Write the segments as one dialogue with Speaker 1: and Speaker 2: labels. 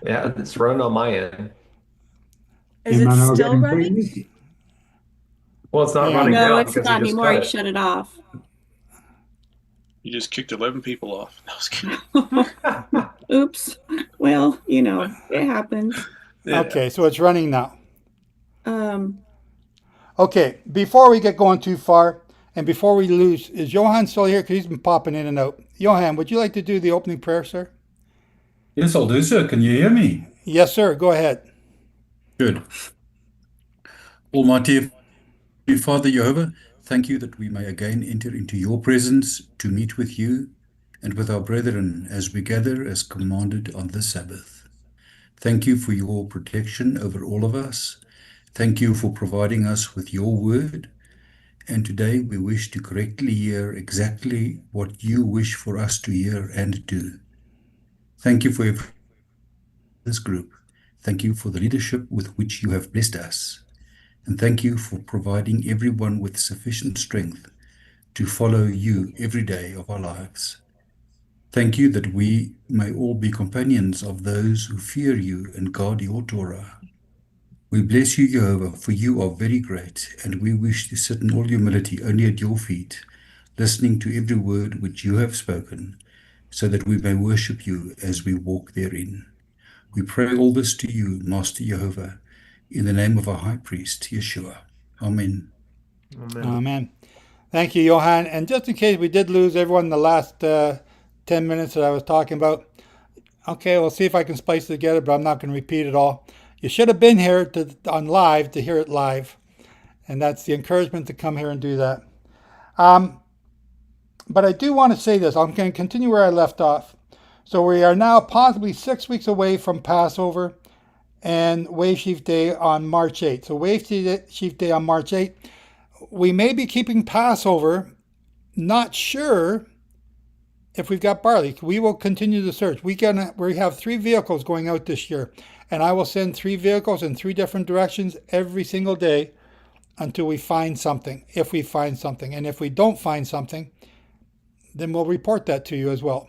Speaker 1: Yeah, it's running on my end.
Speaker 2: Is
Speaker 3: Am
Speaker 2: it
Speaker 3: I now
Speaker 2: still
Speaker 3: getting
Speaker 2: running?
Speaker 3: praise?
Speaker 1: Well, it's not
Speaker 4: Yeah.
Speaker 1: running
Speaker 5: No,
Speaker 1: now
Speaker 5: it's
Speaker 1: because he
Speaker 5: not
Speaker 1: just
Speaker 5: anymore.
Speaker 1: cut
Speaker 5: He
Speaker 1: it.
Speaker 5: shut it off.
Speaker 6: You just kicked 11 people off. No, I was kidding.
Speaker 5: Oops. Well, it happens.
Speaker 6: Yeah.
Speaker 4: Okay, so it's running now.
Speaker 5: Um,
Speaker 4: Okay, before we get going too far and before we lose, is Johan still here? Because he's been popping in and out. Johan, would you like to do the opening prayer, sir?
Speaker 3: Yes, I'll do so. Can you hear me?
Speaker 4: Yes, sir. Go ahead.
Speaker 3: Good. Almighty Father Yehovah, thank you that we may again enter into your presence to meet with you and with our brethren as we gather as commanded on this Sabbath. Thank you for your protection over all of us. Thank you for providing us with your word. And today we wish to correctly hear exactly what you wish for us to hear and do. Thank you for this group. Thank you for the leadership with which you have blessed us. And thank you for providing everyone with sufficient strength to follow you every day of our lives. Thank you that we may all be companions of those who fear you and guard your Torah. We bless you, Yehovah, for you are very great, and we wish to sit in all humility only at your feet, listening to every word which you have spoken, so that we may worship you as we walk therein. We pray all this to you, Master Yehovah, in the name of our high priest, Yeshua. Amen.
Speaker 1: Amen.
Speaker 4: Amen. Thank you, Johan. And just in case we did lose everyone in the last 10 minutes that I was talking about, okay, we'll see if I can splice it together, but I'm not going to repeat it all. You should have been here on live to hear it live. And that's the encouragement to come here and do that. But I do want to say this. I'm going to continue where I left off. So we are now possibly 6 weeks away from Passover and Wave Sheaf Day on March 8th. So Wave Sheaf Day on March 8th. We may be keeping Passover. Not sure if we've got barley. We will continue the search. We have 3 vehicles going out this year. And I will send 3 vehicles in 3 different directions every single day until we find something, if we find something. And if we don't find something, then we'll report that to you as well.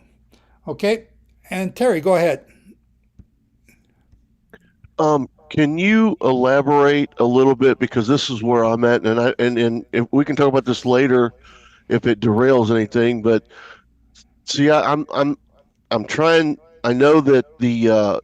Speaker 4: Okay? And Terry, go ahead.
Speaker 7: Can you elaborate a little bit, because this is where I'm at, and if we can talk about this later if it derails anything, but see, I'm trying. I know that the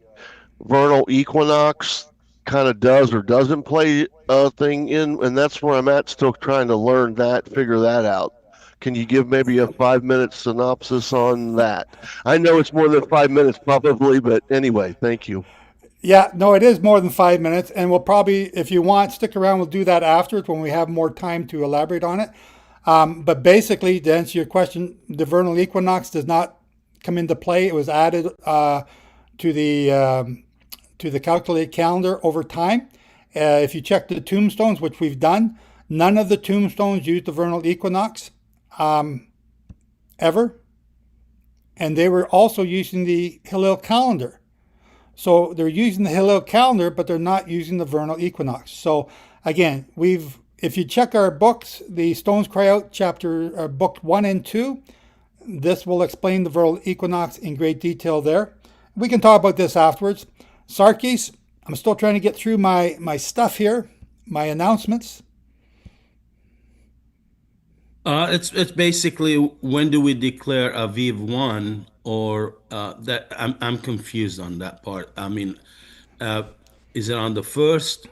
Speaker 7: vernal equinox kind of does or doesn't play a thing in, and that's where I'm at, still trying to learn that, figure that out. Can you give maybe a 5-minute synopsis on that? I know it's more than 5 minutes probably, but anyway, thank you.
Speaker 4: Yeah, no, it is more than 5 minutes. And we'll probably, if you want, stick around. We'll do that afterwards when we have more time to elaborate on it. But basically, to answer your question, the vernal equinox does not come into play. It was added to the calculated calendar over time. If you check the tombstones, which we've done, none of the tombstones use the vernal equinox ever. And they were also using the Hillel calendar. So they're using the Hillel calendar, but they're not using the vernal equinox. So again, if you check our books, the Stones Cry Out book 1 and 2, this will explain the vernal equinox in great detail there. We can talk about this afterwards. Sarkis, I'm still trying to get through my stuff here, my announcements.
Speaker 8: It's basically, when do we declare Aviv 1, or that I'm confused on that part. I mean, is it on the 1st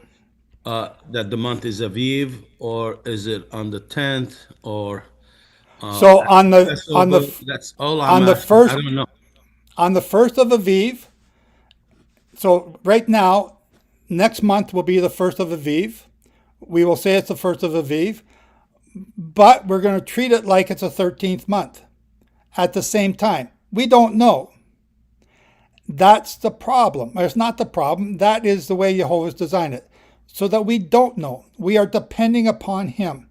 Speaker 8: that the month is Aviv, or is it on the 10th, or
Speaker 4: So on
Speaker 8: Passover?
Speaker 4: the
Speaker 8: That's all
Speaker 4: on
Speaker 8: I'm
Speaker 4: the
Speaker 8: asking. I
Speaker 4: first
Speaker 8: don't know.
Speaker 4: on the 1st of Aviv. So right now, next month will be the 1st of Aviv. We will say it's the 1st of Aviv, but we're going to treat it like it's a 13th month at the same time. We don't know. That's the problem. It's not the problem. That is the way Yehovah's designed it, so that we don't know. We are depending upon Him.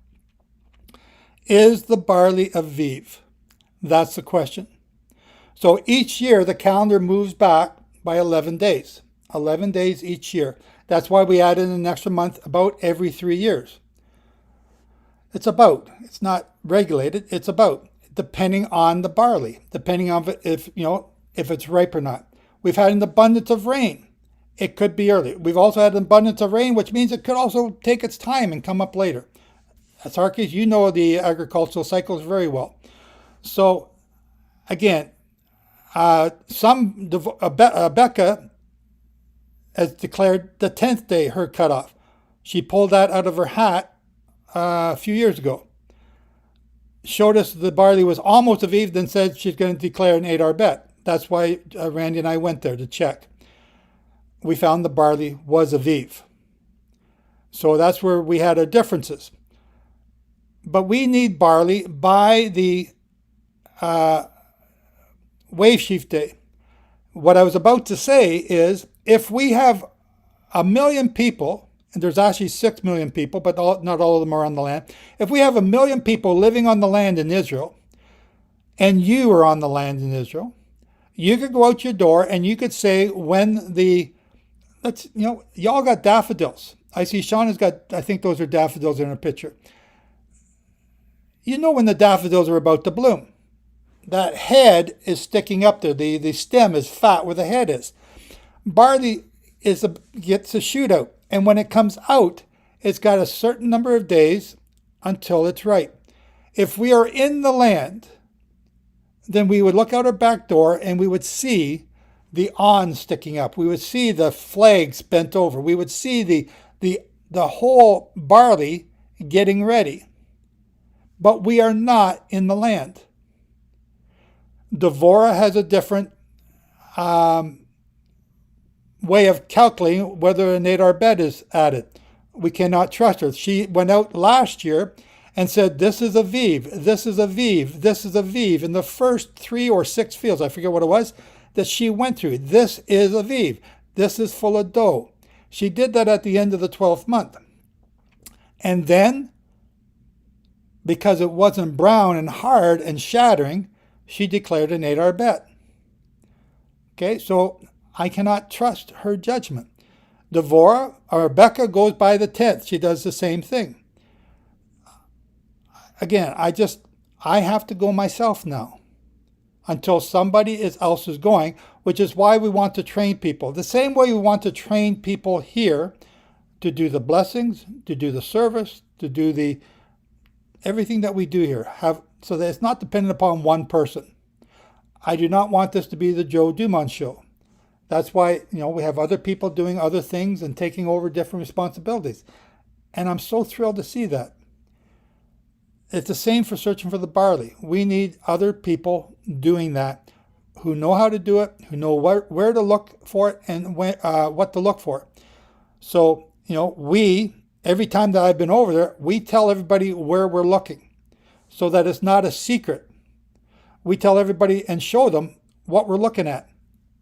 Speaker 4: Is the barley Aviv? That's the question. So each year the calendar moves back by 11 days. 11 days each year. That's why we added an extra month about every 3 years. It's about. It's not regulated. It's about. depending on the barley, depending on if it's ripe or not. We've had an abundance of rain. It could be early. We've also had an abundance of rain, which means it could also take its time and come up later. Sarkis, you know the agricultural cycles very well. So, again, Becca has declared the 10th day her cutoff. She pulled that out of her hat a few years ago. Showed us the barley was almost Aviv, then said she's going to declare an Adar bet. That's why Randy and I went there to check. We found the barley was Aviv. So that's where we had our differences. But we need barley by the wave sheaf day. What I was about to say is, if we have 1 million people, and there's actually 6 million people, but not all of them are on the land. If we have 1 million people living on the land in Israel, and you are on the land in Israel, you could go out your door and you could say when y'all got daffodils. I see Shawna's got, I think those are daffodils in her picture. You know when the daffodils are about to bloom. That head is sticking up there. The stem is fat where the head is. Barley gets a shoot out. And when it comes out, it's got a certain number of days until it's ripe. If we are in the land, then we would look out our back door and we would see the awn sticking up. We would see the flags bent over. We would see the whole barley getting ready. But we are not in the land. Devorah has a different way of calculating whether an Adar bet is added. We cannot trust her. She went out last year and said, this is Aviv, this is Aviv, this is Aviv. In the first 3 or 6 fields, I forget what it was, that she went through. This is Aviv. This is full of dough. She did that at the end of the 12th month. And then, because it wasn't brown and hard and shattering, she declared an Adar bet. Okay, so I cannot trust her judgment. Devorah, or Rebecca, goes by the 10th. She does the same thing. Again, I have to go myself now until somebody else is going, which is why we want to train people. The same way we want to train people here to do the blessings, to do the service, to do everything that we do here, so that it's not dependent upon one person. I do not want this to be the Joe Dumont show. That's why, we have other people doing other things and taking over different responsibilities. And I'm so thrilled to see that. It's the same for searching for the barley. We need other people doing that who know how to do it, who know where to look for it and what to look for. So, every time that I've been over there, we tell everybody where we're looking so that it's not a secret. We tell everybody and show them what we're looking at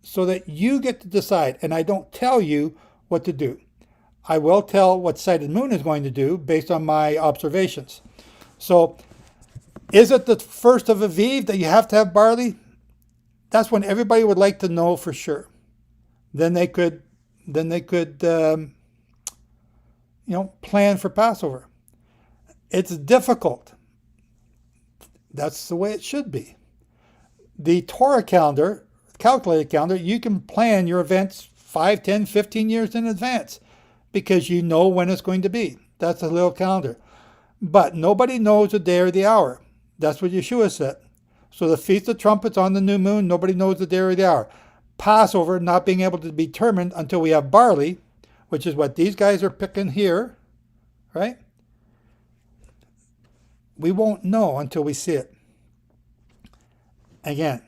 Speaker 4: so that you get to decide. And I don't tell you what to do. I will tell what Sighted Moon is going to do based on my observations. So is it the first of Aviv that you have to have barley? That's when everybody would like to know for sure. Then they could plan for Passover. It's difficult. That's the way it should be. The Torah calendar, calculated calendar, you can plan your events 5, 10, 15 years in advance because you know when it's going to be. That's a little calendar. But nobody knows the day or the hour. That's what Yeshua said. So the Feast of Trumpets on the new moon, nobody knows the day or the hour. Passover not being able to be determined until we have barley, which is what these guys are picking here, right? We won't know until we see it. Again,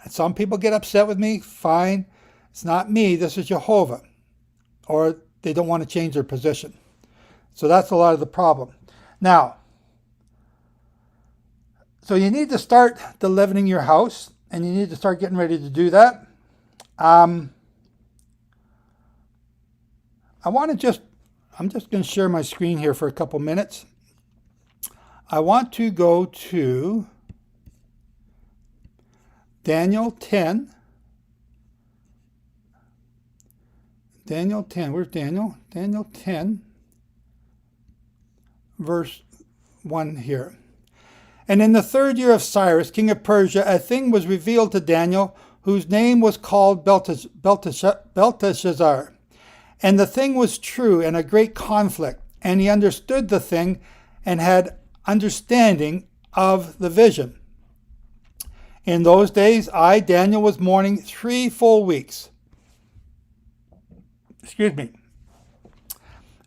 Speaker 4: some people get upset with me. Fine. It's not me. This is Yehovah. Or they don't want to change their position. So that's a lot of the problem. Now, so you need to start leavening your house, and you need to start getting ready to do that. I'm just going to share my screen here for a couple minutes. I want to go to Daniel 10. Daniel 10. Where's Daniel? Daniel 10, verse 1 here. And in the 3rd year of Cyrus, king of Persia, a thing was revealed to Daniel, whose name was called Belteshazzar. And the thing was true and a great conflict. And he understood the thing and had understanding of the vision. In those days, I, Daniel, was mourning 3 full weeks.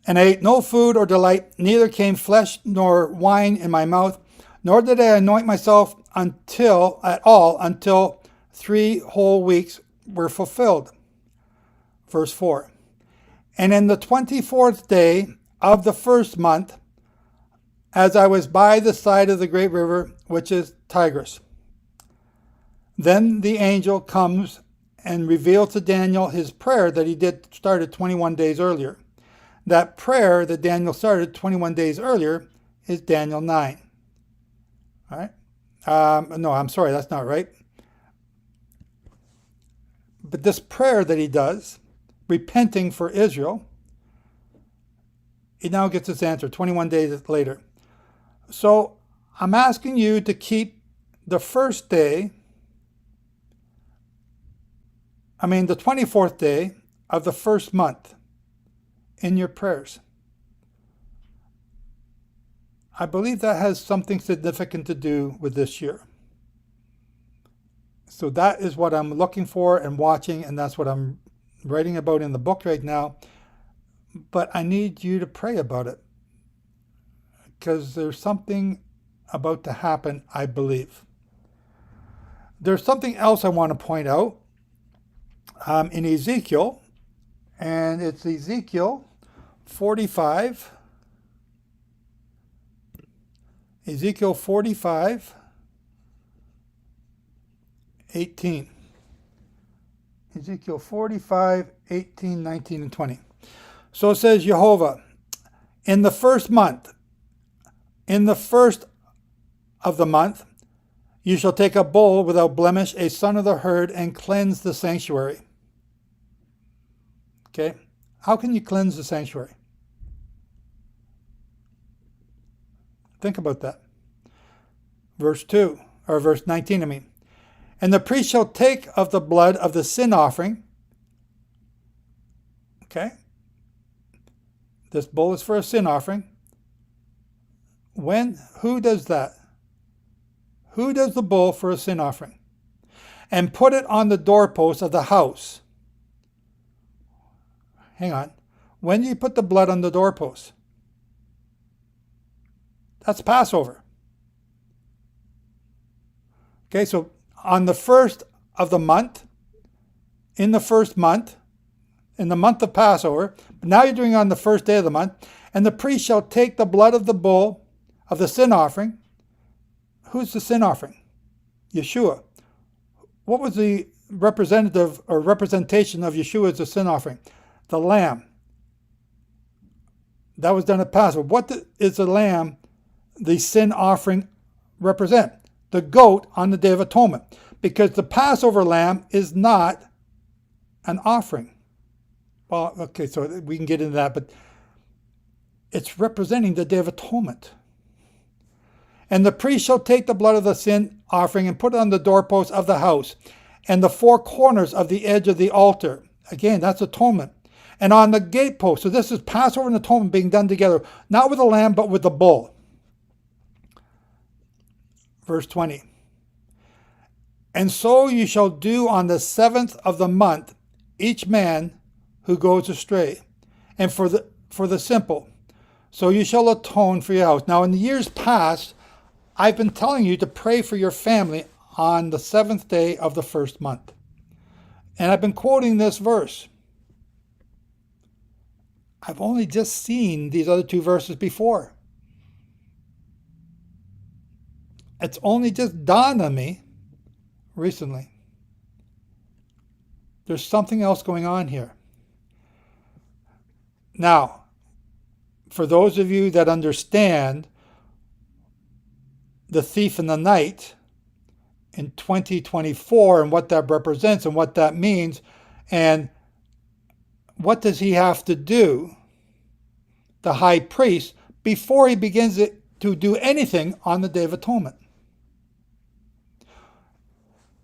Speaker 4: And I ate no food or delight, neither came flesh nor wine in my mouth, nor did I anoint myself until 3 whole weeks were fulfilled. Verse 4. And in the 24th day of the 1st month, as I was by the side of the great river, which is Tigris, then the angel comes and reveals to Daniel his prayer that he started 21 days earlier. That prayer that Daniel started 21 days earlier is Daniel 9. All right? No, I'm sorry, that's not right. But this prayer that he does, repenting for Israel, he now gets his answer 21 days later. So I'm asking you to keep the 24th day of the 1st month in your prayers. I believe that has something significant to do with this year. So that is what I'm looking for and watching, and that's what I'm writing about in the book right now. But I need you to pray about it, because there's something about to happen, I believe. There's something else I want to point out in Ezekiel, and it's Ezekiel 45. Ezekiel 45, 18. Ezekiel 45, 18, 19, and 20. So it says, Yehovah, in the 1st month, in the 1st of the month, you shall take a bull without blemish, a son of the herd, and cleanse the sanctuary. Okay? How can you cleanse the sanctuary? Think about that. Verse 19, I mean. And the priest shall take of the blood of the sin offering. Okay? This bull is for a sin offering. Who does that? Who does the bull for a sin offering? And put it on the doorpost of the house. Hang on. When do you put the blood on the doorpost? That's Passover. Okay, so on the 1st of the month, in the 1st month, in the month of Passover, but now you're doing it on the 1st day of the month, and the priest shall take the blood of the bull of the sin offering. Who's the sin offering? Yeshua. What was the representative or representation of Yeshua as a sin offering? The lamb. That was done at Passover. What is the lamb, the sin offering, represent? The goat on the Day of Atonement. Because the Passover lamb is not an offering. Well, okay, so we can get into that, but it's representing the Day of Atonement. And the priest shall take the blood of the sin offering and put it on the doorposts of the house and the 4 corners of the edge of the altar. Again, that's atonement. And on the gatepost. So this is Passover and atonement being done together, not with the lamb, but with the bull. Verse 20. And so you shall do on the 7th of the month, each man who goes astray, and for the simple. So you shall atone for your house. Now in the years past, I've been telling you to pray for your family on the 7th day of the 1st month. And I've been quoting this verse. I've only just seen these other 2 verses before. It's only just dawned on me recently. There's something else going on here. Now, for those of you that understand the thief in the night in 2024 and what that represents and what that means, and what does he have to do, the high priest, before he begins to do anything on the Day of Atonement?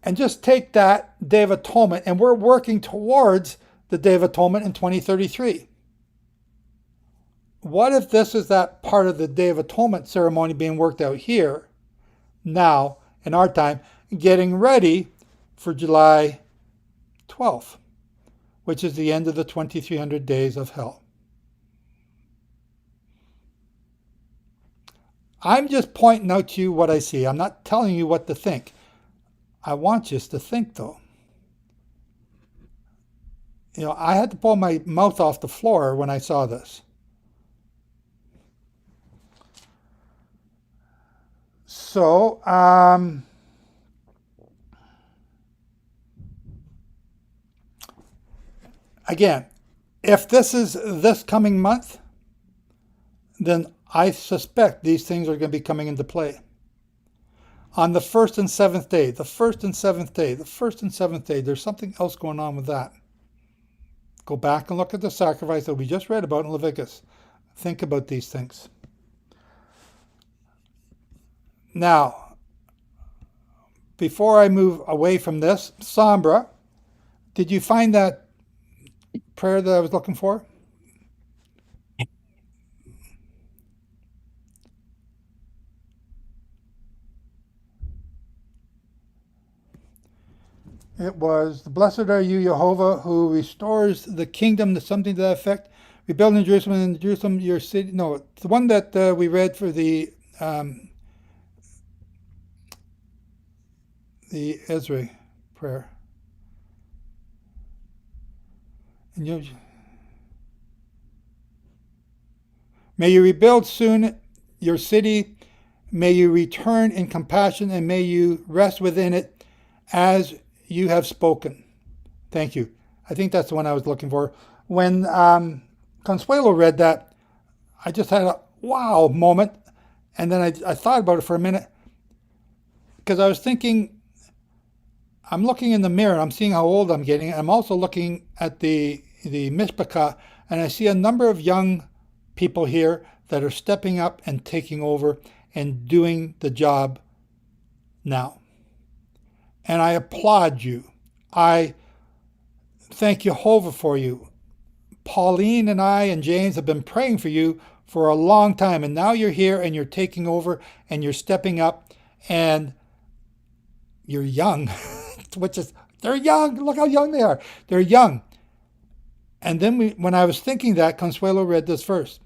Speaker 4: and just take that Day of Atonement, and we're working towards the Day of Atonement in 2033. What if this is that part of the Day of Atonement ceremony being worked out here, now, in our time, getting ready for July 12th, which is the end of the 2300 days of hell? I'm just pointing out to you what I see. I'm not telling you what to think. I want you to think, though. You know, I had to pull my mouth off the floor when I saw this. So, again, if this is this coming month, then I suspect these things are going to be coming into play. On the first and seventh day, the first and seventh day, the first and seventh day, there's something else going on with that. Go back and look at the sacrifice that we just read about in Leviticus. Think about these things. Now, before I move away from this, Sombra, did you find that prayer that I was looking for? It was, blessed are you, Yehovah, who restores the kingdom to something to that effect. Rebuilding Jerusalem, and Jerusalem, your city. No, the one that we read for the Ezra prayer. And you, may you rebuild soon your city. May you return in compassion, and may you rest within it as you have spoken. Thank you. I think that's the one I was looking for. When Consuelo read that, I just had a wow moment. And then I thought about it for a minute. Because I was thinking, I'm looking in the mirror, I'm seeing how old I'm getting. I'm also looking at the Mishpachah, and I see a number of young people here that are stepping up and taking over and doing the job now. And I applaud you. I thank Yehovah for you. Pauline and I and James have been praying for you for a long time, and now you're here and you're taking over and you're stepping up and you're young, which is, they're young. Look how young they are. They're young. And then when I was thinking that, Consuelo read this verse.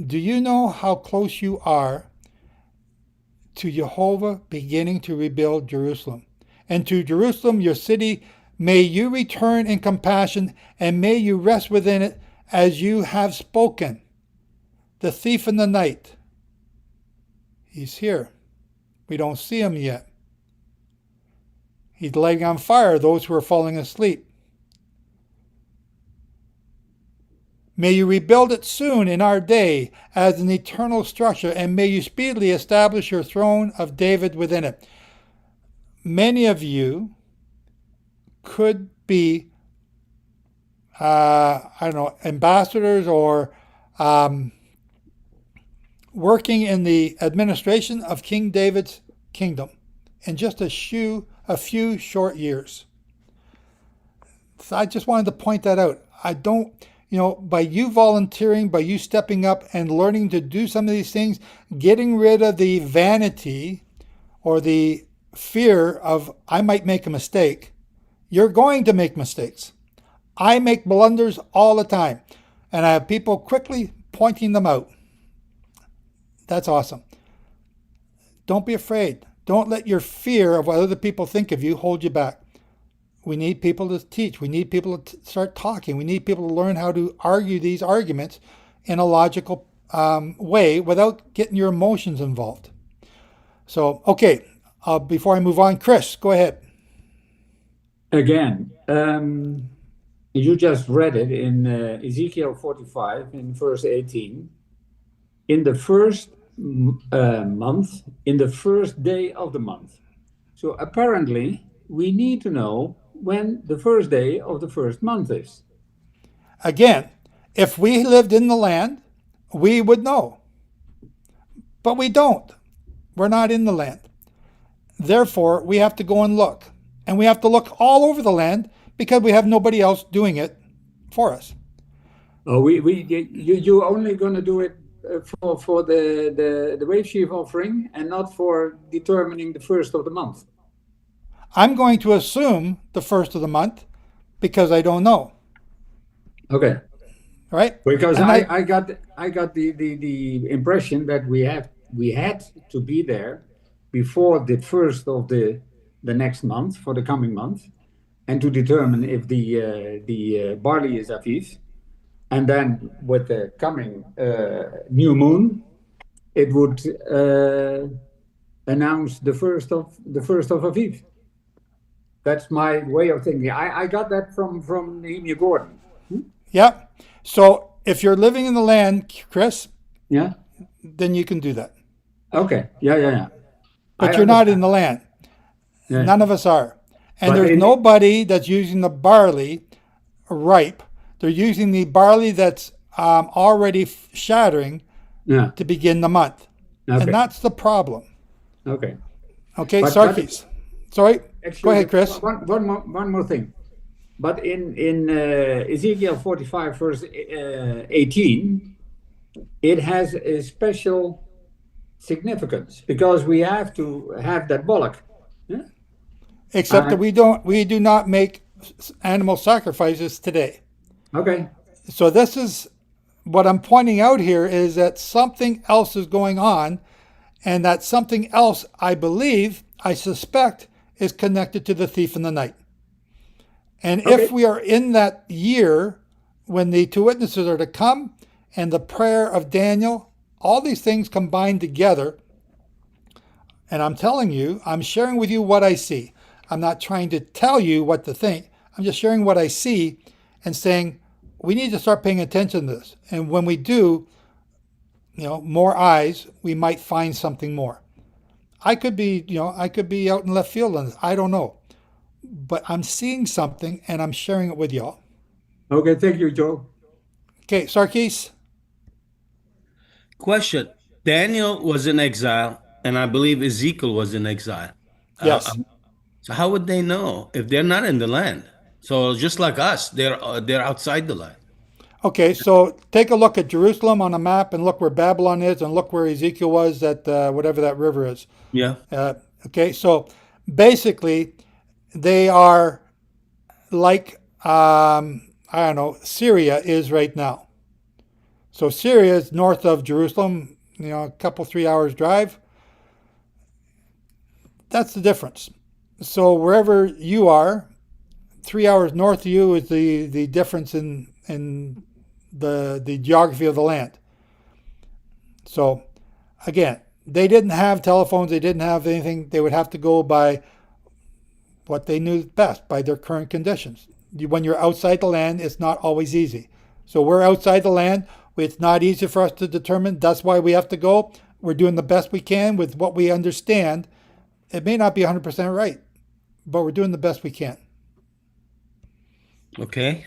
Speaker 4: Do you know how close you are to Yehovah beginning to rebuild Jerusalem? And to Jerusalem, your city, may you return in compassion, and may you rest within it as you have spoken. The thief in the night, he's here. We don't see him yet. He's lighting on fire those who are falling asleep. May you rebuild it soon in our day as an eternal structure, and may you speedily establish your throne of David within it. Many of you could be, ambassadors or working in the administration of King David's kingdom in just a few short years. So I just wanted to point that out. By you volunteering, by you stepping up and learning to do some of these things, getting rid of the vanity or the fear of, I might make a mistake. You're going to make mistakes. I make blunders all the time, and I have people quickly pointing them out. That's awesome. Don't be afraid. Don't let your fear of what other people think of you hold you back. We need people to teach. We need people to start talking. We need people to learn how to argue these arguments in a logical way without getting your emotions involved. So, okay, before I move on, Chris, go ahead.
Speaker 2: Again, you just read it in Ezekiel 45 in verse 18. In the first month, in the first day of the month. So apparently, we need to know when the first day of the first month is.
Speaker 4: Again, if we lived in the land, we would know. But we don't. We're not in the land. Therefore, we have to go and look. And we have to look all over the land because we have nobody else doing it for us.
Speaker 2: Oh, you only going to do it for the wave sheaf offering and not for determining the first of the month.
Speaker 4: I'm going to assume the first of the month because I don't know.
Speaker 2: Okay.
Speaker 4: Right?
Speaker 2: Because
Speaker 4: And
Speaker 2: I got the impression that we had to be there before the first of the next month, for the coming month, and to determine if the barley is Aviv. And then with the coming new moon, it would announce the first of Aviv. That's my way of thinking. I got that from Nehemiah Gordon.
Speaker 4: Yeah. So if you're living in the land, Chris,
Speaker 2: Yeah.
Speaker 4: then you can do that.
Speaker 2: Okay. Yeah.
Speaker 4: But you're not in the land.
Speaker 2: Yeah.
Speaker 4: None of us are. And
Speaker 2: But
Speaker 4: there's nobody that's using the barley ripe. They're using the barley that's already shattering
Speaker 2: Yeah.
Speaker 4: to begin the month.
Speaker 2: Okay.
Speaker 4: And that's the problem.
Speaker 2: Okay.
Speaker 4: Okay,
Speaker 2: But-
Speaker 4: Sarkis. Sorry.
Speaker 2: Actually,
Speaker 4: Go ahead, Chris.
Speaker 2: One more thing. But in Ezekiel 45, verse 18, it has a special significance because we have to have that bollock. Yeah?
Speaker 4: Except that we do not make animal sacrifices today.
Speaker 2: Okay.
Speaker 4: So this is what I'm pointing out here is that something else is going on, and that something else, I believe, I suspect, is connected to the thief in the night. And
Speaker 2: Okay.
Speaker 4: if we are in that year when the two witnesses are to come and the prayer of Daniel, all these things combined together, and I'm telling you, I'm sharing with you what I see. I'm not trying to tell you what to think. I'm just sharing what I see and saying, we need to start paying attention to this. And when we do, more eyes, we might find something more. I could be out in left field on this. I don't know. But I'm seeing something and I'm sharing it with y'all.
Speaker 2: Okay. Thank you, Joe.
Speaker 4: Okay, Sarkis?
Speaker 8: Question. Daniel was in exile, and I believe Ezekiel was in exile.
Speaker 4: Yes.
Speaker 8: So how would they know if they're not in the land? So just like us, they're outside the land.
Speaker 4: Okay, so take a look at Jerusalem on a map and look where Babylon is and look where Ezekiel was at whatever that river is.
Speaker 8: Yeah.
Speaker 4: Okay, so basically they are like, Syria is right now. So Syria is north of Jerusalem, a couple, 3 hours drive. That's the difference. So wherever you are, 3 hours north of you is the difference in the geography of the land. So again, they didn't have telephones, they didn't have anything. They would have to go by what they knew best, by their current conditions. When you're outside the land, it's not always easy. So we're outside the land. It's not easy for us to determine. That's why we have to go. We're doing the best we can with what we understand. It may not be 100% right, but we're doing the best we can.
Speaker 8: Okay.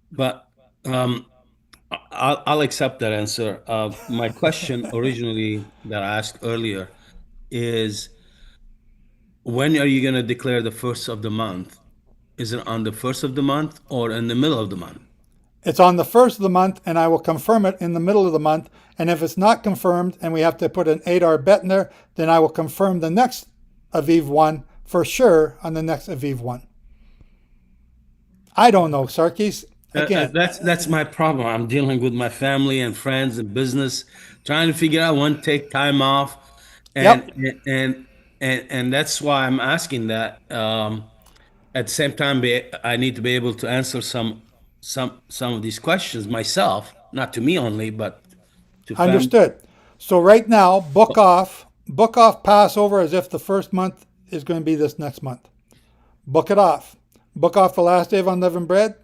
Speaker 8: But I'll accept that answer. My question originally that I asked earlier is, when are you going to declare the first of the month? Is it on the first of the month or in the middle of the month?
Speaker 4: It's on the first of the month, and I will confirm it in the middle of the month. And if it's not confirmed and we have to put an 8-hour bet in there, then I will confirm the next Aviv one for sure on the next Aviv one. I don't know, Sarkis. Again,
Speaker 8: That's my problem. I'm dealing with my family and friends and business, trying to figure out when to take time off, and and that's why I'm asking that. At the same time, I need to be able to answer some of these questions myself, not to me only, but to family.
Speaker 4: understood. So right now, book off Passover as if the first month is going to be this next month. Book it off. Book off the last day of unleavened bread.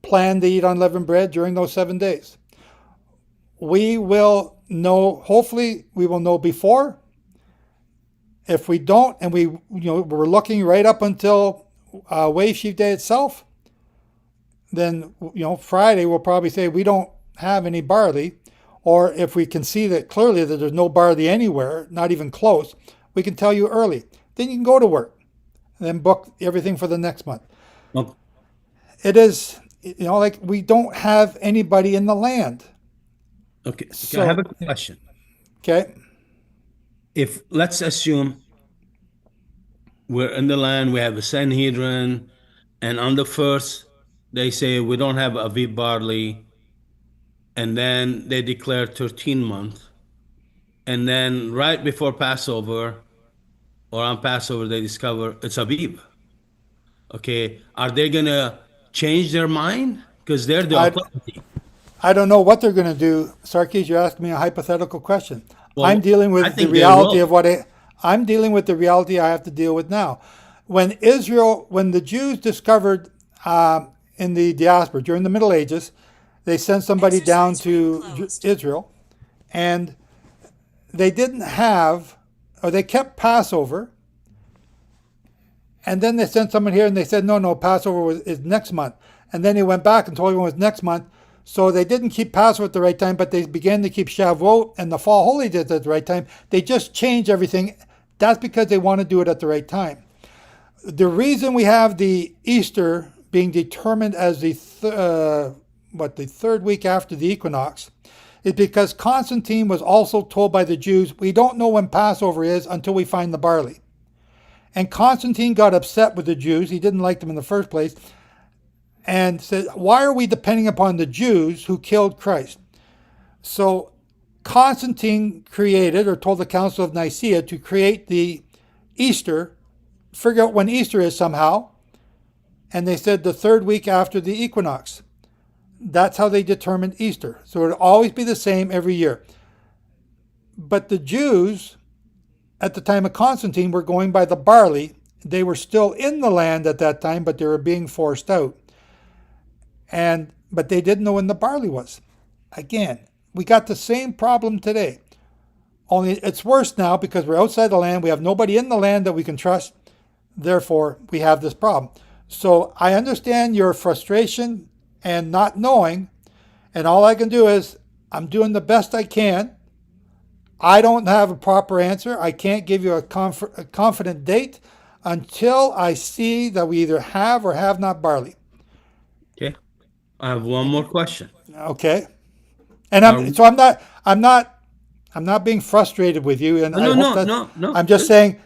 Speaker 4: Plan to eat unleavened bread during those 7 days. We will know, hopefully we will know before. If we don't, and we're looking right up until Wave Sheaf Day itself, then Friday we'll probably say we don't have any barley, or if we can see that clearly that there's no barley anywhere, not even close, we can tell you early. Then you can go to work and then book everything for the next month.
Speaker 8: Okay.
Speaker 4: It is, like we don't have anybody in the land.
Speaker 8: Okay.
Speaker 4: So-
Speaker 8: I have a question.
Speaker 4: Okay.
Speaker 8: If let's assume we're in the land, we have a Sanhedrin, and on the first they say we don't have Aviv barley, and then they declare 13 month, and then right before Passover or on Passover they discover it's Aviv. Okay, are they gonna change their mind? Because they're the
Speaker 4: I-
Speaker 8: authority.
Speaker 4: I don't know what they're going to do. Sarkis, you're asking me a hypothetical question.
Speaker 8: Well,
Speaker 4: I'm dealing
Speaker 8: I
Speaker 4: with the
Speaker 8: think they
Speaker 4: reality
Speaker 8: will.
Speaker 4: of what I'm dealing with the reality I have to deal with now. When the Jews discovered in the diaspora during the Middle Ages, they sent somebody down to Israel, and they didn't have, or they kept Passover, and then they sent someone here and they said, no, Passover is next month. And then he went back and told everyone it was next month. So they didn't keep Passover at the right time, but they began to keep Shavuot and the Fall Holy Days at the right time. They just changed everything. That's because they want to do it at the right time. The reason we have the Easter being determined as the third week after the equinox is because Constantine was also told by the Jews, we don't know when Passover is until we find the barley. And Constantine got upset with the Jews. He didn't like them in the first place. And said, why are we depending upon the Jews who killed Christ? So Constantine created, or told the Council of Nicaea to create the Easter, figure out when Easter is somehow. And they said the third week after the equinox. That's how they determined Easter. So it would always be the same every year. But the Jews, at the time of Constantine, were going by the barley. They were still in the land at that time, but they were being forced out. But they didn't know when the barley was. Again, we got the same problem today. Only it's worse now because we're outside the land. We have nobody in the land that we can trust. Therefore, we have this problem. So I understand your frustration and not knowing. And all I can do is I'm doing the best I can. I don't have a proper answer. I can't give you a confident date until I see that we either have or have not barley.
Speaker 8: Okay. I have one more question.
Speaker 4: Okay. And I'm not being frustrated with you, and I hope that
Speaker 8: No.
Speaker 4: I'm just saying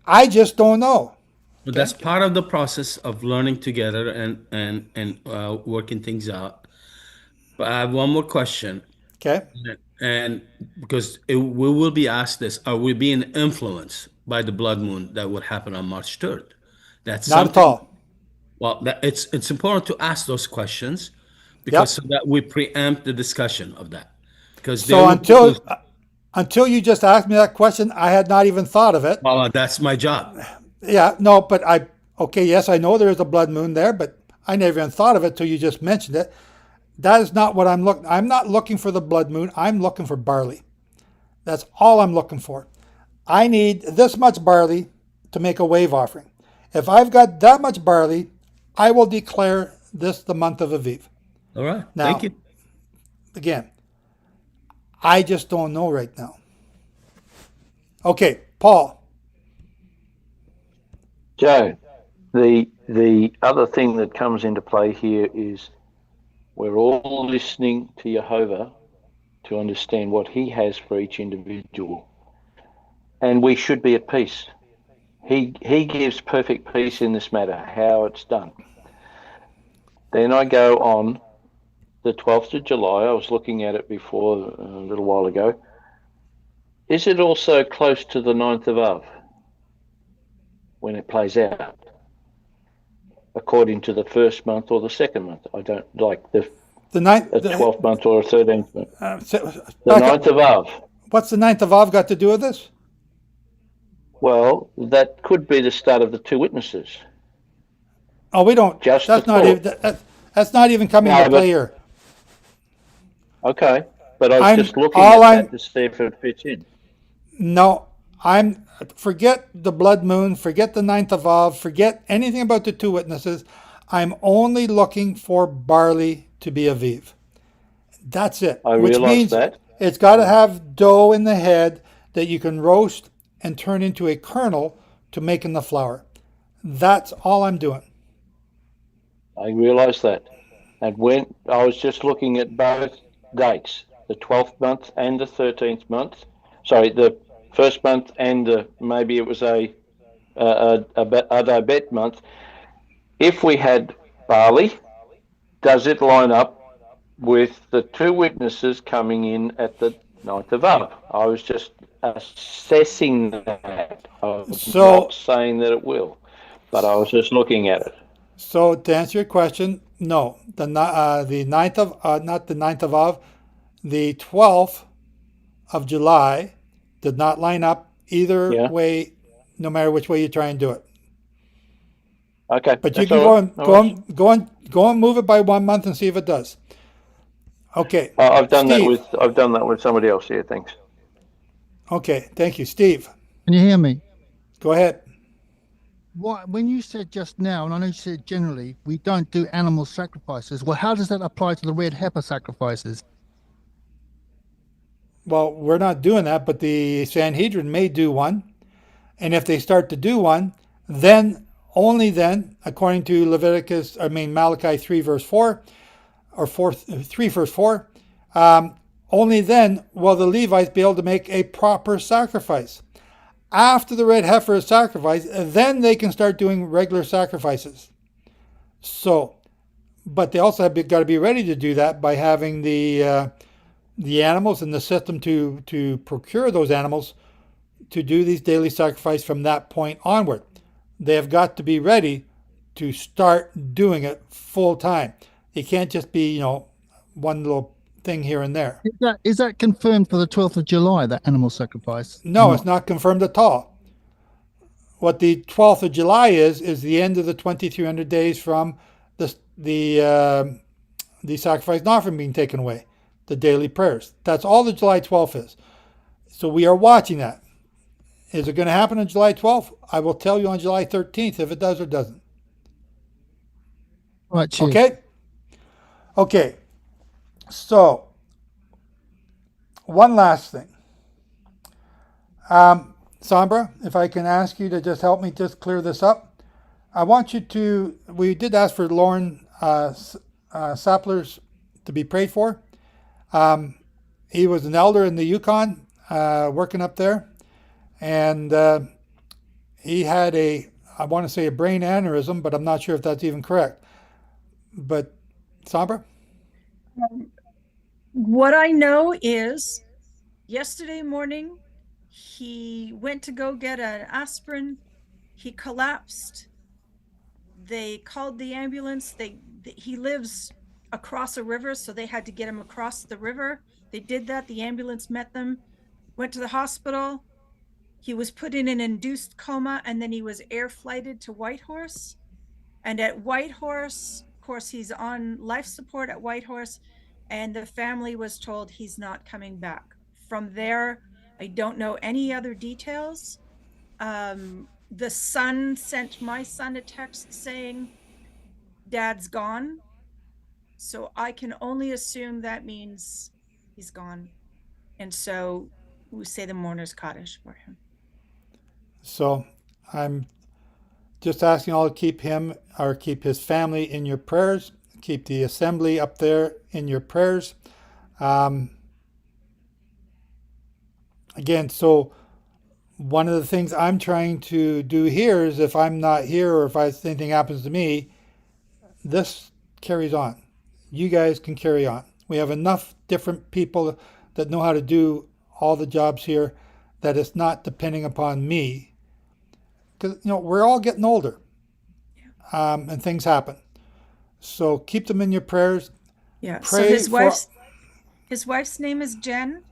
Speaker 4: I just don't know.
Speaker 8: But that's part of the process of learning together and working things out. But I have one more question,
Speaker 4: Okay.
Speaker 8: and because we will be asked this: are we being influenced by the blood moon that would happen on March 3rd? That's
Speaker 4: Not at all.
Speaker 8: Well, it's important to ask those questions because so that we preempt the discussion of that. Because
Speaker 4: So until you just asked me that question, I had not even thought of it.
Speaker 8: well, that's my job.
Speaker 4: Yeah, no, but yes, I know there is a blood moon there, but I never even thought of it till you just mentioned it. That is not what I'm not looking for the blood moon. I'm looking for barley. That's all I'm looking for. I need this much barley to make a wave offering. If I've got that much barley, I will declare this the month of Aviv.
Speaker 8: All right.
Speaker 4: Now,
Speaker 8: Thank you.
Speaker 4: Again, I just don't know right now. Okay, Paul.
Speaker 9: Joe, the other thing that comes into play here is we're all listening to Yehovah to understand what he has for each individual. And we should be at peace. He gives perfect peace in this matter, how it's done. Then I go on the 12th of July. I was looking at it before a little while ago. Is it also close to the 9th of Av when it plays out? According to the first month or the second month. I don't like the 12th month or a 13th month. The 9th of Av.
Speaker 4: What's the 9th of Av got to do with this?
Speaker 9: Well, that could be the start of the two witnesses.
Speaker 4: Oh, we don't.
Speaker 9: Just
Speaker 4: that's not
Speaker 9: before.
Speaker 4: even. That's not even coming
Speaker 9: No,
Speaker 4: into play here.
Speaker 9: Okay, but I was just looking
Speaker 4: all
Speaker 9: at
Speaker 4: I'm-
Speaker 9: that to see if it fits in.
Speaker 4: No, forget the blood moon, forget the 9th of Av, forget anything about the two witnesses. I'm only looking for barley to be Aviv. That's it.
Speaker 9: I
Speaker 4: which
Speaker 9: realize
Speaker 4: means
Speaker 9: that.
Speaker 4: It's got to have dough in the head that you can roast and turn into a kernel to make in the flour. That's all I'm doing.
Speaker 9: I realise that. And when I was just looking at both dates, the 12th month and the 13th month. Sorry, the first month and maybe it was a Ivette month. If we had barley, does it line up with the two witnesses coming in at the 9th of Av? I was just assessing that. I was
Speaker 4: So-
Speaker 9: not saying that it will, but I was just looking at it.
Speaker 4: So to answer your question, no, the 9th of not the 9th of Av, the 12th of July did not line up either
Speaker 9: Yeah.
Speaker 4: way, no matter which way you try and do it.
Speaker 9: Okay,
Speaker 4: But you
Speaker 9: that's
Speaker 4: can
Speaker 9: all right. No worries.
Speaker 4: go and move it by 1 month and see if it does. Okay.
Speaker 9: I've done
Speaker 4: Steve.
Speaker 9: I've done that with somebody else. Yeah, thanks.
Speaker 4: Okay, thank you, Steve.
Speaker 10: Can you hear me?
Speaker 4: Go ahead.
Speaker 10: When you said just now, and I know you said generally, we don't do animal sacrifices. Well, how does that apply to the red heifer sacrifices?
Speaker 4: Well, we're not doing that, but the Sanhedrin may do one. And if they start to do one, then, only then, according to Malachi 3 verse 4, or 3 verse 4, only then will the Levites be able to make a proper sacrifice. After the red heifer is sacrificed, then they can start doing regular sacrifices. So, but they also have got to be ready to do that by having the animals and the system to procure those animals to do these daily sacrifice from that point onward. They have got to be ready to start doing it full time. It can't just be, one little thing here and there.
Speaker 10: Is that confirmed for the 12th of July, that animal sacrifice?
Speaker 4: No, it's not confirmed at all. What the 12th of July is the end of the 2,300 days from the sacrifice and offering being taken away, the daily prayers. That's all the July 12th is. So we are watching that. Is it going to happen on July 12th? I will tell you on July 13th if it does or doesn't.
Speaker 10: All right, cheers.
Speaker 4: Okay? Okay. So, one last thing. Sombra, if I can ask you to just help me just clear this up. I want you to, we did ask for Lauren Sapplers to be prayed for. He was an elder in the Yukon, working up there. And he had I want to say a brain aneurysm, but I'm not sure if that's even correct. But, Sombra?
Speaker 11: What I know is yesterday morning, he went to go get an aspirin. He collapsed. They called the ambulance. He lives across a river, so they had to get him across the river. They did that. The ambulance met them, went to the hospital. He was put in an induced coma, and then he was air flighted to Whitehorse. And at Whitehorse, of course, he's on life support at Whitehorse, and the family was told he's not coming back. From there, I don't know any other details. The son sent my son a text saying, Dad's gone. So I can only assume that means he's gone. And so we say the mourner's cottage for him.
Speaker 4: So I'm just asking all to keep him or keep his family in your prayers. Keep the assembly up there in your prayers. Again, so one of the things I'm trying to do here is if I'm not here or if anything happens to me, this carries on. You guys can carry on. We have enough different people that know how to do all the jobs here that it's not depending upon me. Because, we're all getting older, and things happen. So keep them in your prayers.
Speaker 11: Yeah.
Speaker 4: Pray
Speaker 11: So his wife's name is Jen.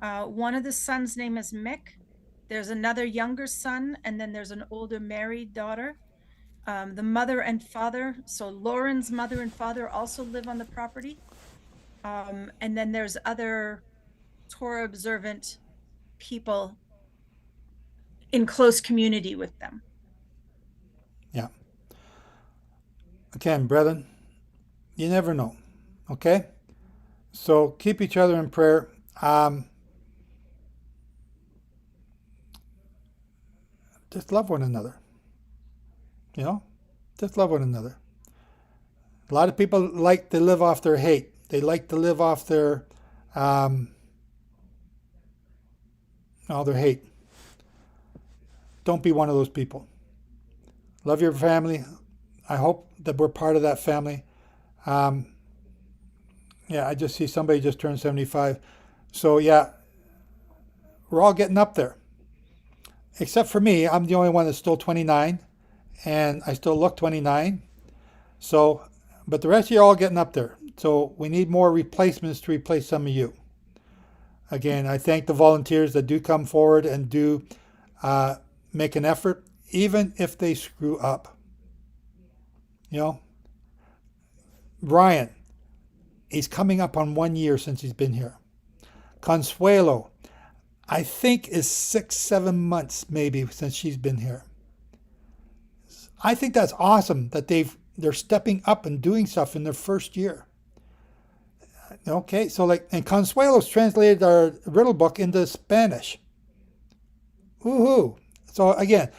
Speaker 11: One of the sons' name is Mick. There's another younger son, and then there's an older married daughter. The mother and father, so Lauren's mother and father also live on the property. And then there's other Torah observant people in close community with them.
Speaker 4: Yeah. Again, brethren, you never know. Okay? So keep each other in prayer. Just love one another. You know, just love one another. A lot of people like to live off their hate. They like to live off all their hate. Don't be one of those people. Love your family. I hope that we're part of that family. Yeah, I just see somebody just turned 75. So yeah, we're all getting up there. Except for me, I'm the only one that's still 29, and I still look 29. So, but the rest of you are all getting up there. So we need more replacements to replace some of you. Again, I thank the volunteers that do come forward and do make an effort, even if they screw up. You know, Brian, he's coming up on 1 year since he's been here. Consuelo, I think is 6-7 months maybe since she's been here. I think that's awesome that they're stepping up and doing stuff in their first year. Okay, so and Consuelo's translated our riddle book into Spanish. Woohoo! So again,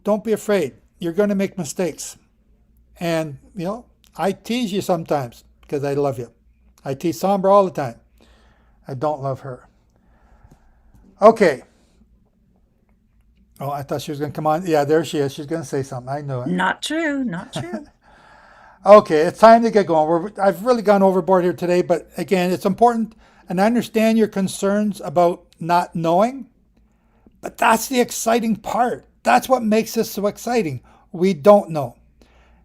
Speaker 4: don't be afraid. You're going to make mistakes. And, I tease you sometimes because I love you. I tease Sombra all the time. I don't love her. Okay. Oh, I thought she was going to come on. Yeah, there she is. She's going to say something. I knew it.
Speaker 11: Not true. Not true.
Speaker 4: Okay, it's time to get going. I've really gone overboard here today, but again, it's important, and I understand your concerns about not knowing, but that's the exciting part. That's what makes this so exciting. We don't know.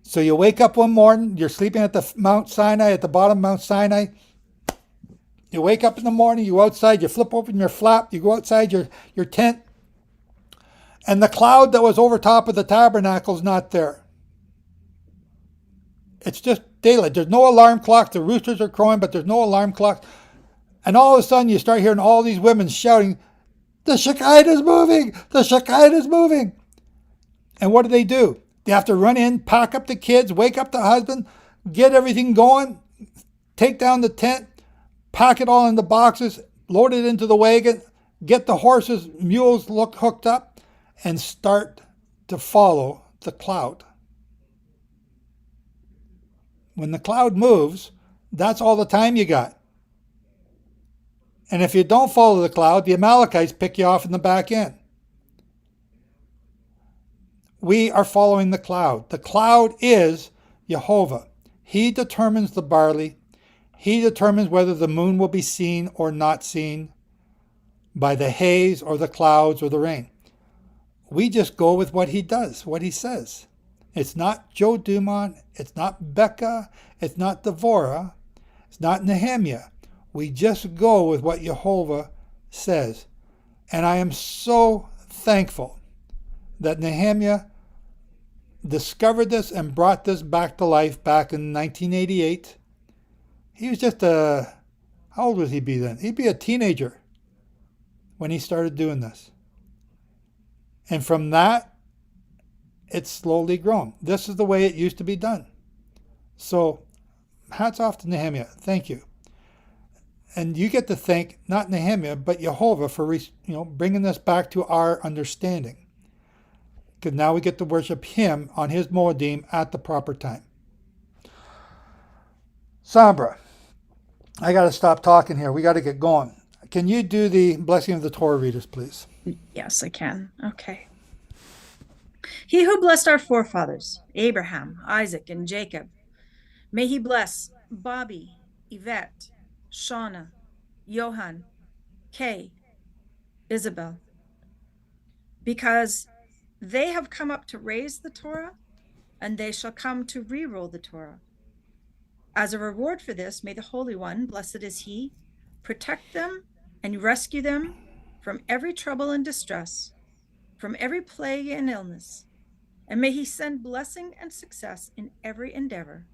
Speaker 4: So you wake up one morning, you're sleeping at the Mount Sinai, at the bottom of Mount Sinai. You wake up in the morning, you go outside, you flip open your flap, you go outside your tent, and the cloud that was over top of the tabernacle is not there. It's just daylight. There's no alarm clock. The roosters are crowing, but there's no alarm clock. And all of a sudden, you start hearing all these women shouting, "The Shekinah's moving! The Shekinah's moving!" And what do? They have to run in, pack up the kids, wake up the husband, get everything going, take down the tent, pack it all in the boxes, load it into the wagon, get the horses, mules hooked up, and start to follow the cloud. When the cloud moves, that's all the time you got. And if you don't follow the cloud, the Amalekites pick you off in the back end. We are following the cloud. The cloud is Yehovah. He determines the barley. He determines whether the moon will be seen or not seen by the haze or the clouds or the rain. We just go with what he does, what he says. It's not Joe Dumont. It's not Becca. It's not Devorah. It's not Nehemiah. We just go with what Yehovah says. And I am so thankful that Nehemiah discovered this and brought this back to life back in 1988. He was just how old would he be then? He'd be a teenager when he started doing this. And from that, it's slowly grown. This is the way it used to be done. So, hats off to Nehemiah. Thank you. And you get to thank not Nehemiah, but Yehovah for bringing this back to our understanding. Because now we get to worship him on his Moedim at the proper time. Sombra, I got to stop talking here. We got to get going. Can you do the blessing of the Torah readers, please?
Speaker 11: Yes, I can. Okay. He who blessed our forefathers, Abraham, Isaac, and Jacob, may he bless Bobby, Ivette, Shawna, Johan, Kay, Isobel, because they have come up to raise the Torah, and they shall come to re-roll the Torah. As a reward for this, may the Holy One, blessed is he, protect them and rescue them from every trouble and distress, from every plague and illness, and may he send blessing and success in every endeavor,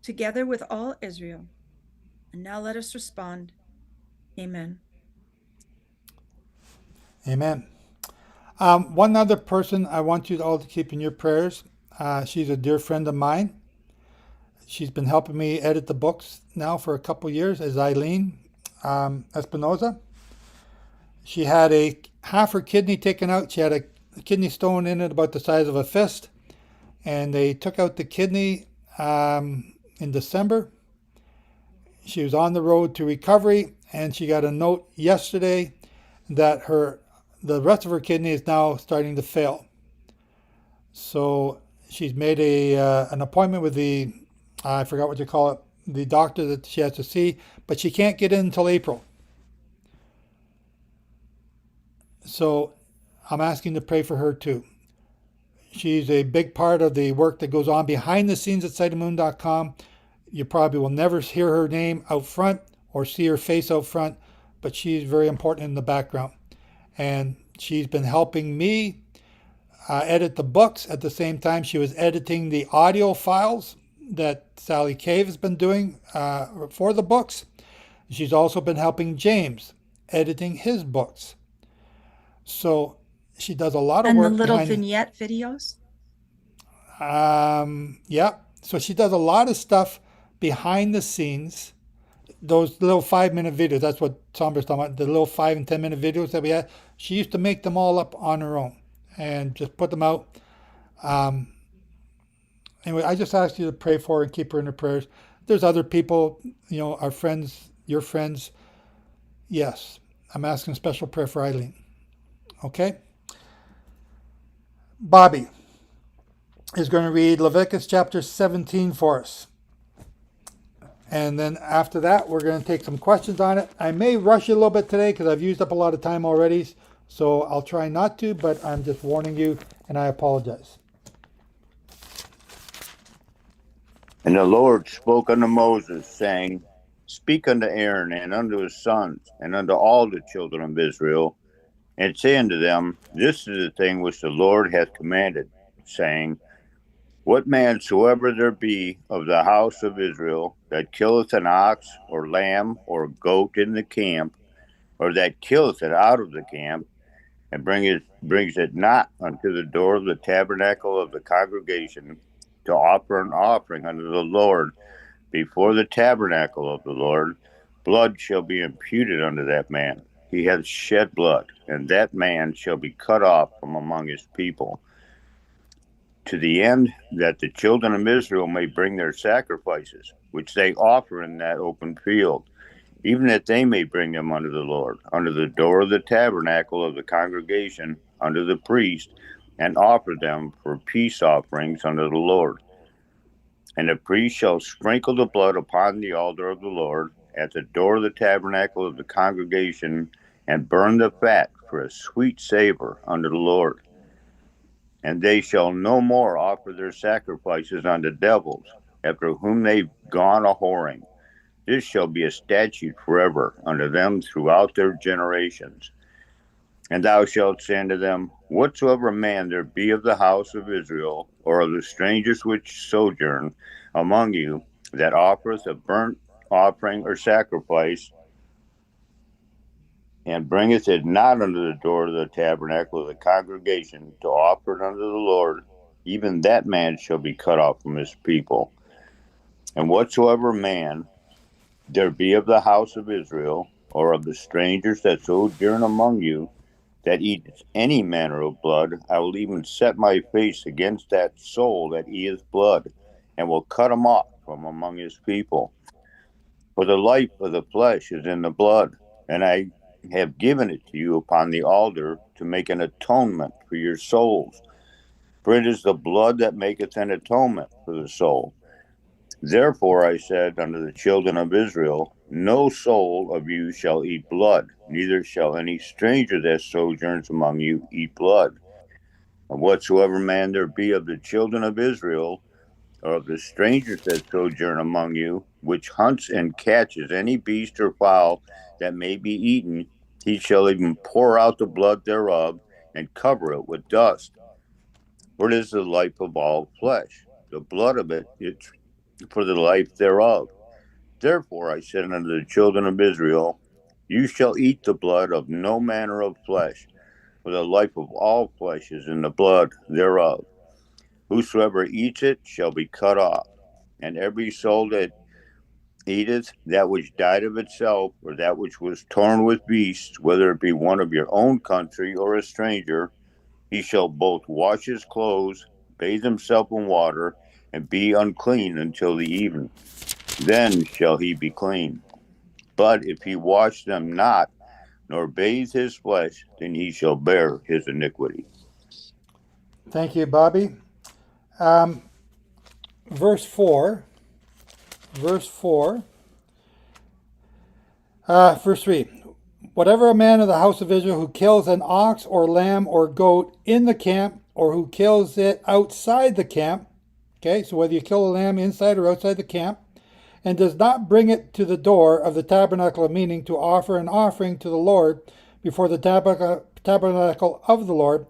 Speaker 11: together with all Israel. And now let us respond. Amen.
Speaker 4: Amen. One other person I want you all to keep in your prayers. She's a dear friend of mine. She's been helping me edit the books now for a couple years, is Eileen Espinoza. She had half her kidney taken out. She had a kidney stone in it about the size of a fist, and they took out the kidney in December. She was on the road to recovery, and she got a note yesterday that the rest of her kidney is now starting to fail. So she's made an appointment with I forgot what you call it, the doctor that she has to see, but she can't get in until April. So I'm asking to pray for her too. She's a big part of the work that goes on behind the scenes at sightofmoon.com. You probably will never hear her name out front or see her face out front, but she's very important in the background. And she's been helping me edit the books. At the same time, she was editing the audio files that Sally Cave has been doing for the books. She's also been helping James editing his books. So she does a lot of work.
Speaker 11: And the little vignette videos?
Speaker 4: Yeah. So she does a lot of stuff behind the scenes. Those little 5-minute videos, that's what Sombra's talking about, the little 5 and 10-minute videos that we had. She used to make them all up on her own and just put them out. Anyway, I just asked you to pray for her and keep her in your prayers. There's other people, our friends, your friends. Yes, I'm asking special prayer for Eileen. Okay? Bobby is going to read Leviticus chapter 17 for us. And then after that, we're going to take some questions on it. I may rush you a little bit today because I've used up a lot of time already. So I'll try not to, but I'm just warning you, and I apologize.
Speaker 12: And the Lord spoke unto Moses, saying, Speak unto Aaron and unto his sons, and unto all the children of Israel, and say unto them, This is the thing which the Lord hath commanded, saying, What man soever there be of the house of Israel that killeth an ox or lamb or goat in the camp, or that killeth it out of the camp, and brings it not unto the door of the tabernacle of the congregation to offer an offering unto the Lord before the tabernacle of the Lord, blood shall be imputed unto that man. He hath shed blood, and that man shall be cut off from among his people, to the end that the children of Israel may bring their sacrifices, which they offer in that open field, even that they may bring them unto the Lord, under the door of the tabernacle of the congregation, unto the priest, and offer them for peace offerings unto the Lord. And the priest shall sprinkle the blood upon the altar of the Lord, at the door of the tabernacle of the congregation, and burn the fat for a sweet savor unto the Lord. And they shall no more offer their sacrifices unto devils, after whom they've gone a whoring. This shall be a statute forever unto them throughout their generations. And thou shalt say unto them, Whatsoever man there be of the house of Israel, or of the strangers which sojourn among you, that offereth a burnt offering or sacrifice, and bringeth it not unto the door of the tabernacle of the congregation to offer it unto the Lord, even that man shall be cut off from his people. And whatsoever man there be of the house of Israel, or of the strangers that sojourn among you, that eateth any manner of blood, I will even set my face against that soul that eateth blood, and will cut him off from among his people. For the life of the flesh is in the blood, and I have given it to you upon the altar to make an atonement for your souls. For it is the blood that maketh an atonement for the soul. Therefore I said unto the children of Israel, No soul of you shall eat blood, neither shall any stranger that sojourns among you eat blood. And whatsoever man there be of the children of Israel, or of the strangers that sojourn among you, which hunts and catches any beast or fowl that may be eaten, he shall even pour out the blood thereof, and cover it with dust. For it is the life of all flesh. The blood of it is for the life thereof. Therefore I said unto the children of Israel, You shall eat the blood of no manner of flesh, for the life of all flesh is in the blood thereof. Whosoever eats it shall be cut off. and every soul that eateth that which died of itself, or that which was torn with beasts, whether it be one of your own country or a stranger, he shall both wash his clothes, bathe himself in water, and be unclean until the even. Then shall he be clean. But if he wash them not, nor bathe his flesh, then he shall bear his iniquity.
Speaker 4: Thank you, Bobby. Verse 4. Verse 3. Whatever a man of the house of Israel who kills an ox or lamb or goat in the camp, or who kills it outside the camp, okay, so whether you kill a lamb inside or outside the camp, and does not bring it to the door of the tabernacle of meeting to offer an offering to the Lord before the tabernacle of the Lord,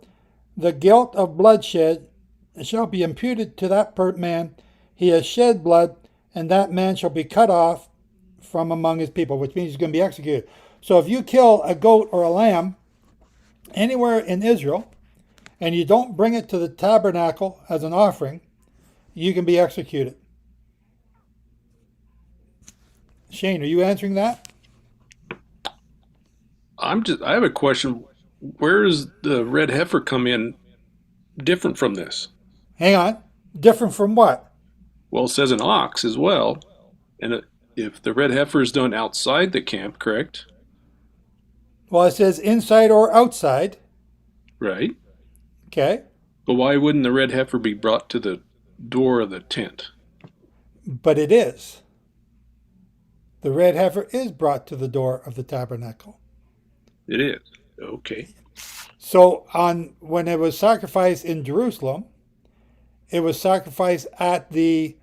Speaker 4: the guilt of bloodshed shall be imputed to that man. He has shed blood, and that man shall be cut off from among his people, which means he's going to be executed. So if you kill a goat or a lamb anywhere in Israel, and you don't bring it to the tabernacle as an offering, you can be executed. Shane, are you answering that?
Speaker 6: I have a question. Where does the red heifer come in different from this?
Speaker 4: Hang on. Different from what?
Speaker 6: Well, it says an ox as well. And if the red heifer is done outside the camp, correct?
Speaker 4: Well, it says inside or outside.
Speaker 6: Right.
Speaker 4: Okay.
Speaker 6: But why wouldn't the red heifer be brought to the door of the tent?
Speaker 4: But it is. The red heifer is brought to the door of the tabernacle.
Speaker 6: It is. Okay.
Speaker 4: So when it was sacrificed in Jerusalem, it was sacrificed at the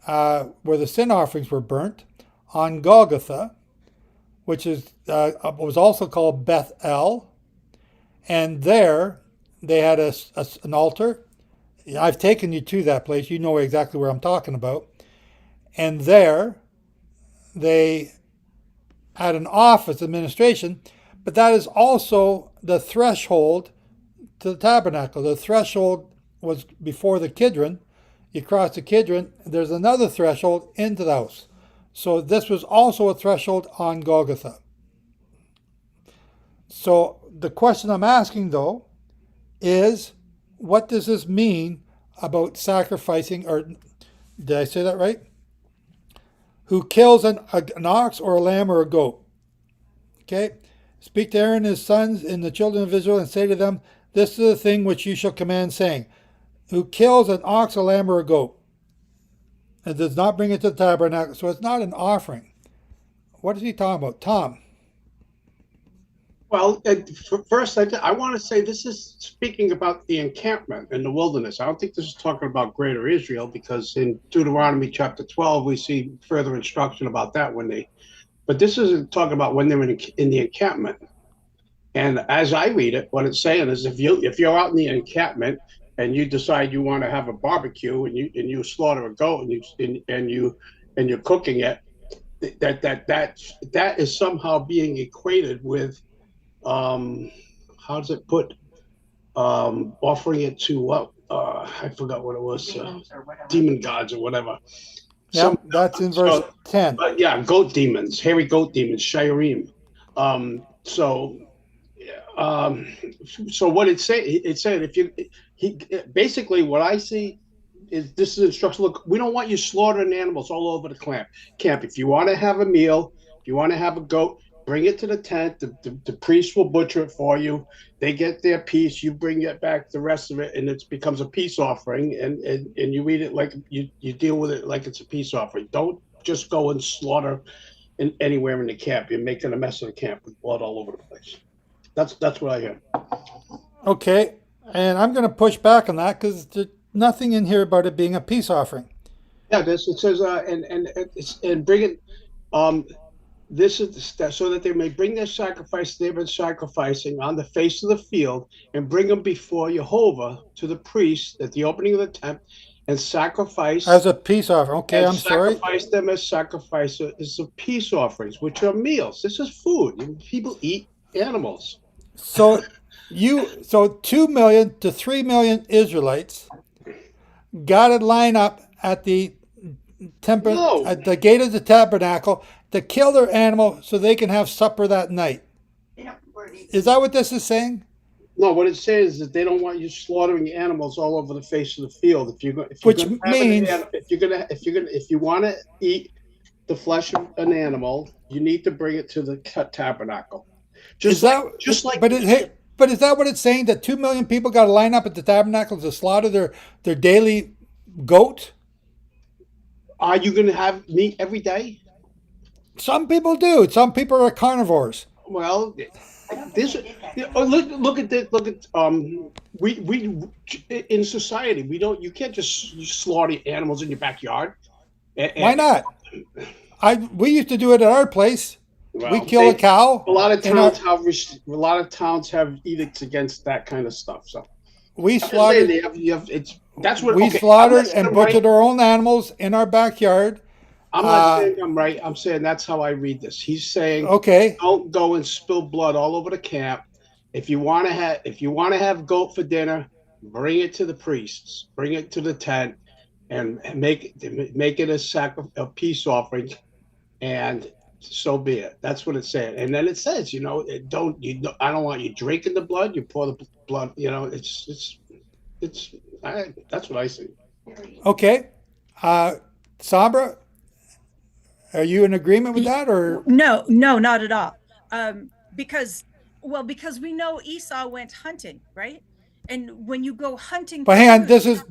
Speaker 4: where the sin offerings were burnt on Golgotha, which was also called Bethel, and there they had an altar. I've taken you to that place. You know exactly where I'm talking about. And there they had an office administration, but that is also the threshold to the tabernacle. The threshold was before the Kidron. You cross the Kidron, there's another threshold into the house. So this was also a threshold on Golgotha. So the question I'm asking, though, is what does this mean about sacrificing, or did I say that right? Who kills an ox or a lamb or a goat? Okay. Speak to Aaron and his sons and the children of Israel and say to them, this is the thing which you shall command, saying, who kills an ox, a lamb, or a goat, and does not bring it to the tabernacle. So it's not an offering. What is he talking about? Tom?
Speaker 13: Well, first, I want to say this is speaking about the encampment in the wilderness. I don't think this is talking about greater Israel, because in Deuteronomy chapter 12, we see further instruction about that but this isn't talking about when they're in the encampment. And as I read it, what it's saying is if you're out in the encampment and you decide you want to have a barbecue and you slaughter a goat and you're cooking it, that is somehow being equated with how does it put offering it to what I forgot what it was, demon gods or whatever.
Speaker 4: Yeah, that's in verse 10.
Speaker 13: Yeah, goat demons, hairy goat demons, shirim. So what it said if basically what I see is this is instruction. Look, we don't want you slaughtering animals all over the camp. If you want to have a meal, if you want to have a goat, bring it to the tent. The priest will butcher it for you. They get their piece. You bring it back, the rest of it, and it becomes a peace offering. And you eat it like you deal with it like it's a peace offering. Don't just go and slaughter anywhere in the camp. You're making a mess of the camp with blood all over the place. That's what I hear.
Speaker 4: Okay, and I'm going to push back on that because there's nothing in here about it being a peace offering.
Speaker 13: Yeah, it says and bring it. This is so that they may bring their sacrifice they've been sacrificing on the face of the field and bring them before Yehovah to the priest at the opening of the tent and sacrifice
Speaker 4: as a peace offering. Okay, I'm sorry.
Speaker 13: Sacrifice them as sacrifices of peace offerings, which are meals. This is food. People eat animals.
Speaker 4: So 2 million to 3 million Israelites got to line up at the
Speaker 13: No.
Speaker 4: at the gate of the tabernacle to kill their animal so they can have supper that night. Is that what this is saying?
Speaker 13: No, what it says is that they don't want you slaughtering animals all over the face of the field. If you're
Speaker 4: Which
Speaker 13: gonna
Speaker 4: means-
Speaker 13: if you want to eat the flesh of an animal, you need to bring it to the tabernacle.
Speaker 4: But is that what it's saying? That 2 million people got to line up at the tabernacle to slaughter their daily goat?
Speaker 13: Are you going to have meat every day?
Speaker 4: Some people do. Some people are carnivores.
Speaker 13: Well, this look at this. Look at we in society you can't just slaughter animals in your backyard.
Speaker 4: Why not? We used to do it at our place.
Speaker 13: Well,
Speaker 4: we kill a cow.
Speaker 13: A lot of towns have edicts against that kind of stuff. So
Speaker 4: we slaughtered. We slaughtered and butchered our own animals in our backyard.
Speaker 13: I'm not saying I'm right. I'm saying that's how I read this. He's saying,
Speaker 4: okay,
Speaker 13: don't go and spill blood all over the camp. If you want to have goat for dinner, bring it to the priests. Bring it to the tent, and make it a peace offering, and so be it. That's what it's saying. And then it says, I don't want you drinking the blood. You pour the blood. That's what I see.
Speaker 4: Okay, Sabra, are you in agreement with that, or
Speaker 11: no, not at all? Because we know Esau went hunting, right? And when you go hunting,
Speaker 4: but hang on, this is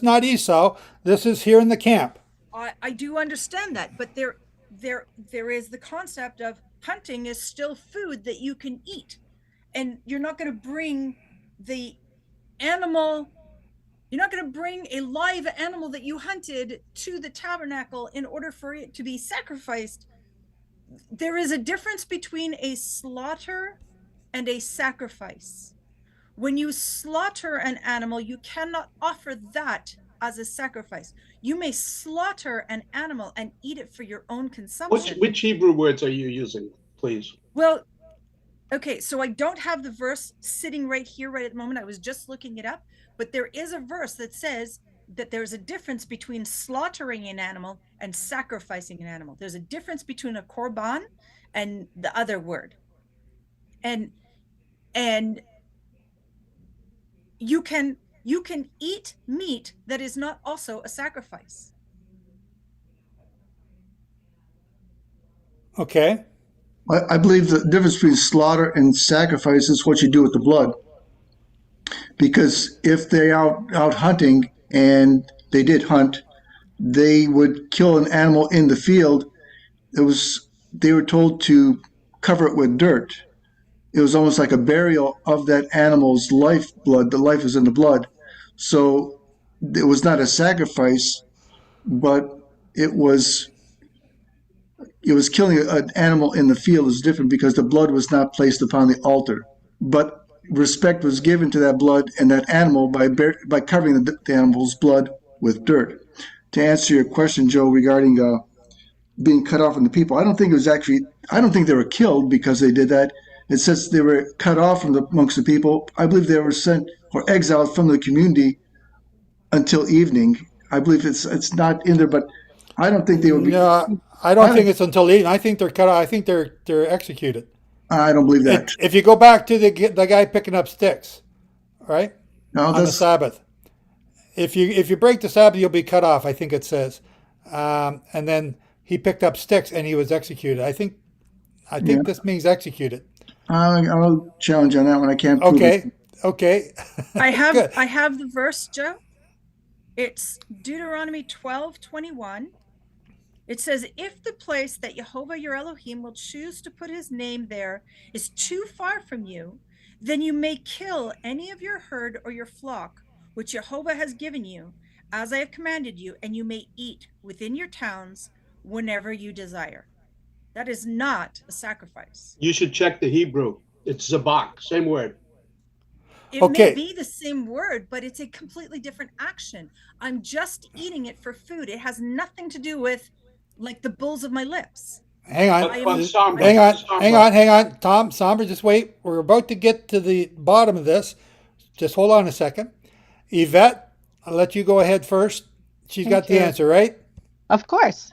Speaker 4: not Esau. This is here in the camp.
Speaker 11: I do understand that, but there is the concept of hunting is still food that you can eat, and you're not going to bring the animal. You're not going to bring a live animal that you hunted to the tabernacle in order for it to be sacrificed. There is a difference between a slaughter and a sacrifice. When you slaughter an animal, you cannot offer that as a sacrifice. You may slaughter an animal and eat it for your own consumption.
Speaker 13: Which Hebrew words are you using, please?
Speaker 11: Well, okay, so I don't have the verse sitting right here right at the moment. I was just looking it up. But there is a verse that says that there's a difference between slaughtering an animal and sacrificing an animal. There's a difference between a korban and the other word. And you can eat meat that is not also a sacrifice.
Speaker 4: Okay.
Speaker 14: I believe the difference between slaughter and sacrifice is what you do with the blood. Because if they're out hunting, and they did hunt, they would kill an animal in the field. They were told to cover it with dirt. It was almost like a burial of that animal's lifeblood. The life was in the blood. So it was not a sacrifice, but it was killing an animal in the field is different because the blood was not placed upon the altar. But respect was given to that blood and that animal by covering the animal's blood with dirt. To answer your question, Joe, regarding being cut off from the people, I don't think they were killed because they did that. It says they were cut off from amongst the people. I believe they were sent or exiled from the community until evening. I believe it's not in there, but I don't think they would be.
Speaker 4: Yeah, I don't think it's until evening. I think they're cut off. I think they're executed.
Speaker 14: I don't believe that.
Speaker 4: If you go back to the guy picking up sticks, right?
Speaker 14: No,
Speaker 4: on the Sabbath. If you break the Sabbath, you'll be cut off. I think it says, and then he picked up sticks and he was executed. I think this means executed.
Speaker 14: I'll challenge on that one. I can't prove it.
Speaker 4: Okay.
Speaker 11: I have the verse, Joe. It's Deuteronomy 12:21. It says, if the place that Yehovah your Elohim will choose to put his name there is too far from you, then you may kill any of your herd or your flock, which Yehovah has given you, as I have commanded you, and you may eat within your towns whenever you desire. That is not a sacrifice.
Speaker 13: You should check the Hebrew. It's zabak, same word.
Speaker 11: It may be the same word, but it's a completely different action. I'm just eating it for food. It has nothing to do with like the bulls of my lips.
Speaker 4: Hang on. Tom, Sombra, just wait. We're about to get to the bottom of this. Just hold on a second. Yvette, I'll let you go ahead first. She's got the answer, right?
Speaker 15: Of course.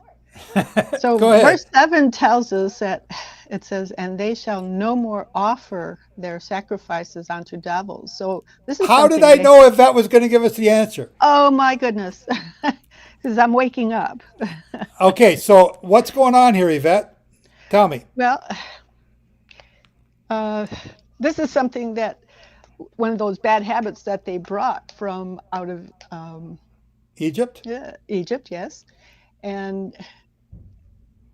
Speaker 15: So
Speaker 4: Go ahead.
Speaker 15: verse 7 tells us that it says, and they shall no more offer their sacrifices unto devils. So this is
Speaker 4: How did
Speaker 15: something
Speaker 4: I
Speaker 15: they-
Speaker 4: know if that was going to give us the answer?
Speaker 15: Oh my goodness. Because I'm waking up.
Speaker 4: Okay, so what's going on here, Yvette? Tell me.
Speaker 15: Well, this is something that one of those bad habits that they brought from out of
Speaker 4: Egypt?
Speaker 15: Egypt, yes. And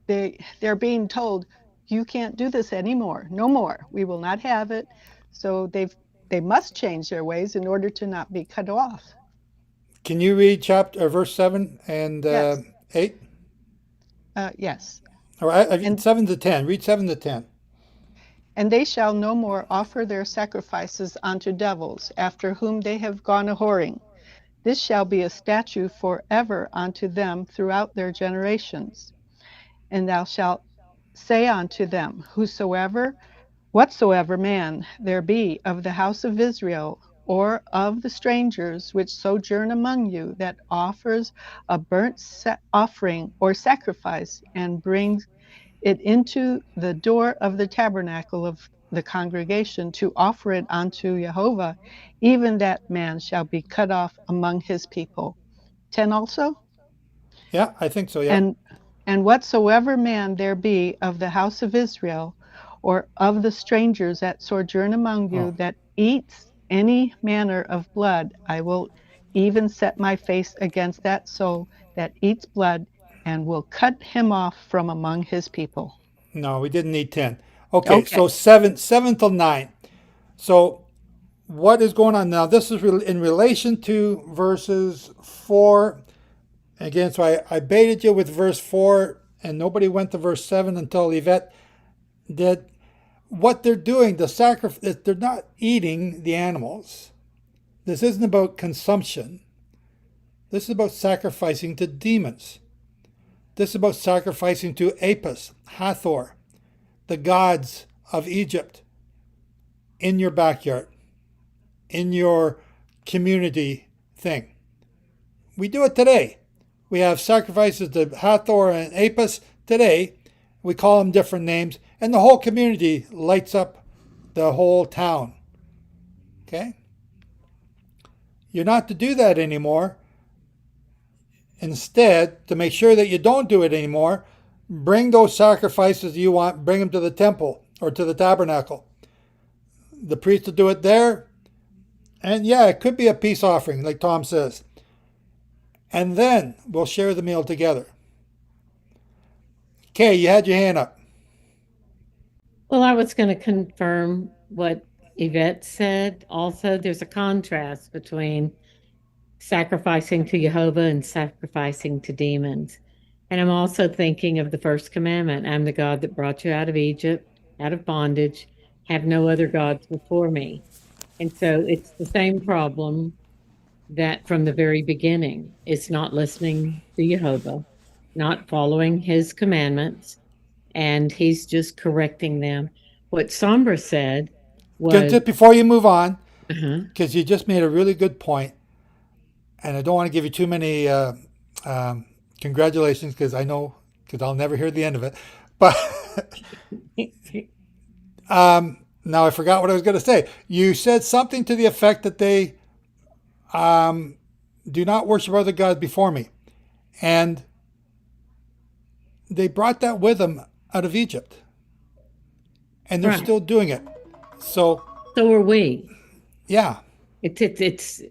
Speaker 15: they're being told, you can't do this anymore. No more. We will not have it. So they must change their ways in order to not be cut off.
Speaker 4: Can you read verse 7 and
Speaker 15: Yes.
Speaker 4: 8?
Speaker 15: Yes.
Speaker 4: All right, 7 to 10. Read 7 to 10.
Speaker 15: And they shall no more offer their sacrifices unto devils, after whom they have gone a whoring. This shall be a statute forever unto them throughout their generations. And thou shalt say unto them, whatsoever man there be of the house of Israel, or of the strangers which sojourn among you, that offers a burnt offering or sacrifice, and brings it into the door of the tabernacle of the congregation to offer it unto Yehovah, even that man shall be cut off among his people. 10 also?
Speaker 4: Yeah, I think so, yeah.
Speaker 15: And whatsoever man there be of the house of Israel, or of the strangers that sojourn among you, that eats any manner of blood, I will even set my face against that soul that eats blood, and will cut him off from among his people.
Speaker 4: No, we didn't need 10. Okay, so 7 till 9. So what is going on now? This is in relation to verses 4. Again, so I baited you with verse 4, and nobody went to verse 7 until Yvette did. What they're doing, the sacrifice, they're not eating the animals. This isn't about consumption. This is about sacrificing to demons. This is about sacrificing to Apis, Hathor, the gods of Egypt, in your backyard, in your community thing. We do it today. We have sacrifices to Hathor and Apis today. We call them different names, and the whole community lights up the whole town. Okay? You're not to do that anymore. Instead, to make sure that you don't do it anymore, bring those sacrifices you want, bring them to the temple or to the tabernacle. The priest will do it there. And yeah, it could be a peace offering, like Tom says. And then we'll share the meal together. Okay, you had your hand up.
Speaker 16: Well, I was going to confirm what Yvette said. Also, there's a contrast between sacrificing to Yehovah and sacrificing to demons. And I'm also thinking of the first commandment. I'm the God that brought you out of Egypt, out of bondage. Have no other gods before me. And so it's the same problem that from the very beginning. It's not listening to Yehovah, not following his commandments, and he's just correcting them. What Sombra said was...
Speaker 4: Just before you move on, because you just made a really good point, and I don't want to give you too many congratulations, because I'll never hear the end of it. But now I forgot what I was going to say. You said something to the effect that they do not worship other gods before me. And they brought that with them out of Egypt. And they're still doing it. So
Speaker 16: are we.
Speaker 4: Yeah.
Speaker 16: It's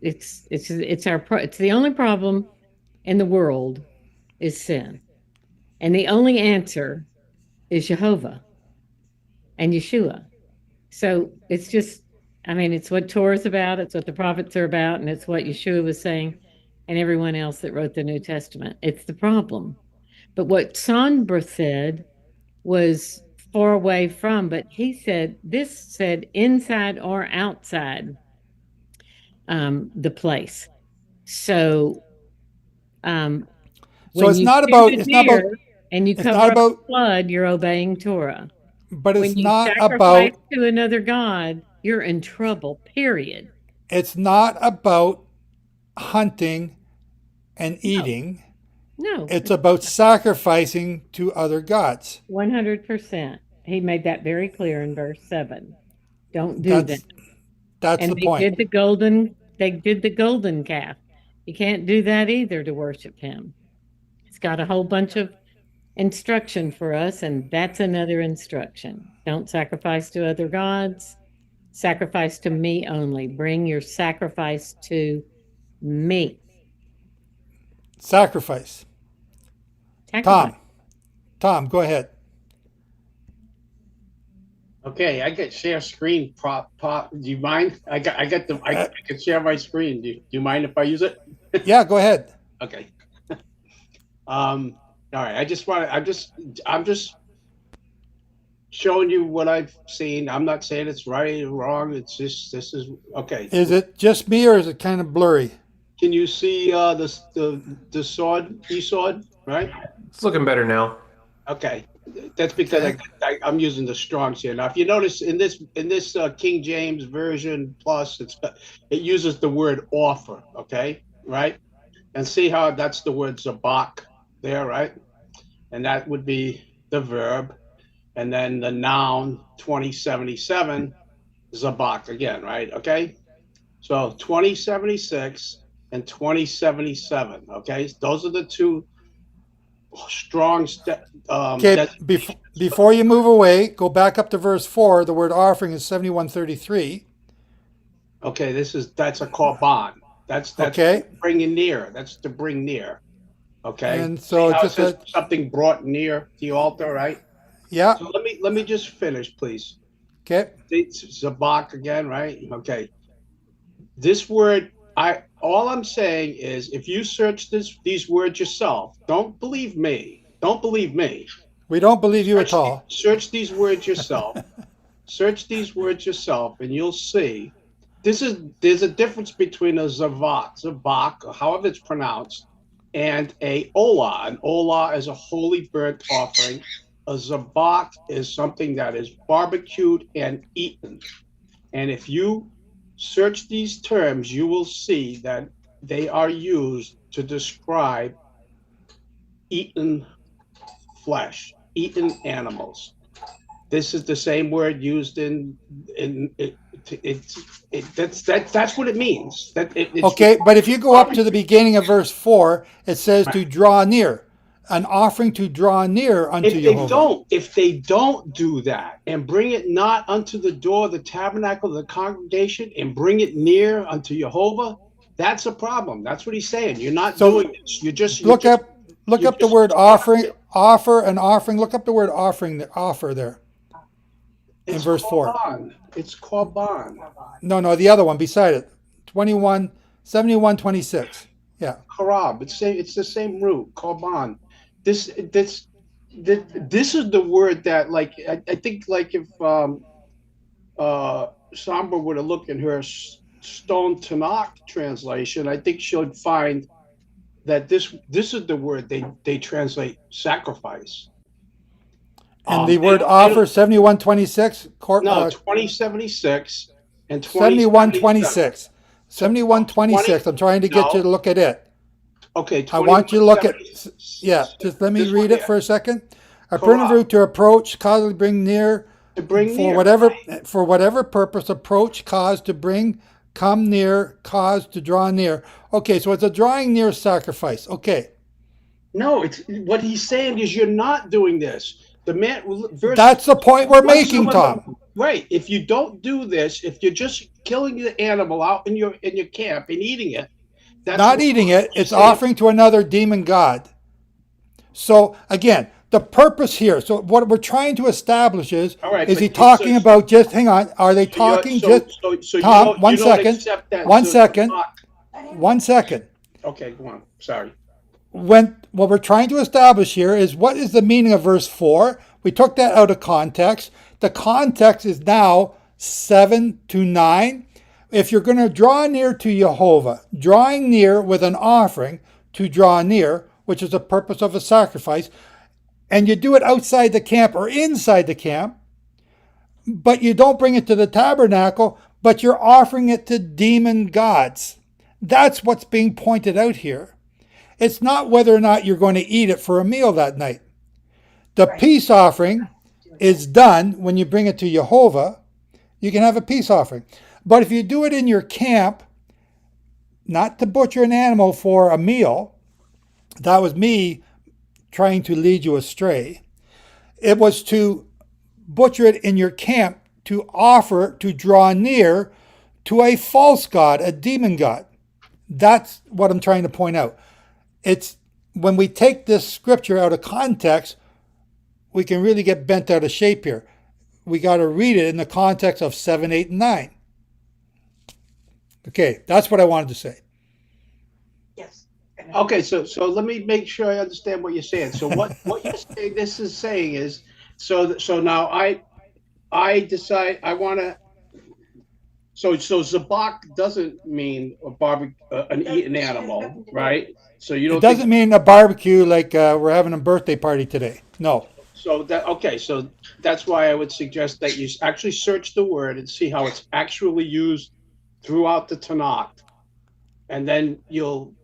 Speaker 16: the only problem in the world is sin. And the only answer is Yehovah and Yeshua. So it's just, it's what Torah's about, it's what the prophets are about, and it's what Yeshua was saying, and everyone else that wrote the New Testament. It's the problem. But what Sombra said was far away from, but he said, this said inside or outside the place. So
Speaker 4: it's not about,
Speaker 16: and you cover up blood, you're obeying Torah.
Speaker 4: But it's not
Speaker 16: about to another god, you're in trouble, period.
Speaker 4: It's not about hunting and eating.
Speaker 16: No,
Speaker 4: It's about sacrificing to other gods.
Speaker 16: 100%. He made that very clear in verse 7. Don't do that.
Speaker 4: That's
Speaker 16: And
Speaker 4: the point.
Speaker 16: they did the golden calf. You can't do that either to worship him. It's got a whole bunch of instruction for us, and that's another instruction. Don't sacrifice to other gods. Sacrifice to me only. Bring your sacrifice to me.
Speaker 4: Sacrifice. Tom, go ahead.
Speaker 13: Okay, I get share screen pop. Do you mind? I can share my screen. Do you mind if I use it?
Speaker 4: Yeah, go ahead.
Speaker 13: Okay. All right. I'm just showing you what I've seen. I'm not saying it's right or wrong. It's just this is okay.
Speaker 4: Is it just me or is it kind of blurry?
Speaker 13: Can you see the sword, sword, right?
Speaker 1: It's looking better now.
Speaker 13: Okay, that's because I'm using the Strongs here. Now, if you notice in this King James Version Plus, it uses the word offer. Okay, right? And see how that's the word zabak there, right? And that would be the verb, and then the noun 2077 zabak again, right? Okay, so 2076 and 2077. Okay, those are the two strong
Speaker 4: okay, before you move away, go back up to verse 4. The word offering is 7133.
Speaker 13: Okay, that's a korban. That's
Speaker 4: okay.
Speaker 13: Bringing near. That's to bring near. Okay.
Speaker 4: And so
Speaker 13: it's just something brought near the altar, right?
Speaker 4: Yeah.
Speaker 13: So let me just finish, please.
Speaker 4: Okay.
Speaker 13: Zabak again, right? Okay. This word, all I'm saying is, if you search these words yourself, don't believe me. Don't believe me.
Speaker 4: We don't believe you at all.
Speaker 13: Search these words yourself. Search these words yourself, and you'll see. There's a difference between a zabak, or however it's pronounced, and a olah. An olah is a holy burnt offering. A zabak is something that is barbecued and eaten. And if you search these terms, you will see that they are used to describe eaten flesh, eaten animals. This is the same word used that's what it means.
Speaker 4: Okay, but if you go up to the beginning of verse 4, it says to draw near, an offering to draw near unto Yehovah.
Speaker 13: If they don't do that and bring it not unto the door of the tabernacle of the congregation and bring it near unto Yehovah, that's a problem. That's what he's saying. You're not doing this.
Speaker 4: Look up the word offering, offer and offering. Look up the word offering, the offer there. In verse 4.
Speaker 13: It's korban.
Speaker 4: No, the other one beside it. 71:26. Yeah.
Speaker 13: Karab. It's the same root. Korban. This is the word that, like, I think, like, if Samba were to look in her Stone Tanakh translation, I think she'll find that this is the word they translate sacrifice.
Speaker 4: And the word offer, 71:26.
Speaker 13: No, 2076 and
Speaker 4: 71:26. 71:26. I'm trying to get you to look at it.
Speaker 13: Okay.
Speaker 4: I want you to look at. Yeah, just let me read it for a second. A permanent root to approach, cause to bring near.
Speaker 13: To bring
Speaker 4: for
Speaker 13: near.
Speaker 4: For whatever purpose, approach, cause to bring, come near, cause to draw near. Okay, so it's a drawing near sacrifice. Okay.
Speaker 13: No, it's what he's saying is you're not doing this.
Speaker 4: That's the point we're making, Tom.
Speaker 13: Right. If you don't do this, if you're just killing the animal out in your camp and eating it, that's
Speaker 4: not eating it. It's offering to another demon god. So again, the purpose here. So what we're trying to establish is he talking about just? Hang on. Are they talking Tom? 1 second. 1 second. 1 second.
Speaker 13: Okay, go on. Sorry.
Speaker 4: What we're trying to establish here is what is the meaning of verse 4. We took that out of context. The context is now 7 to 9. If you're going to draw near to Yehovah, drawing near with an offering to draw near, which is the purpose of a sacrifice, and you do it outside the camp or inside the camp, but you don't bring it to the tabernacle, but you're offering it to demon gods. That's what's being pointed out here. It's not whether or not you're going to eat it for a meal that night. The peace offering is done when you bring it to Yehovah. You can have a peace offering. But if you do it in your camp, not to butcher an animal for a meal, that was me trying to lead you astray. It was to butcher it in your camp to offer, to draw near to a false god, a demon god. That's what I'm trying to point out. It's when we take this scripture out of context, we can really get bent out of shape here. We got to read it in the context of 7, 8, and 9. Okay, that's what I wanted to say.
Speaker 5: Yes.
Speaker 13: Okay, so let me make sure I understand what you're saying. So what you're saying, this is saying is, so now I decide I want to. So Zabak doesn't mean a barbecue, an eaten animal, right? So you don't.
Speaker 4: It doesn't mean a barbecue like we're having a birthday party today. No.
Speaker 13: So that's why I would suggest that you actually search the word and see how it's actually used throughout the Tanakh, and then you'll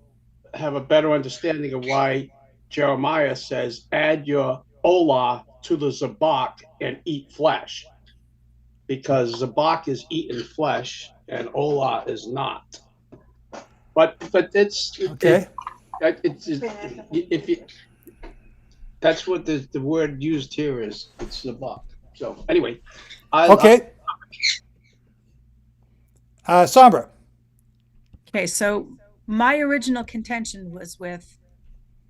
Speaker 13: have a better understanding of why Jeremiah says, "Add your olah to the zabak and eat flesh," because zabak is eaten flesh and olah is not. But it's
Speaker 4: okay.
Speaker 13: If you. That's what the word used here is. It's zabak. So anyway.
Speaker 4: Okay. Sombra.
Speaker 11: Okay, so my original contention was with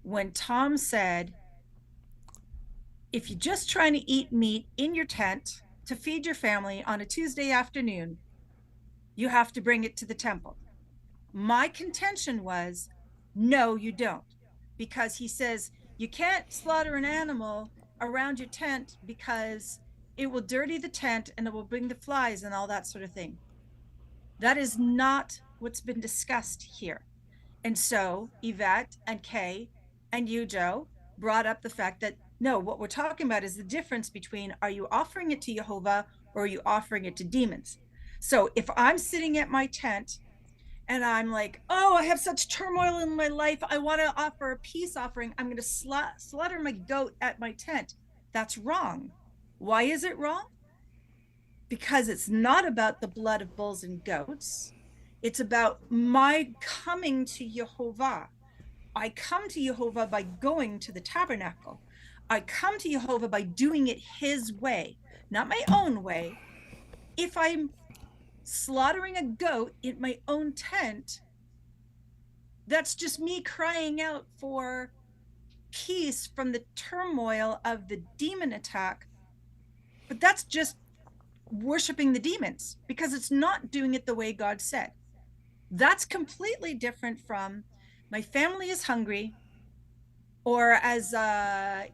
Speaker 11: when Tom said, if you're just trying to eat meat in your tent to feed your family on a Tuesday afternoon, you have to bring it to the temple. My contention was, no, you don't. Because he says, you can't slaughter an animal around your tent because it will dirty the tent and it will bring the flies and all that sort of thing. That is not what's been discussed here. And so Ivette and Kay and you, Joe, brought up the fact that, no, what we're talking about is the difference between, are you offering it to Yehovah or are you offering it to demons? So if I'm sitting at my tent and I'm like, oh, I have such turmoil in my life, I want to offer a peace offering, I'm going to slaughter my goat at my tent. That's wrong. Why is it wrong? Because it's not about the blood of bulls and goats. It's about my coming to Yehovah. I come to Yehovah by going to the tabernacle. I come to Yehovah by doing it his way, not my own way. If I'm slaughtering a goat in my own tent, that's just me crying out for peace from the turmoil of the demon attack. But that's just worshiping the demons because it's not doing it the way God said. That's completely different from my family is hungry, or as Abram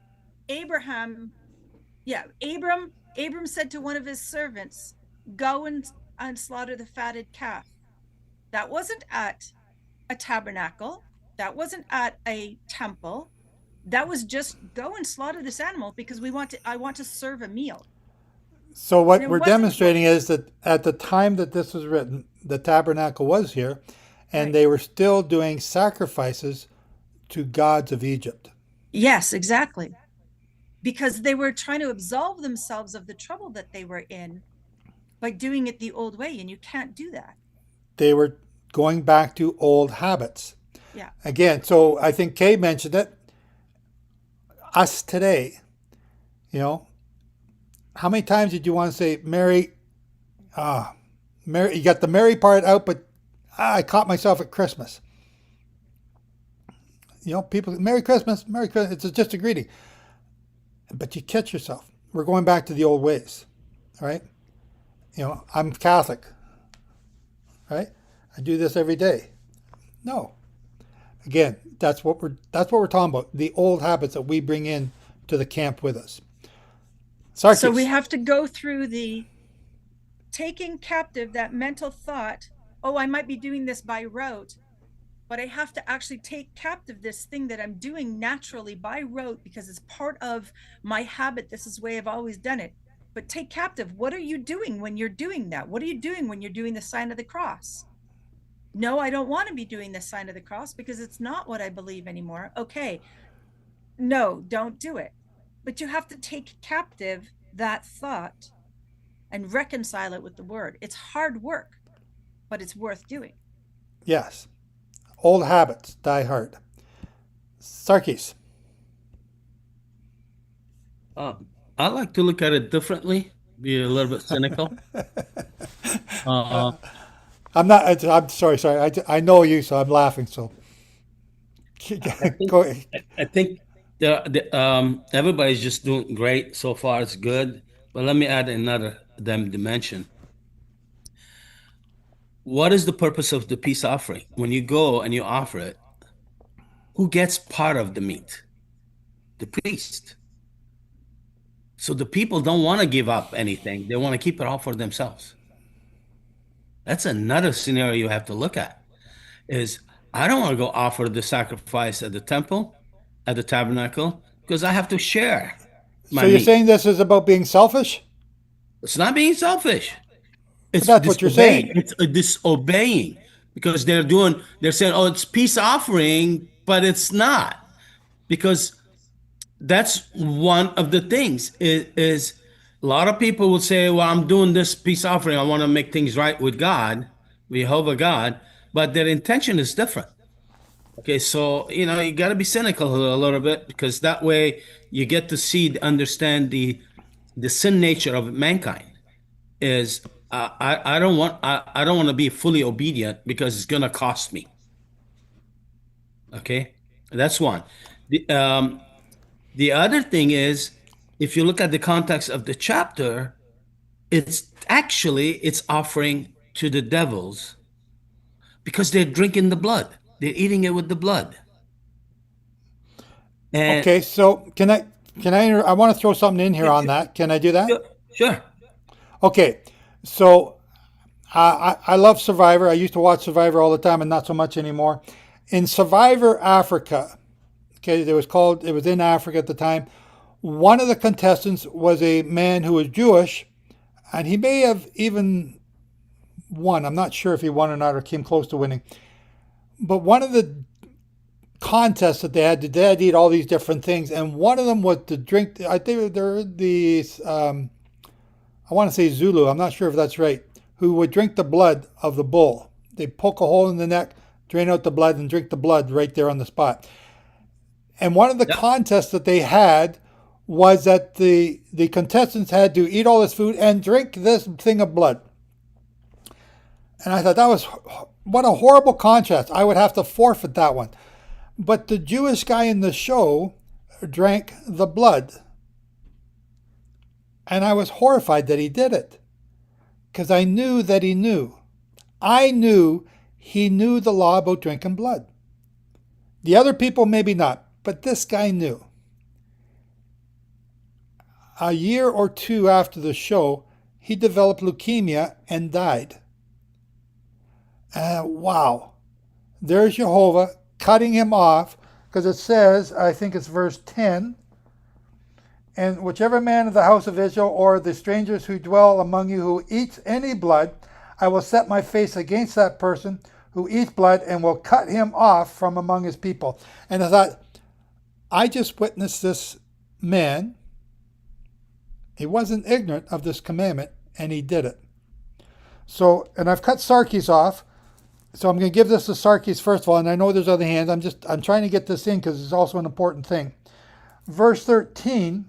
Speaker 11: said to one of his servants, go and slaughter the fatted calf. That wasn't at a tabernacle. That wasn't at a temple. That was just go and slaughter this animal because I want to serve a meal.
Speaker 4: So what we're demonstrating is that at the time that this was written, the tabernacle was here, and they were still doing sacrifices to gods of Egypt.
Speaker 11: Yes, exactly. Because they were trying to absolve themselves of the trouble that they were in by doing it the old way, and you can't do that.
Speaker 4: They were going back to old habits.
Speaker 11: Yeah.
Speaker 4: Again, so I think Kay mentioned it. Us today, how many times did you want to say Mary? Mary, you got the Mary part out, but I caught myself at Christmas. People, Merry Christmas, Merry Christmas. It's just a greeting. But you catch yourself. We're going back to the old ways, all right? I'm Catholic, right? I do this every day. No. Again, that's what we're talking about. The old habits that we bring in to the camp with us. Sarkis.
Speaker 11: So we have to go through the taking captive that mental thought, oh, I might be doing this by rote, but I have to actually take captive this thing that I'm doing naturally by rote because it's part of my habit. This is the way I've always done it. But take captive, what are you doing when you're doing that? What are you doing when you're doing the sign of the cross? No, I don't want to be doing the sign of the cross because it's not what I believe anymore. Okay, no, don't do it. But you have to take captive that thought and reconcile it with the word. It's hard work, but it's worth doing.
Speaker 4: Yes. Old habits die hard. Sarkis.
Speaker 8: I like to look at it differently, be a little bit cynical.
Speaker 4: I'm not. I'm sorry. I know you, so I'm laughing. So go ahead.
Speaker 8: I think everybody's just doing great so far. It's good, but let me add another dimension. What is the purpose of the peace offering? When you go and you offer it, who gets part of the meat? The priest. So the people don't want to give up anything. They want to keep it all for themselves. That's another scenario you have to look at. Is I don't want to go offer the sacrifice at the temple, at the tabernacle, because I have to share my
Speaker 4: So you're
Speaker 8: meat.
Speaker 4: saying this is about being selfish?
Speaker 8: It's not being selfish. It's
Speaker 4: that's what you're saying.
Speaker 8: It's a disobeying because they're saying, oh, it's peace offering, but it's not. Because that's one of the things is a lot of people will say, well, I'm doing this peace offering. I want to make things right with God, Yehovah God, but their intention is different. Okay, so, you got to be cynical a little bit because that way you get to understand the sin nature of mankind is I don't want to be fully obedient because it's going to cost me. Okay, that's one. The other thing is, if you look at the context of the chapter, it's offering to the devils because they're drinking the blood. They're eating it with the blood. And
Speaker 4: okay, so I want to throw something in here on that. Can I do that?
Speaker 8: Sure.
Speaker 4: Okay, so I love Survivor. I used to watch Survivor all the time and not so much anymore. In Survivor Africa, okay, it was in Africa at the time. One of the contestants was a man who was Jewish, and he may have even won. I'm not sure if he won or not or came close to winning. But one of the contests that they had to eat all these different things, and one of them was to drink. I think they're these. I want to say Zulu. I'm not sure if that's right. Who would drink the blood of the bull? They poke a hole in the neck, drain out the blood, and drink the blood right there on the spot. And one of the contests that they had was that the contestants had to eat all this food and drink this thing of blood. And I thought what a horrible contrast. I would have to forfeit that one. But the Jewish guy in the show drank the blood. And I was horrified that he did it. Because I knew that he knew. I knew he knew the law about drinking blood. The other people maybe not, but this guy knew. A year or two after the show, he developed leukemia and died. Wow. There's Yehovah cutting him off, because it says, I think it's verse 10, and whichever man of the house of Israel or the strangers who dwell among you who eats any blood, I will set my face against that person who eats blood and will cut him off from among his people. And I thought, I just witnessed this man. He wasn't ignorant of this commandment, and he did it. So, and I've cut Sarkis off. So I'm going to give this to Sarkis first of all, and I know there's other hands. I'm trying to get this in because it's also an important thing. Verse 13,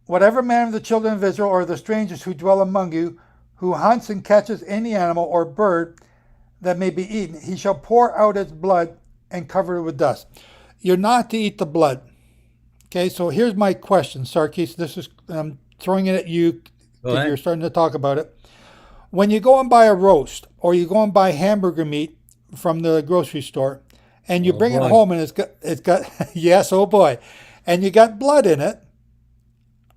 Speaker 4: whatever man of the children of Israel or the strangers who dwell among you, who hunts and catches any animal or bird that may be eaten, he shall pour out its blood and cover it with dust. You're not to eat the blood. Okay, so here's my question, Sarkis. I'm throwing it at you because you're starting to talk about it. When you go and buy a roast or you go and buy hamburger meat from the grocery store and you bring it home and it's got yes, oh boy, and you got blood in it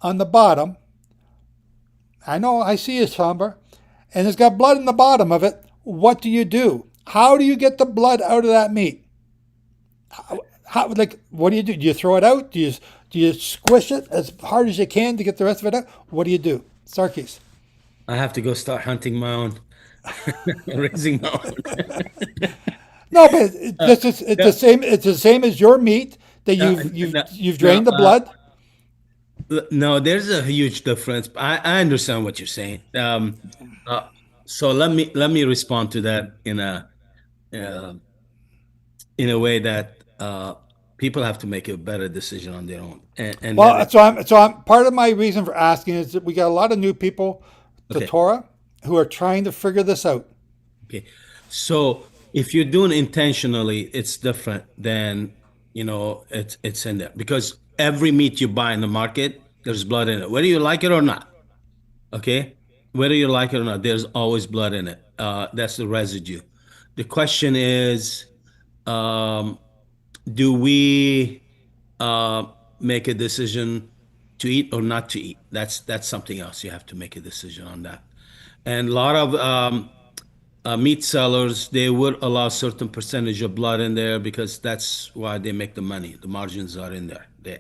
Speaker 4: on the bottom. I know, I see you, Somber. And it's got blood in the bottom of it. What do? How do you get the blood out of that meat? What do? Do you throw it out? Do you squish it as hard as you can to get the rest of it out? What do you do? Sarkis.
Speaker 8: I have to go start hunting my own. Raising my own.
Speaker 4: No, but it's the same. It's the same as your meat that you've drained the blood.
Speaker 8: No, there's a huge difference. I understand what you're saying. So let me respond to that in a way that people have to make a better decision on their own. And
Speaker 4: Well,
Speaker 8: that
Speaker 4: so I'm part of my reason for asking is that we got a lot of new people to
Speaker 8: Okay.
Speaker 4: Torah who are trying to figure this out.
Speaker 8: Okay. So if you're doing intentionally, it's different than, it's in there. Because every meat you buy in the market, there's blood in it, whether you like it or not. Okay? Whether you like it or not, there's always blood in it. That's the residue. The question is, do we make a decision to eat or not to eat? That's something else. You have to make a decision on that. And a lot of meat sellers, they would allow certain percentage of blood in there because that's why they make the money. The margins are in there. They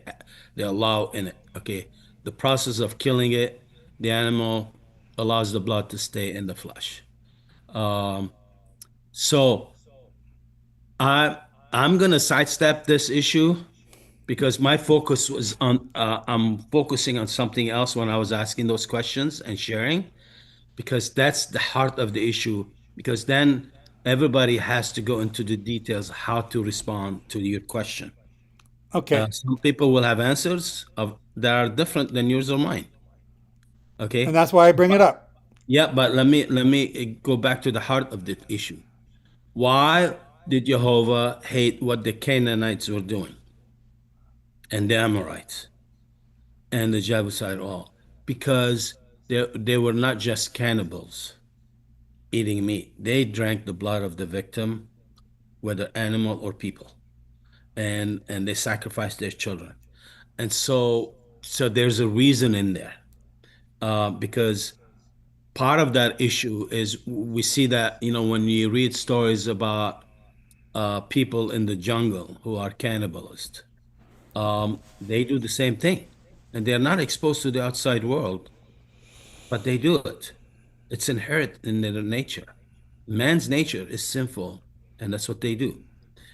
Speaker 8: allow in it. Okay. The process of killing it, the animal allows the blood to stay in the flesh. So I'm gonna sidestep this issue because my focus was on I'm focusing on something else when I was asking those questions and sharing, because that's the heart of the issue. Because then everybody has to go into the details how to respond to your question.
Speaker 4: Okay.
Speaker 8: Some people will have answers that are different than yours or mine. Okay.
Speaker 4: And that's why I bring it up.
Speaker 8: Yeah, but let me go back to the heart of the issue. Why did Yehovah hate what the Canaanites were doing, and the Amorites, and the Jebusite all? Because they were not just cannibals eating meat. They drank the blood of the victim, whether animal or people, and they sacrificed their children. And so there's a reason in there, because part of that issue is we see that, when you read stories about people in the jungle who are cannibalists, they do the same thing, and they're not exposed to the outside world, but they do it. It's inherent in their nature. Man's nature is sinful, and that's what they do.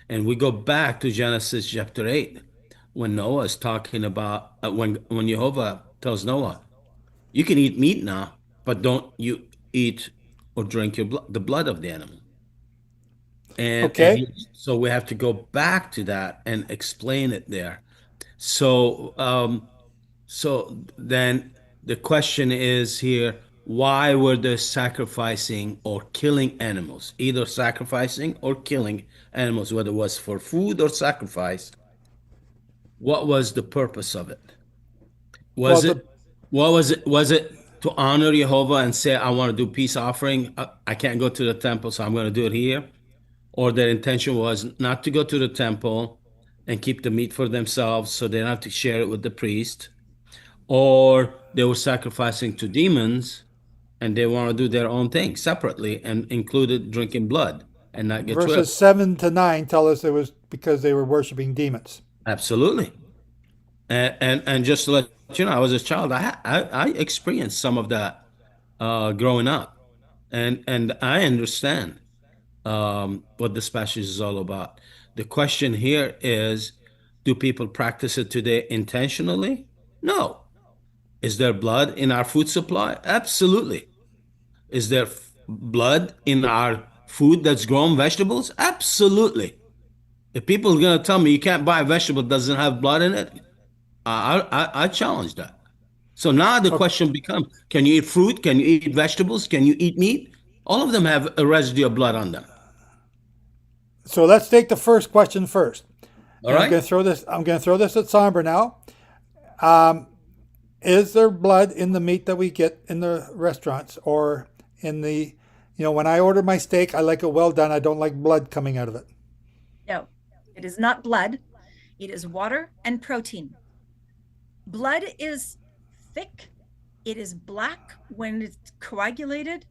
Speaker 8: And we go back to Genesis chapter 8, when Noah is talking about, when Yehovah tells Noah, you can eat meat now, but don't you eat or drink the blood of the animal.
Speaker 4: Okay.
Speaker 8: So we have to go back to that and explain it there. So then the question is here, why were they sacrificing or killing animals? Either sacrificing or killing animals, whether it was for food or sacrifice. What was the purpose of it? Was it to honor Yehovah and say, I want to do peace offering? I can't go to the temple, so I'm going to do it here. Or their intention was not to go to the temple and keep the meat for themselves so they don't have to share it with the priest. Or they were sacrificing to demons and they want to do their own thing separately and included drinking blood and not get
Speaker 4: Verses
Speaker 8: whipped.
Speaker 4: 7 to 9 tell us it was because they were worshiping demons.
Speaker 8: Absolutely. And just to let you know, I was a child. I experienced some of that growing up. And I understand what this passage is all about. The question here is, do people practice it today intentionally? No. Is there blood in our food supply? Absolutely. Is there blood in our food that's grown vegetables? Absolutely. If people are going to tell me you can't buy a vegetable that doesn't have blood in it, I challenge that. So now the question becomes, can you eat fruit? Can you eat vegetables? Can you eat meat? All of them have a residue of blood on them.
Speaker 4: So let's take the first question first.
Speaker 8: All right.
Speaker 4: I'm going to throw this at Somber now. Is there blood in the meat that we get in the restaurants or in the, when I order my steak, I like it well done. I don't like blood coming out of it.
Speaker 11: No, it is not blood. It is water and protein. Blood is thick. It is black when it's coagulated.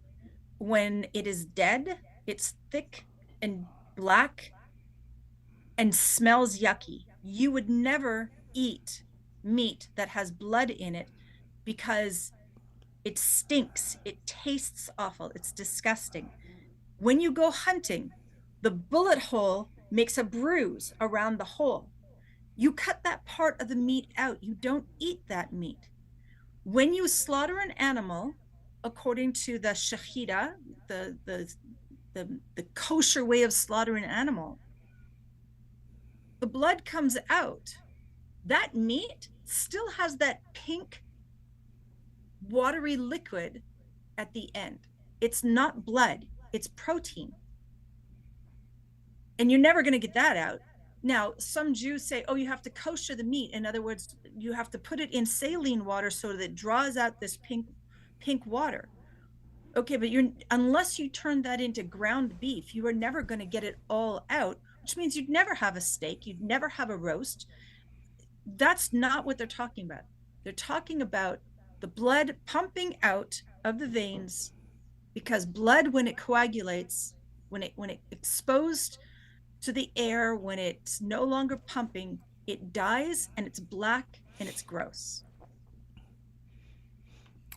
Speaker 11: When it is dead, it's thick and black and smells yucky. You would never eat meat that has blood in it because It stinks. It tastes awful. It's disgusting. When you go hunting, the bullet hole makes a bruise around the hole. You cut that part of the meat out. You don't eat that meat. When you slaughter an animal, according to the shechita, the kosher way of slaughtering an animal, the blood comes out. That meat still has that pink, watery liquid at the end. It's not blood, it's protein. And you're never going to get that out. Now, some Jews say, oh, you have to kosher the meat. In other words, you have to put it in saline water so that it draws out this pink water. Okay, but unless you turn that into ground beef, you are never going to get it all out, which means you'd never have a steak, you'd never have a roast. That's not what they're talking about. They're talking about the blood pumping out of the veins, because blood, when it coagulates, when it exposed to the air, when it's no longer pumping, it dies and it's black and it's gross.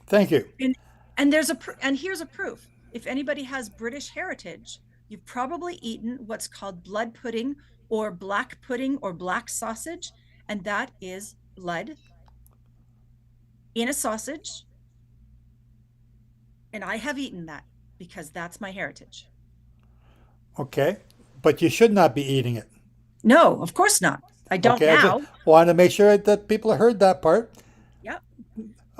Speaker 4: Thank you.
Speaker 11: And here's a proof. If anybody has British heritage, you've probably eaten what's called blood pudding or black pudding or black sausage, and that is blood in a sausage. And I have eaten that because that's my heritage.
Speaker 4: Okay. But you should not be eating it.
Speaker 11: No, of course not. I don't now.
Speaker 4: I just wanted to make sure that people heard that part.
Speaker 11: Yep.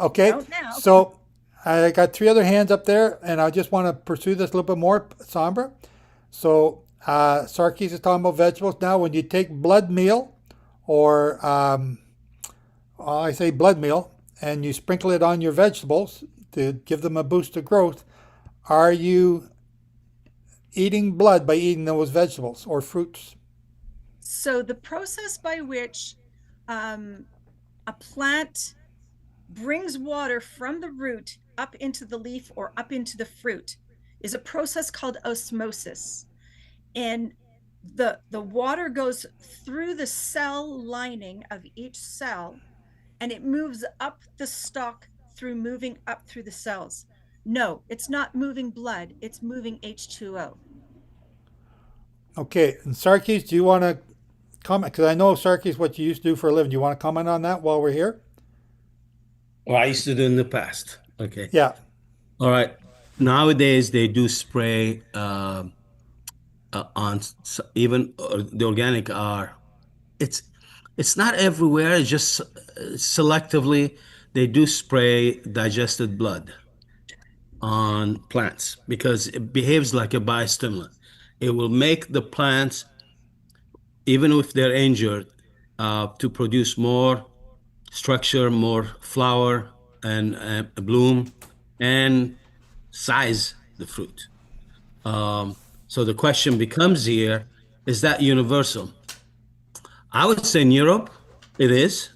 Speaker 4: Okay.
Speaker 11: Don't now.
Speaker 4: So I got 3 other hands up there, and I just want to pursue this a little bit more, Sombra. So Sarkis is talking about vegetables. Now, when you take blood meal, or I say blood meal, and you sprinkle it on your vegetables to give them a boost of growth, are you eating blood by eating those vegetables or fruits?
Speaker 11: So the process by which a plant brings water from the root up into the leaf or up into the fruit is a process called osmosis. And the water goes through the cell lining of each cell, and it moves up the stalk through moving up through the cells. No, it's not moving blood, it's moving H2O.
Speaker 4: Okay, and Sarkis, do you want to comment? Because I know, Sarkis, what you used to do for a living. Do you want to comment on that while we're here?
Speaker 8: Well, I used to do in the past. Okay.
Speaker 4: Yeah.
Speaker 8: All right. Nowadays, they do spray on even the organic are. It's not everywhere. It's just selectively they do spray digested blood on plants because it behaves like a biostimulant. It will make the plants, even if they're injured, to produce more structure, more flower and bloom, and size the fruit. So the question becomes here, is that universal? I would say in Europe, it is.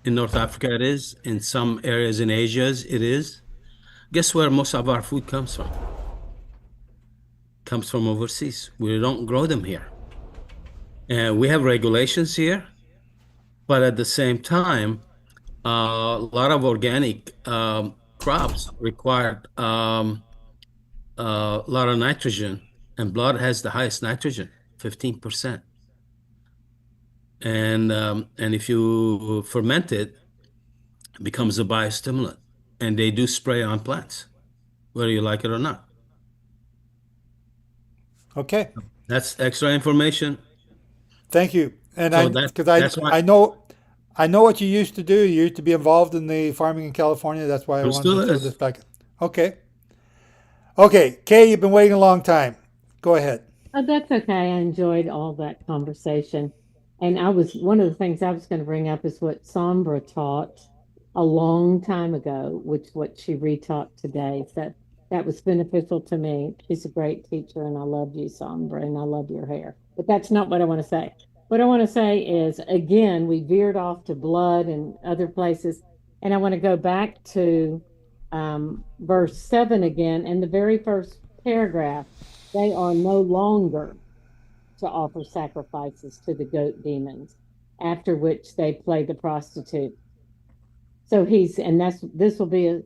Speaker 8: In North Africa, it is. In some areas in Asia, it is. Guess where most of our food comes from? Comes from overseas. We don't grow them here. And we have regulations here, but at the same time, a lot of organic crops require a lot of nitrogen, and blood has the highest nitrogen, 15%. And if you ferment it, it becomes a biostimulant, and they do spray on plants, whether you like it or not.
Speaker 4: Okay.
Speaker 8: That's extra information.
Speaker 4: Thank you. And
Speaker 8: So
Speaker 4: I know what you used to do. You used to be involved in the farming in California. That's why I wanted to throw this back. Okay. Okay, Kay, you've been waiting a long time. Go ahead.
Speaker 16: Oh, that's okay. I enjoyed all that conversation. And one of the things I was going to bring up is what Sombra taught a long time ago, which what she retaught today. So that was beneficial to me. She's a great teacher, and I love you, Sombra, and I love your hair. But that's not what I want to say. What I want to say is, again, we veered off to blood and other places, and I want to go back to verse 7 again. In the very first paragraph, they are no longer to offer sacrifices to the goat demons, after which they play the prostitute. So this will be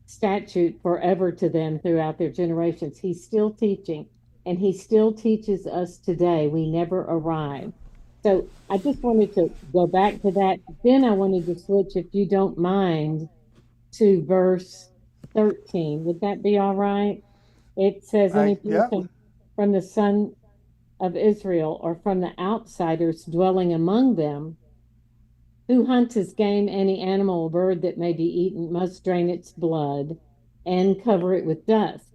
Speaker 16: statute forever to them throughout their generations. He's still teaching, and he still teaches us today. We never arrive. So I just wanted to go back to that. Then I wanted to switch, if you don't mind, to verse 13. Would that be all right? It says, any
Speaker 4: Yeah.
Speaker 16: person from the son of Israel or from the outsiders dwelling among them who hunts as game any animal or bird that may be eaten must drain its blood and cover it with dust.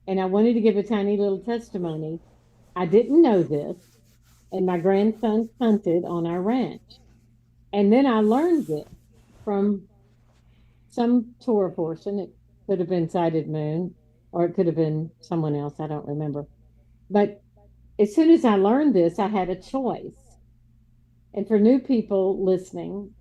Speaker 16: And I wanted to give a tiny little testimony. I didn't know this, and my grandson hunted on our ranch. And then I learned this from some Torah portion. It could have been Sighted Moon, or it could have been someone else. I don't remember. But as soon as I learned this, I had a choice. And for new people listening,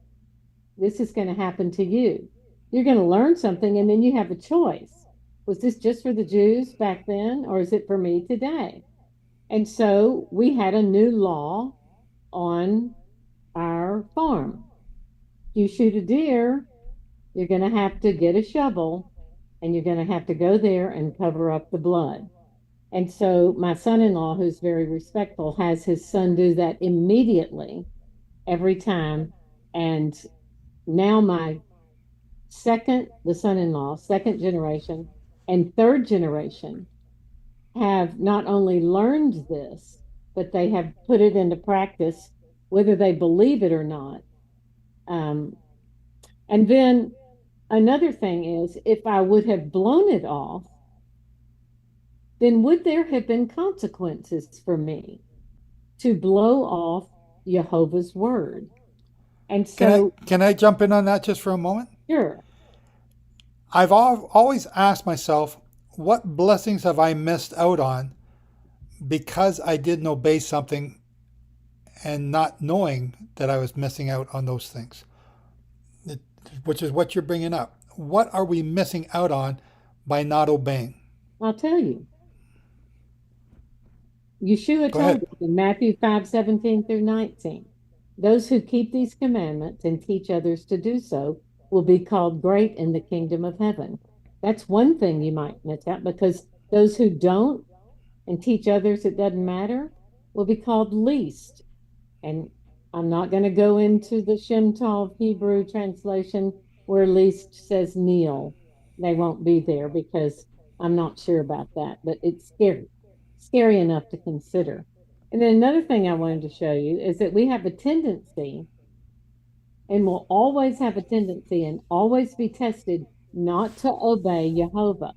Speaker 16: this is going to happen to you. You're going to learn something, and then you have a choice. Was this just for the Jews back then, or is it for me today? And so we had a new law on our farm. If you shoot a deer, you're going to have to get a shovel, and you're going to have to go there and cover up the blood. And so my son-in-law, who's very respectful, has his son do that immediately every time. And now my the son-in-law, second generation and third generation have not only learned this, but they have put it into practice, whether they believe it or not. And then another thing is, if I would have blown it off, then would there have been consequences for me to blow off Yehovah's word? And so,
Speaker 4: can I jump in on that just for a moment?
Speaker 16: Sure.
Speaker 4: I've always asked myself, what blessings have I missed out on because I didn't obey something and not knowing that I was missing out on those things? Which is what you're bringing up. What are we missing out on by not obeying?
Speaker 16: I'll tell you. Yeshua told us in Matthew 5:17 through 19, those who keep these commandments and teach others to do so will be called great in the kingdom of heaven. That's one thing you might miss out, because those who don't and teach others it doesn't matter will be called least. And I'm not going to go into the Shem Tov Hebrew translation where least says kneel. They won't be there because I'm not sure about that, but it's scary enough to consider. And then another thing I wanted to show you is that we have a tendency, and will always have a tendency and always be tested, not to obey Yehovah.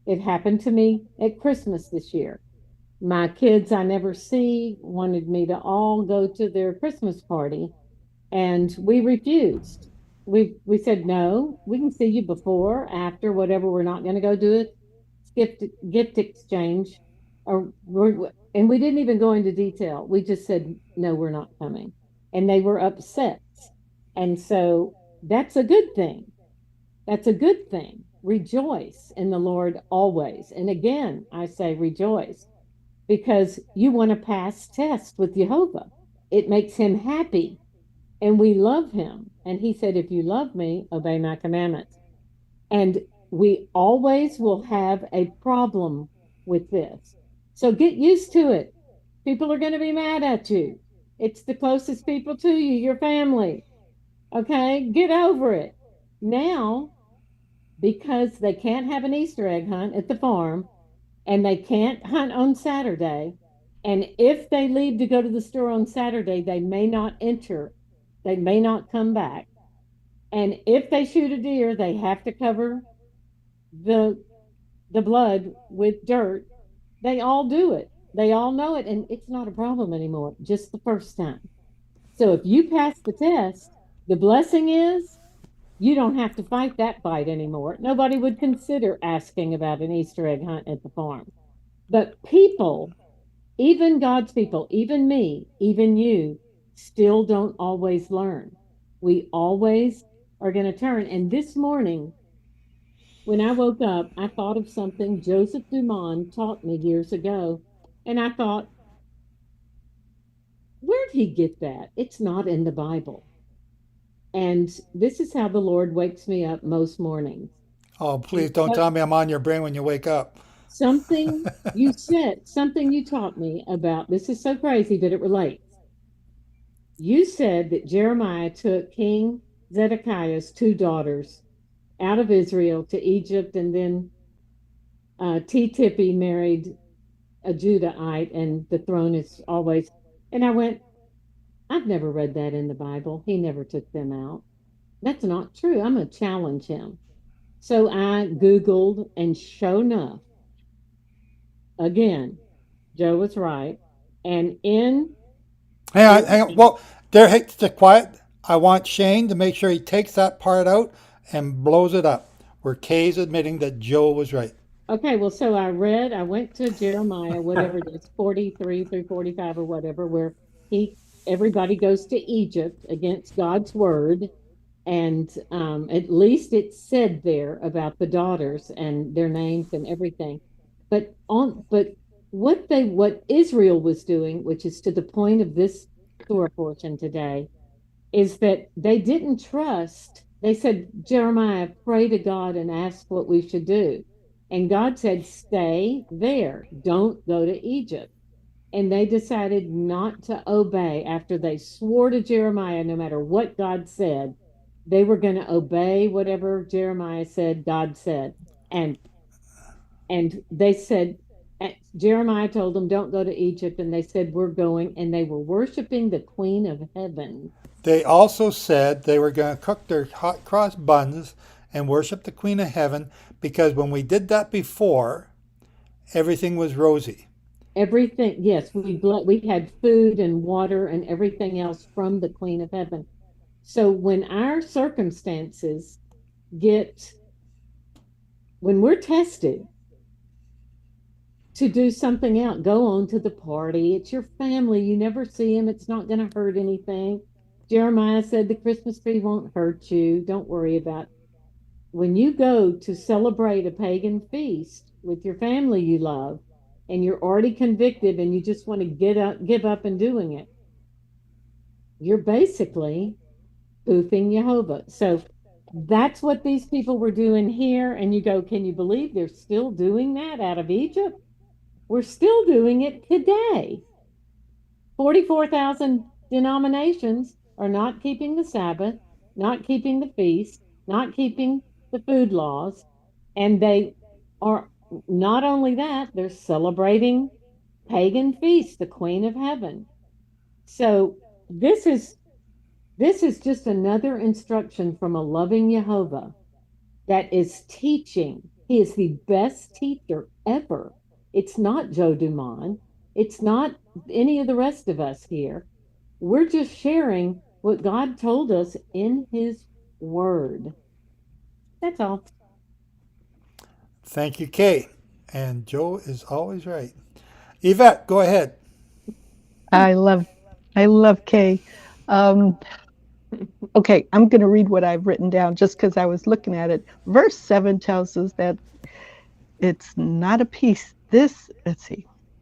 Speaker 16: It happened to me at Christmas this year. My kids I never see wanted me to all go to their Christmas party, and we refused. We said, no, we can see you before, after, whatever. We're not going to go do it. Gift exchange. And we didn't even go into detail. We just said, no, we're not coming. And they were upset. And so that's a good thing. That's a good thing. Rejoice in the Lord always. And again, I say rejoice, because you want to pass test with Yehovah. It makes him happy, and we love him. And he said, if you love me, obey my commandments. And we always will have a problem with this. So get used to it. People are going to be mad at you. It's the closest people to you, your family. Okay, get over it. Now, because they can't have an Easter egg hunt at the farm, and they can't hunt on Saturday, and if they leave to go to the store on Saturday, they may not enter, they may not come back. And if they shoot a deer, they have to cover the blood with dirt. They all do it. They all know it, and it's not a problem anymore, just the first time. So if you pass the test, the blessing is you don't have to fight that fight anymore. Nobody would consider asking about an Easter egg hunt at the farm. But people, even God's people, even me, even you, still don't always learn. We always are going to turn. And this morning, when I woke up, I thought of something Joseph Dumond taught me years ago. And I thought, where'd he get that? It's not in the Bible. And this is how the Lord wakes me up most mornings.
Speaker 4: Oh, please don't tell me I'm on your brain when you wake up.
Speaker 16: Something you said, something you taught me about, this is so crazy, but it relates. You said that Jeremiah took King Zedekiah's two daughters out of Israel to Egypt, and then T. Tippy married a Judahite, and the throne is always. And I went, I've never read that in the Bible. He never took them out. That's not true. I'm going to challenge him. So I Googled, and sure enough, again, Joe was right. And in.
Speaker 4: Hang on. Well, hey, stick quiet. I want Shane to make sure he takes that part out and blows it up, where Kay's admitting that Joe was right.
Speaker 16: Okay, well, so I went to Jeremiah, whatever it is, 43 through 45 or whatever, where everybody goes to Egypt against God's word. And at least it said there about the daughters and their names and everything. But what Israel was doing, which is to the point of this Torah portion today, is that they didn't trust. They said, Jeremiah, pray to God and ask what we should do. And God said, stay there. Don't go to Egypt. And they decided not to obey after they swore to Jeremiah, no matter what God said, they were going to obey whatever Jeremiah said, God said. And they said, Jeremiah told them, don't go to Egypt. And they said, we're going. And they were worshiping the Queen of Heaven.
Speaker 4: They also said they were going to cook their hot cross buns and worship the Queen of Heaven, because when we did that before, everything was rosy.
Speaker 16: Everything, yes, we had food and water and everything else from the Queen of Heaven. So when our circumstances when we're tested to do something else, go on to the party. It's your family. You never see them. It's not going to hurt anything. Jeremiah said the Christmas tree won't hurt you. Don't worry about it. When you go to celebrate a pagan feast with your family you love, and you're already convicted and you just want to give up and doing it, you're basically spoofing Yehovah. So that's what these people were doing here. And you go, can you believe they're still doing that out of Egypt? We're still doing it today. 44,000 denominations are not keeping the Sabbath, not keeping the feast, not keeping the food laws. And they are not only that, they're celebrating pagan feasts, the Queen of Heaven. So this is just another instruction from a loving Yehovah that is teaching. He is the best teacher ever. It's not Joe Dumont. It's not any of the rest of us here. We're just sharing what God told us in his word. That's all.
Speaker 4: Thank you, Kay. And Joe is always right. Yvette, go ahead.
Speaker 15: I love Kay. Okay, I'm going to read what I've written down just because I was looking at it. Verse 7 tells us that it's not a peace. This,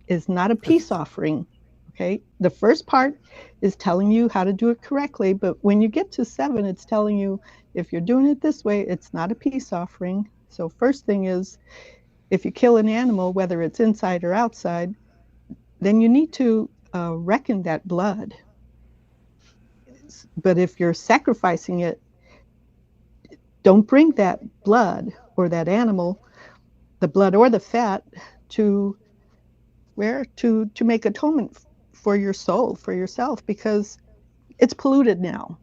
Speaker 15: is not a peace offering. Okay, the first part is telling you how to do it correctly, but when you get to 7, it's telling you if you're doing it this way, it's not a peace offering. So first thing is, if you kill an animal, whether it's inside or outside, then you need to reckon that blood. But if you're sacrificing it, don't bring that blood or that animal, the blood or the fat, to make atonement for your soul, for yourself, because it's polluted now.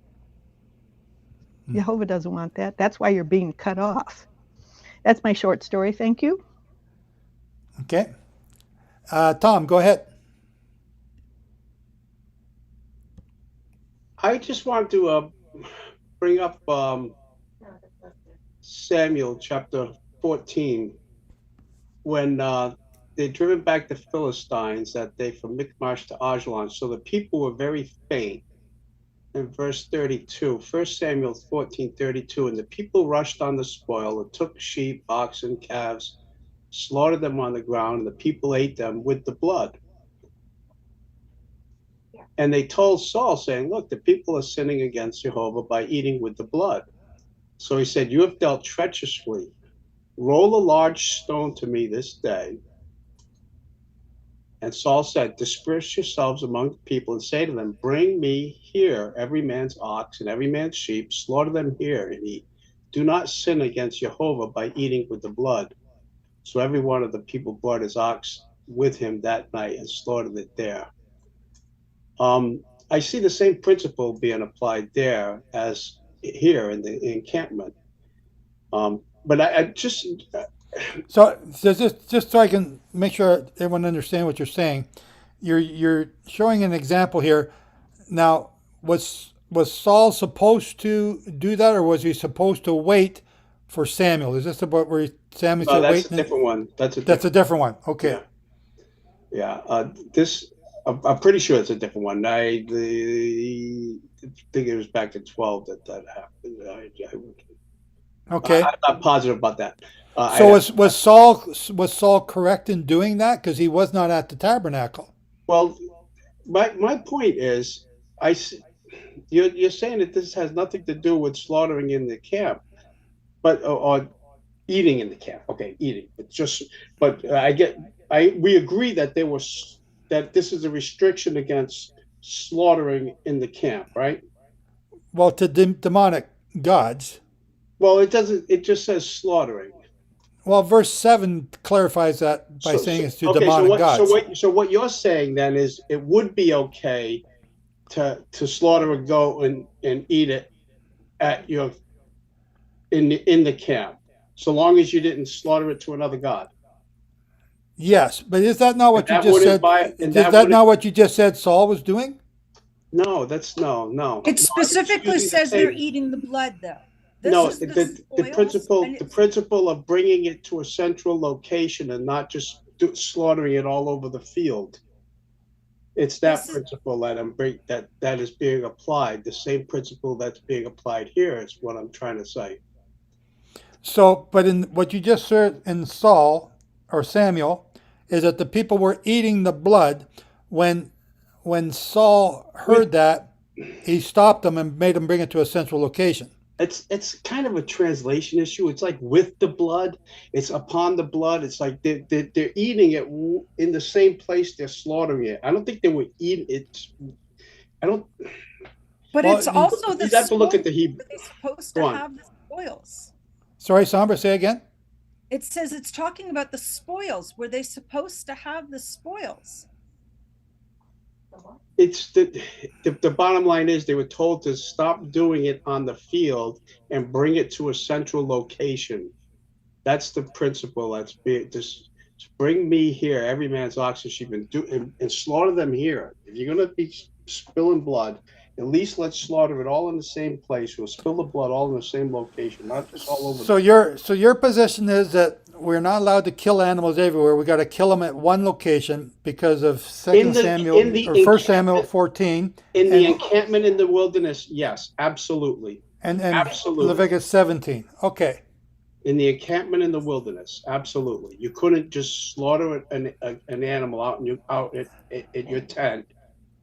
Speaker 15: Yehovah doesn't want that. That's why you're being cut off. That's my short story. Thank you.
Speaker 4: Okay. Tom, go ahead.
Speaker 13: I just want to bring up Samuel chapter 14, when they're driven back the Philistines that day from Michmash to Ajalon. So the people were very faint. In verse 32, 1 Samuel 14:32, and the people rushed on the spoil and took sheep, oxen, calves, slaughtered them on the ground, and the people ate them with the blood. And they told Saul, saying, look, the people are sinning against Jehovah by eating with the blood. So he said, you have dealt treacherously roll a large stone to me this day. And Saul said, disperse yourselves among the people and say to them, bring me here every man's ox and every man's sheep, slaughter them here and eat. Do not sin against Yehovah by eating with the blood. So every one of the people brought his ox with him that night and slaughtered it there. I see the same principle being applied there as here in the encampment. But I just...
Speaker 4: So just so I can make sure everyone understands what you're saying, you're showing an example here. Now, was Saul supposed to do that, or was he supposed to wait for Samuel? Is this about where Samuel said wait?
Speaker 13: That's a different one. That's a
Speaker 4: different one. Okay.
Speaker 13: Yeah. I'm pretty sure it's a different one. I think it was back in 12 that happened.
Speaker 4: Okay.
Speaker 13: I'm not positive about that.
Speaker 4: So was Saul correct in doing that, because he was not at the tabernacle?
Speaker 13: Well, my point is, you're saying that this has nothing to do with slaughtering in the camp, but or eating in the camp. Okay, eating. But we agree that that this is a restriction against slaughtering in the camp, right?
Speaker 4: Well, to demonic gods.
Speaker 13: Well, it doesn't. It just says slaughtering.
Speaker 4: Well, verse 7 clarifies that by saying it's to demonic gods.
Speaker 13: So what you're saying then is it would be okay to slaughter a goat and eat it at in the camp, so long as you didn't slaughter it to another god.
Speaker 4: Yes, but is that not what you just said? Is that not what you just said Saul was doing?
Speaker 13: No, that's no.
Speaker 11: It specifically says they're eating the blood, though.
Speaker 13: The principle of bringing it to a central location and not just slaughtering it all over the field. It's that principle that is being applied. The same principle that's being applied here is what I'm trying to say.
Speaker 4: So, but in what you just said in Saul or Samuel is that the people were eating the blood. When Saul heard that, he stopped them and made them bring it to a central location.
Speaker 13: It's kind of a translation issue. It's like with the blood, it's upon the blood. It's like they're eating it in the same place they're slaughtering it. I don't think they would eat it. I don't.
Speaker 11: But it's also
Speaker 13: you have to look at the Hebrew.
Speaker 11: They're supposed to have the spoils.
Speaker 4: Sorry, Sombra, say again.
Speaker 11: It says it's talking about the spoils. Were they supposed to have the spoils?
Speaker 13: It's the bottom line is they were told to stop doing it on the field and bring it to a central location. That's the principle. That's just bring me here every man's ox and sheep and slaughter them here. If you're going to be spilling blood, at least let's slaughter it all in the same place. We'll spill the blood all in the same location, not just all over.
Speaker 4: So your position is that we're not allowed to kill animals everywhere. We got to kill them at one location because of 2 Samuel or 1 Samuel 14.
Speaker 13: In the encampment in the wilderness, yes, absolutely.
Speaker 4: And
Speaker 13: absolutely.
Speaker 4: Leviticus 17. Okay.
Speaker 13: In the encampment in the wilderness, absolutely. You couldn't just slaughter an animal out at your tent,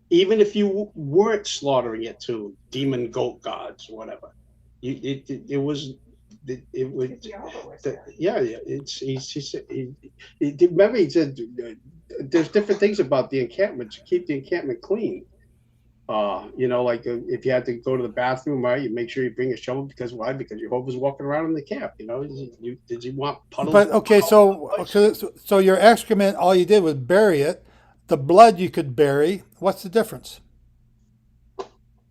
Speaker 13: even if you weren't slaughtering it to demon goat gods or whatever. Remember he said there's different things about the encampment to keep the encampment clean. Like if you had to go to the bathroom, right, you make sure you bring a shovel because why? Because Yehovah's walking around in the camp. Did you want puddles?
Speaker 4: But okay, so your excrement, all you did was bury it. The blood you could bury. What's the difference?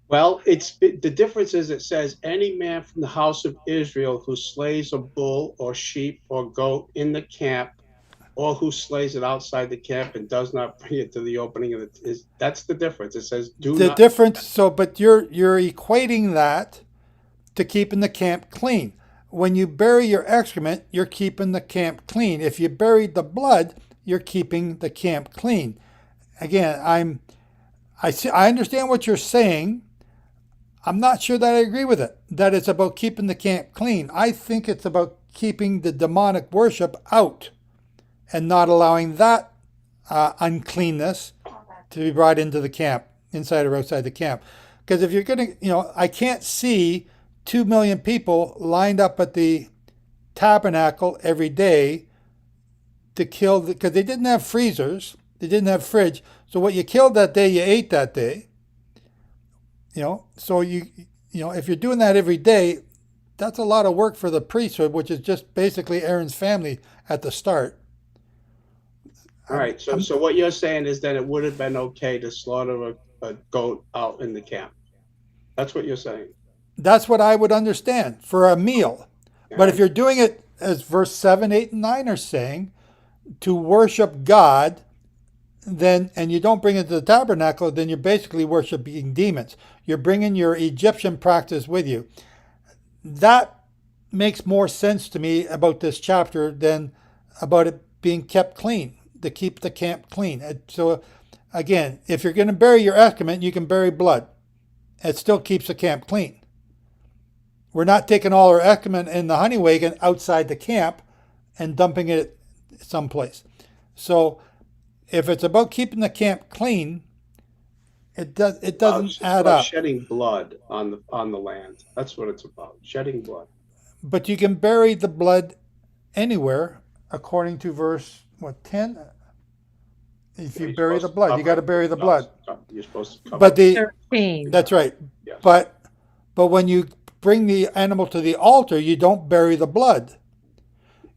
Speaker 13: Well, the difference is it says any man from the house of Israel who slays a bull or sheep or goat in the camp, or who slays it outside the camp and does not bring it to the opening of that's the difference. It says
Speaker 4: difference. So, but you're equating that to keeping the camp clean. When you bury your excrement, you're keeping the camp clean. If you buried the blood, you're keeping the camp clean. Again, I understand what you're saying. I'm not sure that I agree with it, that it's about keeping the camp clean. I think it's about keeping the demonic worship out and not allowing that uncleanness to be brought into the camp, inside or outside the camp. Because if you're going to, I can't see 2 million people lined up at the tabernacle every day to kill, because they didn't have freezers, they didn't have fridge. So what you killed that day, you ate that day. So if you're doing that every day, that's a lot of work for the priesthood, which is just basically Aaron's family at the start.
Speaker 13: All right. So what you're saying is that it would have been okay to slaughter a goat out in the camp. That's what you're saying.
Speaker 4: That's what I would understand for a meal. But if you're doing it, as verse 7, 8, and 9 are saying, to worship God, then, and you don't bring it to the tabernacle, then you're basically worshiping demons. You're bringing your Egyptian practice with you. That makes more sense to me about this chapter than about it being kept clean, to keep the camp clean. So again, if you're going to bury your excrement, you can bury blood. It still keeps the camp clean. We're not taking all our excrement in the honey wagon outside the camp and dumping it someplace. So if it's about keeping the camp clean, it doesn't add up.
Speaker 13: Shedding blood on the land. That's what it's about. Shedding blood.
Speaker 4: But you can bury the blood anywhere, according to verse 10. If you bury the blood, you got to bury the blood.
Speaker 13: You're supposed to cover.
Speaker 4: But
Speaker 16: 13.
Speaker 4: that's right.
Speaker 13: Yes.
Speaker 4: But when you bring the animal to the altar, you don't bury the blood.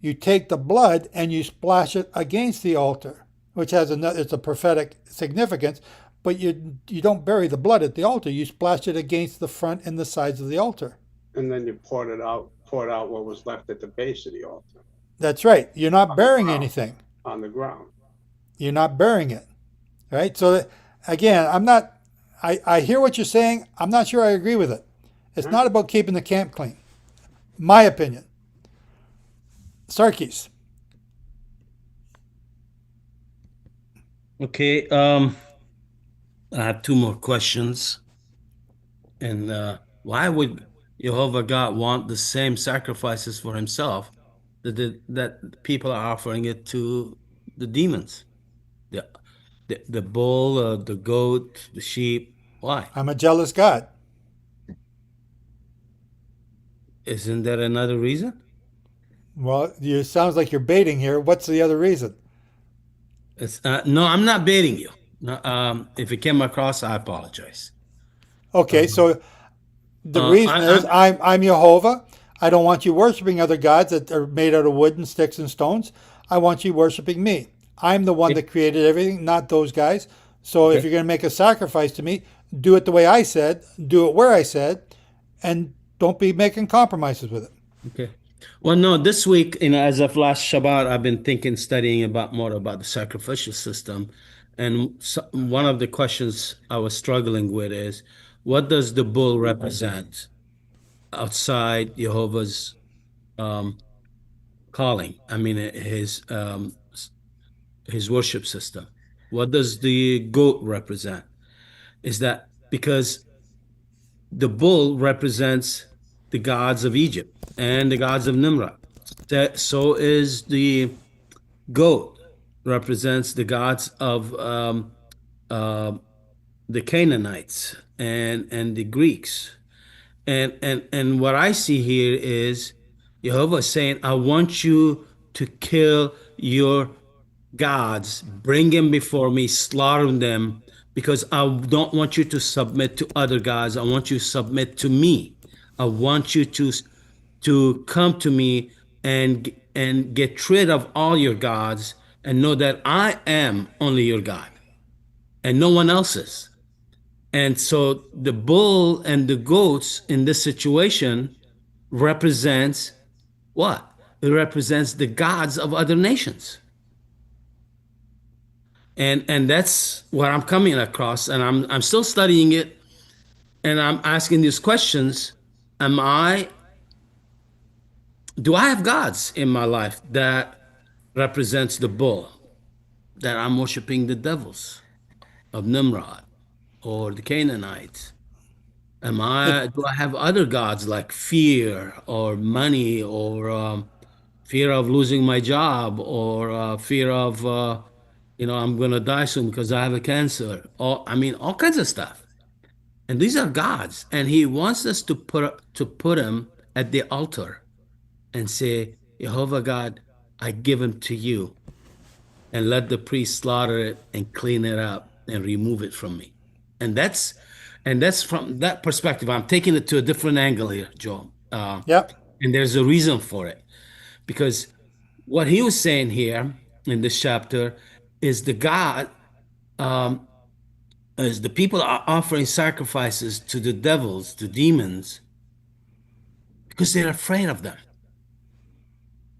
Speaker 4: You take the blood and you splash it against the altar, which has it's a prophetic significance. But you don't bury the blood at the altar. You splash it against the front and the sides of the altar.
Speaker 13: And then you poured out what was left at the base of the altar.
Speaker 4: That's right. You're not burying anything.
Speaker 13: On the ground.
Speaker 4: You're not burying it. Right? So again, I hear what you're saying. I'm not sure I agree with it. It's not about keeping the camp clean. My opinion. Sarkis.
Speaker 8: Okay, I have two more questions. And why would Yehovah God want the same sacrifices for himself that people are offering it to the demons? The bull, the goat, the sheep. Why?
Speaker 4: I'm a jealous God.
Speaker 8: Isn't there another reason?
Speaker 4: Well, it sounds like you're baiting here. What's the other reason?
Speaker 8: It's no, I'm not baiting you. No, if it came across, I apologize.
Speaker 4: Okay, so the reason is I'm Yehovah. I don't want you worshiping other gods that are made out of wood and sticks and stones. I want you worshiping me. I'm the one that created everything, not those guys. So if you're going to make a sacrifice to me, do it the way I said, do it where I said, and don't be making compromises with it.
Speaker 8: Okay. Well, no, this week, as of last Shabbat, I've been studying more about the sacrificial system. And one of the questions I was struggling with is, what does the bull represent outside Yehovah's calling? I mean, his worship system. What does the goat represent? Is that because the bull represents the gods of Egypt and the gods of Nimrod. So is the goat represents the gods of the Canaanites and the Greeks. And what I see here is Yehovah saying, I want you to kill your gods, bring them before me, slaughter them, because I don't want you to submit to other gods. I want you to submit to me. I want you to come to me and get rid of all your gods and know that I am only your God and no one else's. And so the bull and the goats in this situation represents what? It represents the gods of other nations. And that's what I'm coming across, and I'm still studying it, and I'm asking these questions. Do I have gods in my life that represents the bull, that I'm worshiping the devils of Nimrod or the Canaanites? Do I have other gods like fear or money or fear of losing my job or fear of I'm going to die soon because I have a cancer? All kinds of stuff. And these are gods, and he wants us to put them at the altar and say, Yehovah God, I give him to you, and let the priest slaughter it and clean it up and remove it from me. And that's from that perspective. I'm taking it to a different angle here, Joe.
Speaker 4: Yep.
Speaker 8: And there's a reason for it. Because what he was saying here in this chapter is the God, as the people are offering sacrifices to the devils, to demons, because they're afraid of them.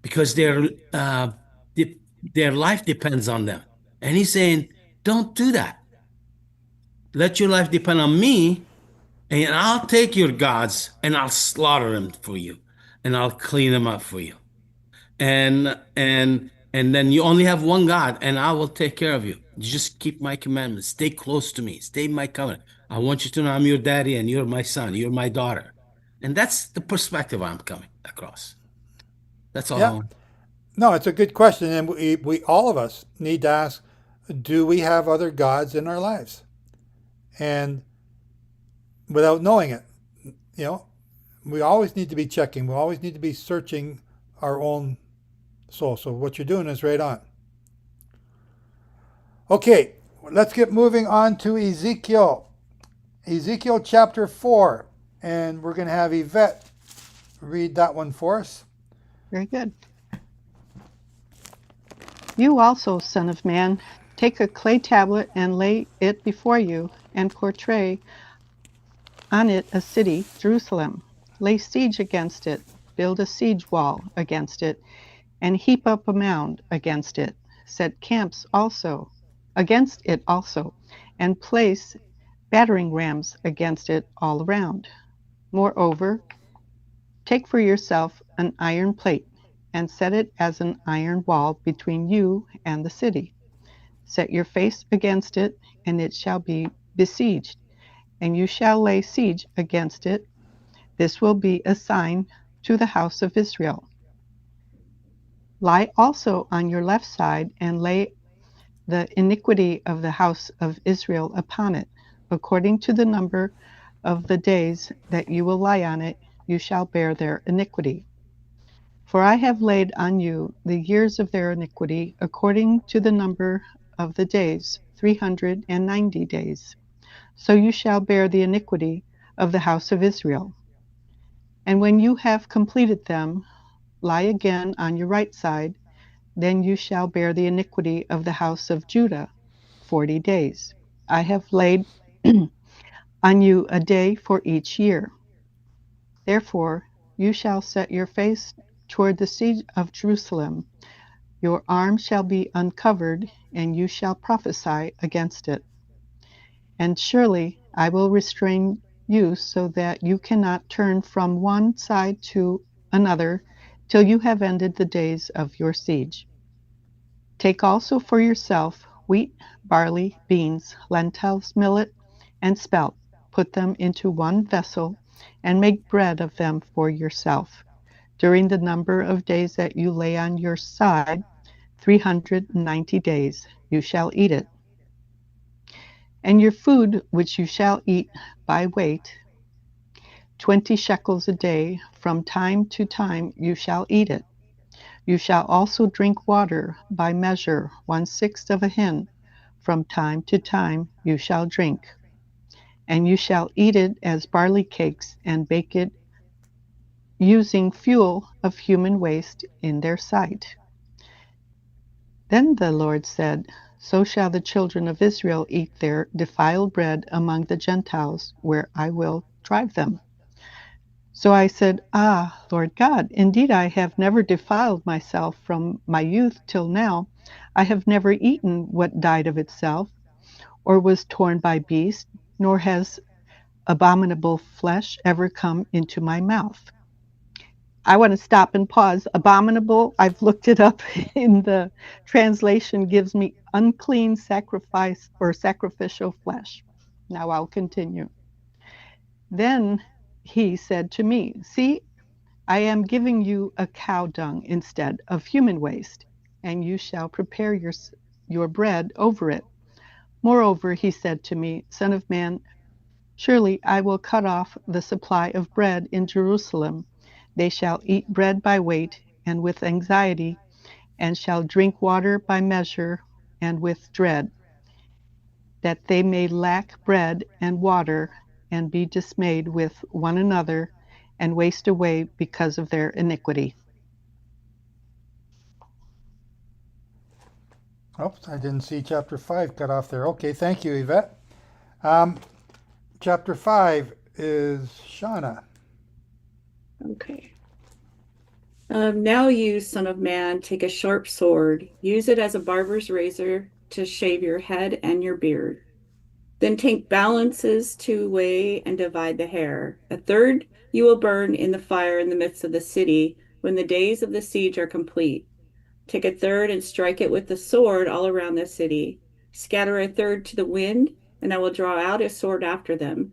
Speaker 8: Because their life depends on them. And he's saying, don't do that. Let your life depend on me, and I'll take your gods and I'll slaughter them for you, and I'll clean them up for you. And then you only have one God, and I will take care of you. You just keep my commandments. Stay close to me. Stay in my covenant. I want you to know I'm your daddy and you're my son. You're my daughter. And that's the perspective I'm coming across. That's all I
Speaker 4: Yeah.
Speaker 8: want.
Speaker 4: No, it's a good question, and we all of us need to ask: do we have other gods in our lives? And without knowing it, we always need to be checking. We always need to be searching our own soul. So what you're doing is right on. Okay, let's get moving on to Ezekiel. Ezekiel chapter 4, and we're going to have Ivette read that one for us.
Speaker 15: Very good. You also, son of man, take a clay tablet and lay it before you, and portray on it a city, Jerusalem. Lay siege against it, build a siege wall against it, and heap up a mound against it. Set camps also against it also, and place battering rams against it all around. Moreover, take for yourself an iron plate, and set it as an iron wall between you and the city. Set your face against it, and it shall be besieged, and you shall lay siege against it. This will be a sign to the house of Israel. Lie also on your left side, and lay the iniquity of the house of Israel upon it. According to the number of the days that you will lie on it, you shall bear their iniquity. For I have laid on you the years of their iniquity, according to the number of the days, 390 days. So you shall bear the iniquity of the house of Israel. And when you have completed them, lie again on your right side, then you shall bear the iniquity of the house of Judah 40 days. I have laid on you a day for each year. Therefore you shall set your face toward the siege of Jerusalem. Your arm shall be uncovered, and you shall prophesy against it. And surely I will restrain you so that you cannot turn from one side to another till you have ended the days of your siege. Take also for yourself wheat, barley, beans, lentils, millet, and spelt. Put them into one vessel, and make bread of them for yourself. During the number of days that you lay on your side, 390 days, you shall eat it. And your food which you shall eat by weight, 20 shekels a day, from time to time you shall eat it. You shall also drink water by measure, 1/6 of a hin. From time to time you shall drink. And you shall eat it as barley cakes, and bake it using fuel of human waste in their sight. Then the Lord said, so shall the children of Israel eat their defiled bread among the Gentiles, where I will drive them. So I said, Lord God, indeed I have never defiled myself from my youth till now. I have never eaten what died of itself, or was torn by beast, nor has abominable flesh ever come into my mouth. I want to stop and pause. Abominable, I've looked it up in the translation, gives me unclean sacrifice or sacrificial flesh. Now I'll continue. Then he said to me, see, I am giving you a cow dung instead of human waste, and you shall prepare your bread over it. Moreover, he said to me, Son of man, surely I will cut off the supply of bread in Jerusalem. They shall eat bread by weight, and with anxiety, and shall drink water by measure and with dread, that they may lack bread and water, and be dismayed with one another, and waste away because of their iniquity.
Speaker 4: Oops, I didn't see chapter 5 cut off there. Okay, thank you, Yvette. Chapter 5 is Shawna.
Speaker 17: Okay. Now you, son of man, take a sharp sword, use it as a barber's razor to shave your head and your beard. Then take balances to weigh and divide the hair. A third you will burn in the fire in the midst of the city when the days of the siege are complete. Take a third and strike it with the sword all around the city. Scatter a third to the wind, and I will draw out a sword after them.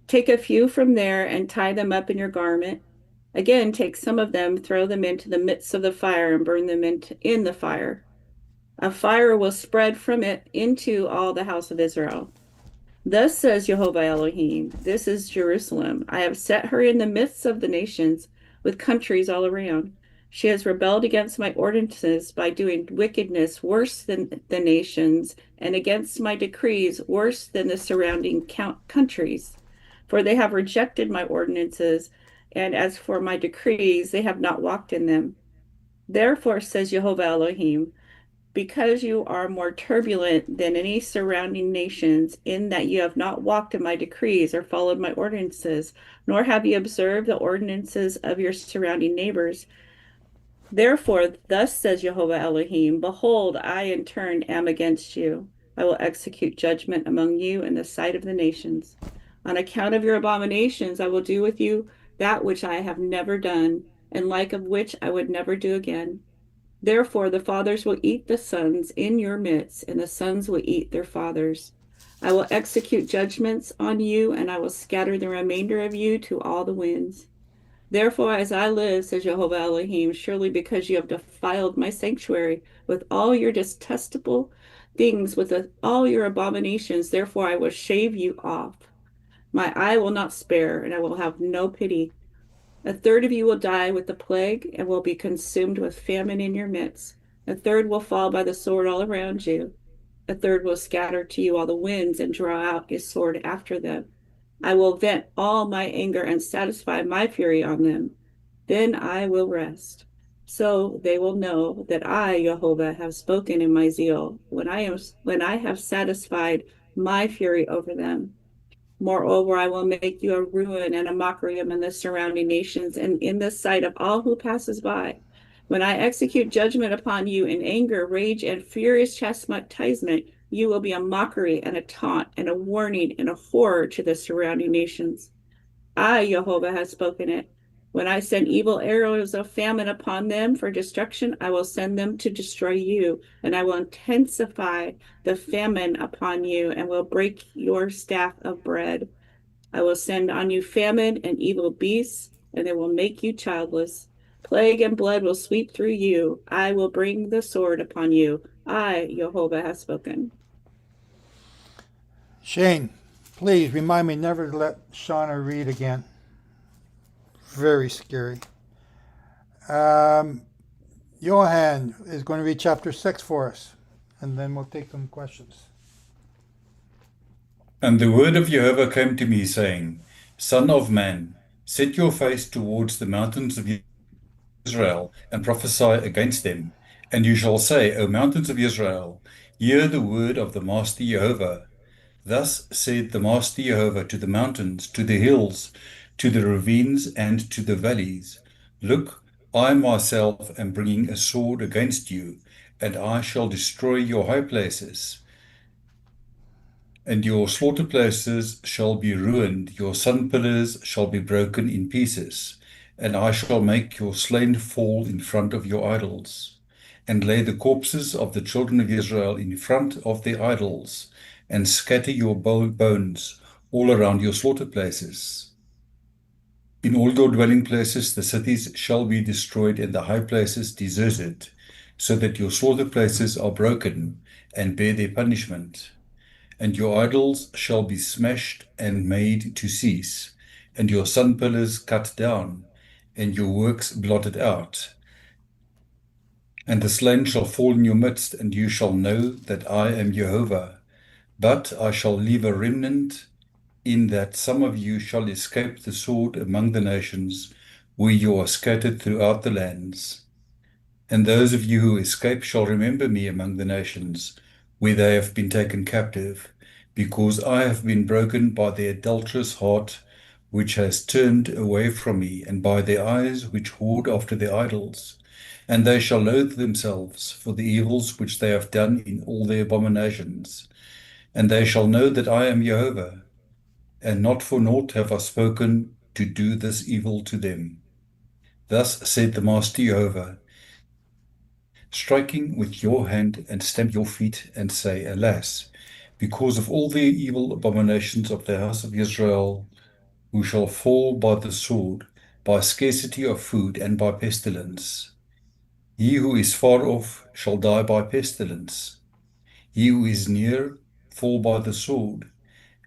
Speaker 17: Take a few from there and tie them up in your garment. Again, take some of them, throw them into the midst of the fire, and burn them in the fire. A fire will spread from it into all the house of Israel. Thus says Yehovah Elohim, this is Jerusalem. I have set her in the midst of the nations, with countries all around. She has rebelled against my ordinances by doing wickedness worse than the nations, and against my decrees worse than the surrounding countries. For they have rejected my ordinances, and as for my decrees, they have not walked in them. Therefore, says Yehovah Elohim, because you are more turbulent than any surrounding nations, in that you have not walked in my decrees or followed my ordinances, nor have you observed the ordinances of your surrounding neighbors. Therefore, thus says Yehovah Elohim, behold, I in turn am against you. I will execute judgment among you in the sight of the nations. On account of your abominations, I will do with you that which I have never done, and like of which I would never do again. Therefore, the fathers will eat the sons in your midst, and the sons will eat their fathers. I will execute judgments on you, and I will scatter the remainder of you to all the winds. Therefore, as I live, says Yehovah Elohim, surely because you have defiled my sanctuary with all your detestable things, with all your abominations, therefore I will shave you off. My eye will not spare, and I will have no pity. A third of you will die with the plague, and will be consumed with famine in your midst. A third will fall by the sword all around you. A third will scatter to you all the winds, and draw out a sword after them. I will vent all my anger and satisfy my fury on them. Then I will rest. So they will know that I, Yehovah, have spoken in my zeal, when I have satisfied my fury over them. Moreover, I will make you a ruin and a mockery among the surrounding nations, and in the sight of all who passes by. When I execute judgment upon you in anger, rage, and furious chastisement, you will be a mockery and a taunt and a warning and a horror to the surrounding nations. I, Yehovah, have spoken it. When I send evil arrows of famine upon them for destruction, I will send them to destroy you, and I will intensify the famine upon you, and will break your staff of bread. I will send on you famine and evil beasts, and they will make you childless. Plague and blood will sweep through you. I will bring the sword upon you. I, Yehovah, have spoken.
Speaker 4: Shane, please remind me never to let Shawna read again. Very scary. Johan is going to read chapter 6 for us, and then we'll take some questions.
Speaker 3: And the word of Yehovah came to me, saying, Son of man, set your face towards the mountains of Israel, and prophesy against them. And you shall say, O mountains of Israel, hear the word of the Master Yehovah. Thus said the Master Yehovah to the mountains, to the hills, to the ravines, and to the valleys. Look, I myself am bringing a sword against you, and I shall destroy your high places. And your slaughter places shall be ruined, your sun pillars shall be broken in pieces, and I shall make your slain fall in front of your idols, and lay the corpses of the children of Israel in front of their idols, and scatter your bones all around your slaughter places. In all your dwelling places the cities shall be destroyed, and the high places deserted, so that your slaughter places are broken, and bear their punishment. And your idols shall be smashed and made to cease, and your sun pillars cut down, and your works blotted out. And the slain shall fall in your midst, and you shall know that I am Yehovah. But I shall leave a remnant, in that some of you shall escape the sword among the nations, where you are scattered throughout the lands. And those of you who escape shall remember me among the nations, where they have been taken captive, because I have been broken by their adulterous heart, which has turned away from me, and by their eyes which hoard after their idols. And they shall loathe themselves for the evils which they have done in all their abominations. And they shall know that I am Yehovah, and not for naught have I spoken to do this evil to them. Thus said the Master Yehovah, striking with your hand and stamp your feet and say, Alas, because of all the evil abominations of the house of Israel, who shall fall by the sword, by scarcity of food, and by pestilence. He who is far off shall die by pestilence. He who is near fall by the sword,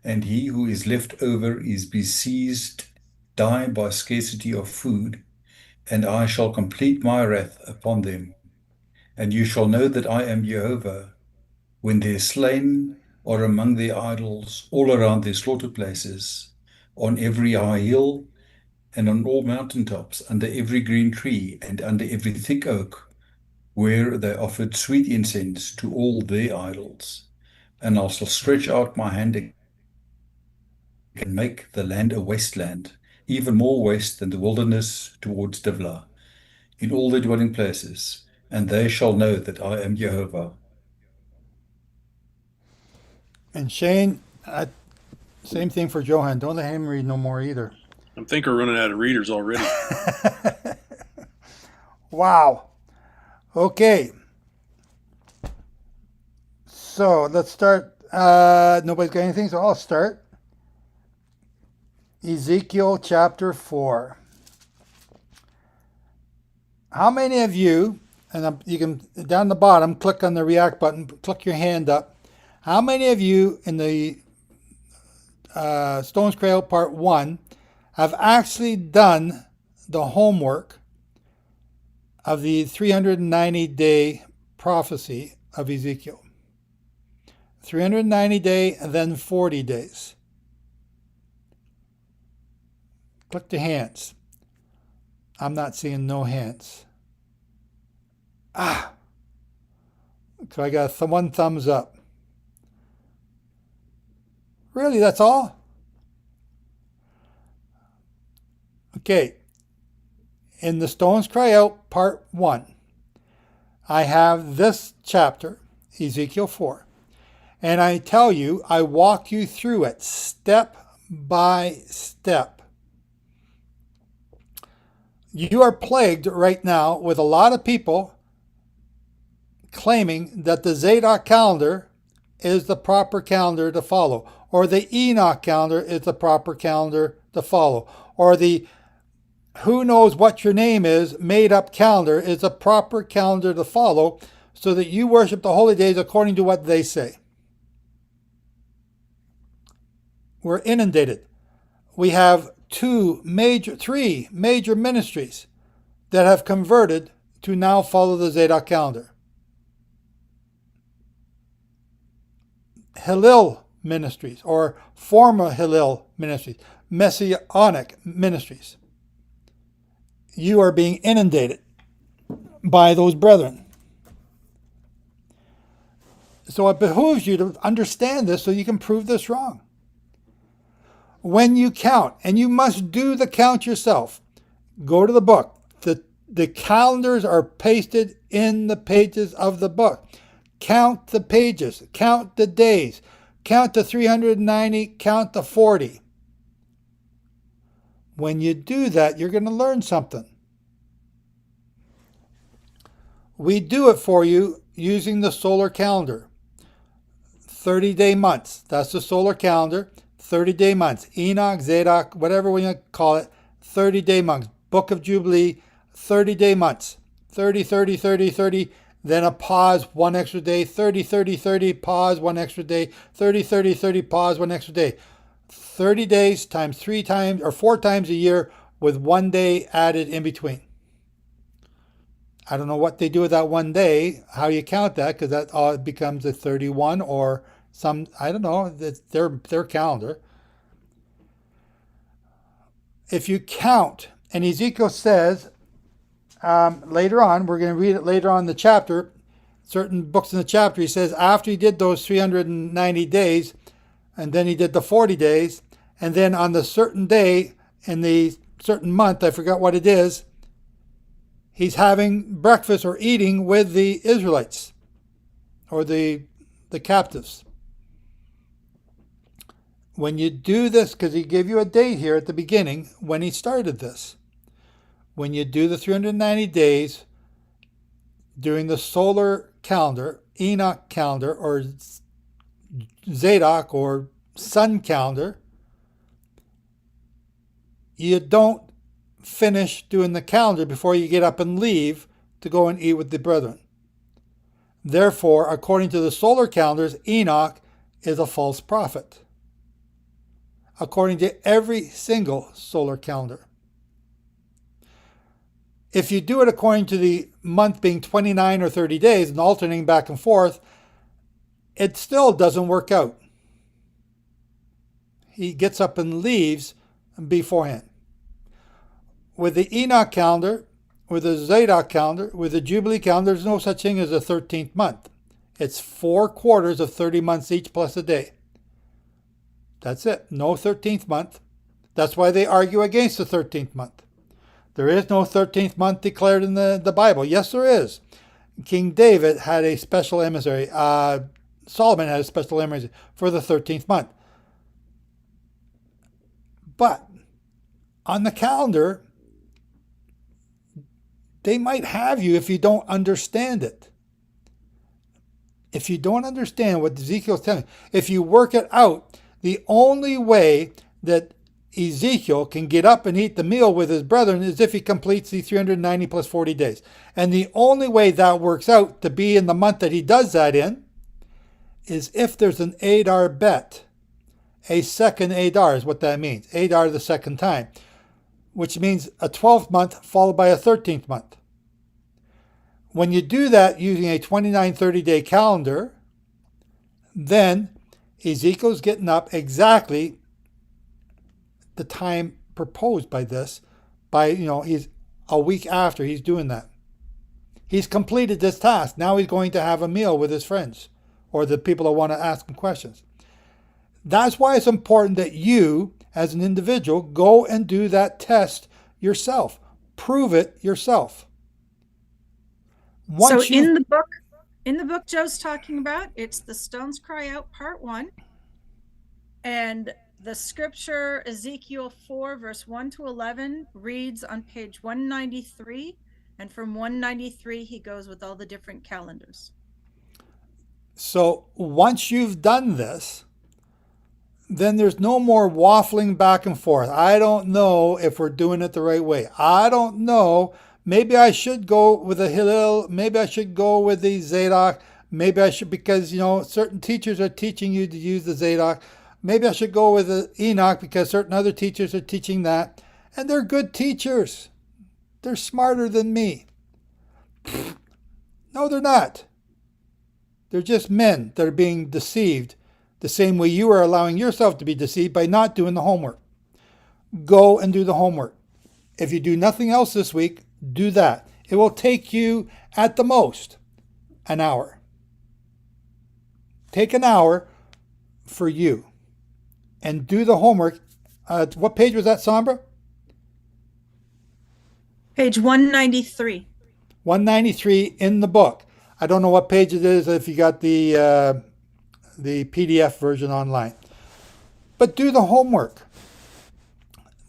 Speaker 3: and he who is left over is besieged, die by scarcity of food, and I shall complete my wrath upon them. And you shall know that I am Yehovah, when their slain are among their idols, all around their slaughter places, on every high hill, and on all mountain tops, under every green tree, and under every thick oak, where they offered sweet incense to all their idols. And I shall stretch out my hand and make the land a wasteland, even more waste than the wilderness towards Divlah, in all their dwelling places, and they shall know that I am Yehovah.
Speaker 4: And Shane, same thing for Johan. Don't let him read no more either.
Speaker 6: I think we're running out of readers already.
Speaker 4: Wow. Okay. So let's start. Nobody's got anything, so I'll start. Ezekiel chapter 4. How many of you, and you can, down the bottom, click on the react button, click your hand up. How many of you in the Stones Cradle Part 1 have actually done the homework of the 390-day prophecy of Ezekiel? 390 day and then 40 days. Click the hands. I'm not seeing no hands. So I got one thumbs up. Really, that's all? Okay. In the Stones Cry Out Part 1, I have this chapter, Ezekiel 4. And I tell you, I walk you through it step by step. You are plagued right now with a lot of people claiming that the Zadok calendar is the proper calendar to follow, or the Enoch calendar is the proper calendar to follow, or the who knows what your name is made up calendar is the proper calendar to follow, so that you worship the holy days according to what they say. We're inundated. We have three major ministries that have converted to now follow the Zadok calendar. Hillel ministries, or former Hillel ministries, Messianic ministries. You are being inundated by those brethren. So it behooves you to understand this so you can prove this wrong. When you count, and you must do the count yourself, go to the book. The calendars are pasted in the pages of the book. Count the pages, count the days, count the 390, count the 40. When you do that, you're going to learn something. We do it for you using the solar calendar. 30-day months, that's the solar calendar. 30-day months, Enoch, Zadok, whatever we call it, 30-day months. Book of Jubilee, 30-day months. 30, 30, 30, 30, then a pause, one extra day. 30, 30, 30, pause, one extra day. 30, 30, 30, pause, one extra day. 30 days times 3 times or 4 times a year with 1 day added in between. I don't know what they do with that one day, how you count that, because that all becomes a 31 or some, I don't know, that's their calendar. If you count, and Ezekiel says later on, we're going to read it later on in the chapter, certain books in the chapter, he says after he did those 390 days, and then he did the 40 days, and then on the certain day in the certain month, I forgot what it is, he's having breakfast or eating with the Israelites or the captives. When you do this, because he gave you a date here at the beginning when he started this, when you do the 390 days during the solar calendar, Enoch calendar, or Zadok or sun calendar, you don't finish doing the calendar before you get up and leave to go and eat with the brethren. Therefore, according to the solar calendars, Enoch is a false prophet, according to every single solar calendar. If you do it according to the month being 29 or 30 days and alternating back and forth, it still doesn't work out. He gets up and leaves beforehand. With the Enoch calendar, with the Zadok calendar, with the Jubilee calendar, there's no such thing as a 13th month. It's 4 quarters of 30 months each plus a day. That's it. No 13th month. That's why they argue against the 13th month. There is no 13th month declared in the Bible. Yes, there is. King David had a special emissary. Solomon had a special emissary for the 13th month. But on the calendar, they might have you if you don't understand it. If you don't understand what Ezekiel's telling you, if you work it out, the only way that Ezekiel can get up and eat the meal with his brethren is if he completes the 390 plus 40 days. And the only way that works out to be in the month that he does that in is if there's an Adar bet. A second Adar is what that means. Adar the second time, which means a 12th month followed by a 13th month. When you do that using a 29-30 day calendar, then Ezekiel's getting up exactly the time proposed by this, he's a week after he's doing that. He's completed this task. Now he's going to have a meal with his friends or the people that want to ask him questions. That's why it's important that you, as an individual, go and do that test yourself. Prove it yourself.
Speaker 11: So in the book Joe's talking about, it's the Stones Cry Out Part 1. And the scripture, Ezekiel 4, verse 1 to 11, reads on page 193. And from 193, he goes with all the different calendars.
Speaker 4: So once you've done this, then there's no more waffling back and forth. I don't know if we're doing it the right way. I don't know. Maybe I should go with the Hillel. Maybe I should go with the Zadok. Maybe I should, because, certain teachers are teaching you to use the Zadok. Maybe I should go with the Enoch because certain other teachers are teaching that. And they're good teachers. They're smarter than me. No, they're not. They're just men that are being deceived the same way you are allowing yourself to be deceived by not doing the homework. Go and do the homework. If you do nothing else this week, do that. It will take you at the most an hour. Take an hour for you and do the homework. What page was that, Sombra?
Speaker 11: Page 193.
Speaker 4: 193 in the book. I don't know what page it is if you got the PDF version online. But do the homework.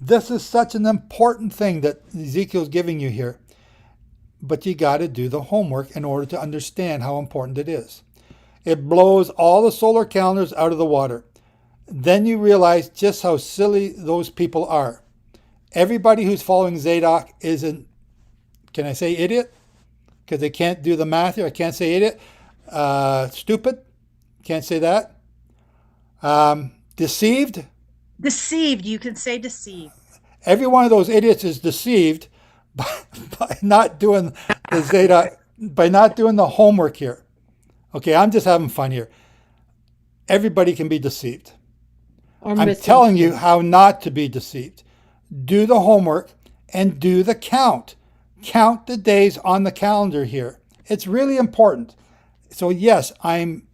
Speaker 4: This is such an important thing that Ezekiel's giving you here. But you got to do the homework in order to understand how important it is. It blows all the solar calendars out of the water. Then you realize just how silly those people are. Everybody who's following Zadok isn't, can I say idiot? Because they can't do the math here. I can't say idiot. Stupid. Can't say that. Deceived.
Speaker 11: Deceived. You can say deceived.
Speaker 4: Every one of those idiots is deceived by not doing is that by not doing the homework here, okay, I'm just having fun here. Everybody can be deceived. I'm telling you how not to be deceived. Do the homework and do the count. Count the days on the calendar here. It's really important. So yes, I'm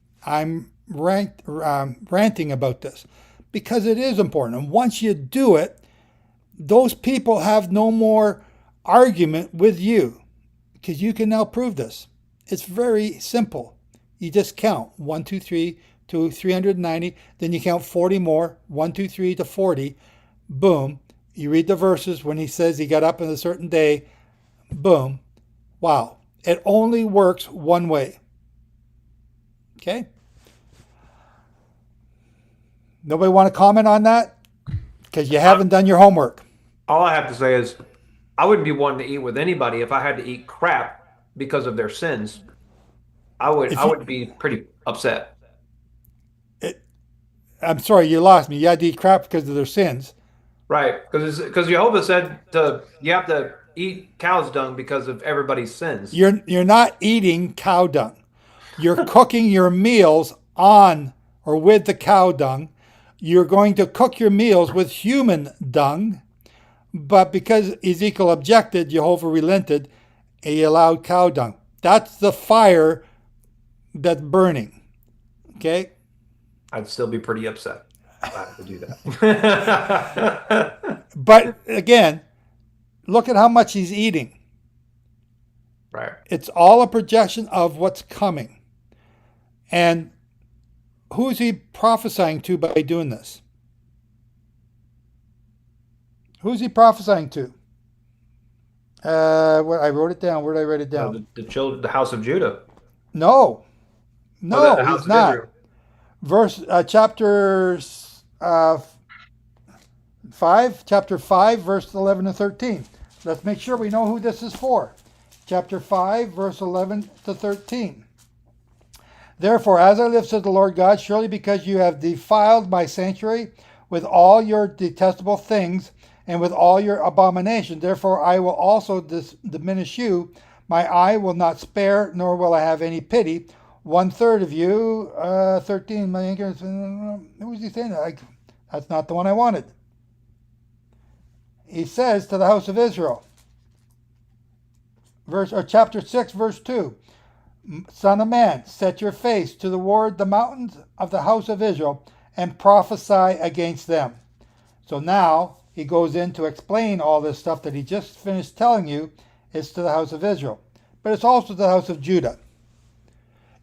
Speaker 4: ranting about this because it is important. And once you do it, those people have no more argument with you because you can now prove this. It's very simple. You just count 1, 2, 3 to 390. Then you count 40 more, 1, 2, 3 to 40. Boom. You read the verses when he says he got up on a certain day. Boom. Wow. It only works one way. Okay? Nobody want to comment on that? Because you haven't done your homework.
Speaker 1: All I have to say is I wouldn't be wanting to eat with anybody if I had to eat crap because of their sins. I would be pretty upset.
Speaker 4: I'm sorry, you lost me. You had to eat crap because of their sins.
Speaker 1: Right, because Yehovah said you have to eat cow's dung because of everybody's sins.
Speaker 4: You're not eating cow dung. You're cooking your meals on or with the cow dung. You're going to cook your meals with human dung. But because Ezekiel objected, Yehovah relented, and he allowed cow dung. That's the fire that's burning. Okay?
Speaker 1: I'd still be pretty upset if I had to do that.
Speaker 4: But again, look at how much he's eating.
Speaker 1: Right.
Speaker 4: It's all a projection of what's coming. And who's he prophesying to by doing this? Who's he prophesying to? I wrote it down. Where did I write it down?
Speaker 1: The house of Judah.
Speaker 4: No, he's not.
Speaker 1: Israel.
Speaker 4: Chapter 5, verse 11 to 13. Let's make sure we know who this is for. Chapter 5, verse 11 to 13. Therefore, as I live, says the Lord God, surely because you have defiled my sanctuary with all your detestable things and with all your abominations, therefore I will also diminish you. My eye will not spare, nor will I have any pity. 1/3 of you, 13 million. Who was he saying? That's not the one I wanted. He says to the house of Israel, chapter 6, verse 2. Son of man, set your face toward the mountains of the house of Israel and prophesy against them. So now he goes in to explain all this stuff that he just finished telling you is to the house of Israel. But it's also to the house of Judah.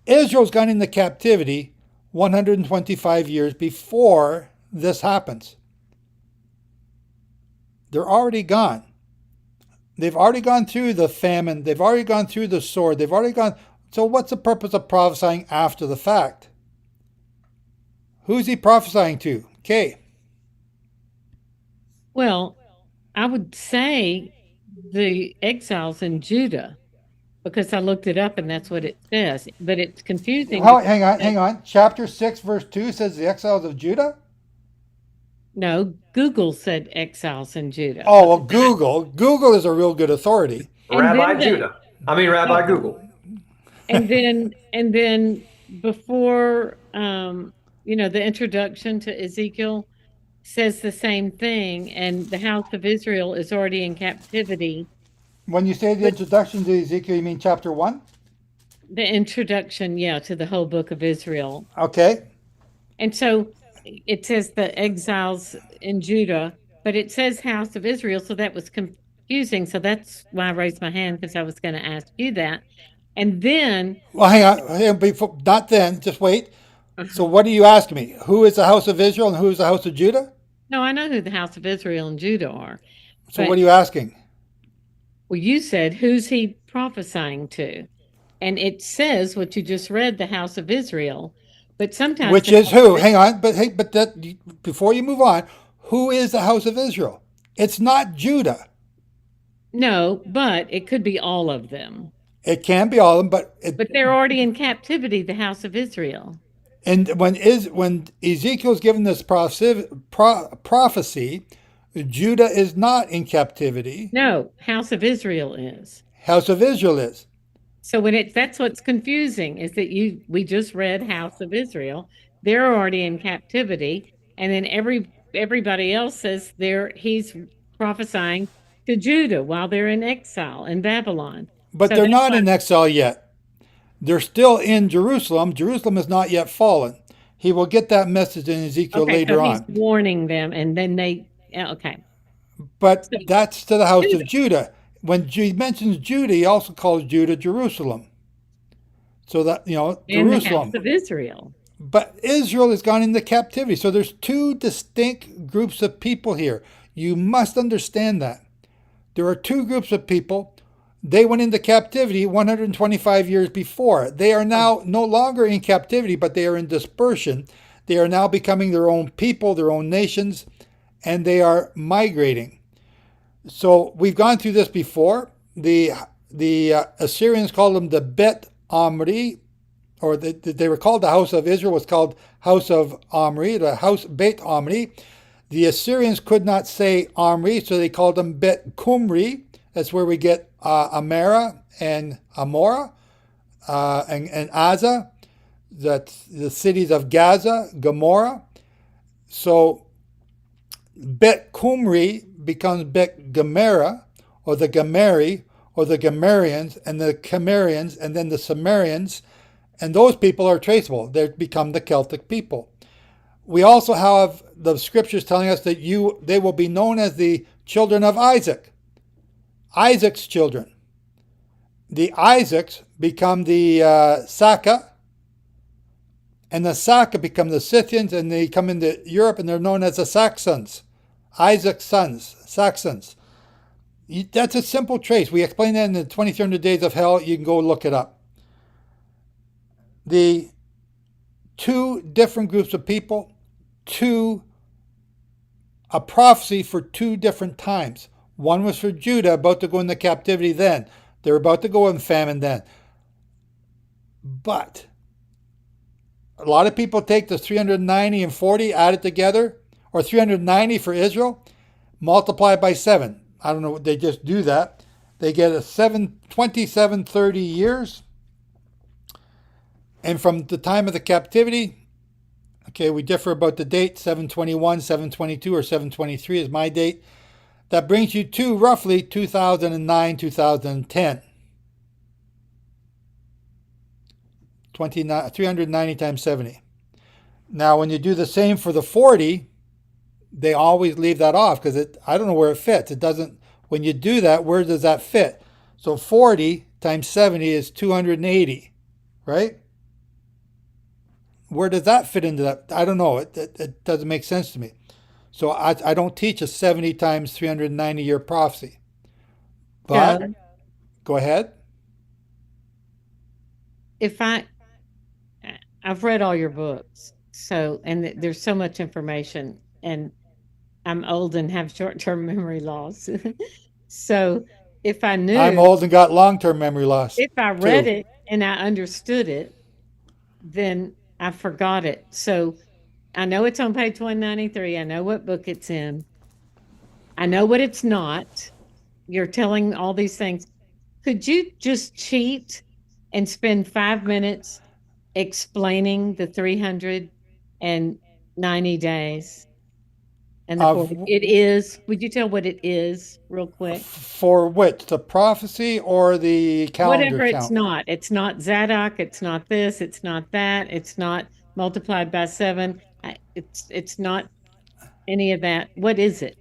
Speaker 4: Israel's gone into captivity 125 years before this happens. They're already gone. They've already gone through the famine. They've already gone through the sword. They've already gone. So what's the purpose of prophesying after the fact? Who's he prophesying to? Okay.
Speaker 16: Well, I would say the exiles in Judah, because I looked it up and that's what it says. But it's confusing.
Speaker 4: Hang on. Chapter 6, verse 2 says the exiles of Judah?
Speaker 16: No, Google said exiles in Judah.
Speaker 4: Oh, well, Google. Google is a real good authority.
Speaker 1: Rabbi Google.
Speaker 16: And then before the introduction to Ezekiel says the same thing, and the house of Israel is already in captivity.
Speaker 4: When you say the introduction to Ezekiel, you mean chapter 1?
Speaker 16: The introduction, to the whole book of Israel.
Speaker 4: Okay.
Speaker 16: And so it says the exiles in Judah, but it says house of Israel, so that was confusing. So that's why I raised my hand, because I was going to ask you that. And then...
Speaker 4: Well, hang on. Before, not then. Just wait. So what are you asking me? Who is the house of Israel and who is the house of Judah?
Speaker 16: No, I know who the house of Israel and Judah are.
Speaker 4: So what are you asking?
Speaker 16: Well, you said, who's he prophesying to? And it says what you just read, the house of Israel. But sometimes...
Speaker 4: Which is who? Hang on. But that before you move on, who is the house of Israel? It's not Judah.
Speaker 16: No, but it could be all of them.
Speaker 4: It can be all of them, but
Speaker 16: they're already in captivity, the house of Israel.
Speaker 4: And when Ezekiel's given this prophecy, Judah is not in captivity.
Speaker 16: No, house of Israel is.
Speaker 4: House of Israel is.
Speaker 16: So that's what's confusing is that we just read House of Israel. They're already in captivity, and then everybody else says he's prophesying to Judah while they're in exile in Babylon.
Speaker 4: But
Speaker 16: So
Speaker 4: they're
Speaker 16: that's
Speaker 4: not
Speaker 16: why-
Speaker 4: in exile yet. They're still in Jerusalem. Jerusalem is not yet fallen. He will get that message in Ezekiel
Speaker 16: Okay,
Speaker 4: later
Speaker 16: so he's
Speaker 4: on.
Speaker 16: warning them, and then okay.
Speaker 4: But
Speaker 16: So
Speaker 4: that's to the house
Speaker 16: Judah.
Speaker 4: of Judah. When he mentions Judah, he also calls Judah Jerusalem. So that,
Speaker 16: In the house
Speaker 4: Jerusalem.
Speaker 16: of Israel.
Speaker 4: But Israel has gone into captivity. So there's two distinct groups of people here. You must understand that. There are two groups of people. They went into captivity 125 years before. They are now no longer in captivity, but they are in dispersion. They are now becoming their own people, their own nations, and they are migrating. So we've gone through this before. The Assyrians called them the Bet Omri, or they were called the house of Israel, was called house of Omri, the house Bet Omri. The Assyrians could not say Omri, so they called them Bet Kumri. That's where we get Amara and Amora and Aza. That's the cities of Gaza, Gomorrah. So Bet Kumri becomes Bet Gemera, or the Gemeri, or the Gemarians, and the Chemarians, and then the Sumerians, and those people are traceable. They become the Celtic people. We also have the scriptures telling us that they will be known as the children of Isaac, Isaac's children. The Isaacs become the Saka, and the Saka become the Scythians, and they come into Europe, and they're known as the Saxons, Isaac's sons, Saxons. That's a simple trace. We explain that in the 2300 Days of Hell. You can go look it up. The two different groups of people, a prophecy for two different times. One was for Judah, about to go into captivity then. They're about to go in famine then. But a lot of people take the 390 and 40, add it together, or 390 for Israel, multiply by 7. I don't know, they just do that. They get a 2730 years. And from the time of the captivity, okay, we differ about the date, 721, 722, or 723 is my date. That brings you to roughly 2009, 2010. 390 times 70. Now, when you do the same for the 40, they always leave that off because I don't know where it fits. It doesn't, when you do that, where does that fit? So 40 times 70 is 280, right? Where does that fit into that? I don't know. It doesn't make sense to me. So I don't teach a 70 times 390 year prophecy. But go ahead.
Speaker 16: I've read all your books, and there's so much information, and I'm old and have short-term memory loss. So if I knew,
Speaker 4: I'm old and got long-term memory loss.
Speaker 16: If I read it and I understood it, then I forgot it. So I know it's on page 193. I know what book it's in. I know what it's not. You're telling all these things. Could you just cheat and spend 5 minutes explaining the 390 days? And it is, would you tell what it is real quick?
Speaker 4: For which? The prophecy or the calendar
Speaker 16: Whatever
Speaker 4: count?
Speaker 16: it's not. It's not Zadok. It's not this. It's not that. It's not multiplied by 7. It's not any of that. What is it?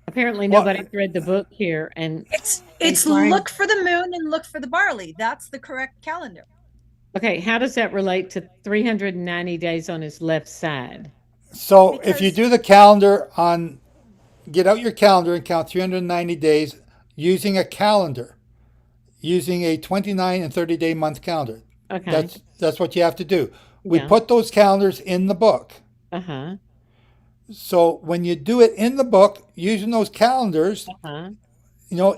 Speaker 16: Apparently nobody's read the book here. And
Speaker 11: it's look for the moon and look for the barley. That's the correct calendar.
Speaker 16: Okay, how does that relate to 390 days on his left side?
Speaker 4: So if you do the calendar get out your calendar and count 390 days using a calendar, using a 29 and 30 day month calendar.
Speaker 16: Okay.
Speaker 4: That's what you have to do. We put those calendars in the book.
Speaker 16: Uh-huh.
Speaker 4: So when you do it in the book, using those calendars,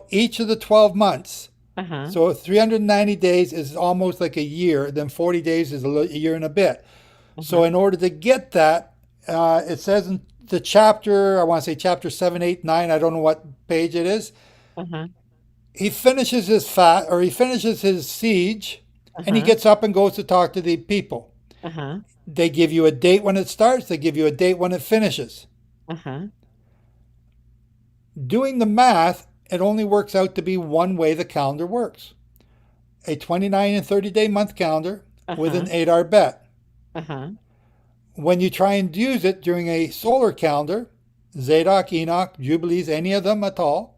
Speaker 4: each of the 12 months. So 390 days is almost like a year. Then 40 days is a year and a bit. So in order to get that, it says in the chapter, I want to say chapter 7, 8, 9, I don't know what page it is.
Speaker 16: Uh-huh.
Speaker 4: He finishes his he finishes his siege, and he
Speaker 16: Uh-huh.
Speaker 4: gets up and goes to talk to the people.
Speaker 16: Uh-huh.
Speaker 4: They give you a date when it starts, they give you a date when it finishes.
Speaker 16: Uh-huh.
Speaker 4: Doing the math, it only works out to be one way the calendar works. A 29 and 30-day month calendar with an
Speaker 16: Uh-huh.
Speaker 4: 8-hour bet.
Speaker 16: Uh-huh.
Speaker 4: When you try and use it during a solar calendar, Zadok, Enoch, Jubilees, any of them at all,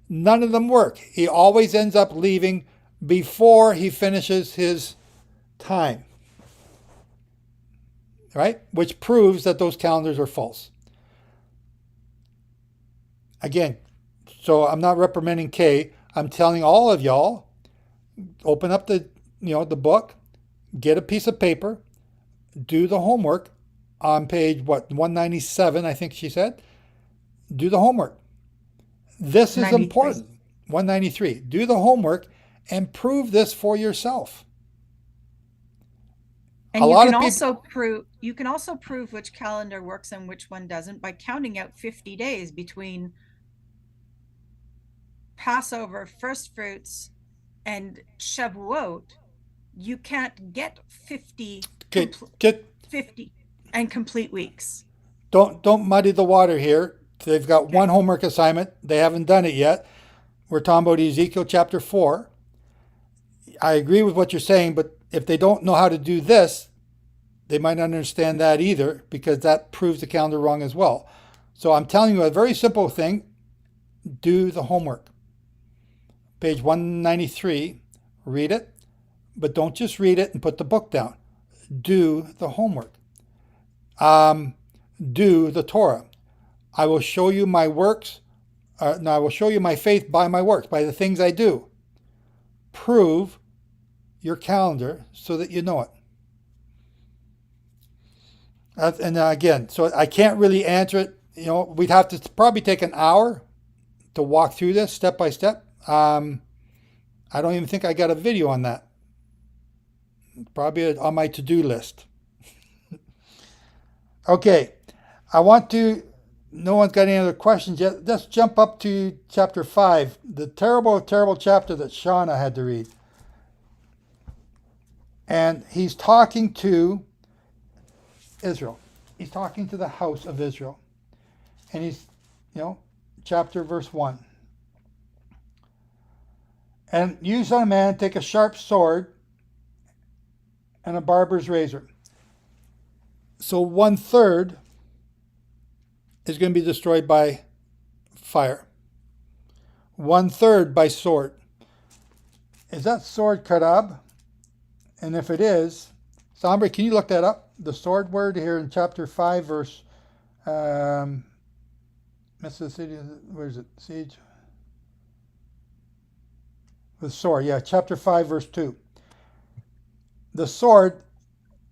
Speaker 4: none of them work. He always ends up leaving before he finishes his time. Right? Which proves that those calendars are false. Again, so I'm not reprimanding Kay. I'm telling all of y'all, open up the book, get a piece of paper, do the homework on page 197, I think she said. Do the homework. This is
Speaker 11: 93.
Speaker 4: important. 193. Do the homework and prove this for yourself.
Speaker 11: And you can also prove which calendar works and which one doesn't by counting out 50 days between Passover, first fruits, and Shavuot. You can't get 50 and complete weeks.
Speaker 4: Don't muddy the water here. They've got one homework assignment. They haven't done it yet. We're talking about Ezekiel chapter 4. I agree with what you're saying, but if they don't know how to do this, they might not understand that either, because that proves the calendar wrong as well. So I'm telling you a very simple thing. Do the homework. Page 193, read it, but don't just read it and put the book down. Do the homework. Do the Torah. I will show you my works. I will show you my faith by my works, by the things I do. Prove your calendar so that you know it. And again, so I can't really answer it. We'd have to probably take an hour to walk through this step by step. I don't even think I got a video on that. Probably on my to-do list. Okay, no one's got any other questions yet. Let's jump up to chapter 5, the terrible, terrible chapter that Shawna had to read. And he's talking to Israel. He's talking to the house of Israel. And he's, chapter verse 1. And you, son of man, take a sharp sword and a barber's razor. So 1/3 is going to be destroyed by fire. 1/3 by sword. Is that sword karab? And if it is, Sambre, can you look that up? The sword word here in chapter 5, verse, Mississippi, where is it? Siege? With sword, yeah, chapter 5, verse 2. The sword,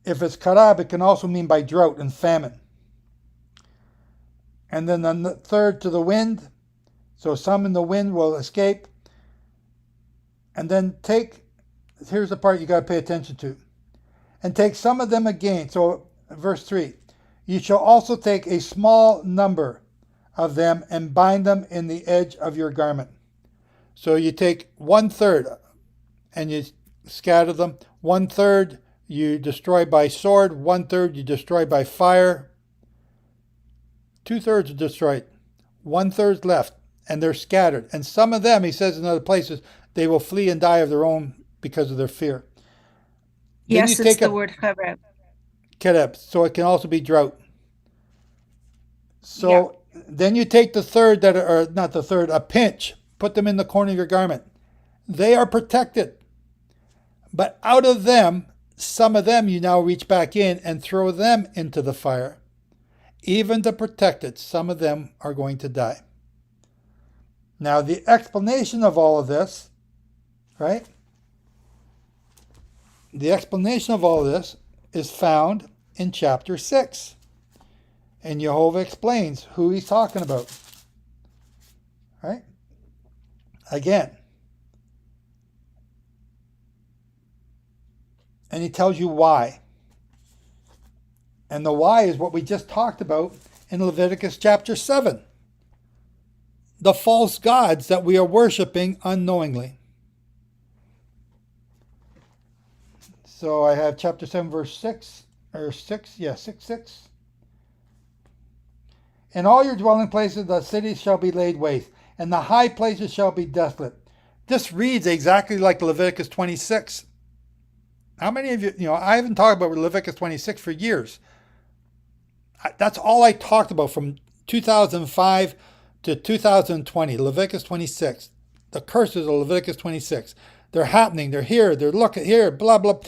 Speaker 4: if it's karab, it can also mean by drought and famine. And then the third to the wind, so some in the wind will escape. And then here's the part you got to pay attention to. And take some of them again. So verse 3, you shall also take a small number of them and bind them in the edge of your garment. So you take 1/3 and you scatter them. 1/3 you destroy by sword. 1/3 you destroy by fire. 2/3 are destroyed. 1/3 left, and they're scattered. And some of them, he says in other places, they will flee and die of their own because of their fear.
Speaker 11: Yes, it's the word chereb.
Speaker 4: Chereb, so it can also be drought. So then you take the third that are, not the third, a pinch, put them in the corner of your garment. They are protected. But out of them, some of them you now reach back in and throw them into the fire. Even the protected, some of them are going to die. Now the explanation of all of this, right? The explanation of all of this is found in chapter 6. And Yehovah explains who he's talking about. Right? Again. And he tells you why. And the why is what we just talked about in Leviticus chapter 7. the false gods that we are worshiping unknowingly. So I have chapter 7, verse 6, or 6, yeah, 6, 6. In all your dwelling places the cities shall be laid waste, and the high places shall be desolate. This reads exactly like Leviticus 26. How many of you, I haven't talked about Leviticus 26 for years. That's all I talked about from 2005 to 2020, Leviticus 26. The curses of Leviticus 26. They're happening, they're here, they're looking here, blah, blah.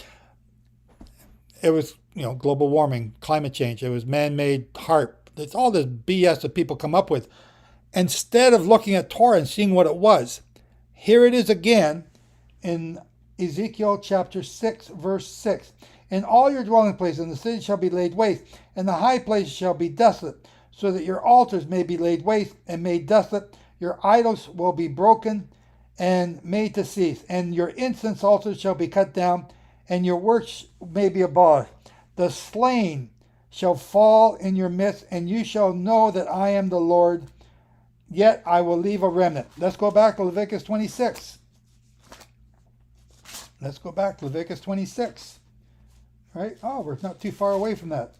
Speaker 4: It was, global warming, climate change. It was man-made HARP. It's all this BS that people come up with. Instead of looking at Torah and seeing what it was, here it is again in Ezekiel chapter 6, verse 6. In all your dwelling places, and the city shall be laid waste, and the high places shall be desolate, so that your altars may be laid waste and made desolate. Your idols will be broken and made to cease, and your incense altars shall be cut down, and your works may be abolished. The slain shall fall in your midst, and you shall know that I am the Lord. Yet I will leave a remnant. Let's go back to Leviticus 26. Let's go back to Leviticus 26. Right? Oh, we're not too far away from that.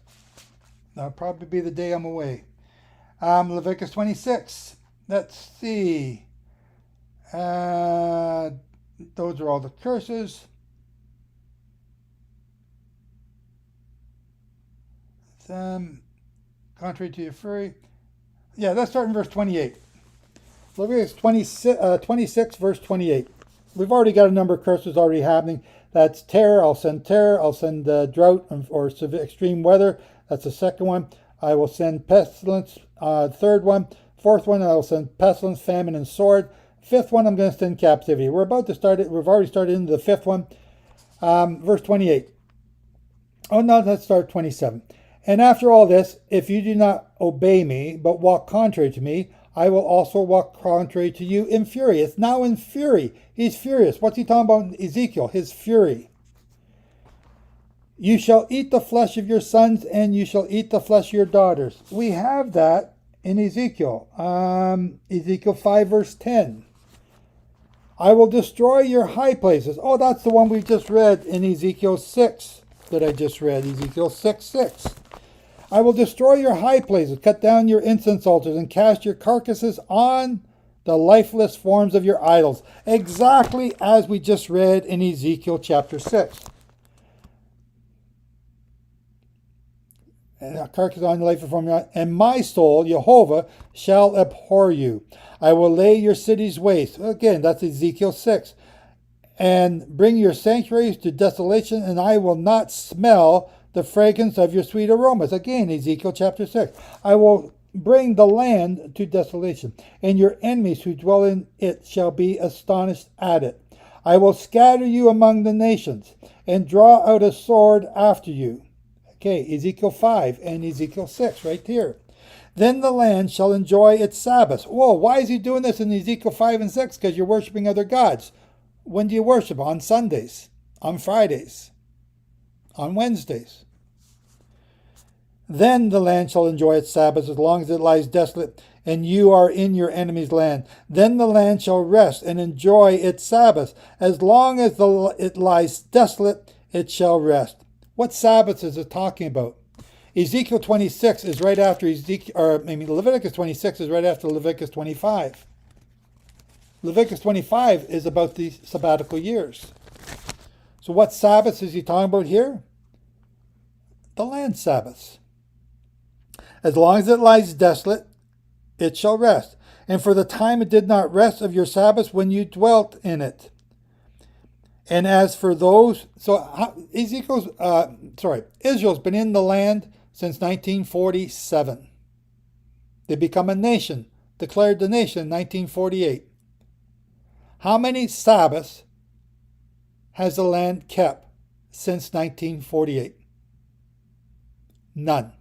Speaker 4: That'll probably be the day I'm away. Leviticus 26. Let's see. Those are all the curses. Contrary to your fury. Yeah, let's start in verse 28. Leviticus 26, verse 28. We've already got a number of curses already happening. That's terror. I'll send terror. I'll send drought or extreme weather. That's the second one. I will send pestilence. Third one. Fourth one, I will send pestilence, famine, and sword. Fifth one, I'm going to send captivity. We're about to start it. We've already started into the fifth one. Verse 28. Oh, no, let's start 27. And after all this, if you do not obey me, but walk contrary to me, I will also walk contrary to you in fury. It's now in fury. He's furious. What's he talking about in Ezekiel? His fury. You shall eat the flesh of your sons, and you shall eat the flesh of your daughters. We have that in Ezekiel. Ezekiel 5, verse 10. I will destroy your high places. Oh, that's the one we just read in Ezekiel 6 that I just read. Ezekiel 6, 6. I will destroy your high places, cut down your incense altars, and cast your carcasses on the lifeless forms of your idols. Exactly as we just read in Ezekiel chapter 6. And a carcass on the lifeless form of your, and my soul, Yehovah, shall abhor you. I will lay your cities waste. Again, that's Ezekiel 6. And bring your sanctuaries to desolation, and I will not smell the fragrance of your sweet aromas. Again, Ezekiel chapter 6. I will bring the land to desolation, and your enemies who dwell in it shall be astonished at it. I will scatter you among the nations, and draw out a sword after you. Okay, Ezekiel 5 and Ezekiel 6 right here. Then the land shall enjoy its Sabbaths. Whoa, why is he doing this in Ezekiel 5 and 6? Because you're worshiping other gods. When do you worship? On Sundays, on Fridays, on Wednesdays. Then the land shall enjoy its Sabbath as long as it lies desolate, and you are in your enemy's land. Then the land shall rest and enjoy its Sabbath. As long as it lies desolate, it shall rest. What Sabbaths is it talking about? Ezekiel 26 is right after Leviticus 26 is right after Leviticus 25. Leviticus 25 is about the sabbatical years. So what Sabbaths is he talking about here? The land Sabbaths. As long as it lies desolate, it shall rest. And for the time it did not rest of your Sabbaths when you dwelt in it. And as for those, Israel's been in the land since 1947. They become a nation, declared the nation in 1948. How many Sabbaths has the land kept since 1948? None.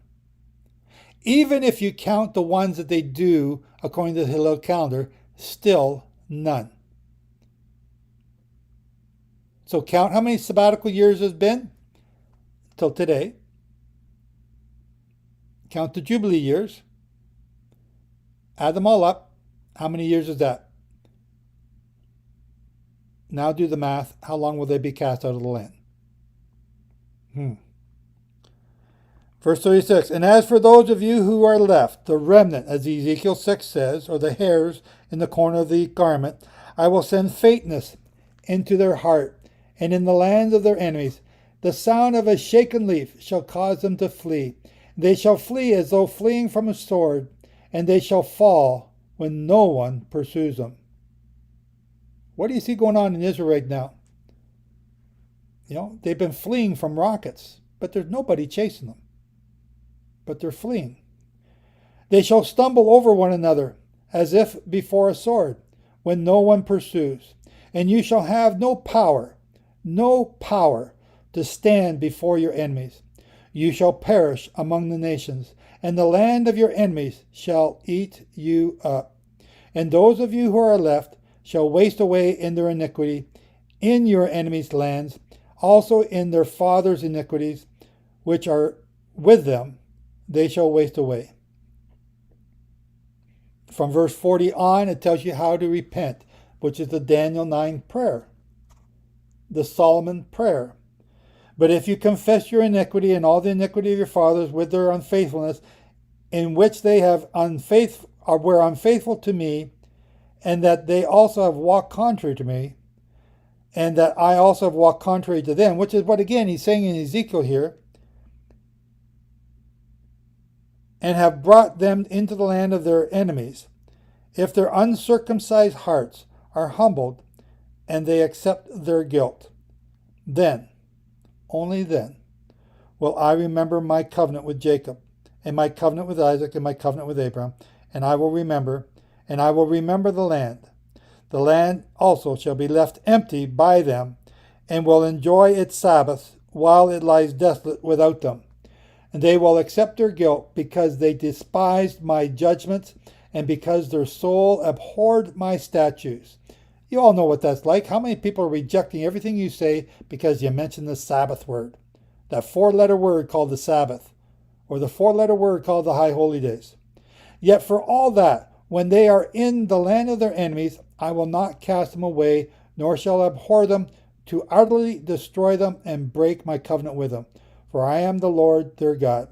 Speaker 4: Even if you count the ones that they do according to the Hillel calendar, still none. So count how many sabbatical years has been till today. Count the Jubilee years. Add them all up. How many years is that? Now do the math. How long will they be cast out of the land? Verse 36, and as for those of you who are left, the remnant, as Ezekiel 6 says, or the hairs in the corner of the garment, I will send faintness into their heart, and in the lands of their enemies. The sound of a shaken leaf shall cause them to flee. They shall flee as though fleeing from a sword, and they shall fall when no one pursues them. What do you see going on in Israel right now? They've been fleeing from rockets, but there's nobody chasing them. But they're fleeing. They shall stumble over one another as if before a sword, when no one pursues. And you shall have no power to stand before your enemies. You shall perish among the nations, and the land of your enemies shall eat you up. And those of you who are left shall waste away in their iniquity in your enemies' lands, also in their fathers' iniquities, which are with them, they shall waste away. From verse 40 on, it tells you how to repent, which is the Daniel 9 prayer, the Solomon prayer. But if you confess your iniquity and all the iniquity of your fathers with their unfaithfulness, in which they were unfaithful to me, and that they also have walked contrary to me, and that I also have walked contrary to them, which is what, again, he's saying in Ezekiel here, and have brought them into the land of their enemies, if their uncircumcised hearts are humbled, and they accept their guilt, then, only then, will I remember my covenant with Jacob, and my covenant with Isaac, and my covenant with Abraham, and I will remember the land. The land also shall be left empty by them, and will enjoy its Sabbaths while it lies desolate without them. And they will accept their guilt because they despised my judgments, and because their soul abhorred my statutes. You all know what that's like. How many people are rejecting everything you say because you mention the Sabbath word? That four-letter word called the Sabbath, or the four-letter word called the High Holy Days. Yet for all that, when they are in the land of their enemies, I will not cast them away, nor shall I abhor them, to utterly destroy them and break my covenant with them. For I am the Lord their God.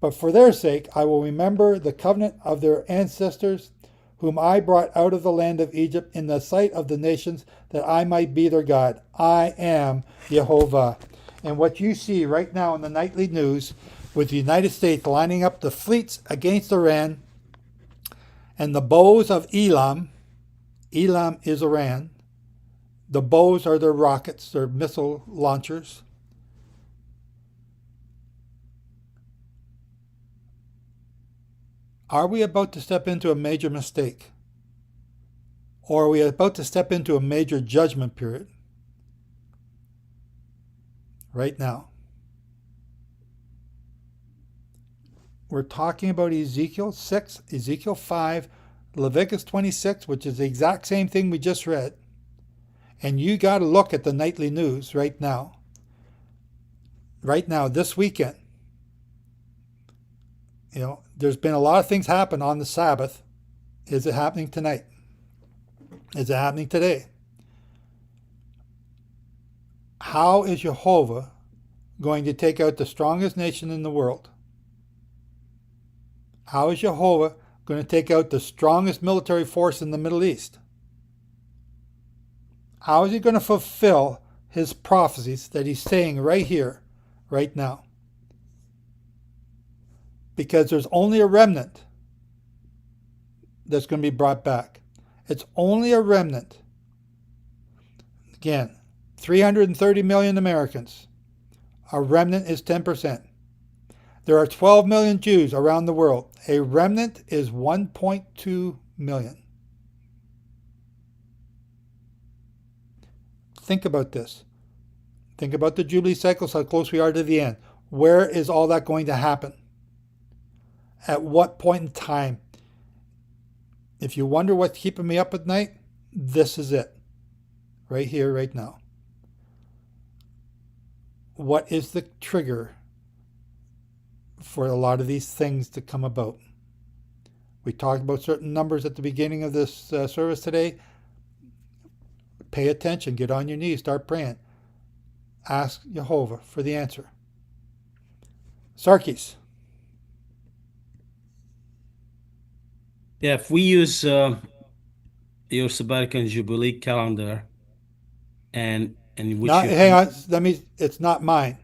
Speaker 4: But for their sake I will remember the covenant of their ancestors, whom I brought out of the land of Egypt in the sight of the nations, that I might be their God. I am Yehovah. And what you see right now in the nightly news, with the United States lining up the fleets against Iran, and the bows of Elam is Iran. The bows are their rockets, their missile launchers. Are we about to step into a major mistake? Or are we about to step into a major judgment period? Right now. We're talking about Ezekiel 6, Ezekiel 5, Leviticus 26, which is the exact same thing we just read. And you got to look at the nightly news right now. Right now, this weekend. There's been a lot of things happen on the Sabbath. Is it happening tonight? Is it happening today? How is Yehovah going to take out the strongest nation in the world? How is Yehovah going to take out the strongest military force in the Middle East? How is he going to fulfill his prophecies that he's saying right here, right now? Because there's only a remnant that's going to be brought back. It's only a remnant. Again, 330 million Americans. A remnant is 10%. There are 12 million Jews around the world. A remnant is 1.2 million. Think about this. Think about the Jubilee cycles, how close we are to the end. Where is all that going to happen? At what point in time? If you wonder what's keeping me up at night, this is it. Right here, right now. What is the trigger for a lot of these things to come about? We talked about certain numbers at the beginning of this service today. Pay attention. Get on your knees. Start praying. Ask Yehovah for the answer. Sarkis.
Speaker 8: Yeah, if we use your sabbatical and jubilee calendar, and which
Speaker 4: Not, hang on. It's not mine.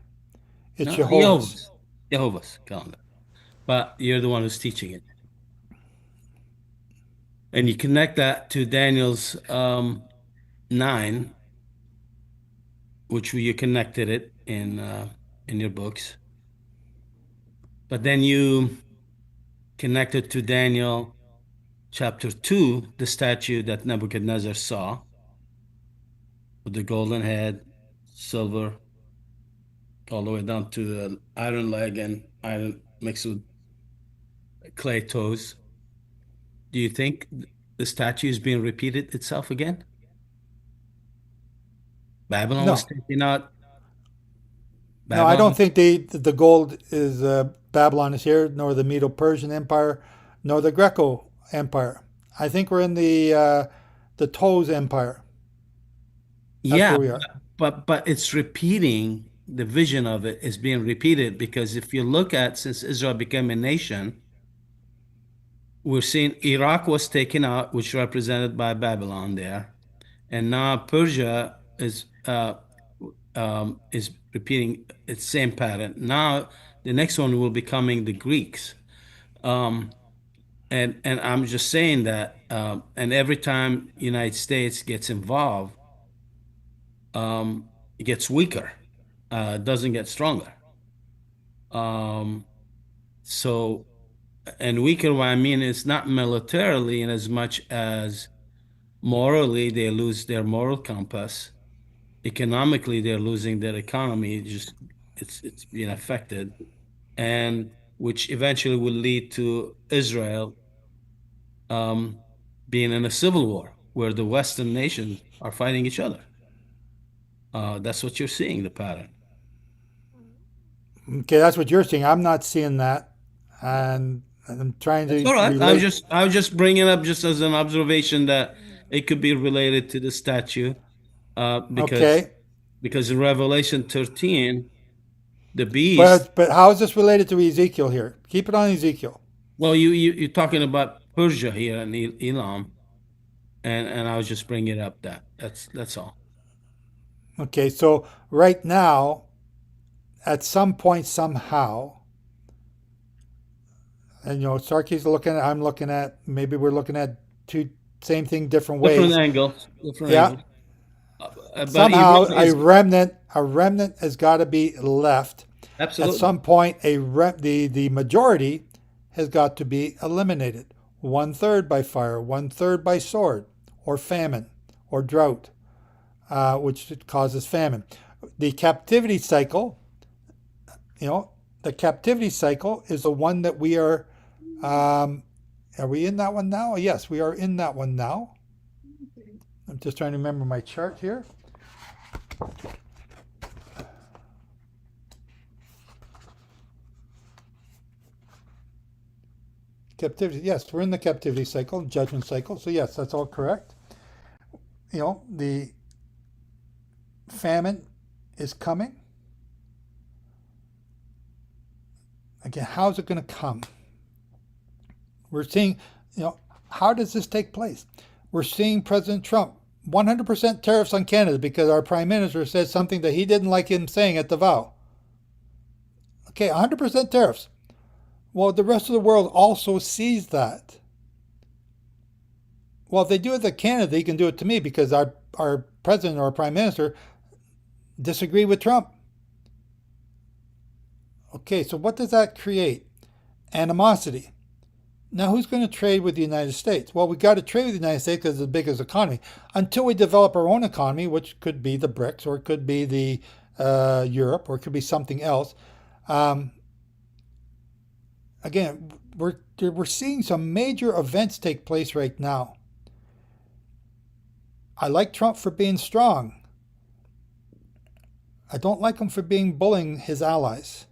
Speaker 4: It's
Speaker 8: no,
Speaker 4: Yehovah's.
Speaker 8: Yehovah's calendar, but you're the one who's teaching it, and you connect that to Daniel's 9, which you connected it in your books, but then you connected to Daniel chapter 2, the statue that Nebuchadnezzar saw with the golden head, silver, all the way down to the iron leg and iron mixed with clay toes. Do you think the statue is being repeated itself again? Babylon was taken out.
Speaker 4: No, I don't think the gold is Babylon is here, nor the Medo-Persian Empire, nor the Greco Empire. I think we're in the Toes Empire. That's
Speaker 8: yeah,
Speaker 4: where we are.
Speaker 8: but it's repeating. The vision of it is being repeated because if you look at since Israel became a nation, we're seeing Iraq was taken out, which represented by Babylon there, and now Persia is repeating its same pattern. Now the next one will be coming the Greeks, and I'm just saying that, and every time United States gets involved, it gets weaker. It doesn't get stronger. So, and weaker, what I mean is not militarily in as much as morally, they lose their moral compass. Economically, they're losing their economy. It's being affected, and which eventually will lead to Israel being in a civil war where the Western nations are fighting each other. That's what you're seeing, the pattern.
Speaker 4: Okay, that's what you're seeing. I'm not seeing that, and I'm trying to.
Speaker 8: It's all right.
Speaker 4: relate.
Speaker 8: I was just bringing up just as an observation that it could be related to the statue, because in Revelation 13, the beast.
Speaker 4: But how is this related to Ezekiel here? Keep it on Ezekiel.
Speaker 8: Well, you're talking about Persia here and Elam, and I was just bringing up that's all.
Speaker 4: Okay, so right now, at some point, somehow, and Sarkis looking at, I'm looking at, maybe we're looking at same thing, different ways.
Speaker 8: Different angles.
Speaker 4: Yeah. Somehow a remnant has got to be left.
Speaker 8: Absolutely.
Speaker 4: At some point, the majority has got to be eliminated. 1/3 by fire, 1/3 by sword, or famine, or drought, which causes famine. The captivity cycle, the captivity cycle is the one that we are. Are we in that one now? Yes, we are in that one now. I'm just trying to remember my chart here. Captivity, yes, we're in the captivity cycle, judgment cycle. So yes, that's all correct. The famine is coming. Again, how's it going to come? We're seeing, how does this take place? We're seeing President Trump, 100% tariffs on Canada because our Prime Minister said something that he didn't like him saying at the vow. Okay, 100% tariffs. Well, the rest of the world also sees that. Well, if they do it to Canada, they can do it to me because our President or Prime Minister disagree with Trump. Okay, so what does that create? Animosity. Now, who's going to trade with the United States? Well, we got to trade with the United States because it's the biggest economy. Until we develop our own economy, which could be the BRICS, or it could be the Europe, or it could be something else. Again, we're seeing some major events take place right now. I like Trump for being strong. I don't like him for bullying his allies.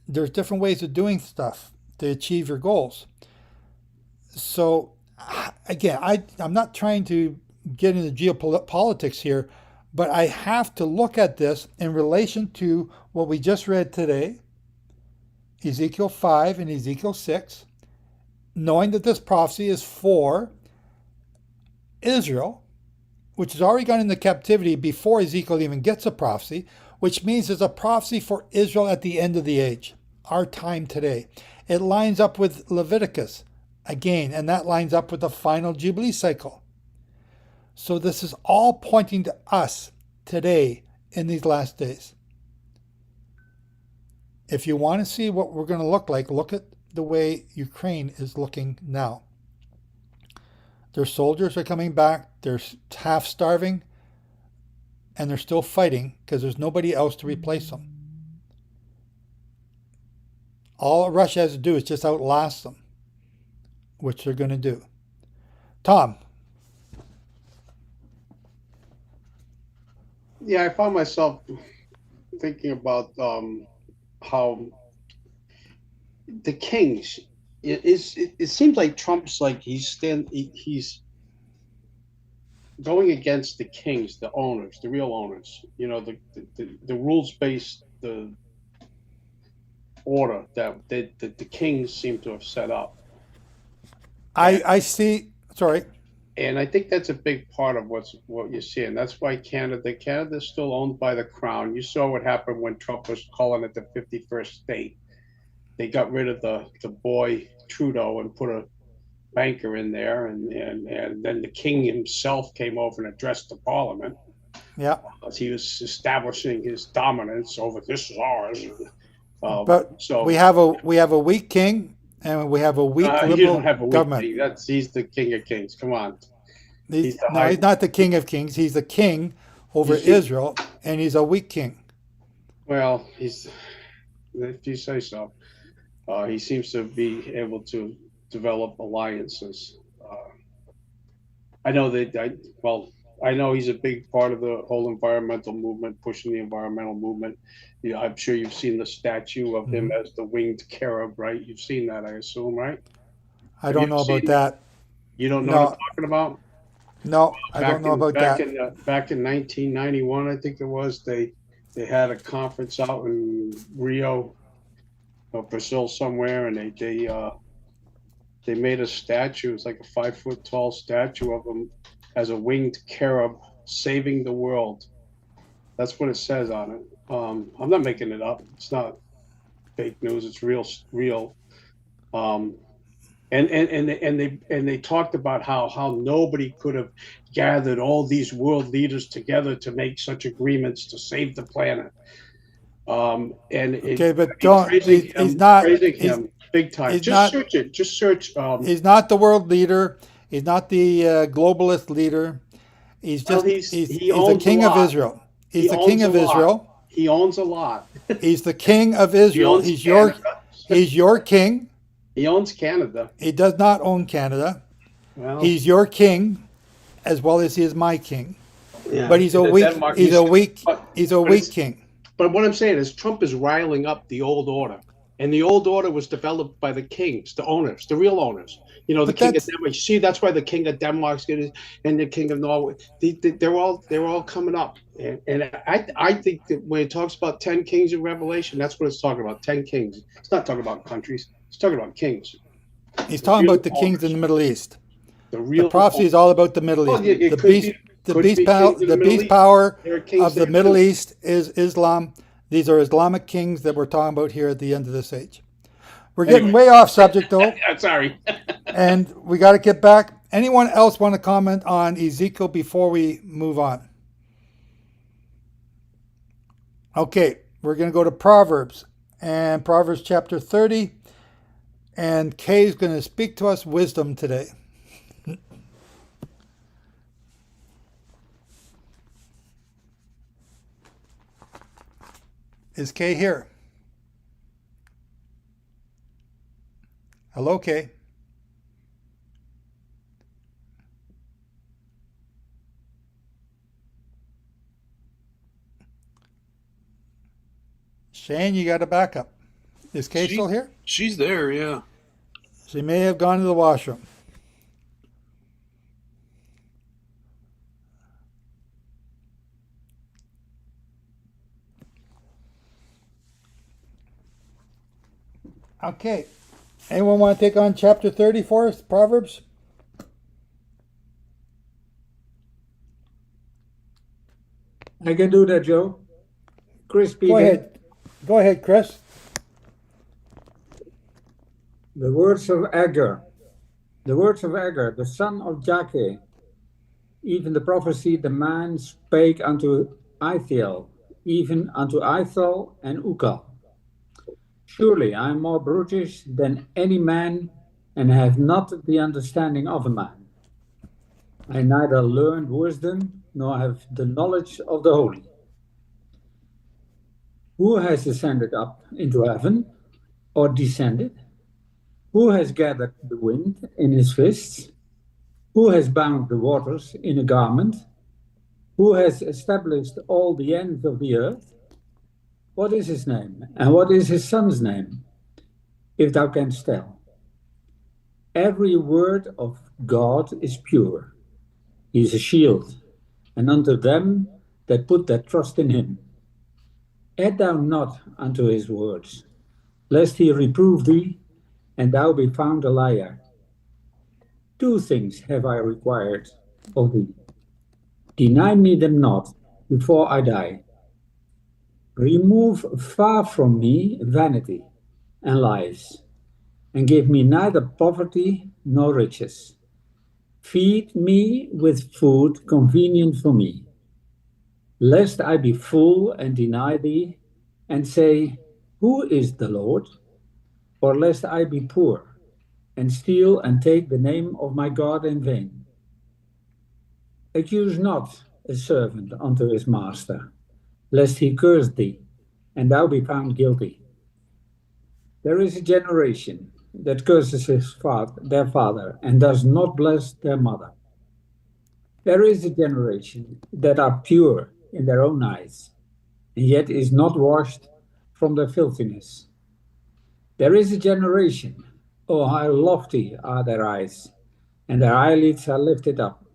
Speaker 4: There's different ways of doing stuff. to achieve your goals. So again, I'm not trying to get into geopolitics here, but I have to look at this in relation to what we just read today, Ezekiel 5 and Ezekiel 6, knowing that this prophecy is for Israel, which has already gone into captivity before Ezekiel even gets a prophecy, which means there's a prophecy for Israel at the end of the age, our time today. It lines up with Leviticus again, and that lines up with the final Jubilee cycle. So this is all pointing to us today in these last days. If you want to see what we're going to look like, look at the way Ukraine is looking now. Their soldiers are coming back, they're half starving, and they're still fighting because there's nobody else to replace them. All Russia has to do is just outlast them, which they're going to do. Tom.
Speaker 13: Yeah, I found myself thinking about how the kings. It seems like Trump's like he's going against the kings, the owners, the real owners. You know, the rules based the order that the kings seem to have set up.
Speaker 4: I see. Sorry.
Speaker 13: And I think that's a big part of what you're seeing. That's why Canada's still owned by the crown. You saw what happened when Trump was calling it the 51st state. They got rid of the boy Trudeau and put a banker in there, and then the king himself came over and addressed the parliament.
Speaker 4: Yeah.
Speaker 13: He was establishing his dominance over this is ours.
Speaker 4: But
Speaker 13: so
Speaker 4: we have a weak king, and we have a weak liberal
Speaker 13: you don't have a weak
Speaker 4: government.
Speaker 13: king. He's the king of kings. Come on.
Speaker 4: He's not the king of kings. He's the king over Israel, and he's a weak king.
Speaker 13: Well, if you say so. He seems to be able to develop alliances. I know I know he's a big part of the whole environmental movement, pushing the environmental movement. I'm sure you've seen the statue of him as the winged cherub, right? You've seen that, I assume, right?
Speaker 4: I don't know about that.
Speaker 13: You don't know what I'm talking about?
Speaker 4: No, I don't know about that.
Speaker 13: Back in 1991, I think it was, they had a conference out in Rio, Brazil somewhere, and they made a statue. It's like a 5-foot tall statue of him as a winged cherub saving the world. That's what it says on it. I'm not making it up. It's not fake news. It's real. And they talked about how nobody could have gathered all these world leaders together to make such agreements to save the planet. He's not praising him big time. Search it. Just search.
Speaker 4: He's not the world leader. He's not the globalist leader. He's just he's the king of Israel. He's the king of Israel.
Speaker 13: He owns a lot.
Speaker 4: He's the king of Israel. He's your king.
Speaker 13: He owns Canada.
Speaker 4: He does not own Canada.
Speaker 13: Well,
Speaker 4: he's your king, as well as he is my king.
Speaker 13: Yeah.
Speaker 4: But he's a weak king.
Speaker 13: But what I'm saying is Trump is riling up the old order. And the old order was developed by the kings, the owners, the real owners. You know, the king of Denmark. You see, that's why the king of Denmark and the king of Norway, they're all coming up. And I think that when it talks about 10 kings in Revelation, that's what it's talking about, 10 kings. It's not talking about countries. It's talking about kings.
Speaker 4: He's talking about the kings in the Middle East.
Speaker 13: The
Speaker 4: prophecy is all about the Middle East. The beast power of the Middle East is Islam. These are Islamic kings that we're talking about here at the end of this age. We're getting way off subject, though.
Speaker 13: Sorry.
Speaker 4: And we got to get back. Anyone else want to comment on Ezekiel before we move on? Okay, we're going to go to Proverbs. And Proverbs chapter 30. And Kay is going to speak to us wisdom today. Is Kay here? Hello, Kay. Shane, you got a backup. Is Kate still here?
Speaker 6: She's there, yeah.
Speaker 4: She may have gone to the washroom. Okay. Anyone want to take on chapter 30 for us, Proverbs?
Speaker 2: I can do that, Joe. Chris speaking.
Speaker 4: Go ahead. Go ahead, Chris.
Speaker 2: The words of Agur. The words of Agur, the son of Jakeh. Even the prophecy the man spake unto Ithiel, even unto Ithel and Ukal. Surely I am more brutish than any man, and have not the understanding of a man. I neither learned wisdom, nor have the knowledge of the holy. Who has ascended up into heaven, or descended? Who has gathered the wind in his fists? Who has bound the waters in a garment? Who has established all the ends of the earth? What is his name, and what is his son's name, if thou canst tell? Every word of God is pure. He is a shield, and unto them that put their trust in him. Add thou not unto his words, lest he reprove thee, and thou be found a liar. Two things have I required of thee. Deny me them not before I die. Remove far from me vanity and lies, and give me neither poverty nor riches. Feed me with food convenient for me, lest I be full and deny thee, and say, Who is the Lord? Or lest I be poor, and steal and take the name of my God in vain. Accuse not a servant unto his master, lest he curse thee, and thou be found guilty. There is a generation that curses their father, and does not bless their mother. There is a generation that are pure in their own eyes, and yet is not washed from their filthiness. There is a generation, oh, how lofty are their eyes, and their eyelids are lifted up.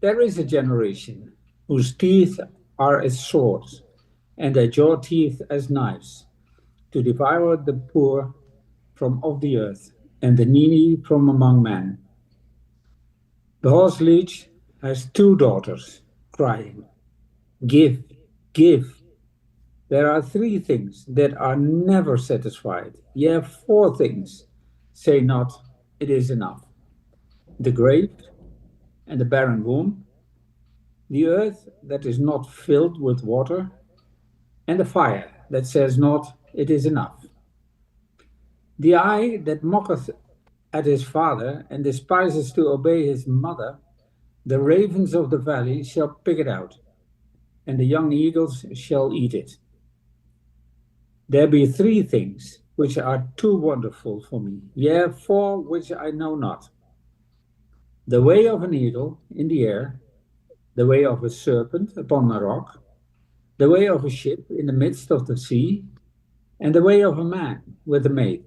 Speaker 2: There is a generation whose teeth are as swords, and their jaw teeth as knives, to devour the poor from off the earth, and the needy from among men. The horse leech has two daughters, crying, Give, give. There are three things that are never satisfied. Yea, four things. Say not, it is enough. The grave and the barren womb, the earth that is not filled with water, and the fire that says not, it is enough. The eye that mocketh at his father, and despises to obey his mother, the ravens of the valley shall pick it out, and the young eagles shall eat it. There be three things which are too wonderful for me, yea, four which I know not. The way of an eagle in the air, the way of a serpent upon a rock, the way of a ship in the midst of the sea, and the way of a man with a maid.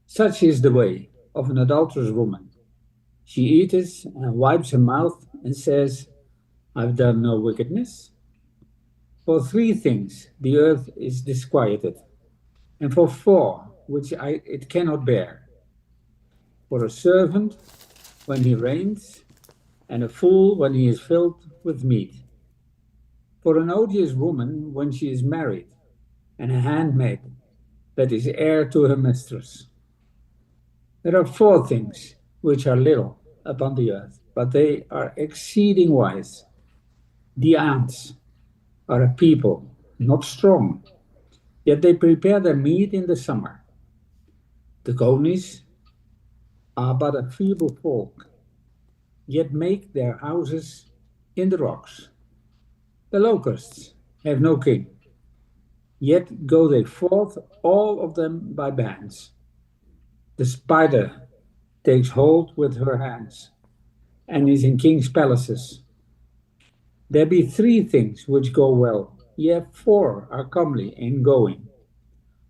Speaker 2: Such is the way of an adulterous woman. She eateth and wipes her mouth and says, I've done no wickedness. For three things the earth is disquieted, and for four which it cannot bear. For a servant when he reigns, and a fool when he is filled with meat. For an odious woman when she is married, and a handmaid that is heir to her mistress. There are four things which are little upon the earth, but they are exceeding wise. The ants are a people not strong, yet they prepare their meat in the summer. The conies are but a feeble folk, yet make their houses in the rocks. The locusts have no king, yet go they forth all of them by bands. The spider takes hold with her hands, and is in kings' palaces. There be three things which go well, yea, four are comely in going.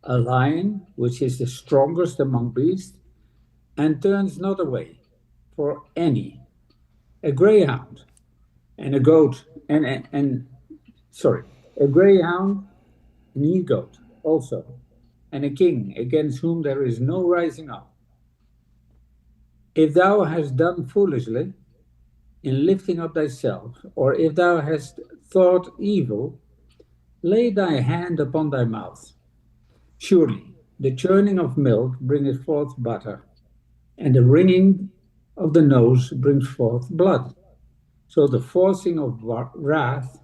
Speaker 2: a lion, which is the strongest among beasts, and turns not away for any, a greyhound, and a goat, and sorry, a greyhound, an he-goat also, and a king against whom there is no rising up. If thou hast done foolishly in lifting up thyself, or if thou hast thought evil, lay thy hand upon thy mouth. Surely the churning of milk bringeth forth butter, and the wringing of the nose brings forth blood. So the forcing of wrath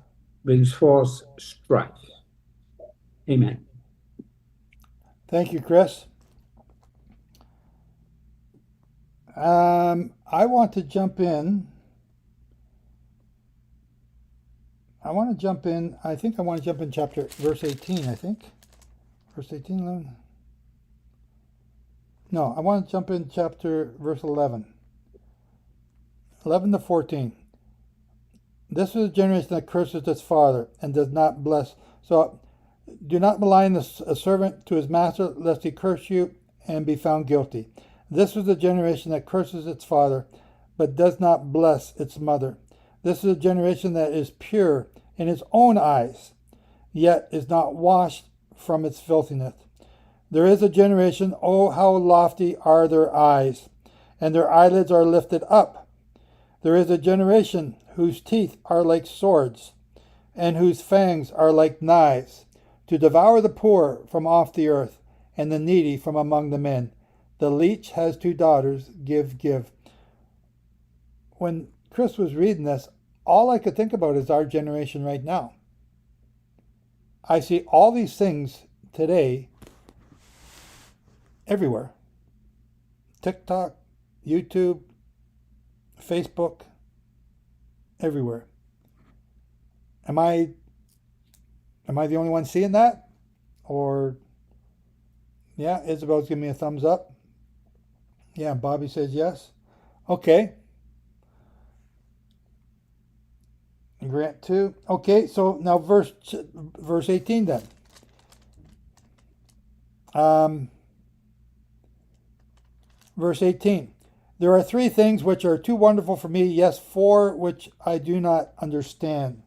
Speaker 2: brings forth strife. Amen.
Speaker 4: Thank you, Chris. I want to jump in. I think I want to jump in verse 18, I think. Verse 18, 11. No, I want to jump in verse 11. 11 to 14. This is a generation that curses its father and does not bless. So do not malign a servant to his master, lest he curse you and be found guilty. This is a generation that curses its father, but does not bless its mother. This is a generation that is pure in its own eyes, yet is not washed from its filthiness. There is a generation, oh, how lofty are their eyes, and their eyelids are lifted up. There is a generation whose teeth are like swords, and whose fangs are like knives, to devour the poor from off the earth, and the needy from among the men. The leech has 2 daughters, give. When Chris was reading this, all I could think about is our generation right now. I see all these things today everywhere. TikTok, YouTube, Facebook, everywhere. Am I the only one seeing that? Or, yeah, Isabel's giving me a thumbs up. Yeah, Bobby says yes. Okay. And Grant too. Okay, so now verse 18 then. Verse 18. There are 3 things which are too wonderful for me, yes, 4 which I do not understand.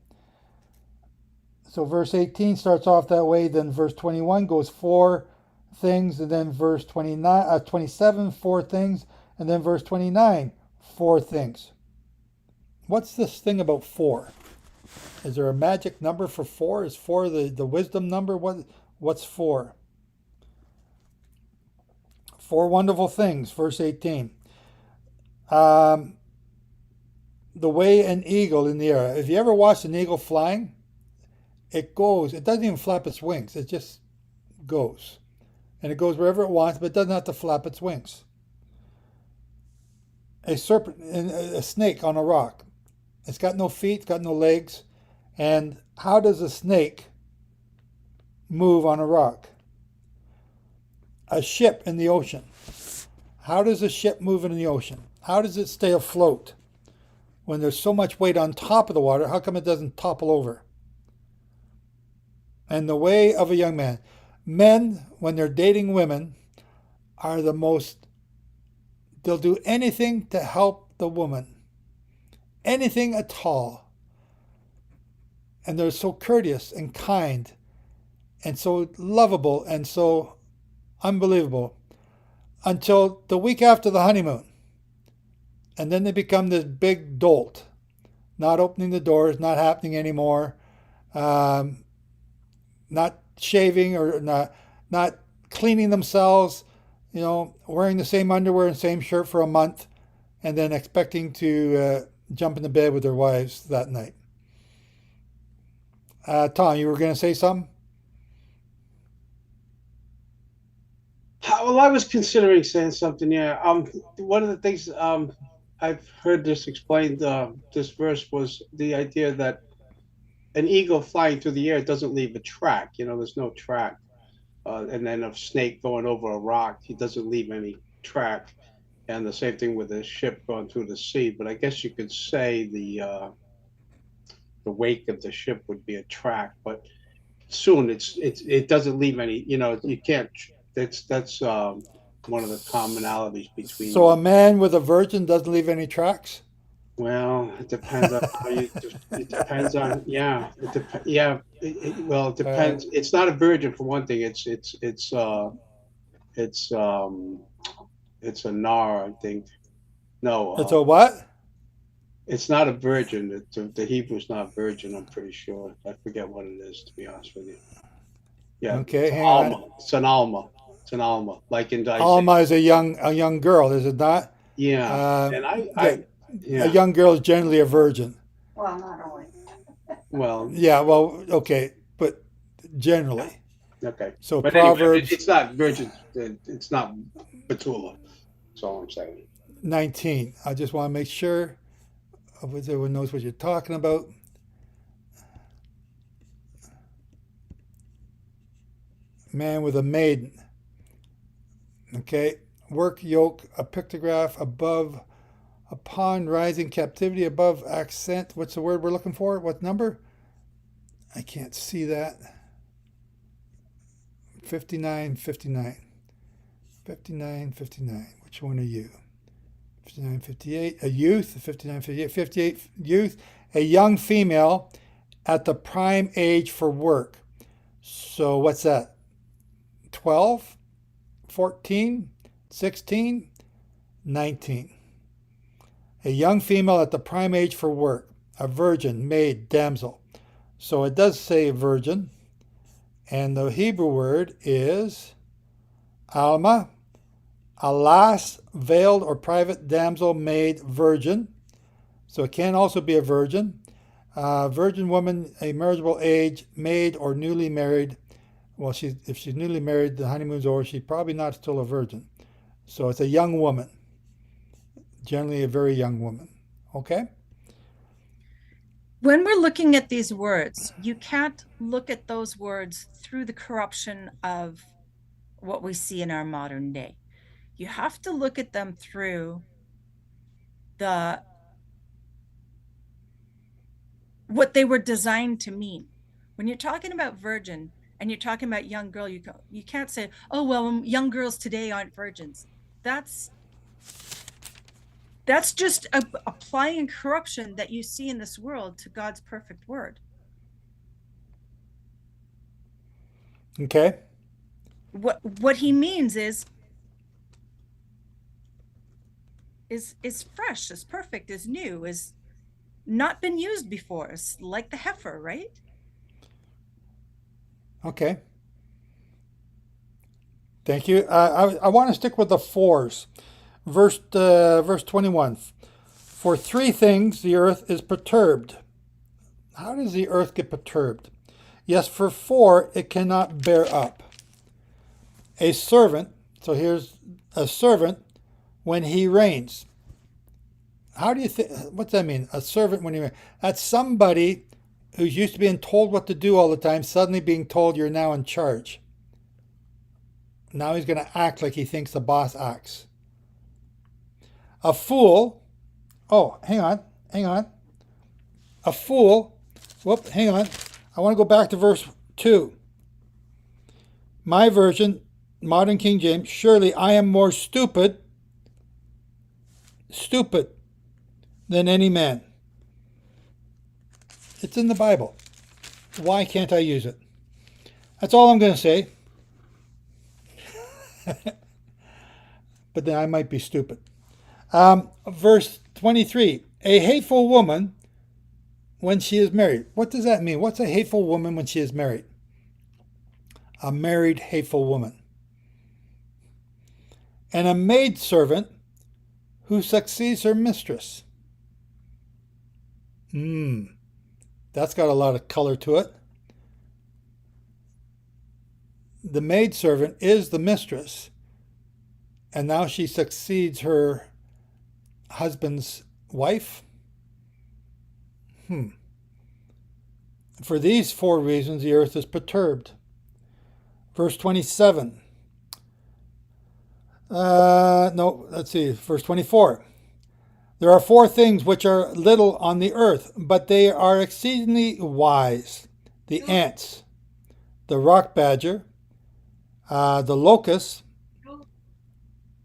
Speaker 4: So verse 18 starts off that way, then verse 21 goes 4 things, and then verse 27, 4 things, and then verse 29, 4 things. What's this thing about 4? Is there a magic number for 4? Is 4 the wisdom number? What's 4? 4 wonderful things, verse 18. The way an eagle in the air. If you ever watched an eagle flying, it doesn't even flap its wings. It just goes. And it goes wherever it wants, but it doesn't have to flap its wings. A snake on a rock. It's got no feet, it's got no legs. And how does a snake move on a rock? A ship in the ocean. How does a ship move in the ocean? How does it stay afloat? When there's so much weight on top of the water, how come it doesn't topple over? And the way of a young man. Men, when they're dating women, are they'll do anything to help the woman. Anything at all. And they're so courteous and kind and so lovable and so unbelievable until the week after the honeymoon. And then they become this big dolt, not opening the doors, not happening anymore, not shaving or not cleaning themselves, wearing the same underwear and same shirt for a month, and then expecting to jump into bed with their wives that night. Tom, you were going to say something?
Speaker 13: Well, I was considering saying something. Yeah. One of the things I've heard this explained. This verse was the idea that an eagle flying through the air doesn't leave a track. There's no track. And then a snake going over a rock, he doesn't leave any track. And the same thing with a ship going through the sea. But I guess you could say the wake of the ship would be a track. But soon. It doesn't leave any. You can't. That's one of the commonalities between.
Speaker 4: So a man with a virgin doesn't leave any tracks?
Speaker 13: Well, it depends on how you. It depends on yeah. Well, it depends. It's not a virgin for one thing. It's a nar, I think. No.
Speaker 4: It's a what?
Speaker 13: It's not a virgin. The Hebrew's not virgin. I'm pretty sure. I forget what it is, to be honest with you. Yeah.
Speaker 4: Okay,
Speaker 13: it's
Speaker 4: hang
Speaker 13: alma.
Speaker 4: on.
Speaker 13: It's an alma. It's an alma, like in Isaiah.
Speaker 4: Alma is a young girl, is it not?
Speaker 13: Yeah. And
Speaker 4: a young girl is generally a virgin.
Speaker 5: Well, not always.
Speaker 13: Well.
Speaker 4: Yeah. Well. Okay. But generally.
Speaker 13: Okay.
Speaker 4: So
Speaker 13: but
Speaker 4: Proverbs.
Speaker 13: Anyway, it's not virgin. It's not Betula. That's all I'm saying.
Speaker 4: 19. I just want to make sure everyone knows what you're talking about. Man with a maiden. Okay. Work yoke, a pictograph above, upon rising captivity above accent. What's the word we're looking for? What number? I can't see that. 59, 59. 59, 59. Which one are you? 59, 58. A youth. 59, 58. 58 youth. A young female at the prime age for work. So what's that? 12, 14, 16, 19. A young female at the prime age for work. A virgin, maid, damsel. So it does say virgin. And the Hebrew word is alma, a lass, veiled or private damsel, maid, virgin. So it can also be a virgin. Virgin woman, a marriageable age, maid or newly married. Well, if she's newly married, the honeymoon's over, she's probably not still a virgin. So it's a young woman, generally a very young woman. Okay?
Speaker 11: When we're looking at these words, you can't look at those words through the corruption of what we see in our modern day. You have to look at them through what they were designed to mean. When you're talking about virgin and you're talking about young girl, you can't say, oh, well, young girls today aren't virgins. That's just applying corruption that you see in this world to God's perfect word.
Speaker 4: Okay.
Speaker 11: What he means is fresh, is perfect, is new, is not been used before. It's like the heifer, right?
Speaker 4: Okay. Thank you. I want to stick with the fours. Verse 21. For three things the earth is perturbed. How does the earth get perturbed? Yes, for four it cannot bear up. A servant, so here's a servant when he reigns. How do you think, what's that mean? A servant when he reigns. That's somebody who's used to being told what to do all the time, suddenly being told you're now in charge. Now he's going to act like he thinks the boss acts. A fool, oh, hang on. A fool, hang on. I want to go back to verse 2. My version, Modern King James, surely I am more stupid than any man. It's in the Bible. Why can't I use it? That's all I'm going to say. But then I might be stupid. Verse 23, a hateful woman when she is married. What does that mean? What's a hateful woman when she is married? A married hateful woman. And a maidservant who succeeds her mistress. That's got a lot of color to it. The maidservant is the mistress, and now she succeeds her husband's wife. For these four reasons, the earth is perturbed. Verse 27. Verse 24. There are four things which are little on the earth, but they are exceedingly wise. The ants. the rock badger, the locust,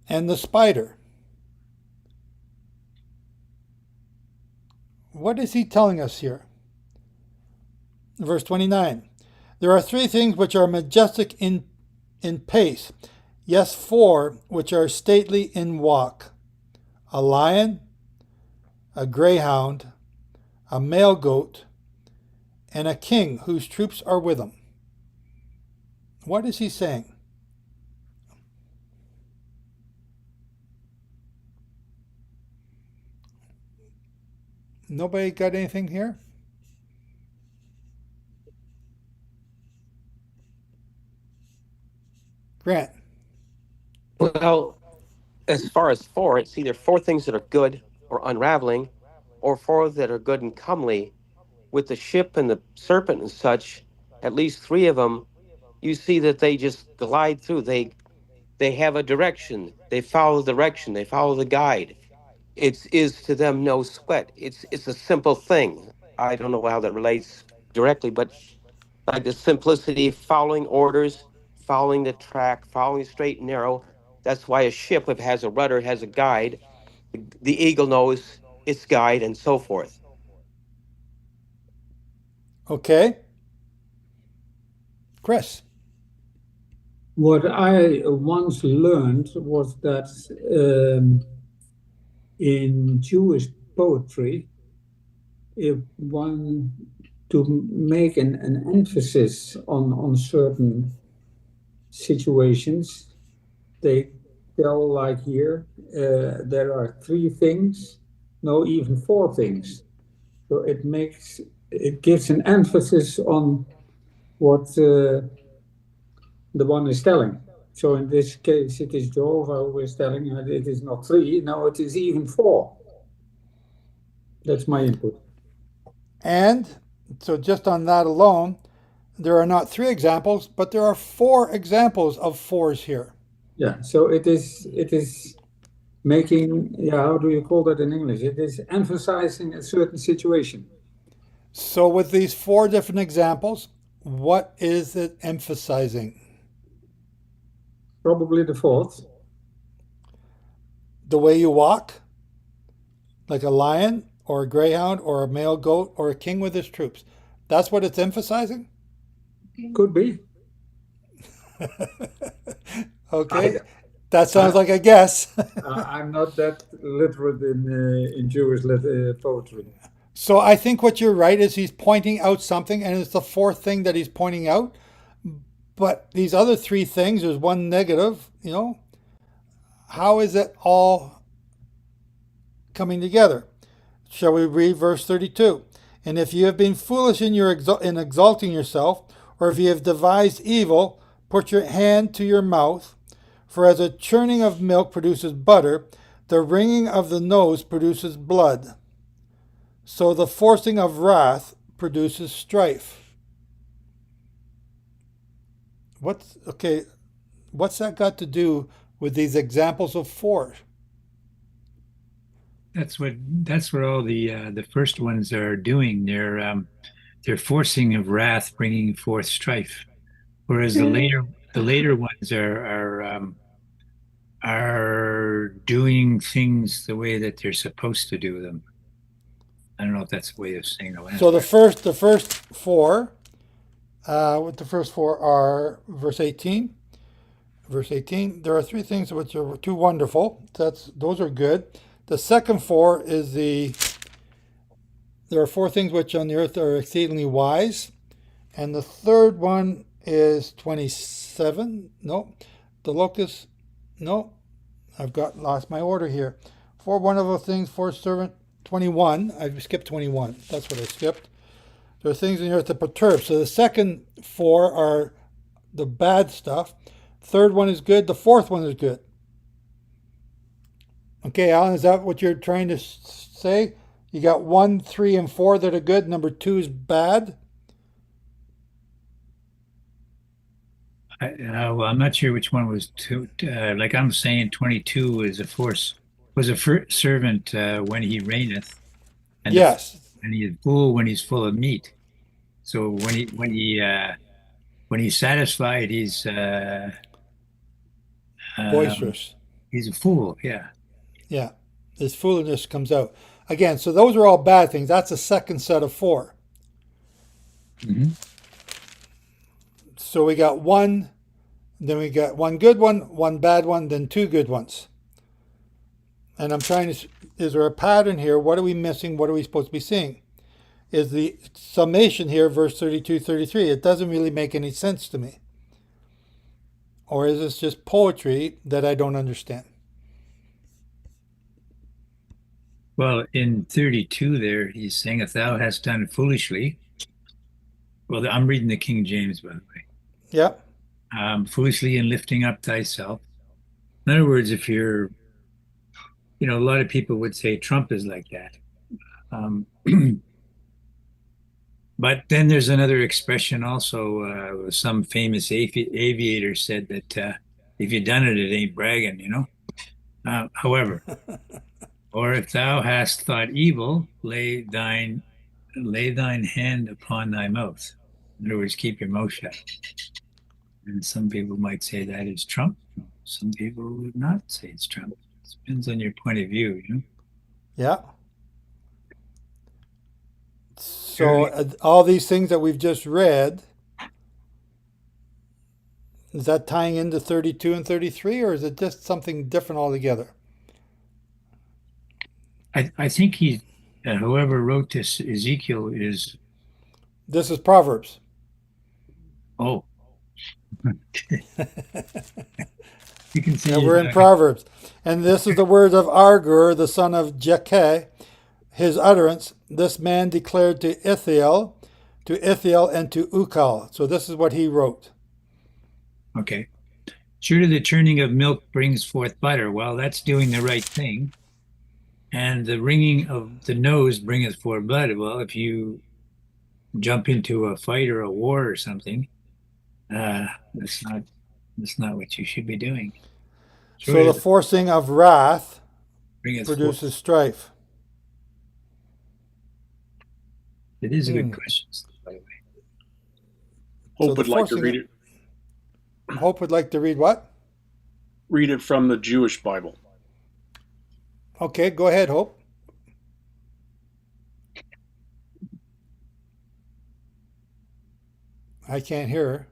Speaker 4: and the spider. What is he telling us here? Verse 29. There are three things which are majestic in pace, yes, four which are stately in walk: a lion, a greyhound, a male goat, and a king whose troops are with him. What is he saying? Nobody got anything here? Grant.
Speaker 18: Well, as far as four, it's either four things that are good or unraveling, or four that are good and comely. With the ship and the serpent and such, at least three of them, you see that they just glide through. They have a direction. They follow the direction. They follow the guide. It is to them no sweat. It's a simple thing. I don't know how that relates directly, but like the simplicity, following orders, following the track, following straight and narrow. That's why a ship, if it has a rudder, has a guide. The eagle knows its guide and so forth.
Speaker 4: Okay. Chris.
Speaker 2: What I once learned was that in Jewish poetry, if one to make an emphasis on certain situations, they tell, like here, there are three things, no, even four things. So it gives an emphasis on what the one is telling. So in this case, it is Jehovah who is telling it is not three, no, it is even four. That's my input.
Speaker 4: And so just on that alone, there are not three examples, but there are four examples of fours here.
Speaker 2: Yeah, so it is making, how do you call that in English? It is emphasizing a certain situation.
Speaker 4: So with these four different examples, what is it emphasizing?
Speaker 2: Probably the fourth.
Speaker 4: The way you walk, like a lion or a greyhound or a male goat or a king with his troops. That's what it's emphasizing?
Speaker 2: Could be.
Speaker 4: Okay, that sounds like a guess.
Speaker 2: I'm not that literate in Jewish poetry.
Speaker 4: So I think what you're right is he's pointing out something, and it's the fourth thing that he's pointing out. But these other three things, there's one negative, How is it all coming together? Shall we read verse 32? And if you have been foolish in exalting yourself, or if you have devised evil, put your hand to your mouth. For as a churning of milk produces butter, the wringing of the nose produces blood. So the forcing of wrath produces strife. What's that got to do with these examples of four?
Speaker 19: That's what all the first ones are doing. They're forcing of wrath, bringing forth strife, whereas the later ones are doing things the way that they're supposed to do them. I don't know if that's a way of saying the last.
Speaker 4: So the first four. What the first four are, verse 18. Verse 18, there are three things which are too wonderful. Those are good. The second four is there are four things which on the earth are exceedingly wise. And the third one is 27. No. The locust. No. I've lost my order here. Four wonderful things, four servant. 21. I've skipped 21. That's what I skipped. There are things in the earth that perturb. So the second four are the bad stuff. Third one is good. The fourth one is good. Okay, Alan, is that what you're trying to say? You got 1, 3, and 4 that are good. Number 2 is bad.
Speaker 19: Well, I'm not sure which one was two. Like I'm saying, 22 is was a servant when he reigneth, and
Speaker 4: yes,
Speaker 19: and he is full when he's full of meat. So when he when he's satisfied,
Speaker 4: Boisterous.
Speaker 19: he's a fool. Yeah.
Speaker 4: Yeah. His foolishness comes out. Again, so those are all bad things. That's the second set of 4.
Speaker 19: Mm-hmm.
Speaker 4: So we got one, then we got one good one bad one, then 2 good ones. And I'm trying to, is there a pattern here? What are we missing? What are we supposed to be seeing? Is the summation here, verse 32, 33? It doesn't really make any sense to me. Or is this just poetry that I don't understand?
Speaker 19: Well, in 32 there, he's saying, if thou hast done foolishly, well, I'm reading the King James, by the way.
Speaker 4: Yep.
Speaker 19: Foolishly in lifting up thyself. In other words, if you're, a lot of people would say Trump is like that. But then there's another expression also. Some famous aviator said that if you've done it, it ain't bragging, However, or if thou hast thought evil, lay thine hand upon thy mouth. In other words, keep your mouth shut. And some people might say that is Trump. Some people would not say it's Trump. It depends on your point of view,
Speaker 4: Yeah. So all these things that we've just read, is that tying into 32 and 33, or is it just something different altogether?
Speaker 19: I think whoever wrote this, Ezekiel, is...
Speaker 4: This is Proverbs.
Speaker 19: Oh. You can see.
Speaker 4: Yeah, we're in Proverbs. And this is the words of Argur, the son of Jekeh, his utterance. This man declared to Ithiel, and to Ukal. So this is what he wrote.
Speaker 19: Okay. Surely the churning of milk brings forth butter. Well, that's doing the right thing. And the wringing of the nose bringeth forth blood. Well, if you jump into a fight or a war or something, that's not what you should be doing.
Speaker 4: So the forcing of wrath produces strife.
Speaker 19: It is a good question, by the way.
Speaker 6: Hope would like to read it.
Speaker 4: Hope would like to read what?
Speaker 6: Read it from the Jewish Bible.
Speaker 4: Okay, go ahead, Hope. I can't hear her.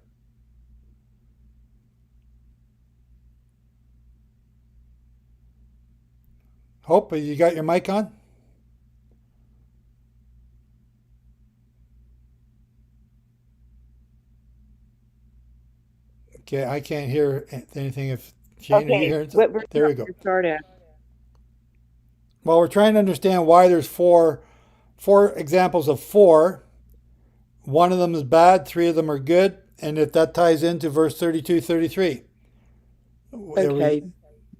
Speaker 4: Hope, you got your mic on? Okay, I can't hear anything. If Shane, are you hearing? There we go.
Speaker 20: Start at.
Speaker 4: Well, we're trying to understand why there's four examples of 4. One of them is bad, 3 of them are good, and if that ties into verse 32, 33.
Speaker 20: Okay,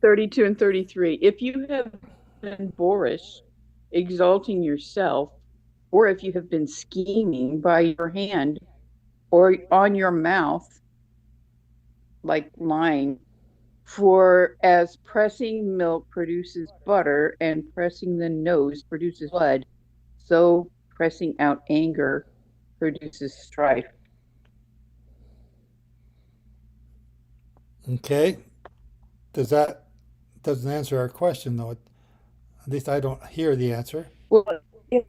Speaker 20: 32 and 33. If you have been boorish, exalting yourself, or if you have been scheming by your hand or on your mouth, like lying, for as pressing milk produces butter and pressing the nose produces blood, so pressing out anger produces strife.
Speaker 4: Okay. That doesn't answer our question, though. At least I don't hear the answer.
Speaker 20: Well, it's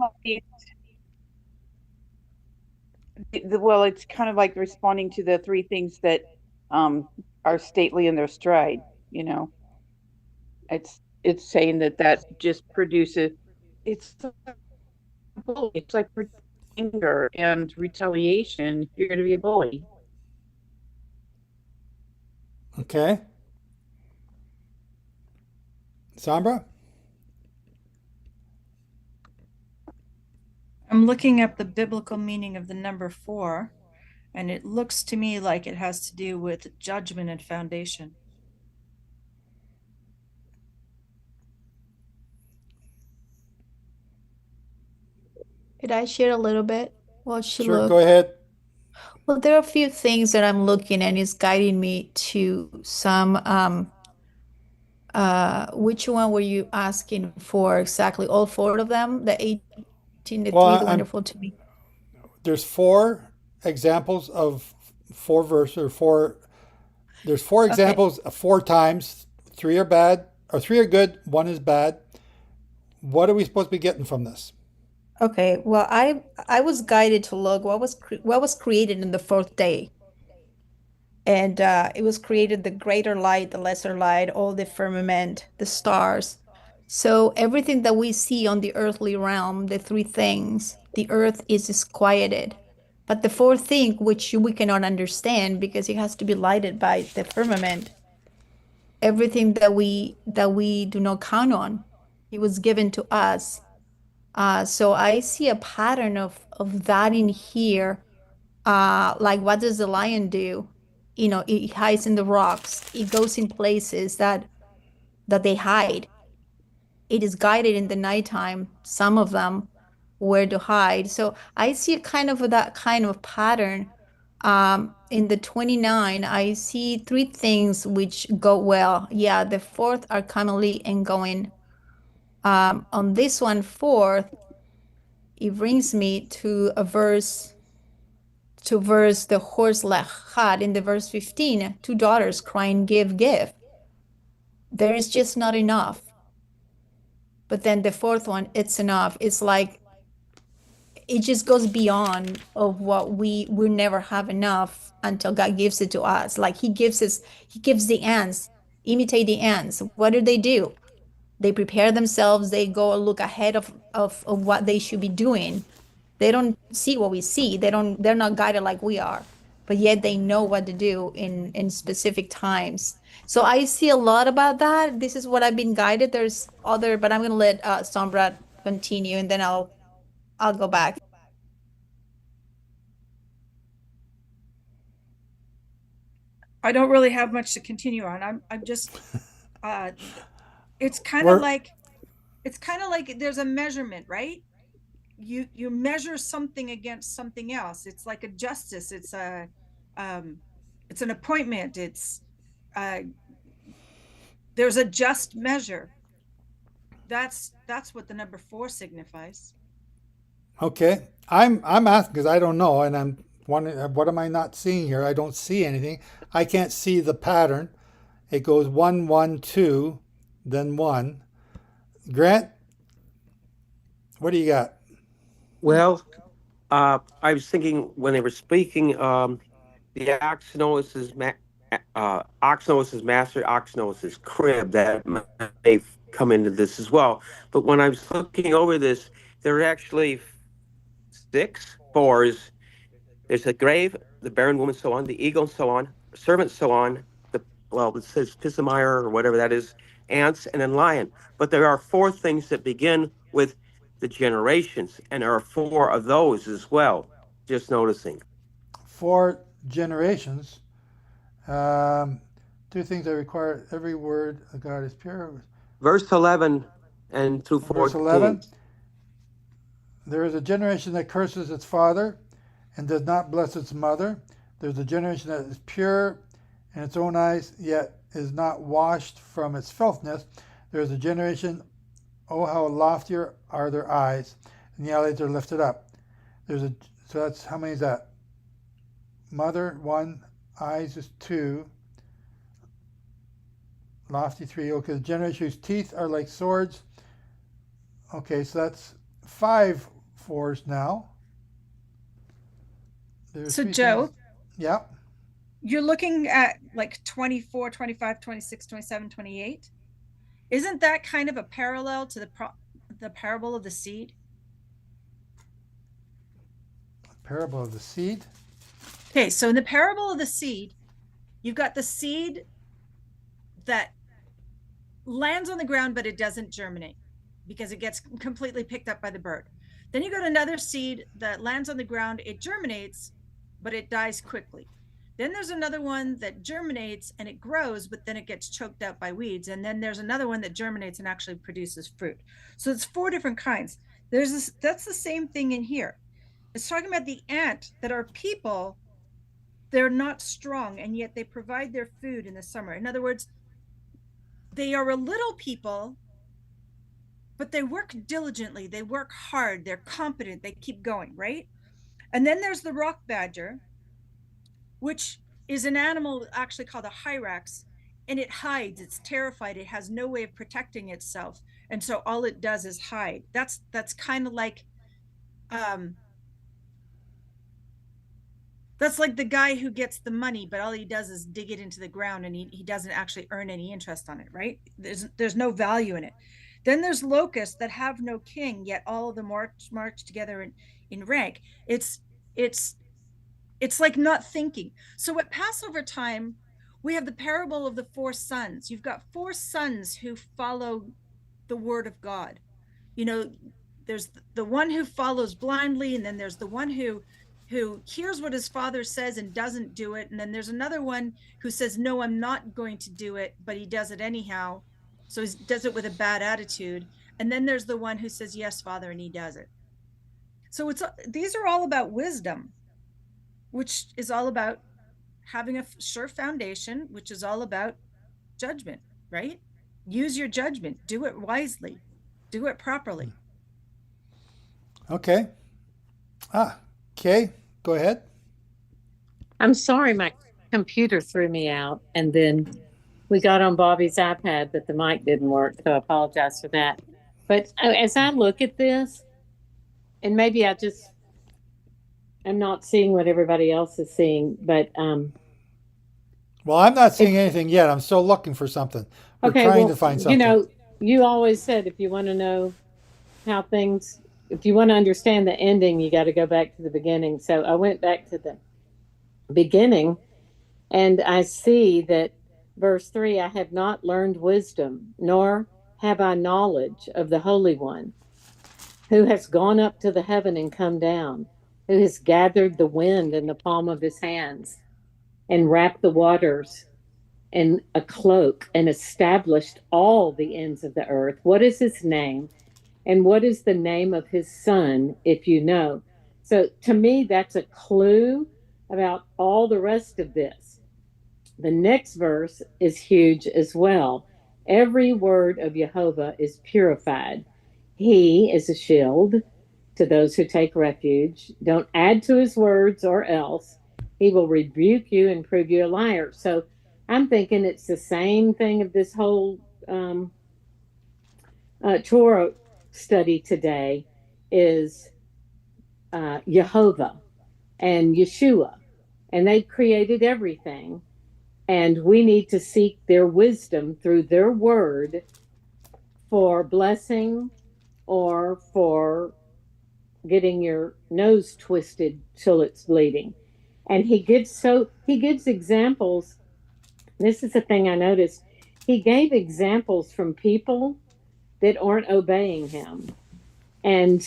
Speaker 20: kind of like responding to the 3 things that are stately in their stride. It's saying that just produces. It's like anger and retaliation. You're going to be a bully.
Speaker 4: Okay. Sambra?
Speaker 11: I'm looking up the biblical meaning of the number 4, and it looks to me like it has to do with judgment and foundation.
Speaker 21: Could I share a little bit while she
Speaker 4: Sure,
Speaker 21: looks?
Speaker 4: go ahead.
Speaker 21: Well, there are a few things that I'm looking and it's guiding me to some. Which one were you asking for exactly? All 4 of them? The 18, the 3, the wonderful to me.
Speaker 4: There's 4 examples of four verses or four. There's four examples, four times. Three are bad, or three are good. One is bad. What are we supposed to be getting from this?
Speaker 21: Okay, well, I was guided to look what was created in the fourth day, and it was created the greater light, the lesser light, all the firmament, the stars. So everything that we see on the earthly realm, the three things, the earth is disquieted. But the fourth thing, which we cannot understand because it has to be lighted by the firmament, everything that we do not count on, it was given to us. So I see a pattern of that in here. Like what does the lion do? You know, it hides in the rocks. It goes in places that they hide. It is guided in the nighttime, some of them, where to hide. So I see a kind of that kind of pattern. In the 29, I see three things which go well. Yeah, the fourth are commonly and going. On this one, fourth, it brings me to a verse, the horse had in the verse 15, two daughters crying, give, give. There is just not enough. But then the fourth one, it's enough. It's like it just goes beyond of what we never have enough until God gives it to us. Like he gives the ants, imitate the ants. What do? They prepare themselves, they go look ahead of what they should be doing. They don't see what we see. They're not guided like we are, but yet they know what to do in specific times. So I see a lot about that. This is what I've been guided. There's other, but I'm gonna let Sombra continue and then I'll go back.
Speaker 11: I don't really have much to continue on. I'm just it's kind of like there's a measurement, right? You measure something against something else. It's like a justice. It's an appointment. It's there's a just measure. That's what the number 4 signifies.
Speaker 4: Okay, I'm asking because I don't know, and I'm wondering what am I not seeing here? I don't see anything. I can't see the pattern. It goes 1, 1, 2, then 1. Grant, what do you got?
Speaker 18: Well, I was thinking when they were speaking, the ox knows his master, ox knows his crib. That may come into this as well. But when I was looking over this, there are actually 6 fours. There's a grave, the barren woman, so on, the eagle, so on, servant, so on. It says pissamire or whatever that is, ants, and then lion. But there are 4 things that begin with the generations, and there are 4 of those as well. Just noticing.
Speaker 4: 4 generations. 2 things that require every word of God is pure.
Speaker 18: Verse 11 and through 14.
Speaker 4: Verse 11. There is a generation that curses its father and does not bless its mother. There's a generation that is pure in its own eyes, yet is not washed from its filthiness. There is a generation, oh, how loftier are their eyes, and the eyelids are lifted up. So that's, how many is that? Mother, 1, eyes is 2, lofty 3. Okay, the generation whose teeth are like swords. Okay, so that's 5 fours now.
Speaker 11: So Joe,
Speaker 4: things. Yeah.
Speaker 11: You're looking at like 24, 25, 26, 27, 28. Isn't that kind of a parallel to the parable of the seed?
Speaker 4: Parable of the seed?
Speaker 11: Okay, so in the parable of the seed, you've got the seed that lands on the ground, but it doesn't germinate because it gets completely picked up by the bird. Then you got another seed that lands on the ground, it germinates, but it dies quickly. Then there's another one that germinates and it grows, but then it gets choked out by weeds. And then there's another one that germinates and actually produces fruit. So it's 4 different kinds. That's the same thing in here. It's talking about the ant that are people. They're not strong, and yet they provide their food in the summer. In other words, they are a little people, but they work diligently. They work hard. They're competent. They keep going, right? And then there's the rock badger. which is an animal actually called a hyrax, and it hides. It's terrified. It has no way of protecting itself, and so all it does is hide. That's kind of like that's like the guy who gets the money, but all he does is dig it into the ground, and he doesn't actually earn any interest on it, right? There's no value in it. Then there's locusts that have no king, yet all of them march together in rank. It's like not thinking. So at Passover time, we have the parable of the 4 sons. You've got 4 sons who follow the word of God. You know, there's the one who follows blindly, and then there's the one who hears what his father says and doesn't do it, and then there's another one who says, no, I'm not going to do it, but he does it anyhow. So he does it with a bad attitude. And then there's the one who says, yes, Father, and he does it. So these are all about wisdom, which is all about having a sure foundation, which is all about judgment, right? Use your judgment, do it wisely, do it properly.
Speaker 4: Okay. Okay, go ahead.
Speaker 16: I'm sorry, my computer threw me out, and then we got on Bobby's iPad, but the mic didn't work, so I apologize for that. But as I look at this, and maybe I'm not seeing what everybody else is seeing, but
Speaker 4: well, I'm not seeing anything yet. I'm still looking for something. We're trying to find something.
Speaker 16: You know, you always said if you want to know how things, if you want to understand the ending, you got to go back to the beginning. So I went back to the beginning, and I see that verse 3, I have not learned wisdom, nor have I knowledge of the Holy One, who has gone up to the heaven and come down, who has gathered the wind in the palm of his hands and wrapped the waters in a cloak and established all the ends of the earth. What is his name? And what is the name of his son, if you know? So to me, that's a clue about all the rest of this. The next verse is huge as well. Every word of Yehovah is purified. He is a shield to those who take refuge. Don't add to his words, or else he will rebuke you and prove you a liar. So I'm thinking it's the same thing of this whole Torah study today is Yehovah and Yeshua, and they've created everything, and we need to seek their wisdom through their word for blessing or for getting your nose twisted till it's bleeding. And he gives examples. This is the thing I noticed. He gave examples from people that aren't obeying him. And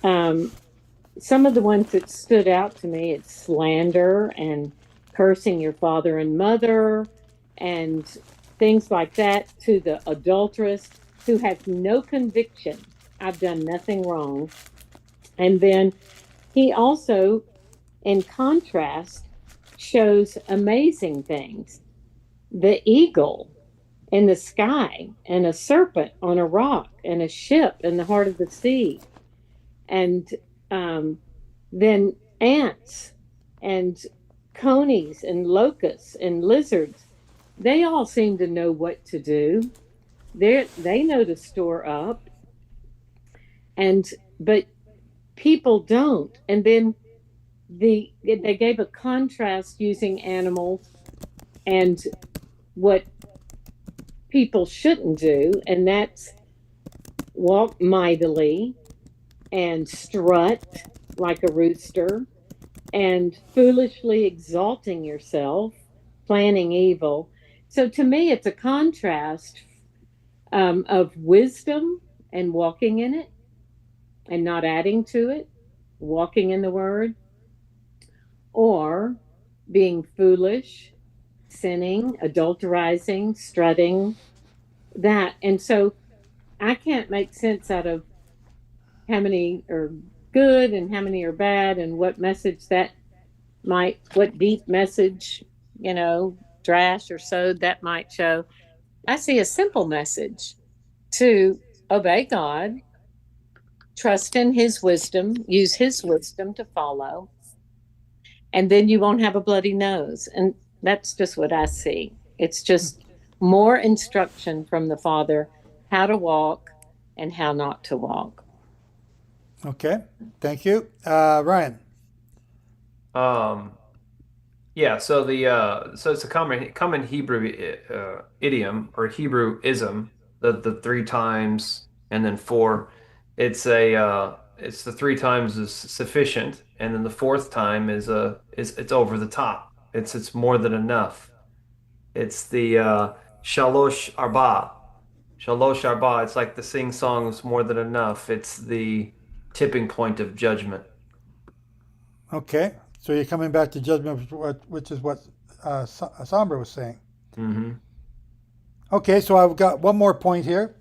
Speaker 16: some of the ones that stood out to me, it's slander and cursing your father and mother and things like that, to the adulteress who has no conviction. I've done nothing wrong. And then he also, in contrast, shows amazing things. The eagle in the sky, and a serpent on a rock, and a ship in the heart of the sea. And then ants and conies and locusts and lizards. They all seem to know what to do. They know to store up. But people don't. And then they gave a contrast using animals and what people shouldn't do, and that's walk mightily and strut like a rooster and foolishly exalting yourself, planning evil. So to me, it's a contrast of wisdom and walking in it and not adding to it, walking in the word, or being foolish, sinning, adulterizing, strutting, that. And so I can't make sense out of how many are good and how many are bad, and what message what deep message, drash or sowed that might show. I see a simple message to obey God, trust in his wisdom, use his wisdom to follow, and then you won't have a bloody nose. And that's just what I see. It's just more instruction from the Father how to walk and how not to walk.
Speaker 4: Okay, thank you. Ryan.
Speaker 1: Yeah, so so it's a common Hebrew idiom or Hebrewism, the three times and then four. It's the three times is sufficient, and then the fourth time is it's over the top. It's more than enough. It's the shalosh arba. Shalosh arba. It's like the sing songs more than enough. It's the tipping point of judgment.
Speaker 4: Okay, so you're coming back to judgment, which is what Sombra was saying.
Speaker 1: Mm-hmm.
Speaker 4: Okay, so I've got one more point here.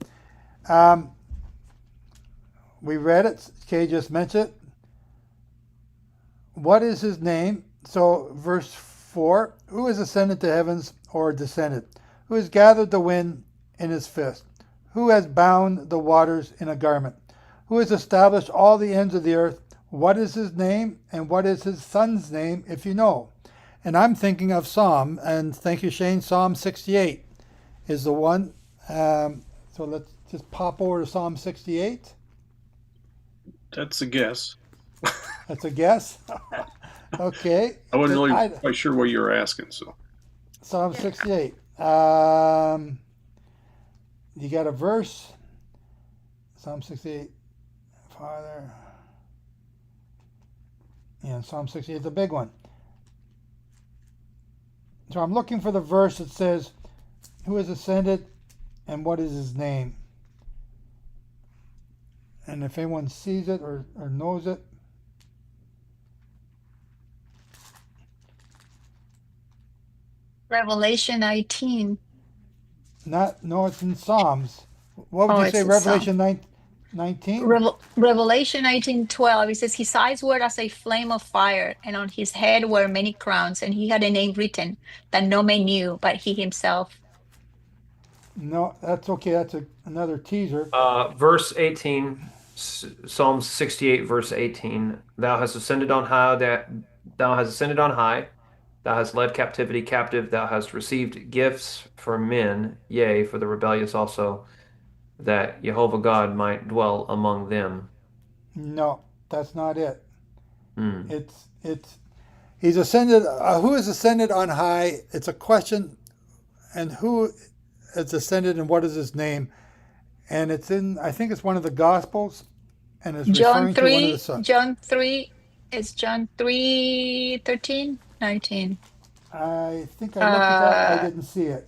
Speaker 4: We read it. Kay just mentioned it. What is his name? So verse 4, who has ascended to heavens or descended? Who has gathered the wind in his fist? Who has bound the waters in a garment? Who has established all the ends of the earth? What is his name and what is his son's name, if you know? And I'm thinking of Psalm, and thank you, Shane, Psalm 68 is the one. So let's just pop over to Psalm 68.
Speaker 6: That's a guess.
Speaker 4: That's a guess? Okay.
Speaker 6: I wasn't really quite sure what you were asking, so.
Speaker 4: Psalm 68. You got a verse? Psalm 68, Father. Yeah, Psalm 68 is a big one. So I'm looking for the verse that says, who has ascended and what is his name? And if anyone sees it or knows it.
Speaker 7: Revelation 19.
Speaker 4: No, it's in Psalms. What would you say, Revelation 19?
Speaker 7: Revelation 19:12. It says, his eyes were as a flame of fire, and on his head were many crowns, and he had a name written that no man knew but he himself.
Speaker 4: No, that's okay. That's another teaser.
Speaker 1: Verse 18, Psalm 68, verse 18. Thou hast ascended on high, thou hast ascended on high. Thou hast led captivity captive. Thou hast received gifts for men, yea, for the rebellious also, that Yehovah God might dwell among them.
Speaker 4: No, that's not it. It's he's ascended. Who has ascended on high? It's a question, and who has ascended, and what is his name? And it's in. I think it's one of the Gospels, and it's referring to one of the sons.
Speaker 7: John 3. It's John 3:13, 19.
Speaker 4: I think I looked at that. I didn't see it.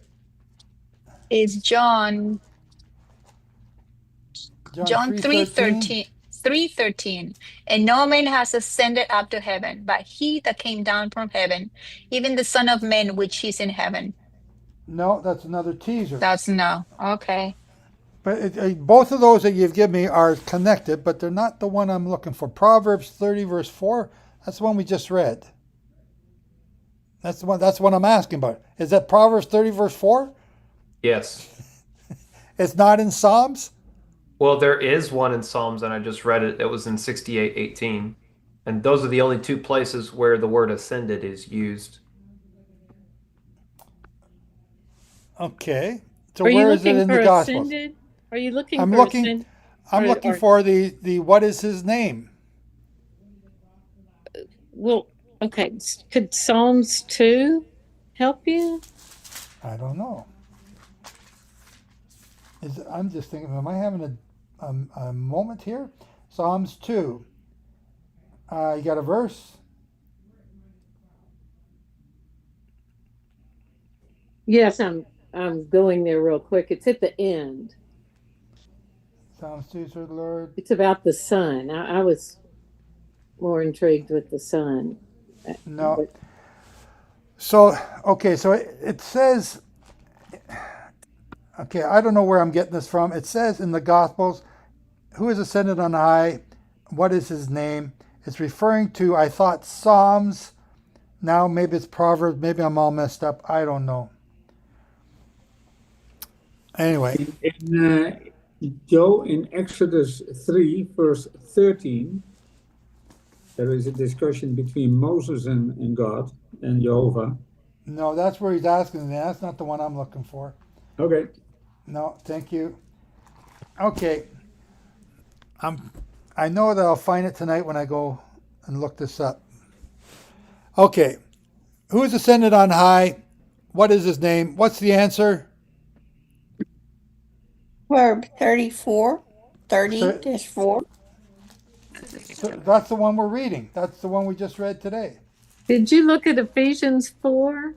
Speaker 7: It's John 3:13. 3:13. And no man has ascended up to heaven, but he that came down from heaven, even the Son of Man which is in heaven.
Speaker 4: No, that's another teaser.
Speaker 7: That's no. Okay.
Speaker 4: But both of those that you've given me are connected, but they're not the one I'm looking for. Proverbs 30, verse 4, that's the one we just read. That's what I'm asking about. Is that Proverbs 30, verse 4?
Speaker 1: Yes.
Speaker 4: It's not in Psalms?
Speaker 1: Well, there is one in Psalms, and I just read it. It was in 68:18. And those are the only two places where the word ascended is used.
Speaker 4: Okay. So where is it in the Gospels?
Speaker 16: Ascended? Are you looking
Speaker 4: I'm
Speaker 16: for
Speaker 4: looking for the what is his name?
Speaker 16: Well, okay. Could Psalms 2 help you?
Speaker 4: I don't know. I'm just thinking, am I having a moment here? Psalms 2. You got a verse?
Speaker 16: Yes, I'm going there real quick. It's at the end.
Speaker 4: Psalms 2, Sir Lord.
Speaker 16: It's about the sun. I was more intrigued with the sun.
Speaker 4: No. So, okay, so it says, okay, I don't know where I'm getting this from. It says in the Gospels, who is ascended on high? What is his name? It's referring to, I thought, Psalms. Now maybe it's Proverbs. Maybe I'm all messed up. I don't know. Anyway.
Speaker 2: Joe, in Exodus 3, verse 13, There is a discussion between Moses and God and Yehovah.
Speaker 4: No, that's where he's asking. That's not the one I'm looking for.
Speaker 2: Okay.
Speaker 4: No, thank you. Okay. I know that I'll find it tonight when I go and look this up. Okay. Who is ascended on high? What is his name? What's the answer?
Speaker 21: Verb 34, 30-4.
Speaker 4: So that's the one we're reading. That's the one we just read today.
Speaker 16: Did you look at Ephesians 4?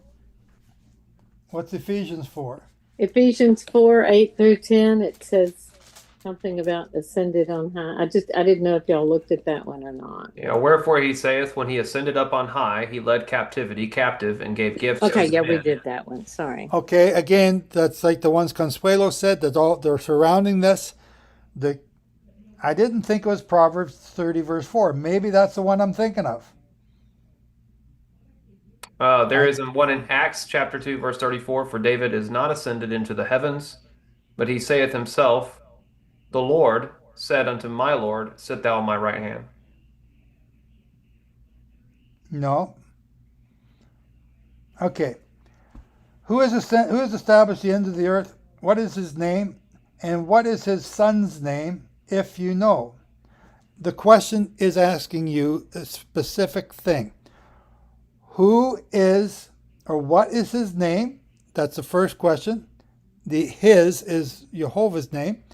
Speaker 4: What's Ephesians 4?
Speaker 16: Ephesians 4, 8 through 10, it says something about ascended on high. I didn't know if y'all looked at that one or not.
Speaker 1: Yeah, wherefore he saith, when he ascended up on high, he led captivity captive and gave gifts.
Speaker 16: Okay,
Speaker 1: unto
Speaker 16: yeah, we
Speaker 1: men.
Speaker 16: did that one. Sorry.
Speaker 4: Okay, again, that's like the ones Consuelo said. They're surrounding this. I didn't think it was Proverbs 30, verse 4. Maybe that's the one I'm thinking of.
Speaker 1: There is one in Acts chapter 2, verse 34. For David is not ascended into the heavens, but he saith himself, the Lord said unto my Lord, sit thou on my right hand.
Speaker 4: No. Okay. Who has established the ends of the earth? What is his name? And what is his son's name, if you know? The question is asking you a specific thing. Who is, or what is his name? That's the first question. His is Yehovah's name.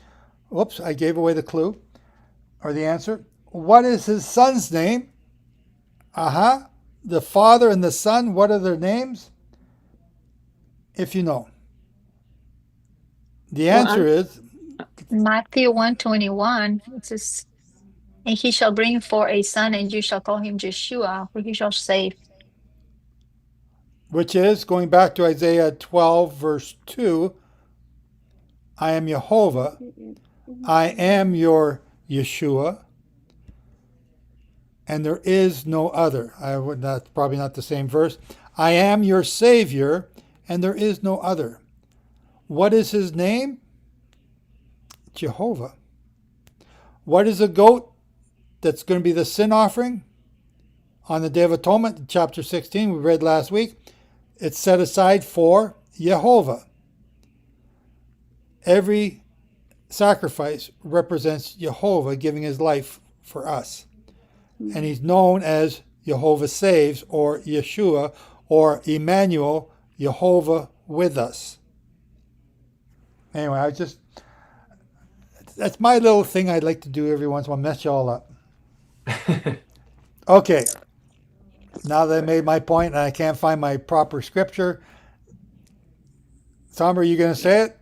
Speaker 4: Whoops, I gave away the clue, or the answer. What is his son's name? The father and the son, what are their names? If you know. The answer is
Speaker 7: Matthew 1:21. It says, and he shall bring forth a son, and you shall call him Jeshua, for he shall save.
Speaker 4: Which is, going back to Isaiah 12, verse 2, I am Yehovah, I am your Yeshua, and there is no other. That's probably not the same verse. I am your Savior, and there is no other. What is his name? Jehovah. What is a goat that's going to be the sin offering? On the Day of Atonement, chapter 16, we read last week, it's set aside for Yehovah. Every sacrifice represents Yehovah giving his life for us. And he's known as Yehovah Saves, or Yeshua, or Emmanuel, Yehovah with us. Anyway, that's my little thing I'd like to do every once in a while, mess you all up. Okay. Now that I made my point and I can't find my proper scripture. Tom, are you going to say it?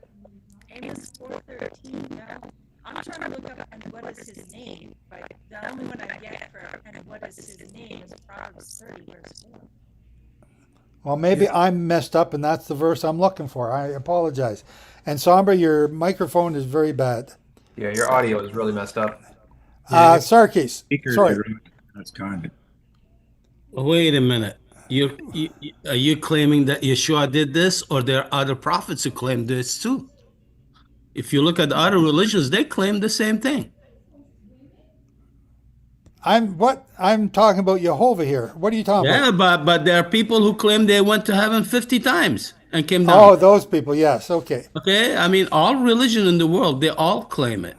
Speaker 11: Amos 4:13. No, I'm trying to look up and what is his name, but the only one I get for and what is his name is Proverbs 30, verse 4.
Speaker 4: Well, maybe I'm messed up and that's the verse I'm looking for. I apologize. And Sombra, your microphone is very bad.
Speaker 1: Yeah, your audio is really messed up.
Speaker 4: Sarkis, sorry.
Speaker 19: That's kind of.
Speaker 8: Wait a minute. Are you claiming that Yeshua did this, or there are other prophets who claim this too? If you look at the other religions, they claim the same thing.
Speaker 4: I'm talking about Yehovah here. What are you talking about?
Speaker 8: Yeah, but there are people who claim they went to heaven 50 times and came down.
Speaker 4: Oh, those people, yes, okay.
Speaker 8: Okay, I mean, all religion in the world, they all claim it.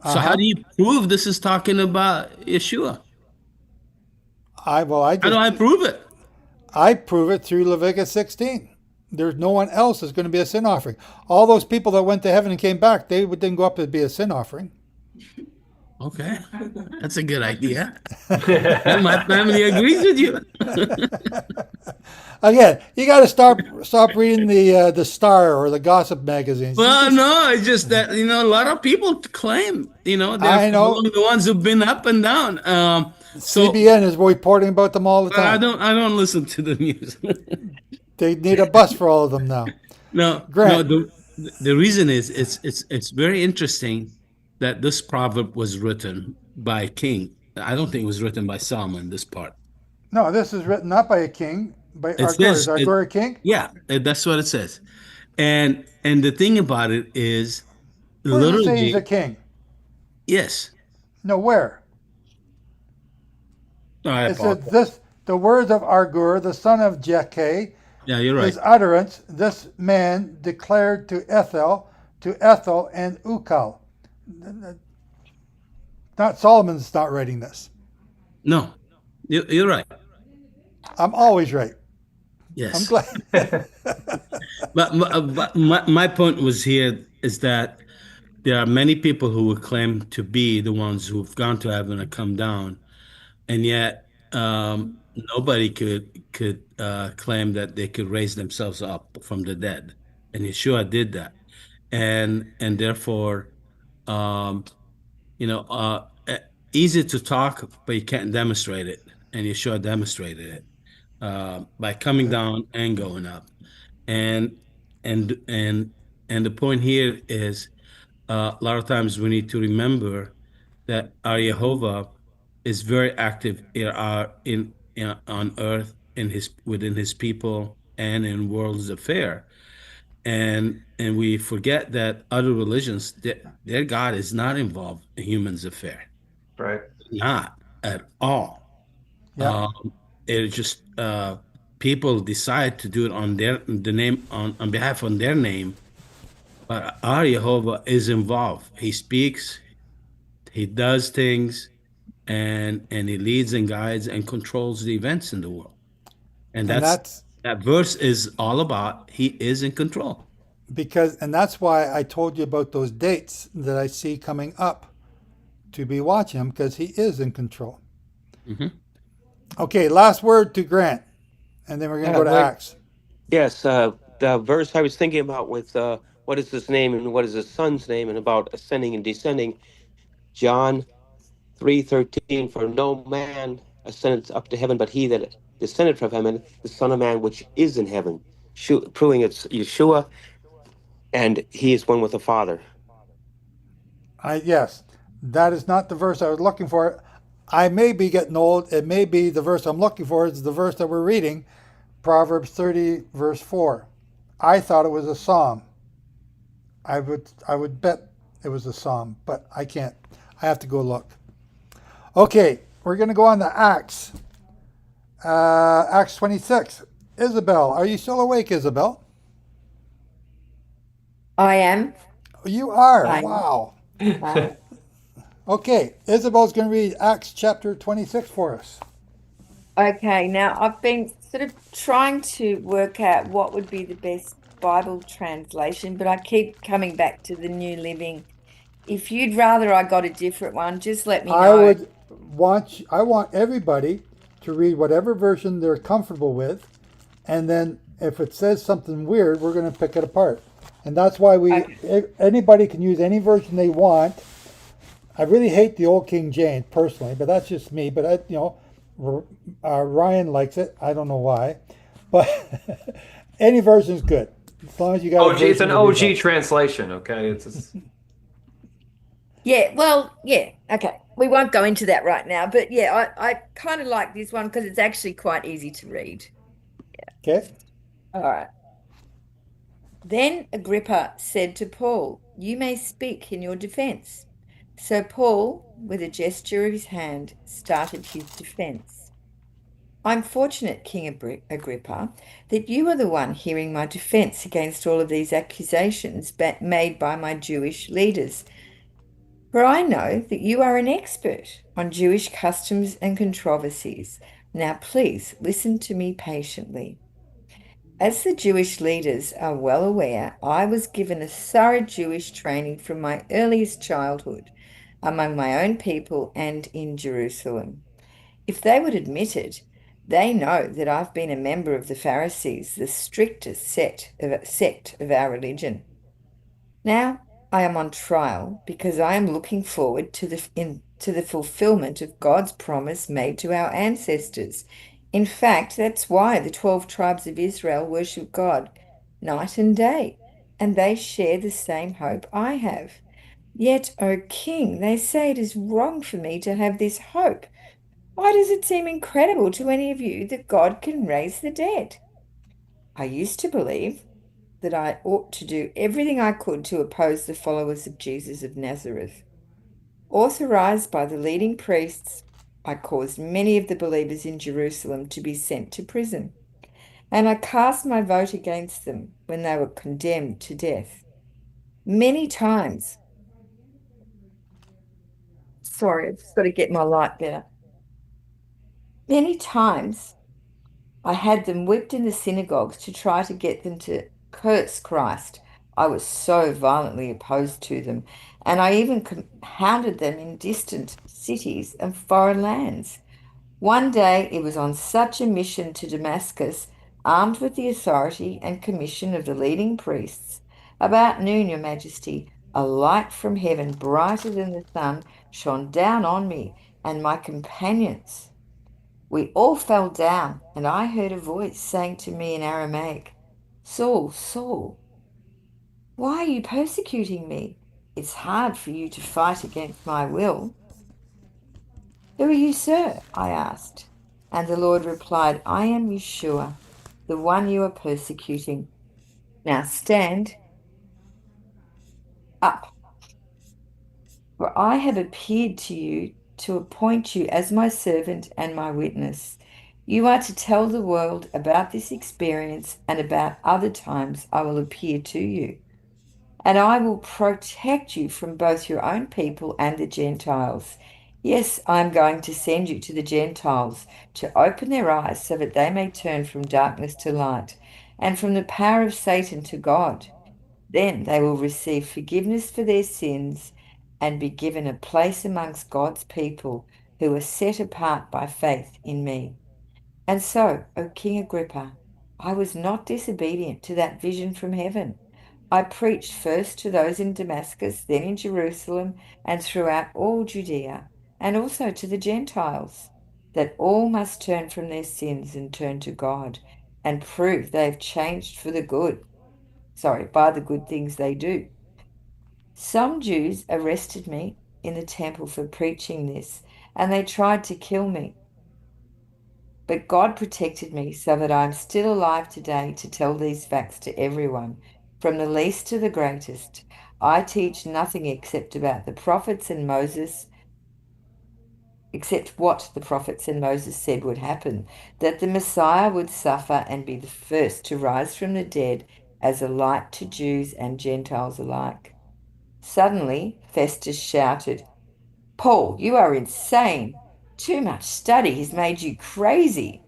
Speaker 8: So how do you prove this is talking about Yeshua? How do I prove it?
Speaker 4: I prove it through Leviticus 16. There's no one else is going to be a sin offering. All those people that went to heaven and came back, they didn't go up to be a sin offering.
Speaker 8: Okay, that's a good idea. And my family agrees with you.
Speaker 4: Again, you got to stop reading the Star or the gossip magazines.
Speaker 8: Well, no, it's just that a lot of people claim they're the ones who've been up and down.
Speaker 4: CBN is reporting about them all the time.
Speaker 8: I don't listen to the news.
Speaker 4: They need a bus for all of them now.
Speaker 8: No, the reason is it's very interesting that this proverb was written by a king. I don't think it was written by Solomon, this part.
Speaker 4: No, this is written not by a king, by Agur. Is Agur a king?
Speaker 8: Yeah, that's what it says. And the thing about it is,
Speaker 4: where does it say he's a king?
Speaker 8: Yes.
Speaker 4: No, where?
Speaker 8: I
Speaker 4: It says,
Speaker 8: apologize.
Speaker 4: this, the words of Argur, the son of Jekeh,
Speaker 8: Yeah, you're right.
Speaker 4: his utterance, this man declared to Ethel and Ukal. Not Solomon's not writing this.
Speaker 8: No, you're right.
Speaker 4: I'm always right.
Speaker 8: Yes.
Speaker 4: I'm glad.
Speaker 8: But my point was here is that there are many people who would claim to be the ones who've gone to heaven and come down, and yet nobody could claim that they could raise themselves up from the dead, and Yeshua did that, and therefore, um, you know, easy to talk, but you can't demonstrate it, and Yeshua demonstrated it by coming down and going up, and and and and the point here is a lot of times we need to remember that our Yehovah is very active in on earth in his within his people and in world's affair, and we forget that other religions their God is not involved in humans' affair,
Speaker 1: Right.
Speaker 8: not at all.
Speaker 4: Yeah.
Speaker 8: It just people decide to do it on the name on behalf of their name, but our Yehovah is involved. He speaks, he does things, and he leads and guides and controls the events in the world. And
Speaker 4: And that's
Speaker 8: that verse is all about he is in control.
Speaker 4: and that's why I told you about those dates that I see coming up to be watching him, because he is in control.
Speaker 8: Mm-hmm.
Speaker 4: Okay, last word to Grant, and then we're going to go to Acts.
Speaker 18: Yes, the verse I was thinking about with what is his name and what is his son's name, and about ascending and descending. John 3:13. For no man ascended up to heaven, but he that descended from heaven, the Son of Man which is in heaven. Proving it's Yeshua, and he is one with the Father.
Speaker 4: Yes, that is not the verse I was looking for. I may be getting old. It may be the verse I'm looking for is the verse that we're reading, Proverbs 30, verse 4. I thought it was a psalm. I would bet it was a psalm, but I can't. I have to go look. Okay, we're going to go on to Acts. Acts 26. Isobel, are you still awake, Isobel?
Speaker 9: I am.
Speaker 4: You are?
Speaker 9: I am.
Speaker 4: Wow. Okay, Isabel's going to read Acts chapter 26 for us.
Speaker 9: Okay, now I've been sort of trying to work out what would be the best Bible translation, but I keep coming back to the New Living. If you'd rather I got a different one, just let me know.
Speaker 4: I want everybody to read whatever version they're comfortable with, and then if it says something weird, we're going to pick it apart. And that's why anybody can use any version they want. I really hate the old King James personally, but that's just me. But Ryan likes it. I don't know why, but any version is good as long as you got.
Speaker 1: It's an OG translation. Okay, it's.
Speaker 9: Yeah, well, yeah, okay. We won't go into that right now, but yeah, I kind of like this one because it's actually quite easy to read.
Speaker 4: Yeah. Okay.
Speaker 9: All right. Then Agrippa said to Paul, "You may speak in your defense." So Paul, with a gesture of his hand, started his defense. "I'm fortunate, King Agrippa, that you are the one hearing my defense against all of these accusations made by my Jewish leaders. For I know that you are an expert on Jewish customs and controversies. Now please listen to me patiently. As the Jewish leaders are well aware, I was given a thorough Jewish training from my earliest childhood among my own people and in Jerusalem. If they would admit it, they know that I've been a member of the Pharisees, the strictest sect of our religion. Now I am on trial because I am looking forward to the fulfillment of God's promise made to our ancestors. In fact, that's why the 12 tribes of Israel worship God night and day, and they share the same hope I have. Yet, O King, they say it is wrong for me to have this hope. Why does it seem incredible to any of you that God can raise the dead? I used to believe that I ought to do everything I could to oppose the followers of Jesus of Nazareth. Authorized by the leading priests I caused many of the believers in Jerusalem to be sent to prison, and I cast my vote against them when they were condemned to death. Many times, sorry, I've just got to get my light better. Many times I had them whipped in the synagogues to try to get them to curse Christ. I was so violently opposed to them, and I even hounded them in distant cities and foreign lands. One day it was on such a mission to Damascus, armed with the authority and commission of the leading priests. About noon, Your Majesty, a light from heaven brighter than the sun shone down on me and my companions. We all fell down, and I heard a voice saying to me in Aramaic, Saul, Saul, why are you persecuting me? It's hard for you to fight against my will. Who are you, sir? I asked. And the Lord replied, I am Yeshua, the one you are persecuting. Now stand up, for I have appeared to you to appoint you as my servant and my witness. You are to tell the world about this experience and about other times I will appear to you. And I will protect you from both your own people and the Gentiles. Yes, I am going to send you to the Gentiles to open their eyes so that they may turn from darkness to light and from the power of Satan to God. Then they will receive forgiveness for their sins and be given a place amongst God's people who are set apart by faith in me. And so, O King Agrippa, I was not disobedient to that vision from heaven. I preached first to those in Damascus, then in Jerusalem, and throughout all Judea, and also to the Gentiles, that all must turn from their sins and turn to God, and prove they have changed for the good. By the good things they do. Some Jews arrested me in the temple for preaching this, and they tried to kill me. But God protected me so that I am still alive today to tell these facts to everyone, from the least to the greatest. I teach nothing except what the prophets and Moses said would happen, that the Messiah would suffer and be the first to rise from the dead as a light to Jews and Gentiles alike. Suddenly, Festus shouted, Paul, you are insane. Too much study has made you crazy.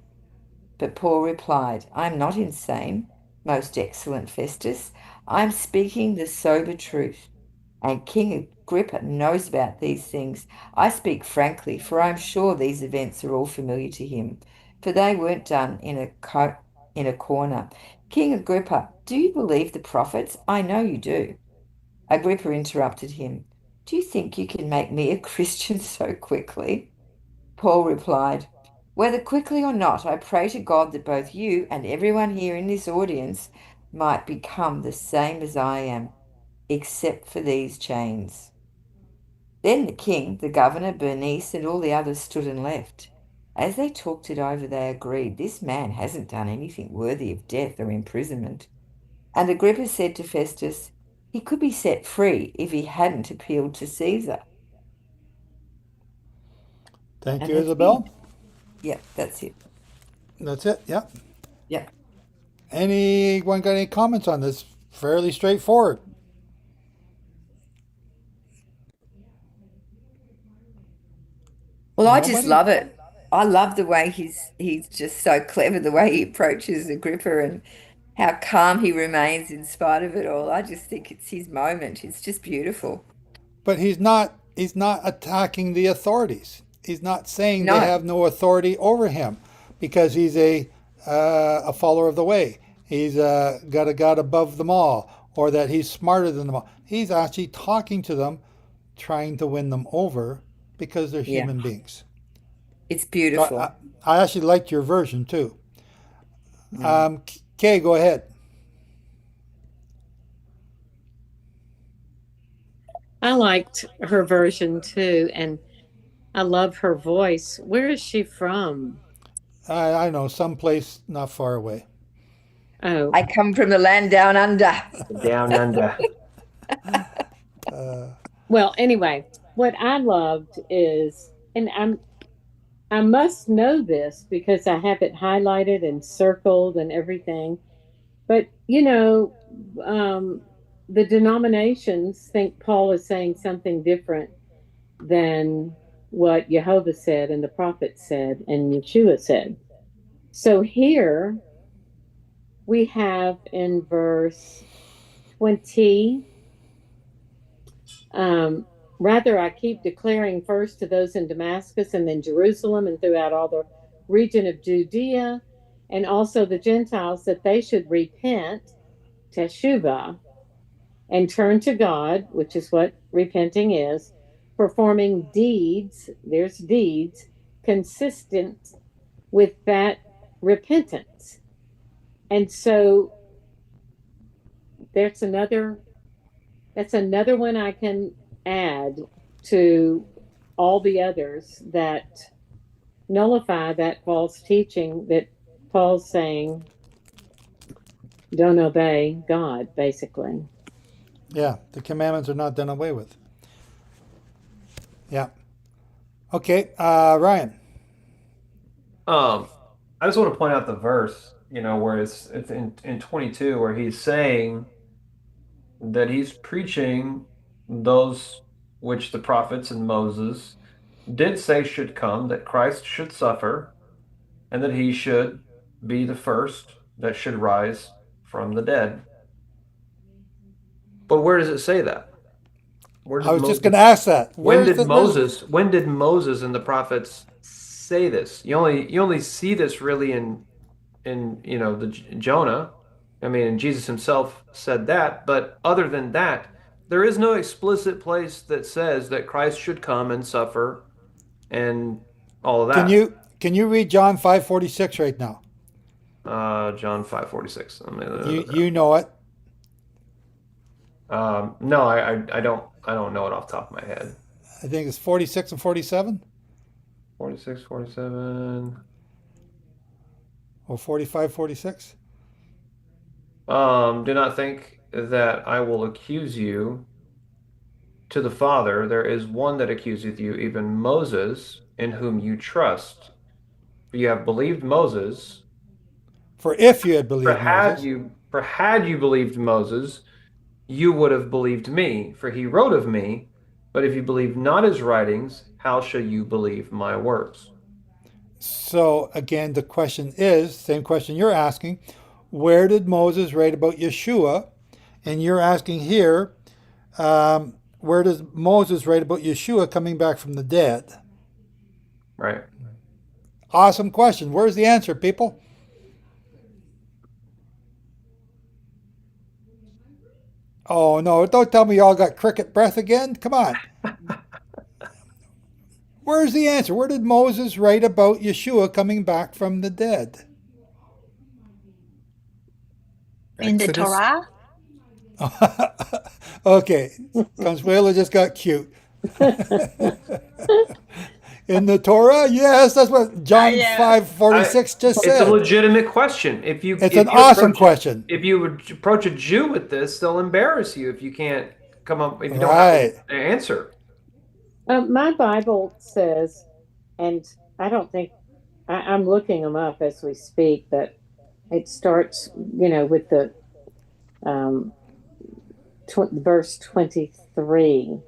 Speaker 9: But Paul replied, I am not insane, most excellent Festus. I am speaking the sober truth. And King Agrippa knows about these things. I speak frankly, for I am sure these events are all familiar to him, for they weren't done in a corner. King Agrippa, do you believe the prophets? I know you do. Agrippa interrupted him. Do you think you can make me a Christian so quickly? Paul replied, Whether quickly or not, I pray to God that both you and everyone here in this audience might become the same as I am, except for these chains. Then the king, the governor, Bernice, and all the others stood and left. As they talked it over, they agreed, This man hasn't done anything worthy of death or imprisonment. And Agrippa said to Festus, He could be set free if he hadn't appealed to Caesar.
Speaker 4: Thank you, Isabel.
Speaker 9: Yep, that's it.
Speaker 4: That's it, yeah.
Speaker 9: Yep.
Speaker 4: Anyone got any comments on this? Fairly straightforward.
Speaker 9: Well, I just love it. I love the way he's just so clever, the way he approaches Agrippa and how calm he remains in spite of it all. I just think it's his moment. It's just beautiful.
Speaker 4: But he's not attacking the authorities. He's not saying they have no authority over him because he's a follower of the way. He's got a God above them all, or that he's smarter than them all. He's actually talking to them, trying to win them over because they're human beings.
Speaker 9: It's beautiful.
Speaker 4: So I actually liked your version too. Kay, go ahead.
Speaker 16: I liked her version too, and I love her voice. Where is she from?
Speaker 4: I know, someplace not far away.
Speaker 16: Oh.
Speaker 9: I come from the land down under.
Speaker 1: Down under.
Speaker 16: Well, anyway, what I loved is, and I must know this because I have it highlighted and circled and everything. But, the denominations think Paul is saying something different than what Yehovah said and the prophet said and Yeshua said. So here we have in verse 20, rather, I keep declaring first to those in Damascus and then Jerusalem and throughout all the region of Judea and also the Gentiles that they should repent, teshuvah, and turn to God, which is what repenting is, performing deeds, there's deeds, consistent with that repentance. And so that's another one I can add to all the others that nullify that false teaching that Paul's saying don't obey God, basically.
Speaker 4: Yeah, the commandments are not done away with. Yeah. Okay, Ryan.
Speaker 1: I just want to point out the verse, where it's in 22, where he's saying that he's preaching those which the prophets and Moses did say should come, that Christ should suffer, and that he should be the first that should rise from the dead. But where does it say that?
Speaker 4: I was just going to ask that.
Speaker 1: When did Moses and the prophets say this? You only see this really in the Jonah. I mean, and Jesus himself said that, but other than that, there is no explicit place that says that Christ should come and suffer and all of that.
Speaker 4: Can you read John 5:46 right now?
Speaker 1: John 5:46.
Speaker 4: You know it.
Speaker 1: No, I don't know it off the top of my head.
Speaker 4: I think it's 46 and 47.
Speaker 1: 46, 47.
Speaker 4: Or 45, 46.
Speaker 1: Do not think that I will accuse you to the Father. There is one that accuseth you, even Moses, in whom you trust. For you have believed Moses.
Speaker 4: For if you had believed Moses.
Speaker 1: For had you believed Moses, you would have believed me, for he wrote of me. But if you believe not his writings, how shall you believe my words?
Speaker 4: So again, the question is, same question you're asking, where did Moses write about Yeshua? And you're asking here, where does Moses write about Yeshua coming back from the dead?
Speaker 1: Right.
Speaker 4: Awesome question. Where's the answer, people? Oh, no, don't tell me y'all got cricket breath again. Come on. Where's the answer? Where did Moses write about Yeshua coming back from the dead?
Speaker 7: In the Torah?
Speaker 4: Okay, Consuelo just got cute. In the Torah? Yes, that's what John 5:46 just said.
Speaker 1: It's a legitimate question. It's
Speaker 4: an awesome question.
Speaker 1: If you would approach a Jew with this, they'll embarrass you if you can't if you don't have an answer.
Speaker 16: My Bible says, and I don't think, I'm looking them up as we speak, but it starts, with the verse 23,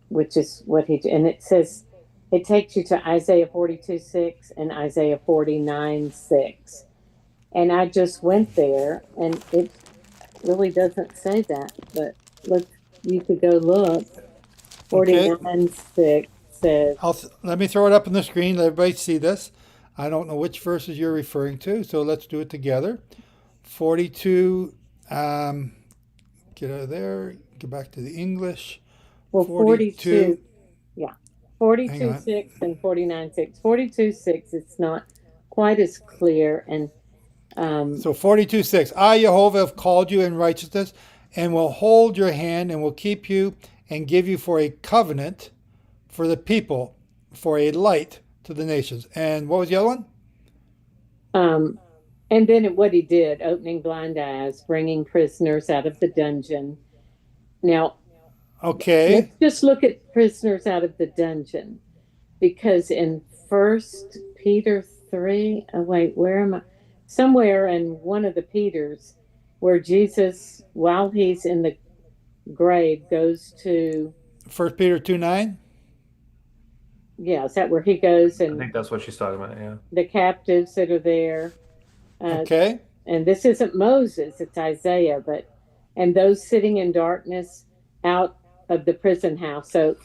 Speaker 16: which is what and it says, it takes you to Isaiah 42:6 and Isaiah 49:6. And I just went there, and it really doesn't say that, but you could go look. 49:6 says.
Speaker 4: Let me throw it up on the screen. Let everybody see this. I don't know which verses you're referring to, so let's do it together. 42, get out of there, get back to the English.
Speaker 16: Well, 42, yeah, 42:6 and 49:6. 42:6, it's not quite as clear. And
Speaker 4: so 42:6, I, Yehovah, have called you in righteousness and will hold your hand and will keep you and give you for a covenant for the people, for a light to the nations. And what was the other one?
Speaker 16: And then what he did, opening blind eyes, bringing prisoners out of the dungeon. Now,
Speaker 4: okay,
Speaker 16: let's just look at prisoners out of the dungeon. because in First Peter 3, oh wait, where am I? Somewhere in one of the Peters, where Jesus, while he's in the grave, goes to
Speaker 4: 1 Peter 2:9.
Speaker 16: Yeah, is that where he goes
Speaker 1: I
Speaker 16: and
Speaker 1: think that's what she's talking about. Yeah.
Speaker 16: the captives that are there?
Speaker 4: Okay.
Speaker 16: And this isn't Moses, it's Isaiah, and those sitting in darkness out of the prison house. So,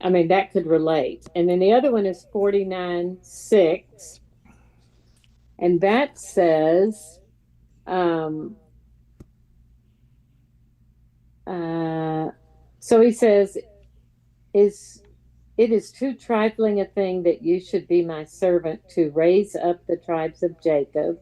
Speaker 16: I mean, that could relate. And then the other one is 49:6, and that says, so he says, it is too trifling a thing that you should be my servant to raise up the tribes of Jacob,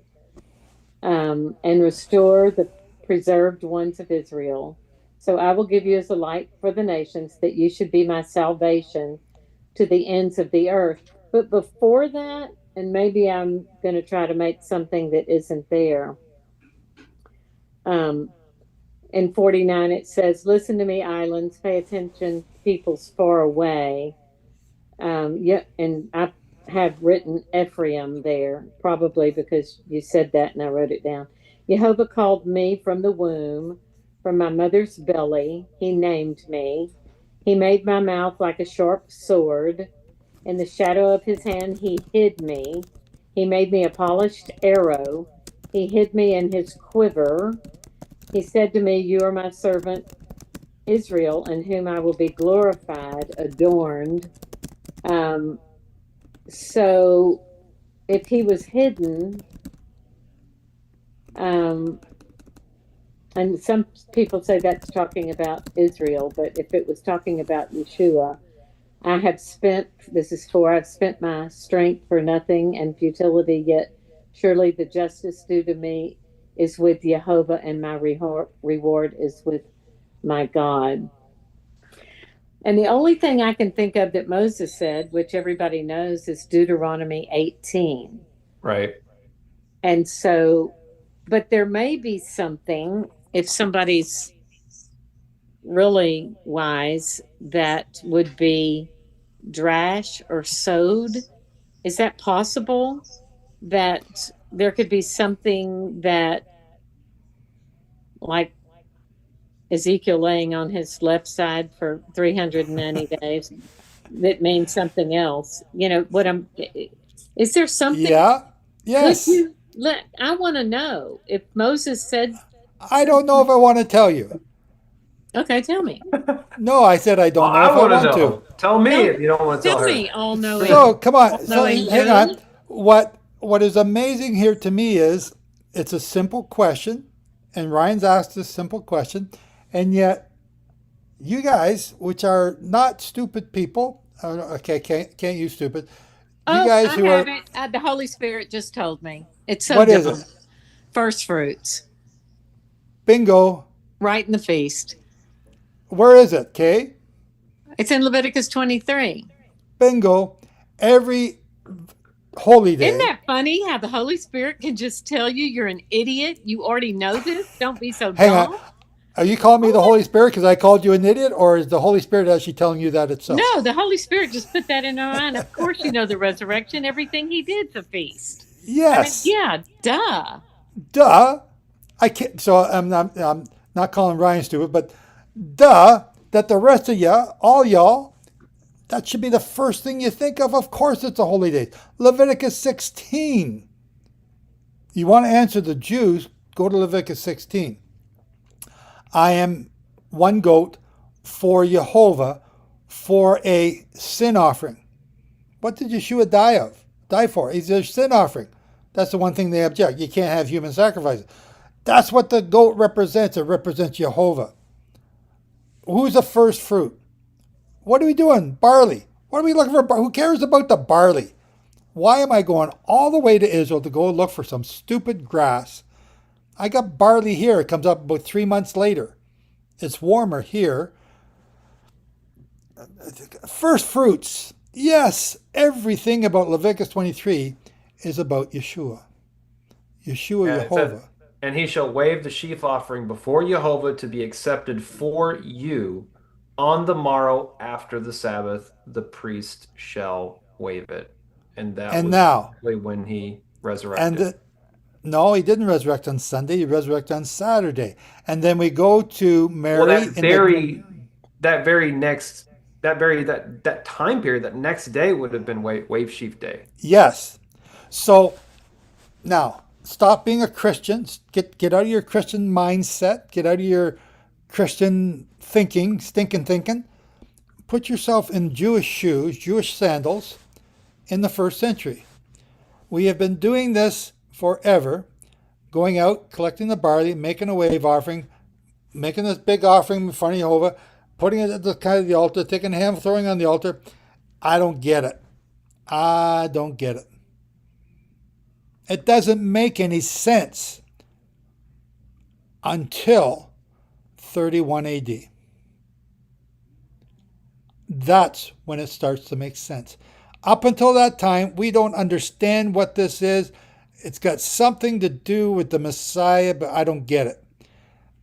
Speaker 16: and restore the preserved ones of Israel. So I will give you as a light for the nations, that you should be my salvation to the ends of the earth. But before that, and maybe I'm going to try to make something that isn't there. In 49, it says, listen to me, islands, pay attention, peoples far away. Yeah, and I have written Ephraim there, probably because you said that and I wrote it down. Yehovah called me from the womb, from my mother's belly. He named me. He made my mouth like a sharp sword. In the shadow of his hand, he hid me. He made me a polished arrow. He hid me in his quiver. He said to me, you are my servant Israel, in whom I will be glorified, adorned. So if he was hidden, and some people say that's talking about Israel, but if it was talking about Yeshua, I've spent my strength for nothing and futility, yet surely the justice due to me is with Yehovah, and my reward is with my God. And the only thing I can think of that Moses said, which everybody knows, is Deuteronomy 18.
Speaker 1: Right.
Speaker 16: And so, but there may be something, if somebody's really wise, that would be drash or sowed. Is that possible? That there could be something that, like Ezekiel laying on his left side for 390 days, that means something else. You know what is there something?
Speaker 4: Yeah. Yes.
Speaker 16: I want to know if Moses said.
Speaker 4: I don't know if I want to tell you.
Speaker 16: Okay, tell me.
Speaker 4: No, I said I don't know if I want to.
Speaker 1: Tell me if you don't want to tell her.
Speaker 16: Me, all knowing.
Speaker 4: So come on. So hang on. What is amazing here to me is it's a simple question, and Ryan's asked this simple question, and yet you guys, which are not stupid people, okay, can't use stupid. You guys who are
Speaker 16: the Holy Spirit just told me. It's so
Speaker 4: what
Speaker 16: dumb.
Speaker 4: is it?
Speaker 16: First fruits.
Speaker 4: Bingo.
Speaker 16: Right in the feast.
Speaker 4: Where is it, Kay?
Speaker 16: It's in Leviticus 23.
Speaker 4: Bingo. Every holy day.
Speaker 16: Isn't that funny how the Holy Spirit can just tell you you're an idiot? You already know this. Don't be so dumb.
Speaker 4: On. Are you calling me the Holy Spirit because I called you an idiot, or is the Holy Spirit actually telling you that itself?
Speaker 16: No, the Holy Spirit just put that in our mind. Of course you know the resurrection. Everything he did's a feast.
Speaker 4: Yes.
Speaker 16: I mean, yeah, duh.
Speaker 4: Duh. I can't. So I'm not calling Ryan stupid, but duh, that the rest of all y'all, that should be the first thing you think of. Of course it's a holy day. Leviticus 16. You want to answer the Jews, go to Leviticus 16. I am one goat for Yehovah for a sin offering. What did Yeshua die for? He's a sin offering. That's the one thing they object. You can't have human sacrifices. That's what the goat represents. It represents Yehovah. Who's the first fruit? What are we doing? Barley. What are we looking for? Who cares about the barley? Why am I going all the way to Israel to go look for some stupid grass? I got barley here. It comes up about 3 months later. It's warmer here. First fruits. Yes, everything about Leviticus 23 is about Yeshua. Yehovah.
Speaker 1: And he shall wave the sheaf offering before Yehovah to be accepted for you. On the morrow after the Sabbath, the priest shall wave it, and that
Speaker 4: And
Speaker 1: was
Speaker 4: now,
Speaker 1: when he
Speaker 4: and
Speaker 1: resurrected.
Speaker 4: no, he didn't resurrect on Sunday. He resurrected on Saturday. And then we go to
Speaker 1: Well,
Speaker 4: Mary in the
Speaker 1: that very next that time period, that next day would have been wave sheaf day.
Speaker 4: yes. So now stop being a Christian. Get out of your Christian mindset. Get out of your Christian thinking, stinking thinking. Put yourself in Jewish shoes, Jewish sandals in the first century. We have been doing this forever, going out, collecting the barley, making a wave offering, making this big offering in front of Yehovah, putting it at the kind of the altar, taking a ham, throwing on the altar. I don't get it. I don't get it. It doesn't make any sense until 31 AD. That's when it starts to make sense. Up until that time, we don't understand what this is. It's got something to do with the Messiah, but I don't get it.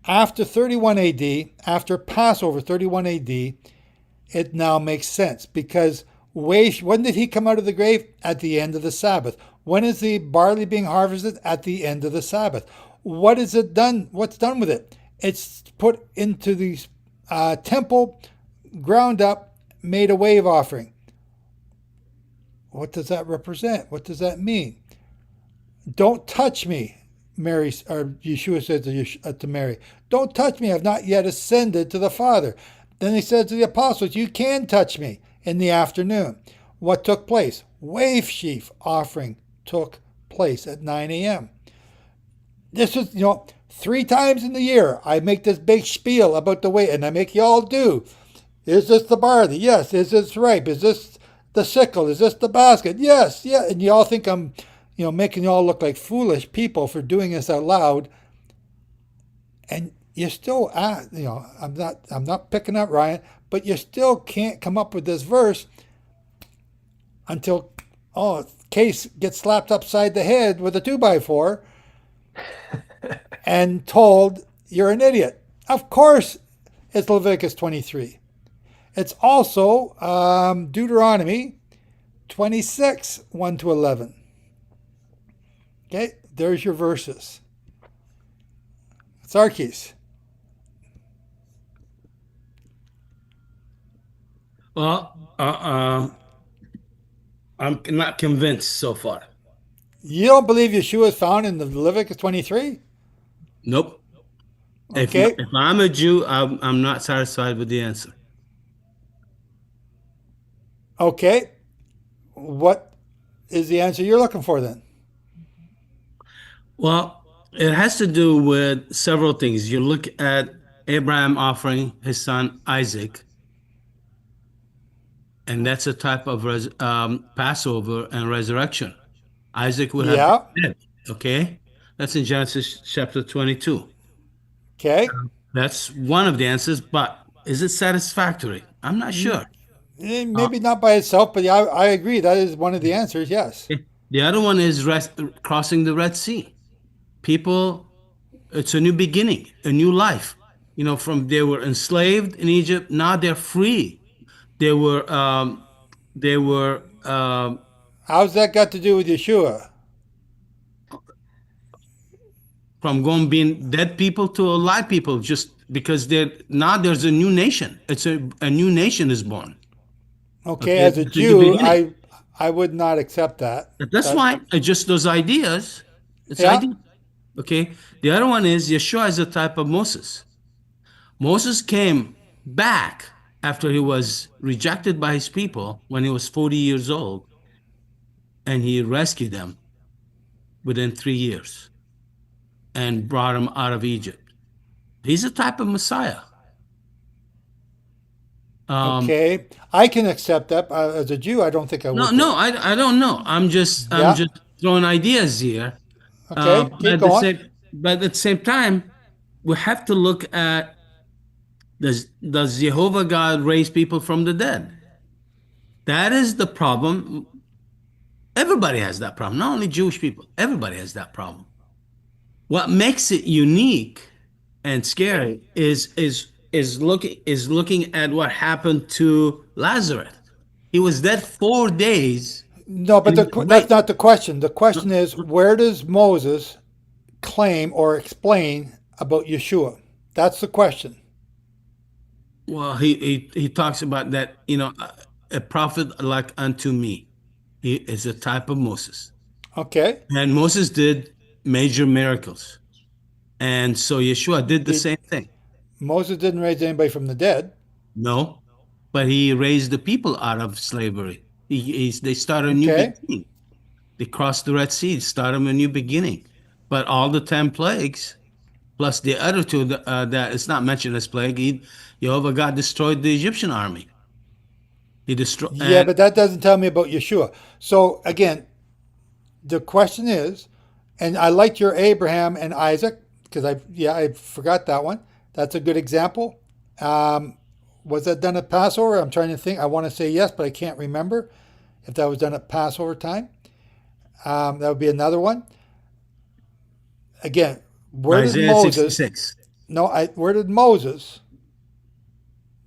Speaker 4: After 31 AD, after Passover 31 AD, it now makes sense because when did he come out of the grave? At the end of the Sabbath. When is the barley being harvested? At the end of the Sabbath. What is it done? What's done with it? It's put into the temple, ground up, made a wave offering. What does that represent? What does that mean? Don't touch me, Mary, or Yeshua said to Mary, don't touch me. I've not yet ascended to the Father. Then he said to the apostles, you can touch me in the afternoon. What took place? Wave sheaf offering took place at 9 a.m. This is, 3 times in the year, I make this big spiel about the way, and I make you all do. Is this the barley? Yes. Is this ripe? Is this the sickle? Is this the basket? Yes. Yeah. And you all think I'm, making you all look like foolish people for doing this out loud. And you still, I'm not picking up Ryan, but you still can't come up with this verse until, Case gets slapped upside the head with a 2x4 and told you're an idiot. Of course, it's Leviticus 23. It's also Deuteronomy 26, 1 to 11. Okay, there's your verses. Sarkis.
Speaker 8: Well, I'm not convinced so far.
Speaker 4: You don't believe Yeshua is found in the Leviticus 23?
Speaker 8: Nope.
Speaker 4: Okay.
Speaker 8: If I'm a Jew, I'm not satisfied with the answer.
Speaker 4: Okay. What is the answer you're looking for then?
Speaker 8: Well, it has to do with several things. You look at Abraham offering his son Isaac, and that's a type of Passover and resurrection. Isaac would have been dead. Okay, that's in Genesis chapter 22.
Speaker 4: Okay,
Speaker 8: that's one of the answers, but is it satisfactory? I'm not sure.
Speaker 4: Maybe not by itself, but I agree. That is one of the answers, yes.
Speaker 8: The other one is crossing the Red Sea. People, it's a new beginning, a new life. From they were enslaved in Egypt, now they're free. They were.
Speaker 4: How's that got to do with Yeshua?
Speaker 8: From being dead people to alive people, just because now there's a new nation. It's a new nation is born.
Speaker 4: Okay, as a Jew, I would not accept that.
Speaker 8: That's why just those ideas. It's ideas. Okay. The other one is Yeshua is a type of Moses. Moses came back after he was rejected by his people when he was 40 years old, and he rescued them within 3 years and brought them out of Egypt. He's a type of Messiah.
Speaker 4: Okay, I can accept that. As a Jew, I don't think I would.
Speaker 8: No, I don't know. I'm just throwing ideas here.
Speaker 4: Okay, keep going.
Speaker 8: But at the same time, we have to look at does Yehovah God raise people from the dead? That is the problem. Everybody has that problem, not only Jewish people. Everybody has that problem. What makes it unique and scary is looking at what happened to Lazarus. He was dead 4 days.
Speaker 4: No, but
Speaker 8: And
Speaker 4: that's
Speaker 8: wait,
Speaker 4: not the question. The question is, where does Moses claim or explain about Yeshua? That's the question.
Speaker 8: well, he talks about that, a prophet like unto me. He is a type of Moses.
Speaker 4: Okay.
Speaker 8: And Moses did major miracles. And so Yeshua did the
Speaker 4: Did
Speaker 8: same thing.
Speaker 4: Moses didn't raise anybody from the dead?
Speaker 8: No, but he raised the people out of slavery. They started a new
Speaker 4: Okay.
Speaker 8: beginning. They crossed the Red Sea, started a new beginning. But all the 10 plagues, plus the other two that it's not mentioned as plague, Jehovah God destroyed the Egyptian army. He destroyed,
Speaker 4: Yeah,
Speaker 8: and
Speaker 4: but that doesn't tell me about Yeshua. So again, the question is, and I liked your Abraham and Isaac because I forgot that one. That's a good example. Um, was that done at Passover? I'm trying to think. I want to say yes, but I can't remember if that was done at Passover time. That would be another one. Again, where did
Speaker 8: Isaiah
Speaker 4: Moses?
Speaker 8: 66.
Speaker 4: No, where did Moses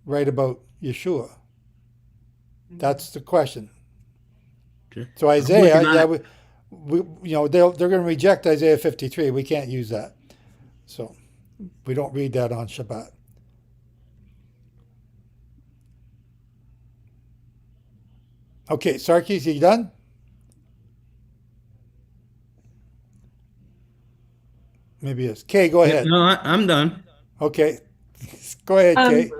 Speaker 4: write about Yeshua? That's the question.
Speaker 8: Okay.
Speaker 4: So
Speaker 8: I'm working
Speaker 4: Isaiah,
Speaker 8: on
Speaker 4: yeah,
Speaker 8: it.
Speaker 4: they're going to reject Isaiah 53. We can't use that. So we don't read that on Shabbat. Okay, Sarkis, you done? Maybe it's Kay. Go
Speaker 8: Yeah,
Speaker 4: ahead.
Speaker 8: no, I'm done.
Speaker 4: Okay, go ahead,
Speaker 16: Um,
Speaker 4: Kay.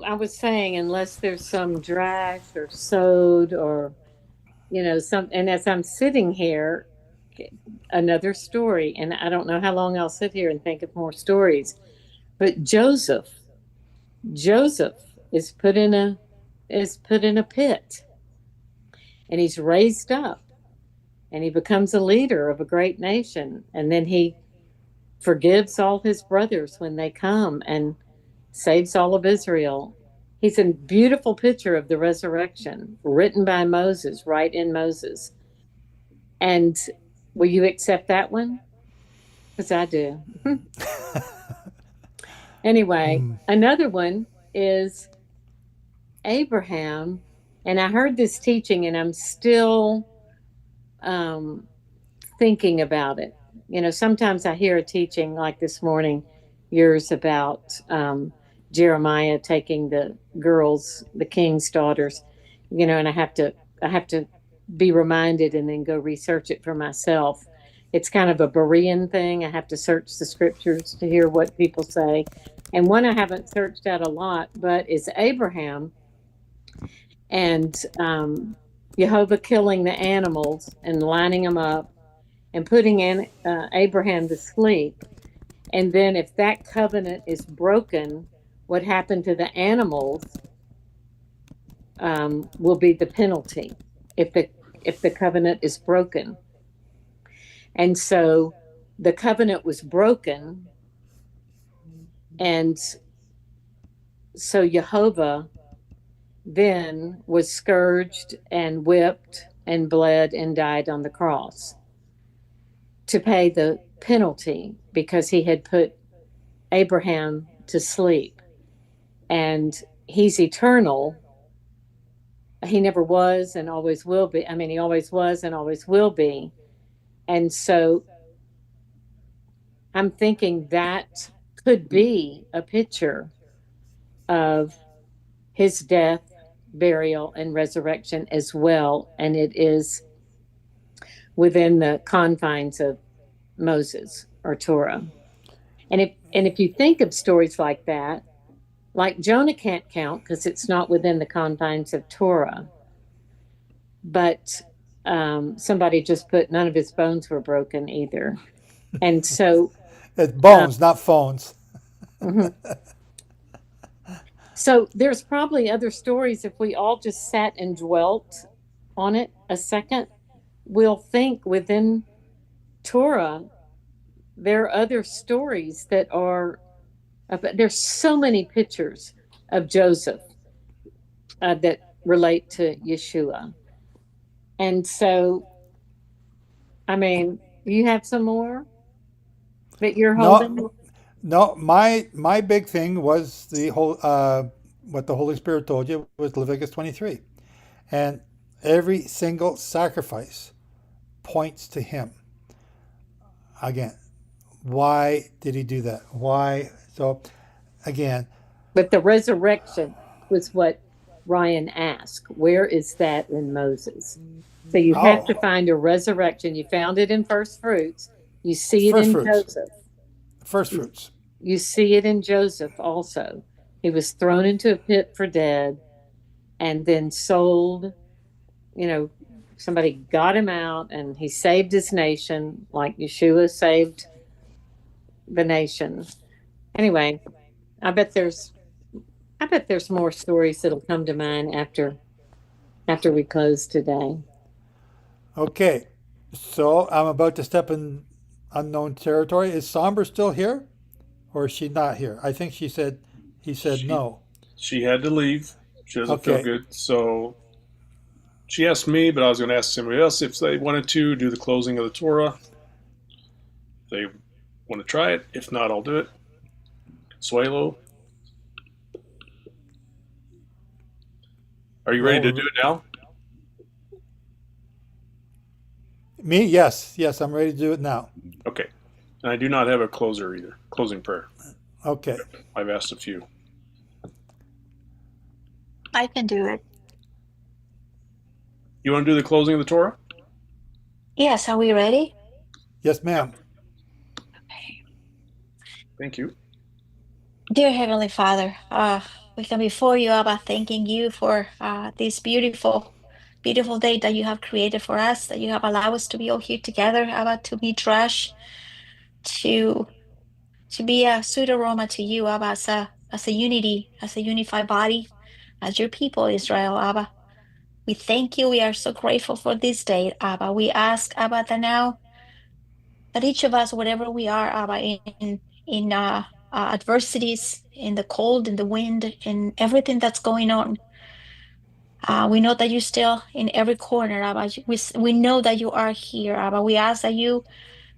Speaker 16: I was saying unless there's some drash or sewed or some, and as I'm sitting here, another story, and I don't know how long I'll sit here and think of more stories, but Joseph is put in a pit, and he's raised up, and he becomes a leader of a great nation, and then he forgives all his brothers when they come and saves all of Israel. He's a beautiful picture of the resurrection, written by Moses, right in Moses. And will you accept that one? Because I do. Anyway, another one is Abraham. And I heard this teaching, and I'm still um, thinking about it. Sometimes I hear a teaching like this morning, yours about Jeremiah taking the king's daughters, and I have to be reminded and then go research it for myself. It's kind of a Berean thing. I have to search the scriptures to hear what people say. And one I haven't searched out a lot, but is Abraham and Yehovah killing the animals and lining them up and putting Abraham to sleep. And then if that covenant is broken, what happened to the animals will be the penalty if the covenant is broken. And so the covenant was broken, and so Yehovah then was scourged and whipped and bled and died on the cross to pay the penalty because he had put Abraham to sleep. And he's eternal. He never was and always will be. I mean, he always was and always will be. And so I'm thinking that could be a picture of his death, burial, and resurrection as well. And it is within the confines of Moses or Torah. And if you think of stories like that, like Jonah can't count because it's not within the confines of Torah. But somebody just put none of his bones were broken either. And so
Speaker 4: It's bones, not phones.
Speaker 16: mhm. So there's probably other stories. If we all just sat and dwelt on it a second, we'll think within Torah there are other stories that are. There's so many pictures of Joseph that relate to Yeshua, and so I mean, you have some more that you're holding.
Speaker 4: No. My big thing was the whole what the Holy Spirit told you was Leviticus 23. And every single sacrifice points to him. Again, why did he do that? Why? So, again,
Speaker 16: But the resurrection was what Ryan asked. Where is that in Moses? So you have to find a resurrection. You found it in first fruits. You see it
Speaker 4: first
Speaker 16: in
Speaker 4: fruits.
Speaker 16: Joseph.
Speaker 4: First fruits.
Speaker 16: You see it in Joseph also. He was thrown into a pit for dead and then sold. You know, somebody got him out and he saved his nation like Yeshua saved the nation. Anyway, I bet there's more stories that'll come to mind after we close today.
Speaker 4: Okay, so I'm about to step in unknown territory. Is Somber still here, or is she not here? I think he said no.
Speaker 6: She had to leave. She doesn't feel
Speaker 4: Okay.
Speaker 6: good. So she asked me, but I was going to ask somebody else if they wanted to do the closing of the Torah. If they want to try it. If not, I'll do it. Suelo. Are you ready to do it now?
Speaker 4: Me? Yes. Yes, I'm ready to do it now.
Speaker 6: Okay. And I do not have a closer either. Closing prayer.
Speaker 4: Okay.
Speaker 6: I've asked a few.
Speaker 7: I can do it.
Speaker 6: You want to do the closing of the Torah?
Speaker 7: Yes, are we ready?
Speaker 4: Yes, ma'am.
Speaker 7: Okay.
Speaker 6: Thank you.
Speaker 7: Dear Heavenly Father, we come before you, Abba, thanking you for this beautiful, beautiful day that you have created for us, that you have allowed us to be all here together, Abba, to Midrash, to be a sweet aroma to you, Abba, as a unity, as a unified body, as your people, Israel, Abba. We thank you. We are so grateful for this day, Abba. We ask, Abba, that now that each of us, whatever we are, Abba, in adversities, in the cold, in the wind, in everything that's going on, we know that you're still in every corner, Abba. We know that you are here, Abba. We ask that you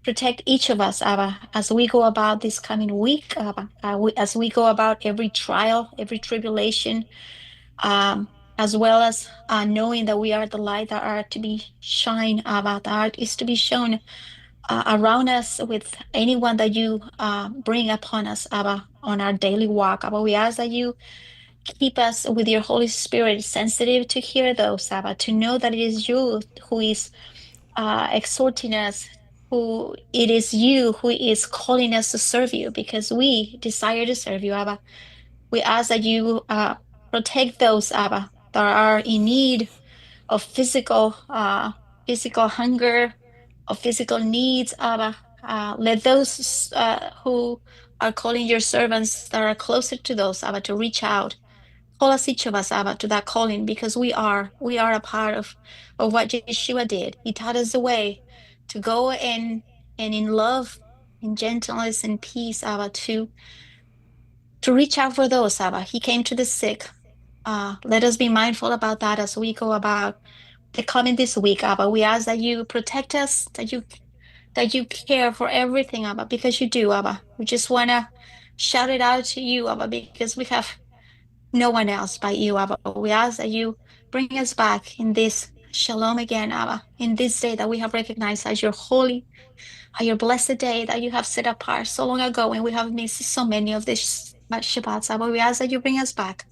Speaker 7: protect each of us, Abba, as we go about this coming week, Abba. As we go about every trial, every tribulation, as well as knowing that we are the light that are to be shine, Abba, that is to be shown around us with anyone that you bring upon us, Abba, on our daily walk. Abba, we ask that you keep us with your Holy Spirit sensitive to hear those, Abba, to know that it is you who is exhorting us, who it is you who is calling us to serve you, because we desire to serve you, Abba. We ask that you protect those, Abba, that are in need of physical hunger, of physical needs, Abba. Let those who are calling your servants that are closer to those, Abba, to reach out. Call us, each of us, Abba, to that calling, because we are a part of what Yeshua did. He taught us the way to go and in love, in gentleness and peace, Abba, to reach out for those, Abba. He came to the sick. Let us be mindful about that as we go about the coming this week, Abba. We ask that you protect us, that you care for everything, Abba, because you do, Abba. We just want to shout it out to you, Abba, because we have no one else but you, Abba. We ask that you bring us back in this shalom again, Abba, in this day that we have recognized as your holy, your blessed day that you have set apart so long ago, and we have missed so many of these Shabbats, Abba. We ask that you bring us back,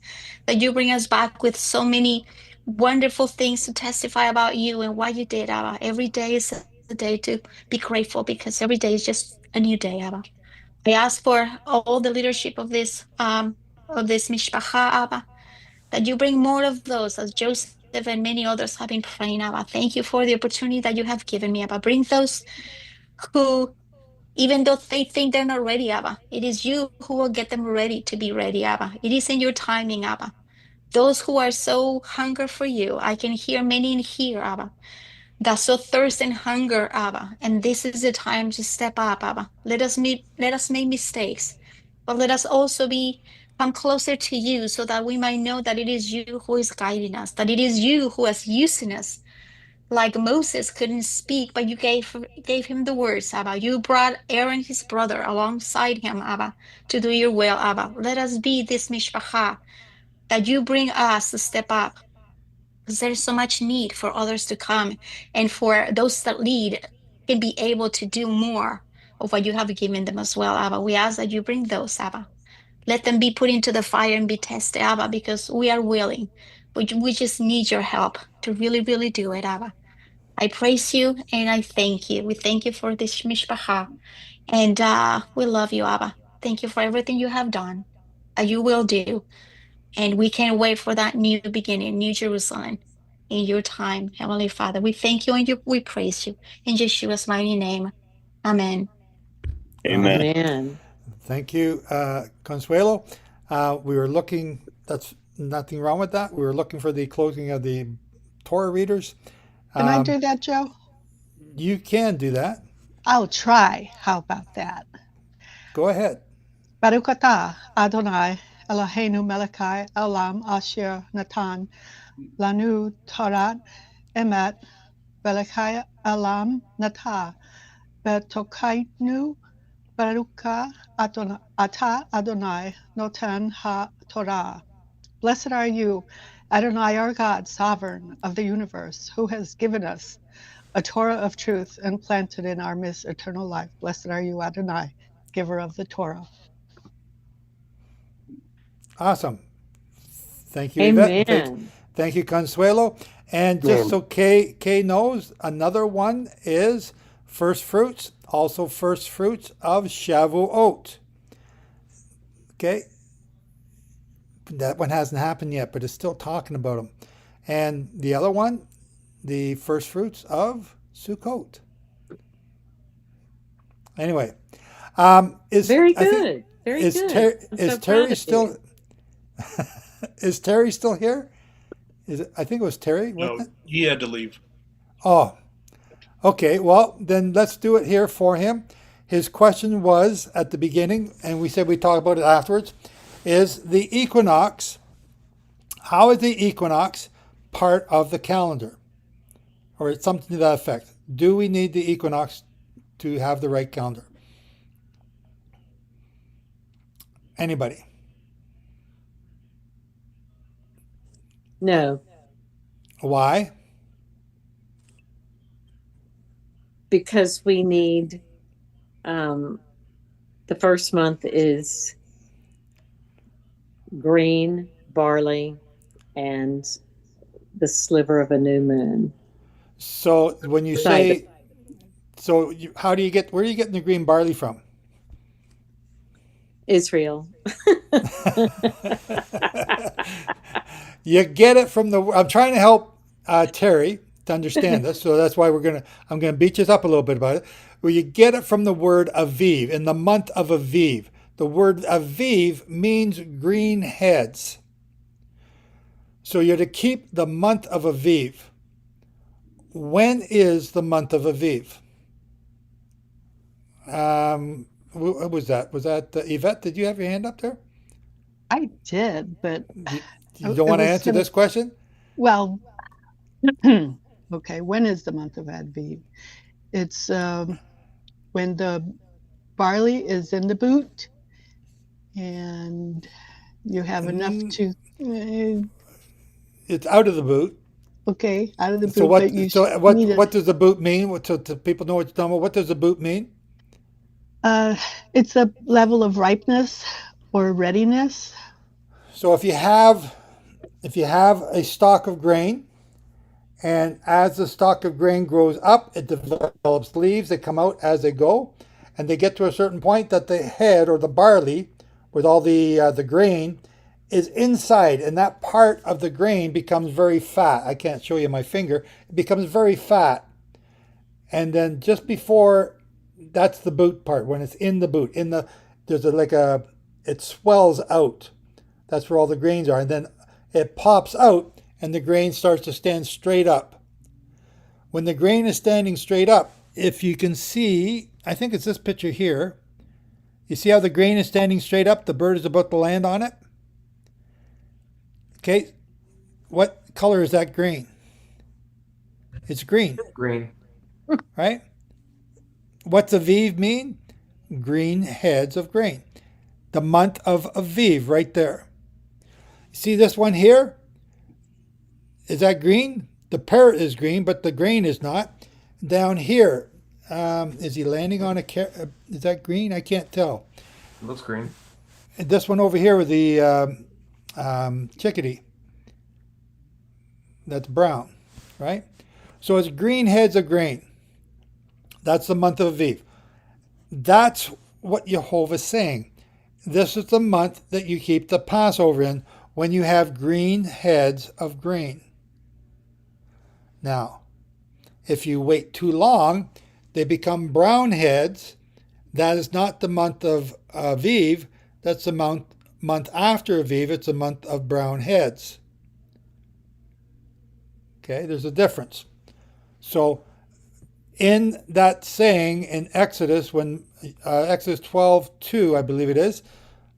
Speaker 7: with so many wonderful things to testify about you and what you did, Abba. Every day is a day to be grateful, because every day is just a new day, Abba. I ask for all the leadership of this mishpacha, Abba, that you bring more of those, as Joseph and many others have been praying, Abba. Thank you for the opportunity that you have given me, Abba. Bring those who, even though they think they're not ready, Abba, it is you who will get them ready to be ready, Abba. It is in your timing, Abba. Those who are so hunger for you, I can hear many in here, Abba, that so thirst and hunger, Abba. And this is the time to step up, Abba. Let us make mistakes, but let us also come closer to you, so that we might know that it is you who is guiding us, that it is you who is using us. Like Moses couldn't speak, but you gave him the words, Abba. You brought Aaron, his brother, alongside him, Abba, to do your will, Abba. Let us be this mishpacha, that you bring us to step up because there's so much need for others to come, and for those that lead can be able to do more of what you have given them as well, Abba. We ask that you bring those, Abba. Let them be put into the fire and be tested, Abba, because we are willing. We just need your help to really, really do it, Abba. I praise you and I thank you. We thank you for this mishpacha. And we love you, Abba. Thank you for everything you have done, you will do. And we can't wait for that new beginning, New Jerusalem, in your time, Heavenly Father. We thank you and we praise you. In Yeshua's mighty name. Amen.
Speaker 12: Amen.
Speaker 16: Amen.
Speaker 4: Thank you, Consuelo. We were looking, that's nothing wrong with that. We were looking for the closing of the Torah readers.
Speaker 15: Can I do that, Joe?
Speaker 4: You can do that.
Speaker 15: I'll try. How about that?
Speaker 4: Go ahead.
Speaker 15: Baruch atah Adonai Eloheinu melech haolam asher natan lanu Torah emet velech haolam natah betokainu Baruch atah Adonai noten ha-Torah. Blessed are you, Adonai our God, sovereign of the universe, who has given us a Torah of truth and planted in our midst eternal life. Blessed are you, Adonai, giver of the Torah.
Speaker 4: Awesome. Thank you, Ivette.
Speaker 16: Amen.
Speaker 4: Thank you, Consuelo. And just so Kay knows, another one is first fruits, also first fruits of Shavuot. Okay. That one hasn't happened yet, but it's still talking about them. And the other one, the first fruits of Sukkot. Anyway, is
Speaker 16: very good. Very good.
Speaker 4: Is Terry still? Is Terry still here? I think it was Terry.
Speaker 6: No, he had to leave.
Speaker 4: Oh, okay. Well, then let's do it here for him. His question was at the beginning, and we said we'd talk about it afterwards, is the equinox, how is the equinox part of the calendar? Or it's something to that effect. Do we need the equinox to have the right calendar? Anybody?
Speaker 16: No.
Speaker 4: Why?
Speaker 16: Because we need, the first month is green, barley, and the sliver of a new moon.
Speaker 4: So when you say, how do you get, where are you getting the green barley from?
Speaker 16: Israel.
Speaker 4: You get it from the, I'm trying to help Terry to understand this, so that's why I'm gonna beat you up a little bit about it. Where you get it from the word Aviv, in the month of Aviv. The word Aviv means green heads. So you're to keep the month of Aviv. When is the month of Aviv? What was that? Was that Yvette? Did you have your hand up there?
Speaker 15: I did, but
Speaker 4: you don't want to answer this question?
Speaker 15: Well, okay. When is the month of Aviv? It's when the barley is in the boot, and you have enough to.
Speaker 4: It's out of the boot.
Speaker 15: Okay, out of the boot.
Speaker 4: So what does the boot mean? So people know what you're talking about. What does the boot mean?
Speaker 15: It's a level of ripeness or readiness.
Speaker 4: So if you have a stalk of grain, and as the stalk of grain grows up, it develops leaves that come out as they go, and they get to a certain point that the head or the barley with all the grain is inside, and that part of the grain becomes very fat. I can't show you my finger. It becomes very fat. And then just before, that's the boot part, when it's in the boot. It swells out. That's where all the grains are. And then it pops out, and the grain starts to stand straight up. When the grain is standing straight up, if you can see, I think it's this picture here. You see how the grain is standing straight up? The bird is about to land on it. Okay, what color is that grain? It's green.
Speaker 1: Green.
Speaker 4: Right? What's Aviv mean? Green heads of grain. The month of Aviv, right there. See this one here? is that green? The parrot is green, but the grain is not. Down here, is he landing on a carrot? Is that green? I can't tell.
Speaker 1: It looks green.
Speaker 4: And this one over here with the chickadee, that's brown, right? So it's green heads of grain. That's the month of Aviv. That's what Yehovah's saying. This is the month that you keep the Passover in, when you have green heads of grain. Now, if you wait too long, they become brown heads. That is not the month of Aviv. That's the month after Aviv. It's a month of brown heads. Okay, there's a difference. So, in that saying in Exodus, when Exodus 12:2, I believe it is,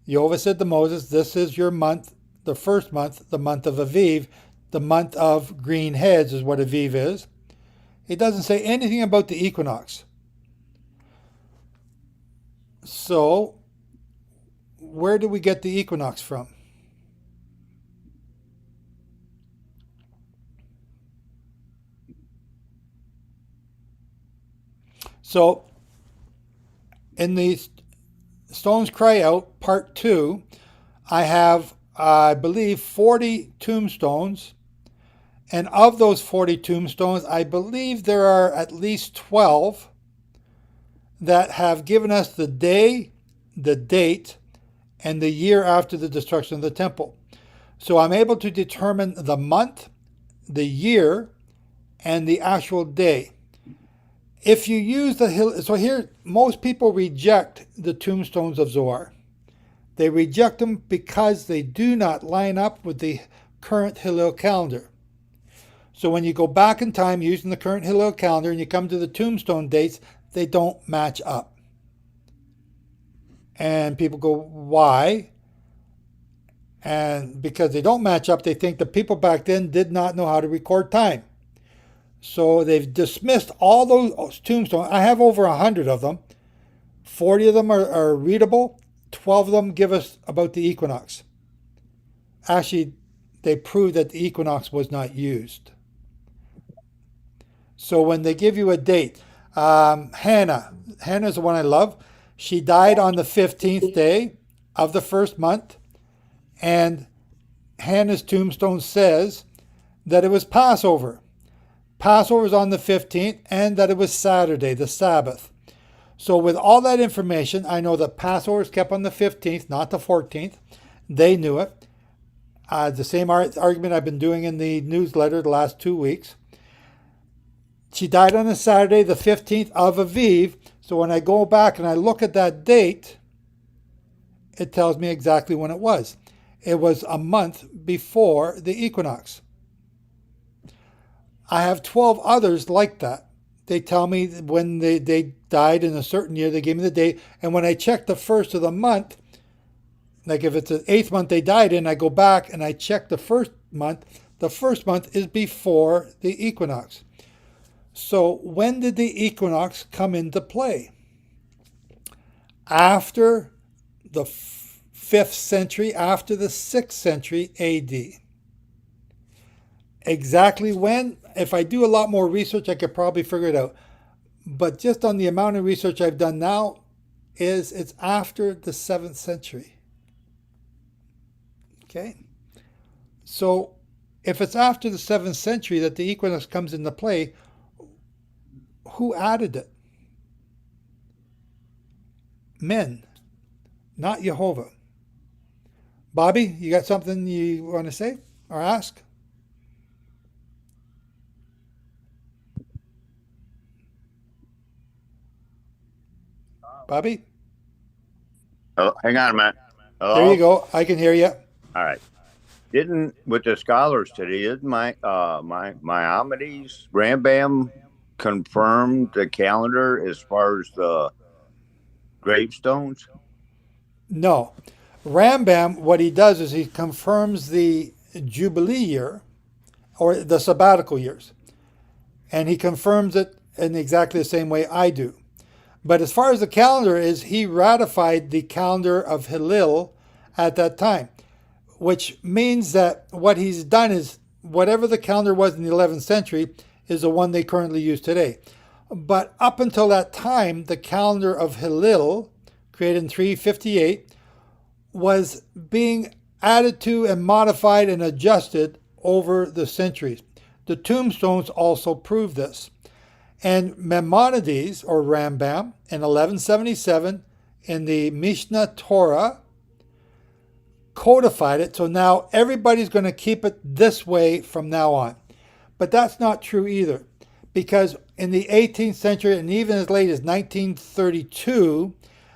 Speaker 4: Yehovah said to Moses, "This is your month, the first month, the month of Aviv, the month of green heads is what Aviv is." It doesn't say anything about the equinox. So, where do we get the equinox from? So, in the Stones Cry Out, Part 2, I have, I believe, 40 tombstones. And of those 40 tombstones, I believe there are at least 12 that have given us the day, the date, and the year after the destruction of the temple. So I'm able to determine the month, the year, and the actual day. If you use so here, most people reject the tombstones of Zohar. They reject them because they do not line up with the current Hillel calendar. So when you go back in time using the current Hillel calendar and you come to the tombstone dates, they don't match up. And people go, why? And because they don't match up, they think the people back then did not know how to record time. So they've dismissed all those tombstones. I have over 100 of them. 40 of them are readable. 12 of them give us about the equinox. Actually, they prove that the equinox was not used. So when they give you a date, Hannah is the one I love. She died on the 15th day of the first month. And Hannah's tombstone says that it was Passover. Passover was on the 15th, and that it was Saturday, the Sabbath. So with all that information, I know that Passover is kept on the 15th, not the 14th. They knew it. The same argument I've been doing in the newsletter the last 2 weeks. She died on a Saturday, the 15th of Aviv. So when I go back and I look at that date, it tells me exactly when it was. It was a month before the equinox. I have 12 others like that. They tell me when they died in a certain year, they gave me the date. And when I check the first of the month, like if it's the 8th month they died in, I go back and I check the first month is before the equinox. So when did the equinox come into play? After the 5th century, after the 6th century AD. Exactly when? If I do a lot more research, I could probably figure it out. But just on the amount of research I've done now, it's after the 7th century. Okay? So if it's after the 7th century that the equinox comes into play, who added it? Men, not Yehovah. Bobby, you got something you want to say or ask? Bobby?
Speaker 12: Oh, hang on a minute. Hello?
Speaker 4: There you go. I can hear you.
Speaker 12: All right. Didn't with the scholars today? Didn't my Maimonides Rambam confirm the calendar as far as the gravestones?
Speaker 4: No. Rambam, what he does is he confirms the Jubilee year or the sabbatical years. And he confirms it in exactly the same way I do. But as far as the calendar is, he ratified the calendar of Hillel at that time, which means that what he's done is whatever the calendar was in the 11th century is the one they currently use today. But up until that time, the calendar of Hillel, created in 358, was being added to and modified and adjusted over the centuries. The tombstones also prove this. And Maimonides, or Rambam, in 1177, in the Mishnah Torah, codified it, so now everybody's going to keep it this way from now on. But that's not true either, because in the 18th century and even as late as 1932,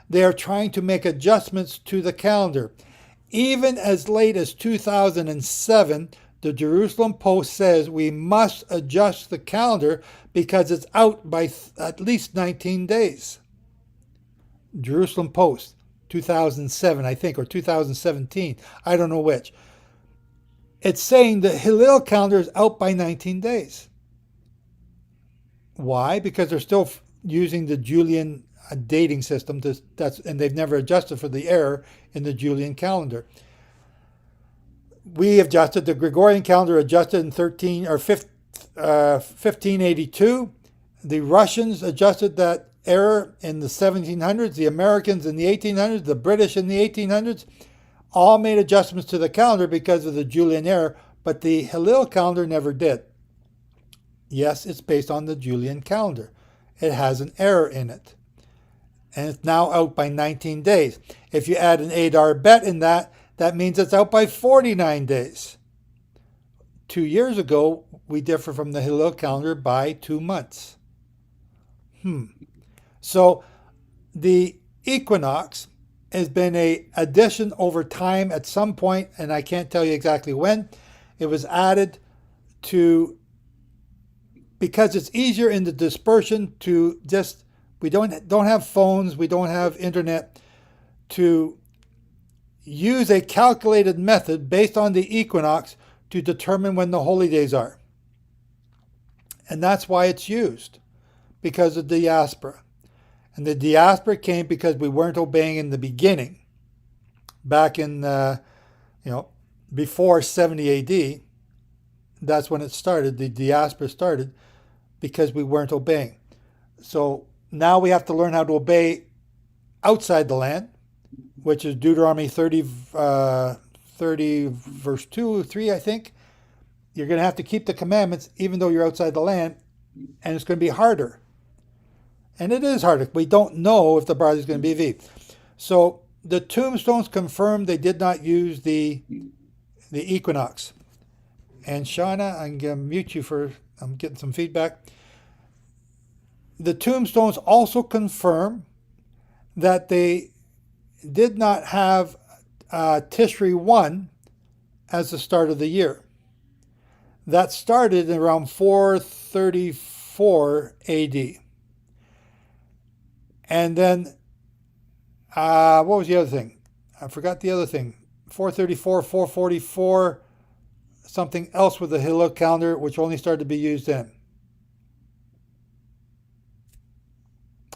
Speaker 4: they are trying to make adjustments to the calendar. Even as late as 2007, the Jerusalem Post says we must adjust the calendar because it's out by at least 19 days. Jerusalem Post, 2007, I think, or 2017. I don't know which. It's saying the Hillel calendar is out by 19 days. Why? Because they're still using the Julian dating system, and they've never adjusted for the error in the Julian calendar. We adjusted, the Gregorian calendar adjusted in 1582. The Russians adjusted that error in the 1700s, the Americans in the 1800s, the British in the 1800s, all made adjustments to the calendar because of the Julian error, but the Hillel calendar never did. Yes, it's based on the Julian calendar. It has an error in it. And it's now out by 19 days. If you add an Adar Bet in that, that means it's out by 49 days. 2 years ago, we differ from the Hillel calendar by 2 months. So the equinox has been an addition over time at some point, and I can't tell you exactly when. It was added to, because it's easier in the dispersion to just, we don't have phones, we don't have internet, to use a calculated method based on the equinox to determine when the holy days are. And that's why it's used, because of the diaspora. And the diaspora came because we weren't obeying in the beginning, back in, before 70 AD. That's when it started. The diaspora started because we weren't obeying. So now we have to learn how to obey outside the land, which is Deuteronomy 30 verse 2, 3, I think. You're going to have to keep the commandments even though you're outside the land, and it's going to be harder. And it is harder. We don't know if the bride is going to be V. So the tombstones confirm they did not use the equinox. And Shawna, I'm going to mute you I'm getting some feedback. The tombstones also confirm that they did not have Tishri 1 as the start of the year. That started around 434 AD. And then, what was the other thing? I forgot the other thing. 434, 444, something else with the Hillel calendar, which only started to be used then.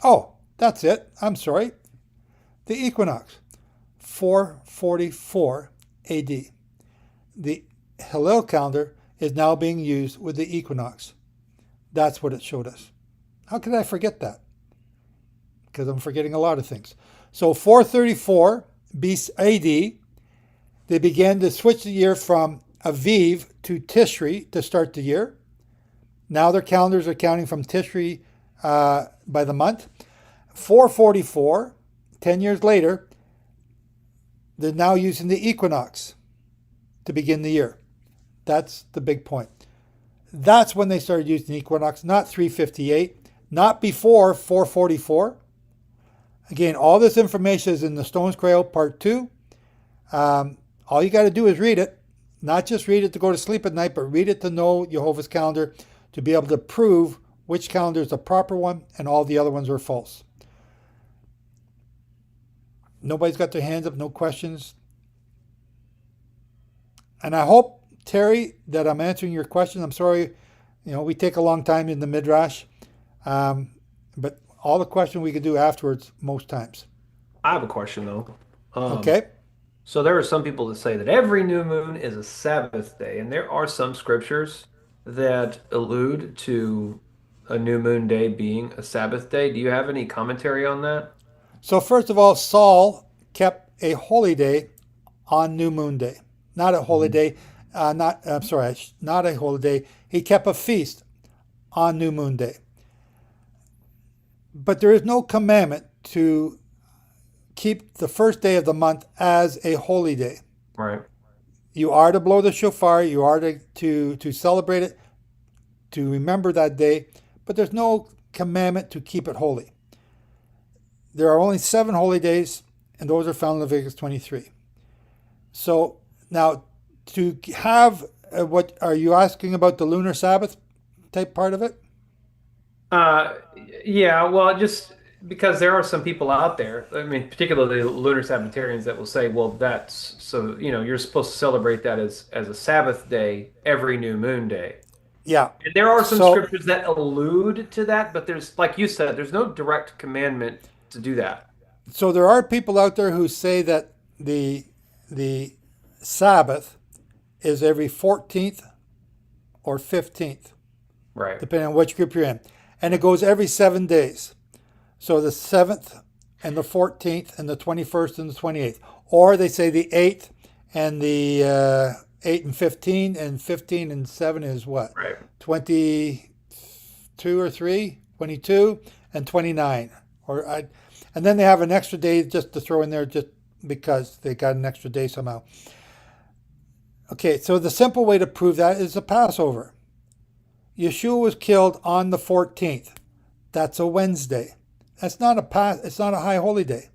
Speaker 4: Oh, that's it. I'm sorry. The equinox, 444 AD. The Hillel calendar is now being used with the equinox. That's what it showed us. How could I forget that? Because I'm forgetting a lot of things. So 434 AD, they began to switch the year from Aviv to Tishri to start the year. Now their calendars are counting from Tishri by the month. 444, 10 years later, they're now using the equinox to begin the year. That's the big point. That's when they started using the equinox, not 358, not before 444. Again, all this information is in the Stones Cradle Part 2. All you got to do is read it. Not just read it to go to sleep at night, but read it to know Yehovah's calendar, to be able to prove which calendar is the proper one and all the other ones are false. Nobody's got their hands up, no questions. And I hope, Terry, that I'm answering your question. I'm sorry, we take a long time in the Midrash, but all the questions we could do afterwards most times.
Speaker 1: I have a question though.
Speaker 4: Okay.
Speaker 1: So there are some people that say that every new moon is a Sabbath day, and there are some scriptures that allude to a new moon day being a Sabbath day. Do you have any commentary on that?
Speaker 4: So first of all, Saul kept a holy day on New Moon Day. Not a holy day, not a holy day. He kept a feast on New Moon Day. But there is no commandment to keep the first day of the month as a holy day.
Speaker 1: Right.
Speaker 4: You are to blow the shofar, you are to celebrate it, to remember that day, but there's no commandment to keep it holy. There are only 7 holy days, and those are found in Leviticus 23. So now, to have what are you asking about, the lunar Sabbath type part of it?
Speaker 1: Uh, yeah, well, just because there are some people out there, I mean, particularly lunar Sabbatarians that will say, well, that's so, you're supposed to celebrate that as a Sabbath day every new moon day.
Speaker 4: Yeah.
Speaker 1: And there are some
Speaker 4: So,
Speaker 1: scriptures that allude to that, but there's, like you said, there's no direct commandment to do that.
Speaker 4: so there are people out there who say that the Sabbath is every 14th or 15th,
Speaker 1: Right.
Speaker 4: depending on which group you're in. And it goes every 7 days. So the 7th and the 14th and the 21st and the 28th. Or they say the 8th and the 8 and 15 and 7 is what?
Speaker 1: Right.
Speaker 4: 22 or 3? 22 and 29. And then they have an extra day just to throw in there just because they got an extra day somehow. Okay, so the simple way to prove that is the Passover. Yeshua was killed on the 14th. That's a Wednesday. It's not a high holy day.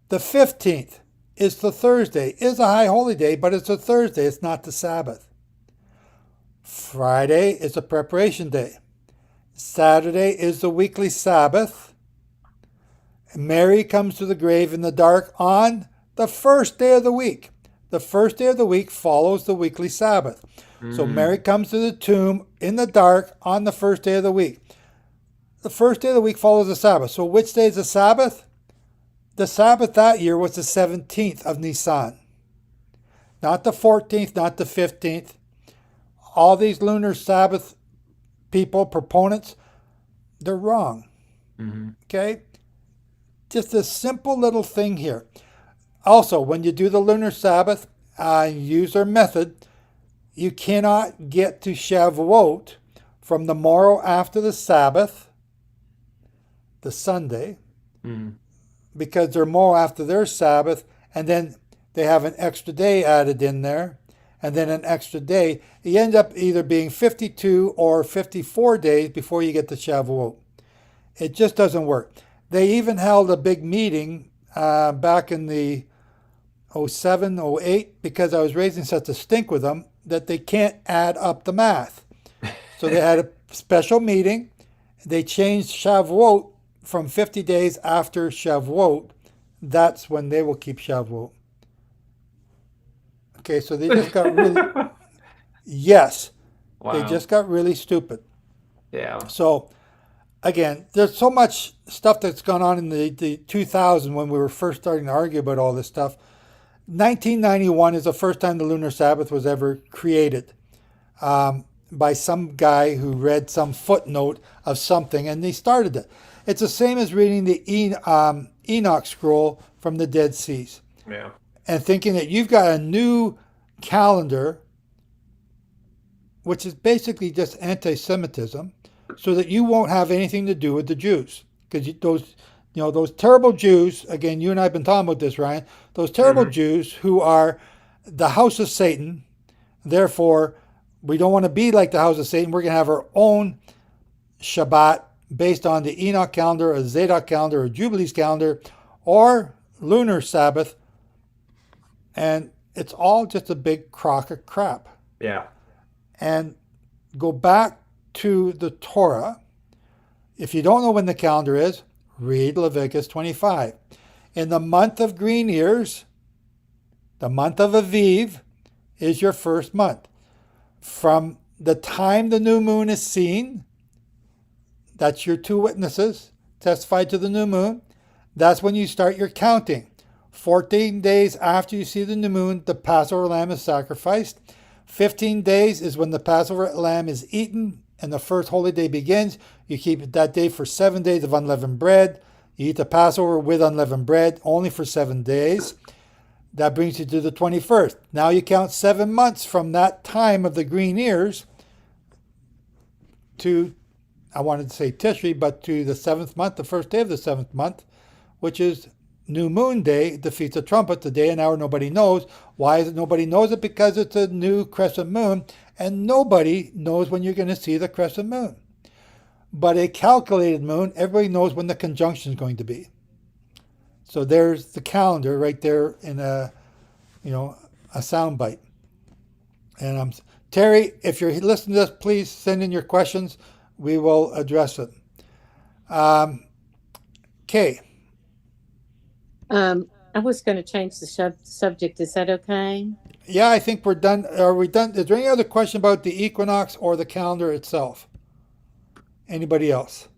Speaker 4: The 15th is the Thursday. Is a high holy day, but it's a Thursday. It's not the Sabbath. Friday is a preparation day. Saturday is the weekly Sabbath. Mary comes to the grave in the dark on the first day of the week. The first day of the week follows the weekly Sabbath. So Mary comes to the tomb in the dark on the first day of the week. The first day of the week follows the Sabbath. So which day is the Sabbath? The Sabbath that year was the 17th of Nisan. Not the 14th, not the 15th. All these lunar Sabbath people, proponents, they're wrong. Okay? Just a simple little thing here. Also, when you do the lunar Sabbath, use their method, you cannot get to Shavuot from the morrow after the Sabbath, the Sunday, because they're more after their Sabbath, and then they have an extra day added in there, and then an extra day. You end up either being 52 or 54 days before you get to Shavuot. It just doesn't work. They even held a big meeting back in the 07, 08, because I was raising such a stink with them that they can't add up the math. So they had a special meeting. They changed Shavuot from 50 days after Shavuot. That's when they will keep Shavuot. Okay, so they just got really, yes,
Speaker 1: Wow.
Speaker 4: they just got really stupid.
Speaker 1: Yeah.
Speaker 4: So again, there's so much stuff that's gone on in the 2000 when we were first starting to argue about all this stuff. 1991 is the first time the lunar Sabbath was ever created by some guy who read some footnote of something, and they started it. It's the same as reading the Enoch scroll from the Dead Seas.
Speaker 1: Yeah.
Speaker 4: And thinking that you've got a new calendar, which is basically just anti-Semitism, so that you won't have anything to do with the Jews. Because those terrible Jews, again, you and I have been talking about this, Ryan, those terrible Jews who are the house of Satan. Therefore, we don't want to be like the house of Satan. We're going to have our own Shabbat based on the Enoch calendar, or Zadok calendar, or Jubilees calendar, or lunar Sabbath. And it's all just a big crock of crap.
Speaker 1: Yeah.
Speaker 4: And go back to the Torah. If you don't know when the calendar is, read Leviticus 25. In the month of green ears, the month of Aviv is your first month. From the time the new moon is seen, that's your 2 witnesses testified to the new moon, that's when you start your counting. 14 days after you see the new moon, the Passover lamb is sacrificed. 15 days is when the Passover lamb is eaten and the first holy day begins. You keep it that day for 7 days of unleavened bread. You eat the Passover with unleavened bread only for 7 days. That brings you to the 21st. Now you count 7 months from that time of the green ears to, I wanted to say Tishri, but to the 7th month, the first day of the 7th month, which is New Moon Day, the Feast of Trumpets, the day and hour nobody knows. Why is it nobody knows it? Because it's a new crescent moon, and nobody knows when you're going to see the crescent moon. But a calculated moon, everybody knows when the conjunction is going to be. So there's the calendar right there in a sound bite. And Terry, if you're listening to this, please send in your questions. We will address it. Kay.
Speaker 16: I was going to change the subject. Is that okay?
Speaker 4: Yeah, I think we're done. Are we done? Is there any other question about the equinox or the calendar itself? Anybody else?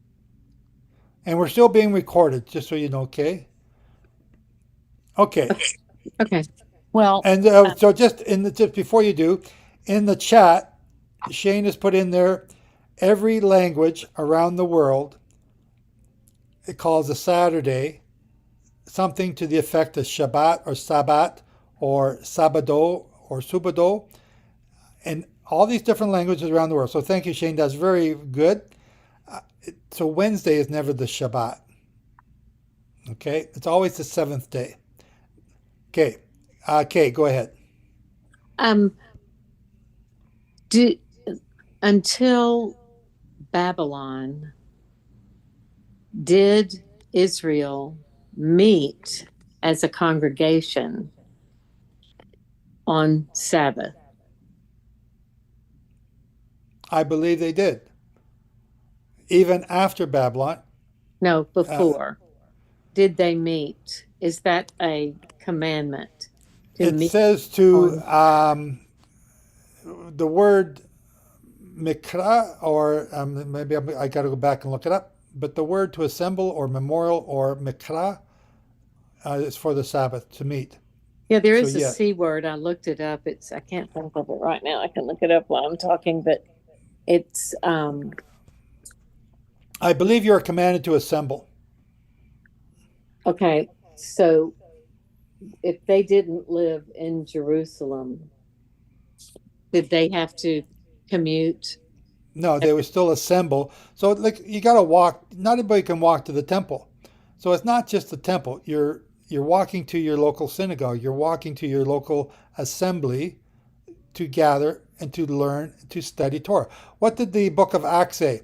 Speaker 4: And we're still being recorded, just so you know, Kay. Okay.
Speaker 16: Okay. Well,
Speaker 4: and so just before you do, in the chat, Shane has put in there every language around the world. It calls a Saturday something to the effect of Shabbat or Sabbat or Sabado or Subado, and all these different languages around the world. So thank you, Shane. That's very good. So Wednesday is never the Shabbat. Okay, it's always the 7th day. Okay, Kay, go ahead.
Speaker 16: Until Babylon, did Israel meet as a congregation on Sabbath?
Speaker 4: I believe they did. Even after Babylon.
Speaker 16: No, before. Did they meet? Is that a commandment?
Speaker 4: It says to the word mikra, or maybe I got to go back and look it up, but the word to assemble or memorial or mikra is for the Sabbath, to meet.
Speaker 16: Yeah, there is a C word. I looked it up. I can't think of it right now. I can look it up while I'm talking, but it's
Speaker 4: I believe you are commanded to assemble.
Speaker 16: Okay, so if they didn't live in Jerusalem, did they have to commute?
Speaker 4: No, they would still assemble. So like you got to walk. Not everybody can walk to the temple. So it's not just the temple. You're walking to your local synagogue. You're walking to your local assembly to gather and to learn, to study Torah. What did the book of Acts say?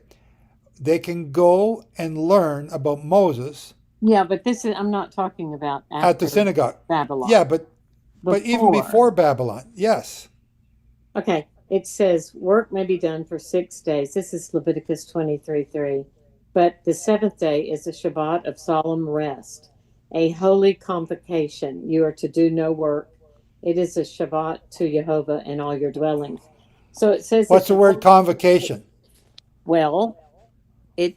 Speaker 4: They can go and learn about Moses.
Speaker 16: Yeah, but I'm not talking about
Speaker 4: at the synagogue.
Speaker 16: Babylon.
Speaker 4: Yeah, but even before Babylon, yes.
Speaker 16: Okay, it says work may be done for 6 days. This is Leviticus 23:3. But the 7th day is a Shabbat of solemn rest, a holy convocation. You are to do no work. It is a Shabbat to Yehovah in all your dwellings. So it says.
Speaker 4: What's the word convocation?
Speaker 16: Well, it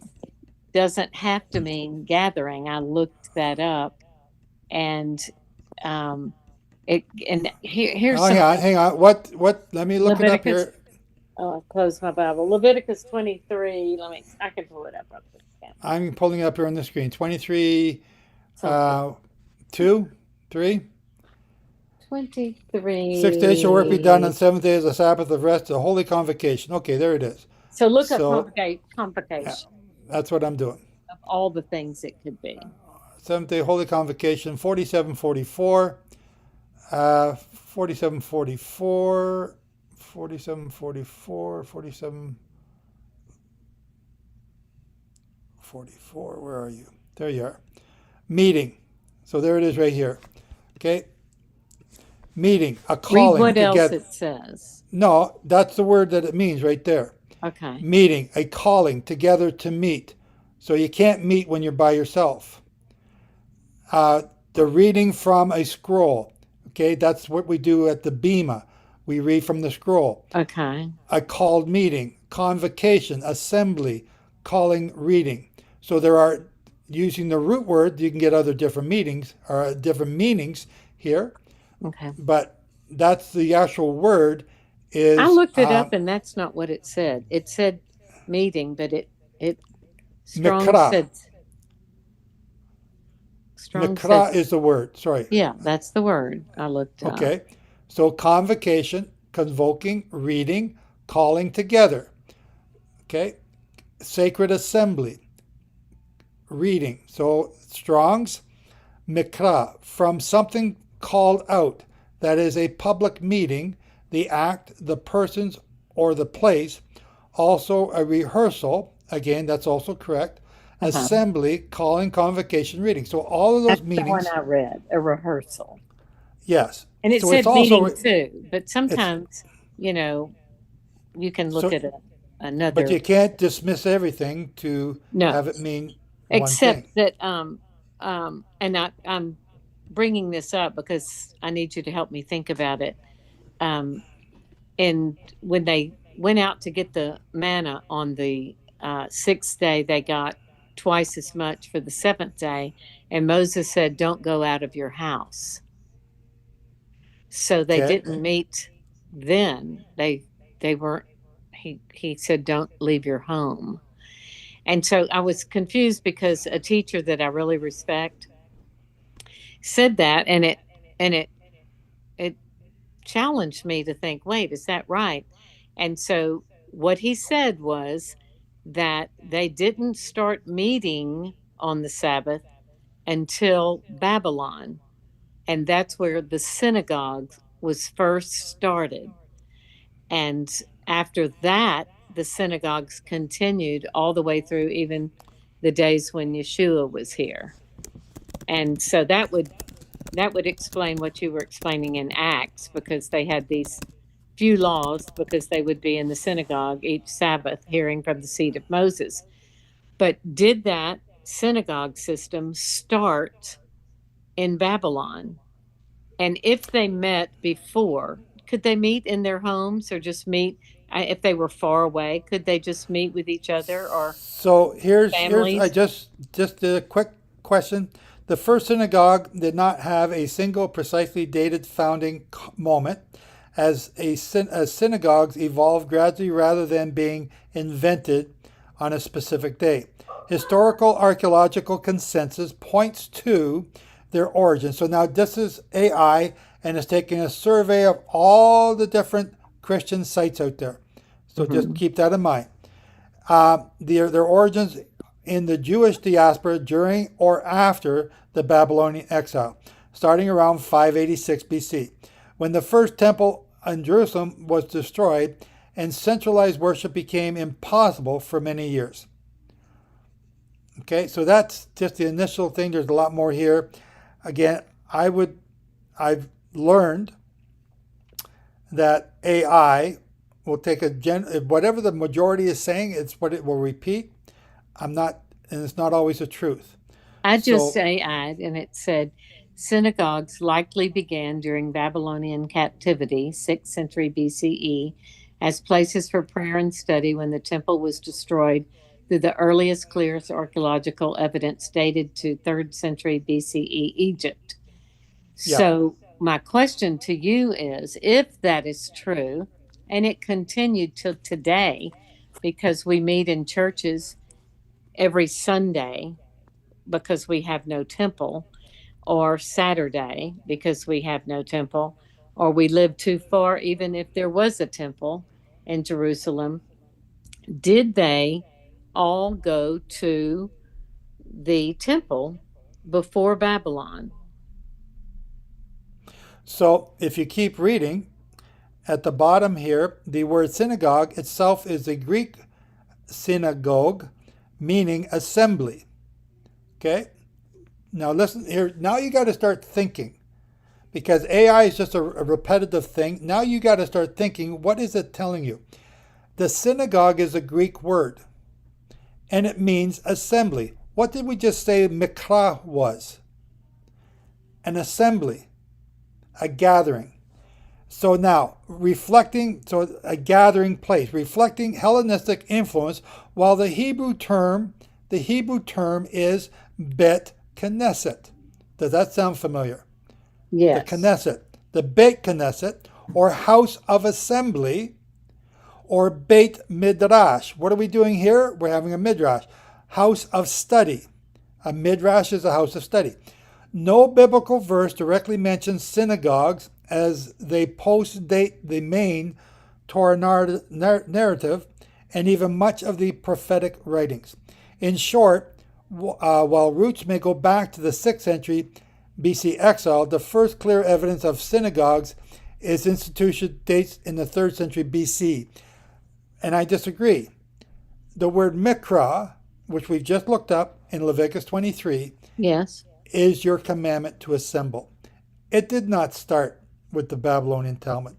Speaker 16: doesn't have to mean gathering. I looked that up, and here's.
Speaker 4: Hang on. What? Let me look
Speaker 16: Leviticus,
Speaker 4: it up here.
Speaker 16: Oh, I closed my Bible. Leviticus 23. I can pull it up.
Speaker 4: I'm pulling it up here on the screen. 23, 2, 3.
Speaker 16: 23.
Speaker 4: 6 days shall work be done, and 7th day is a Sabbath of rest, a holy convocation. Okay, there it is.
Speaker 16: So look up convocation.
Speaker 4: Yeah, that's what I'm doing.
Speaker 16: Of all the things it could be.
Speaker 4: 7th day holy convocation, 4744. 4744. 4744. 4744. Where are you? There you are. Meeting. So there it is right here. Okay. Meeting, a calling.
Speaker 16: Read what
Speaker 4: together.
Speaker 16: Else it says.
Speaker 4: No, that's the word that it means right there.
Speaker 16: Okay.
Speaker 4: Meeting, a calling, together to meet. So you can't meet when you're by yourself. The reading from a scroll. Okay, that's what we do at the Bema. We read from the scroll.
Speaker 16: Okay.
Speaker 4: A called meeting, convocation, assembly, calling, reading. So there are using the root word, you can get other different meanings or different meanings here.
Speaker 16: Okay.
Speaker 4: But that's the actual word.
Speaker 16: I
Speaker 4: Is
Speaker 16: looked it up, and that's not what it said. It said meeting, but it Strong
Speaker 4: mikra.
Speaker 16: said
Speaker 4: Mikra is the word. Sorry.
Speaker 16: Yeah, that's the word I looked up.
Speaker 4: Okay. So convocation, convoking, reading, calling together. Okay. Sacred assembly, reading. So Strong's mikra, from something called out, that is a public meeting, the act, the persons, or the place. Also a rehearsal, again, that's also correct. Assembly, calling, convocation, reading. So all of those
Speaker 16: That's
Speaker 4: meanings.
Speaker 16: the one I read, a rehearsal.
Speaker 4: Yes.
Speaker 16: And it
Speaker 4: so
Speaker 16: said
Speaker 4: it's also,
Speaker 16: meeting too, but sometimes, you know, you can look at another.
Speaker 4: But you can't dismiss everything to have it mean one thing.
Speaker 16: Except that, and I'm bringing this up because I need you to help me think about it. And when they went out to get the manna on the sixth day, they got twice as much for the seventh day. And Moses said, "Don't go out of your house." So they didn't meet then. They weren't. He said, "Don't leave your home." And so I was confused because a teacher that I really respect said that, and it challenged me to think, wait, is that right? And so what he said was that they didn't start meeting on the Sabbath until Babylon. And that's where the synagogue was first started. And after that, the synagogues continued all the way through even the days when Yeshua was here. And so that would explain what you were explaining in Acts, because they had these few laws because they would be in the synagogue each Sabbath hearing from the seat of Moses. But did that synagogue system start in Babylon? And if they met before, could they meet in their homes or just meet if they were far away? Could they just meet with each other or
Speaker 4: so here's
Speaker 16: families?
Speaker 4: I just a quick question. The first synagogue did not have a single precisely dated founding moment, as synagogues evolved gradually rather than being invented on a specific day. Historical archaeological consensus points to their origin. So now this is AI, and it's taking a survey of all the different Christian sites out there. So just keep that in mind. Their origins in the Jewish diaspora during or after the Babylonian exile, starting around 586 BC, when the first temple in Jerusalem was destroyed and centralized worship became impossible for many years. Okay, so that's just the initial thing. There's a lot more here. Again, I've learned that AI will take whatever the majority is saying, it's what it will repeat. And it's not always the truth.
Speaker 16: I just AI'd, and it said synagogues likely began during Babylonian captivity, 6th century BCE, as places for prayer and study when the temple was destroyed through the earliest, clearest archaeological evidence dated to 3rd century BCE Egypt. Yeah. So my question to you is, if that is true, and it continued till today, because we meet in churches every Sunday because we have no temple, or Saturday because we have no temple, or we live too far even if there was a temple in Jerusalem, did they all go to the temple before Babylon?
Speaker 4: So if you keep reading, at the bottom here, the word synagogue itself is the Greek synagogue, meaning assembly. Okay? Now listen here. Now you got to start thinking, because AI is just a repetitive thing. Now you got to start thinking, what is it telling you? The synagogue is a Greek word, and it means assembly. What did we just say mikra was? An assembly, a gathering. So now, a gathering place, reflecting Hellenistic influence, while the Hebrew term The Hebrew term is Bet Knesset. Does that sound familiar?
Speaker 16: Yes.
Speaker 4: The Knesset, the Beit Knesset, or house of assembly, or Beit Midrash. What are we doing here? We're having a Midrash, house of study. A Midrash is a house of study. No biblical verse directly mentions synagogues as they post-date the main Torah narrative and even much of the prophetic writings. In short, while roots may go back to the 6th century BC exile, the first clear evidence of synagogues is institution dates in the 3rd century BC. And I disagree. The word mikra, which we've just looked up in Leviticus 23,
Speaker 16: Yes.
Speaker 4: is your commandment to assemble. It did not start with the Babylonian Talmud.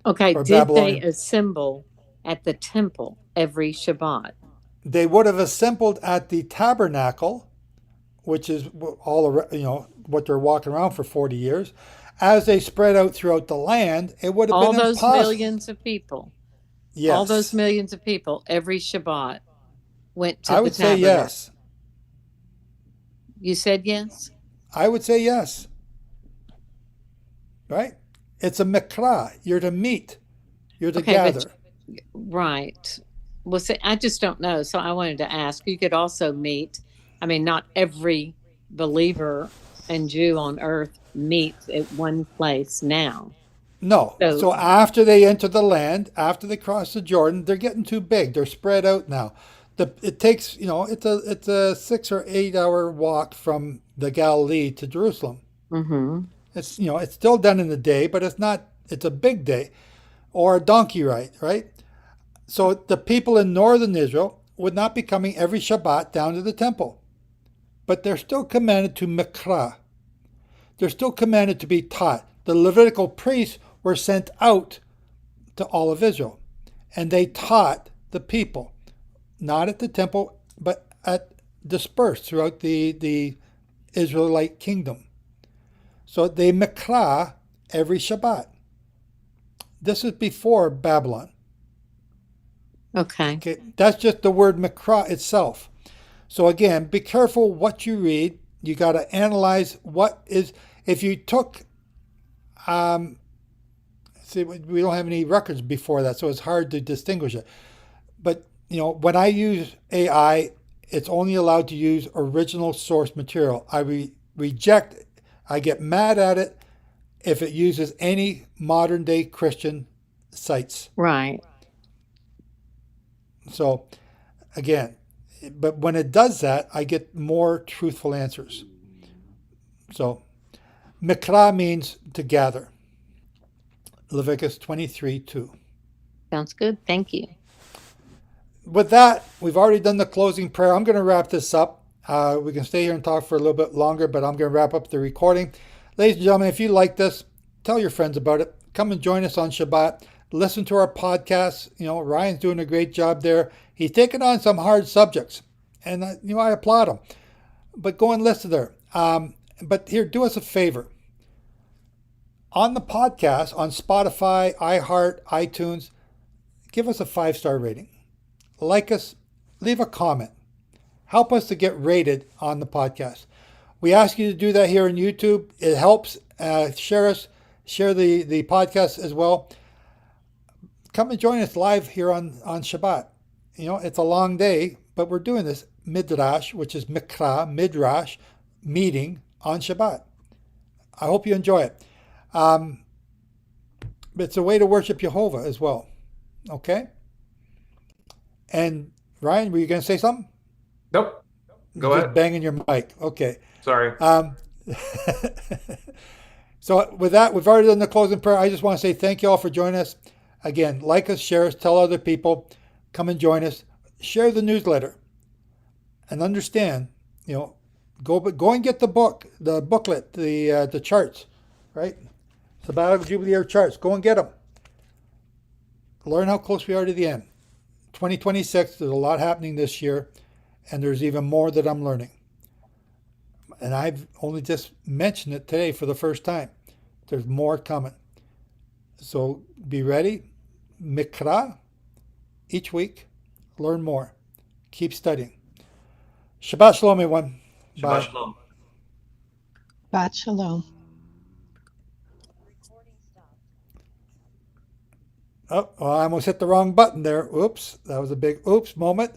Speaker 16: Okay,
Speaker 4: or
Speaker 16: did
Speaker 4: Babylonian.
Speaker 16: they assemble at the temple every Shabbat?
Speaker 4: They would have assembled at the tabernacle, which is all what they're walking around for 40 years. As they spread out throughout the land, it would have
Speaker 16: All
Speaker 4: been
Speaker 16: those
Speaker 4: impossible.
Speaker 16: millions of people.
Speaker 4: Yes.
Speaker 16: All those millions of people every Shabbat went to
Speaker 4: I
Speaker 16: the
Speaker 4: would say
Speaker 16: tabernacle.
Speaker 4: yes.
Speaker 16: You said yes?
Speaker 4: I would say yes. Right? It's a mikra. You're to meet. You're to
Speaker 16: Okay,
Speaker 4: gather.
Speaker 16: Right. Well, see, I just don't know. So I wanted to ask. You could also meet. I mean, not every believer and Jew on earth meets at one place now.
Speaker 4: No. So after they enter the land, after they cross the Jordan, they're getting too big. They're spread out now. It takes, it's a 6 or 8 hour walk from the Galilee to Jerusalem.
Speaker 16: Mm-hmm.
Speaker 4: It's, it's still done in the day, but it's a big day, or a donkey ride, right? So the people in northern Israel would not be coming every Shabbat down to the temple, but they're still commanded to mikra. They're still commanded to be taught. The Levitical priests were sent out to all of Israel, and they taught the people, not at the temple, but dispersed throughout the Israelite kingdom. So they mikra every Shabbat. This is before Babylon.
Speaker 16: Okay.
Speaker 4: That's just the word mikra itself. So again, be careful what you read. You got to analyze what is. If you took, see, we don't have any records before that, so it's hard to distinguish it. But when I use AI, it's only allowed to use original source material. I reject it. I get mad at it if it uses any modern day Christian sites.
Speaker 16: Right.
Speaker 4: So again, but when it does that, I get more truthful answers. So mikra means to gather. Leviticus 23:2.
Speaker 16: Sounds good. Thank you.
Speaker 4: With that, we've already done the closing prayer. I'm going to wrap this up. We can stay here and talk for a little bit longer, but I'm going to wrap up the recording. Ladies and gentlemen, if you like this, tell your friends about it. Come and join us on Shabbat. Listen to our podcast. Ryan's doing a great job there. He's taking on some hard subjects, and I applaud him. But go and listen there. But here, do us a favor. On the podcast, on Spotify, iHeart, iTunes, give us a 5-star rating. Like us, leave a comment. Help us to get rated on the podcast. We ask you to do that here on YouTube. It helps. Share the podcast as well. Come and join us live here on Shabbat. It's a long day, but we're doing this Midrash, which is Mikra, Midrash, meeting on Shabbat. I hope you enjoy it. It's a way to worship Yehovah as well. Okay? And Ryan, were you going to say something?
Speaker 1: Nope. Go
Speaker 4: Just
Speaker 1: ahead.
Speaker 4: banging your mic. Okay.
Speaker 1: Sorry.
Speaker 4: So with that, we've already done the closing prayer. I just want to say thank you all for joining us. Again, like us, share us, tell other people, come and join us. Share the newsletter. And understand, go and get the booklet, the charts, right? Sabbatical Jubilee Year charts. Go and get them. Learn how close we are to the end. 2026, there's a lot happening this year, and there's even more that I'm learning. And I've only just mentioned it today for the first time. There's more coming. So be ready. Mikra, each week, learn more. Keep studying. Shabbat shalom, everyone.
Speaker 1: Shabbat
Speaker 4: Bye.
Speaker 1: shalom.
Speaker 15: Shabbat shalom.
Speaker 4: Oh, I almost hit the wrong button there. Oops. That was a big oops moment.